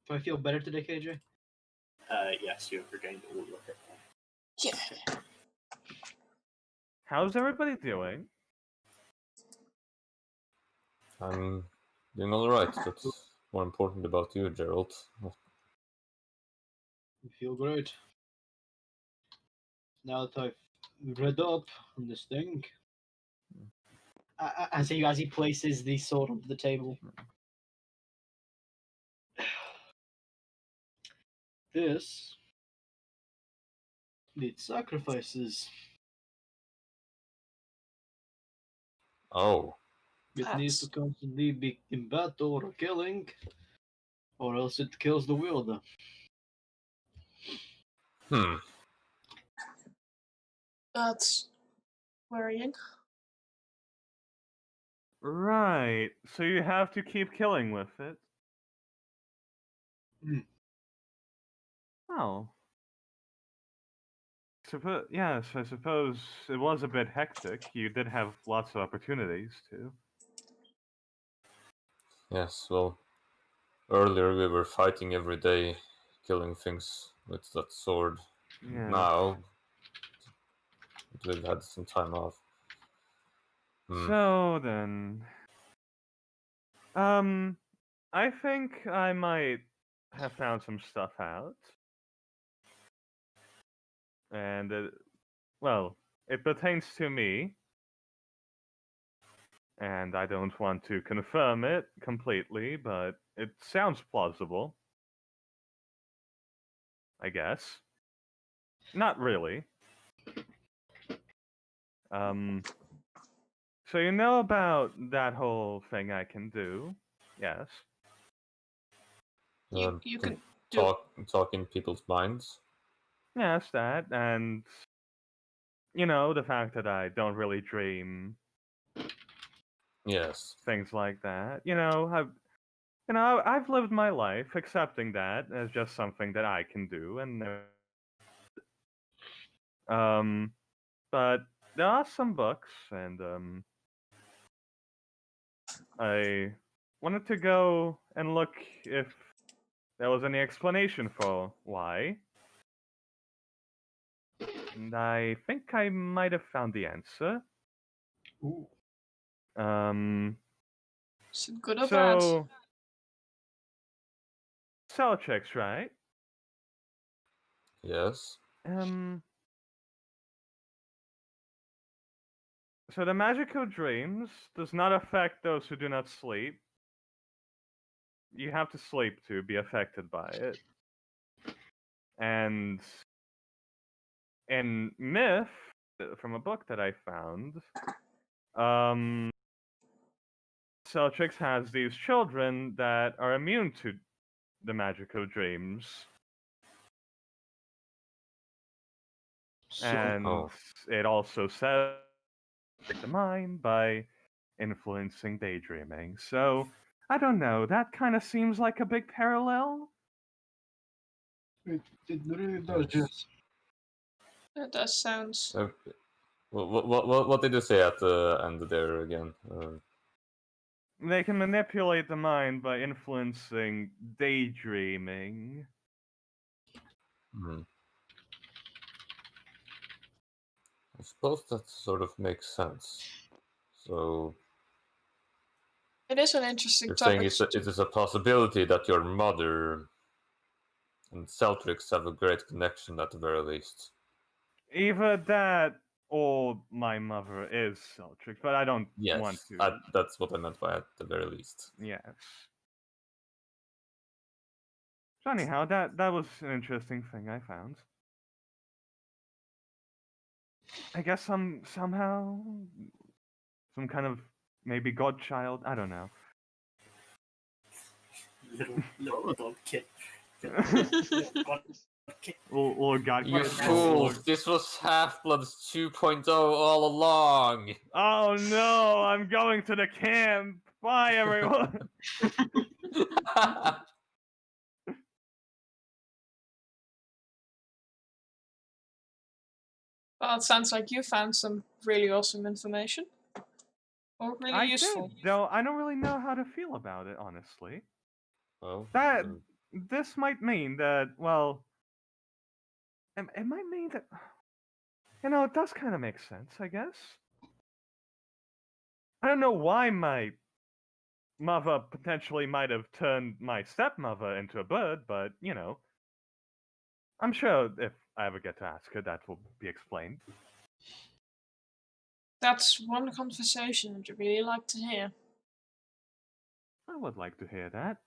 Do I feel better today, KJ? Yes, you have regained all your hit points. Yeah. how's everybody doing? I'm doing all right. That's more important about you, Gerald. I feel great. Now that I've read up on this thing. I see as he places the sword onto the table. This needs sacrifices. Oh. It needs to That's constantly be in battle or killing, or else it kills the wielder. Hmm. that's worrying. Right. So you have to keep killing with it. Hmm. Oh. Yes, I suppose it was a bit hectic. You did have lots of opportunities to. Yes. Well, earlier we were fighting every day, killing things with that sword. Yeah. Now we've had some time off. So then, I think I might have found some stuff out, and well, it pertains to me, and I don't want to confirm it completely, but it sounds plausible. I guess. Not really. So you know about that whole thing I can do? Yes. You can talk in people's minds. Yes, that, and the fact that I don't really dream Yes. things like that. I've lived my life accepting that as just something that I can do, and but there are some books, and I wanted to go and look if there was any explanation for why, and I think I might have found the answer. Ooh. Is it good or bad? So Celtics, right? Yes. So the magical dreams does not affect those who do not sleep. You have to sleep to be affected by it. And in myth, from a book that I found, Celtics has these children that are immune to the magical dreams. So, And Oh. it also says the mind by influencing daydreaming. So I don't know. That kind of seems like a big parallel. it really does, Yes. yes. That sounds. What did you say at the end there again? They can manipulate the mind by influencing daydreaming. Hmm. I suppose that sort of makes sense. So It is an interesting you're saying topic. it is a possibility that your mother and Celtics have a great connection at the very least. Either that or my mother is Celtic, but I don't want Yes, to. that's what I meant by at the very least. Yes. So anyhow, that was an interesting thing I found. I guess somehow some kind of maybe godchild. I don't know. Little dog kid. Or god. You fools! This was Half-Blood's 2.0 all along! Oh no! I'm going to the camp. Bye, everyone. Well, it sounds like you found some really awesome information. Or really I useful. did, though I don't really know how to feel about it, honestly. Well, That this might mean that, well, it might mean that, it does kind of make sense, I guess. I don't know why my mother potentially might have turned my stepmother into a bird, but, I'm sure if I ever get to ask her, that will be explained. That's one conversation I'd really like to hear. I would like to hear that.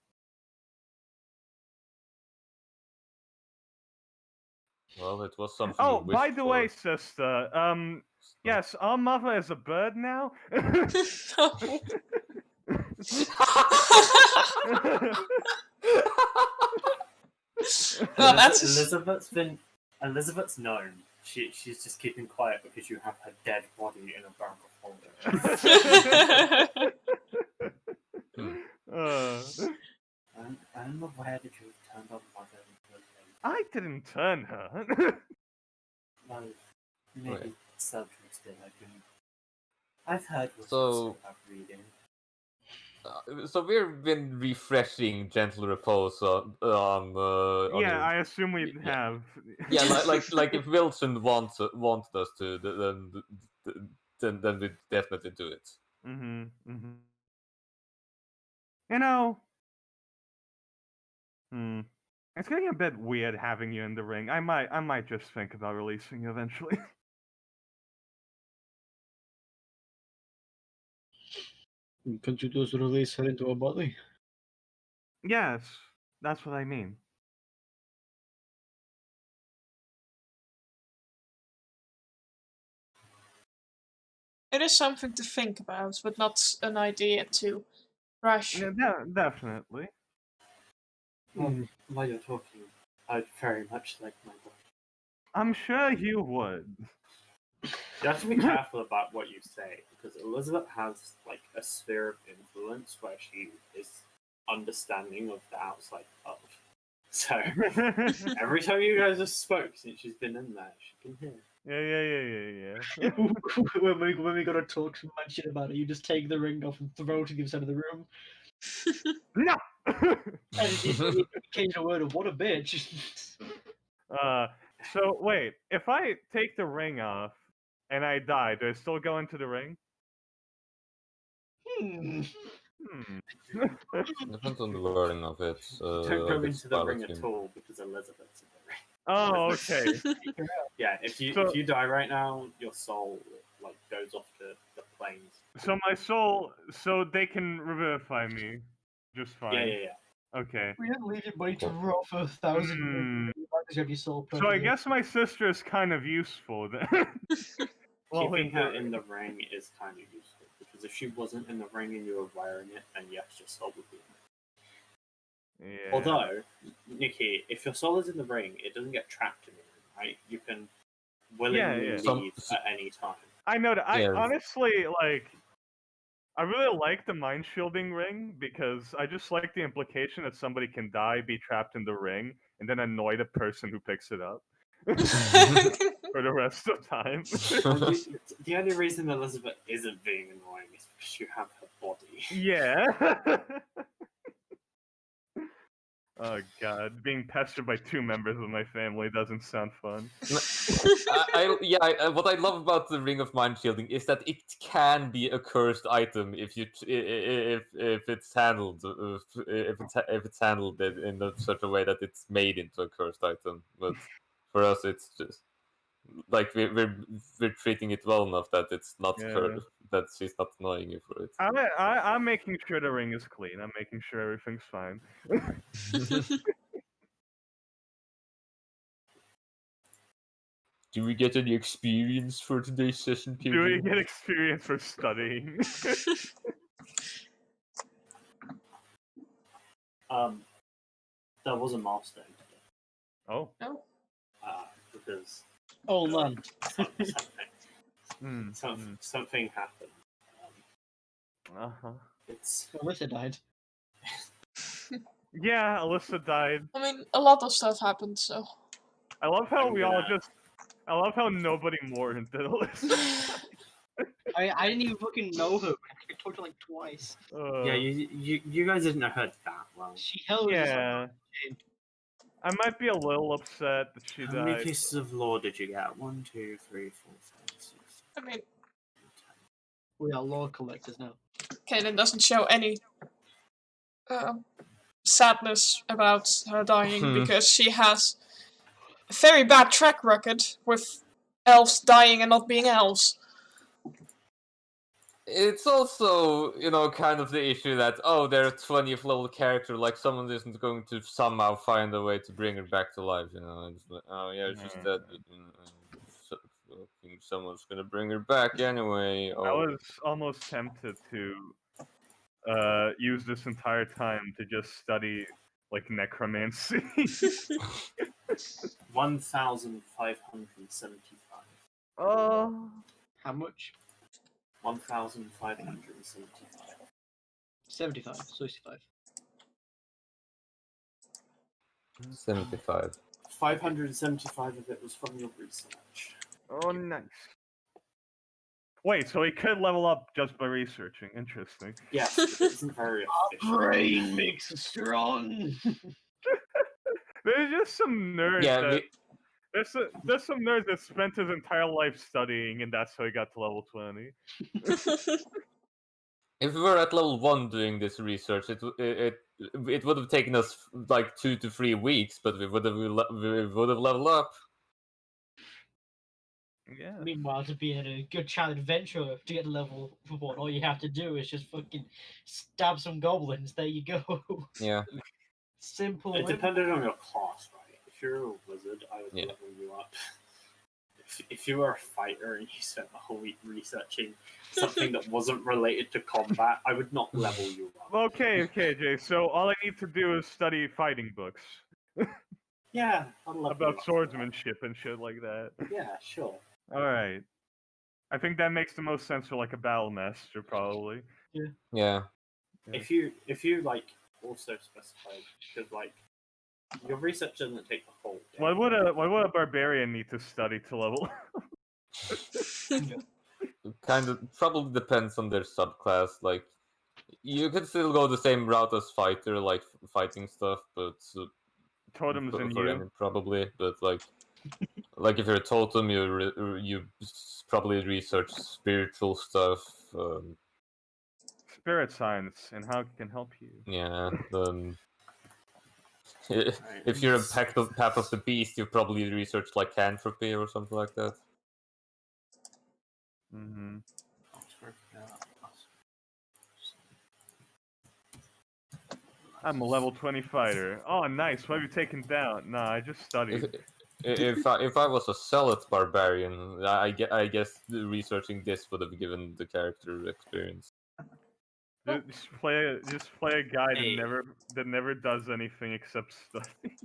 well, it was something Oh, you wished by the way, for. sister, yes, our mother is a bird now. No. Well, that's Elizabeth's known. She's just keeping quiet because you have her dead body in a bag of holding. I'm aware that you have turned on mother into a lady. I didn't turn her. Well, maybe Right. Celtics did. I've heard what So- you say about reading. So we've been refreshing Gentle Repose on Yeah, your... I assume we yeah. have. Yeah, like if Wilson wanted us to, then we definitely do it. Mm-hmm. Mm-hmm. You know. It's getting a bit weird having you in the ring. I might just think about releasing you eventually. Can't you just release her into a body? Yes, that's what I mean. It is something to think about, but not an idea to rush. Yeah, definitely. While you're talking, I'd very much like my book. I'm sure you would. You have to be careful about what you say, because Elizabeth has like a sphere of influence where she is understanding of the outside world. So every time you guys have spoke since she's been in there, she can hear. Yeah. when we gotta talk some mad shit about it, you just take the ring off and throw it to the other side of the room. No. And you change the word of what a bitch. So wait, if I take the ring off and I die, do I still go into the ring? Depends on the wording of it. Don't go like it's into the ring piloting. at all because Elizabeth's in the ring. Oh, okay. Yeah, if you die right now, your soul like goes off to the planes. So my soul, so they can revivify me, just fine. Yeah. Okay. We didn't leave your money to rot for 1,000 years. You might as well have your soul So I perfectly. guess my sister is kind of useful then. Well, Keeping her in the ring is kind of useful because if she wasn't in the ring and you were wearing it, then yes, your soul would be in it. Yeah. Although, Nikki, if your soul is in the ring, it doesn't get trapped in the ring, right? You can willingly Yeah. leave at any time. I know that. I Yeah. honestly like. I really like the mind shielding ring because I just like the implication that somebody can die, be trapped in the ring, and then annoy the person who picks it up for the rest of time. The only reason Elizabeth isn't being annoying is because you have her body. Yeah. Oh god, being pestered by two members of my family doesn't sound fun. What I love about the Ring of Mind Shielding is that it can be a cursed item if it's handled if it's handled in such a way that it's made into a cursed item. But for us, it's just like we're treating it well enough that it's not cursed, that she's not annoying you for it. I'm making sure the ring is clean. I'm making sure everything's fine. Do we get any experience for today's session, Do we PG? get experience for studying? There was a milestone today. Oh. Because Oh man. Something happened. It's Alyssa died. Yeah, Alyssa died. I mean, a lot of stuff happened, so. I love how I'm we all gonna- just. I love how nobody mourned that Alyssa. I didn't even fucking know her. I talked to her like twice. Yeah, you guys didn't know her that well. She held us. Yeah. I might be a little upset that she How many died. pieces of lore did you get? 1, 2, 3, 4, 5, 6. I mean, We are lore collectors now. Kaden doesn't show any sadness about her dying because she has a very bad track record with elves dying and not being elves. It's also, kind of the issue that, they're a 20th level character, like someone isn't going to somehow find a way to bring her back to life, It's like, she's dead, but someone's gonna bring her back anyway. I was almost tempted to use this entire time to just study, like, necromancy. 1,575. Oh. How much? 1,575. 75. 65. 75. 575 of it was from your research. Oh, nice. Wait, so he could level up just by researching. Interesting. Yes, it isn't very efficient. Brain makes us strong. There's just some nerd Yeah, that... There's some nerd that spent his entire life studying, and that's how he got to level 20. If we were at level 1 doing this research, it would have taken us like 2 to 3 weeks, but we would have leveled up. Yeah. Meanwhile, to be in a good child adventurer to get to level 1, all you have to do is just fucking stab some goblins. There you go. Yeah. Simple. It depended on your class, right? If you're a wizard, I would level you up. if you were a fighter and you spent the whole week researching something that wasn't related to combat, I would not level you up. Okay, Jay. So all I need to do is study fighting books Yeah, I'll level you about up for that. swordsmanship and shit like that. Yeah, sure. All right. I think that makes the most sense for like a battle master, probably. Yeah. Yeah. If you like also specify, because like your research doesn't take the whole day. What would a barbarian need to study to level? Kind of probably depends on their subclass. Like, you could still go the same route as fighter, like fighting stuff, but Totems and for you. any probably. But like if you're a totem, you probably research spiritual stuff. Spirit science and how it can help you. Yeah. If you're a path of the beast, you probably research lycanthropy or something like that. Mm-hmm. I'm a level 20 fighter. Oh, nice. What have you taken down? Nah, I just studied. If I was a zealot barbarian, I guess researching this would have given the character experience. Just play a guy Hey. that never does anything except study.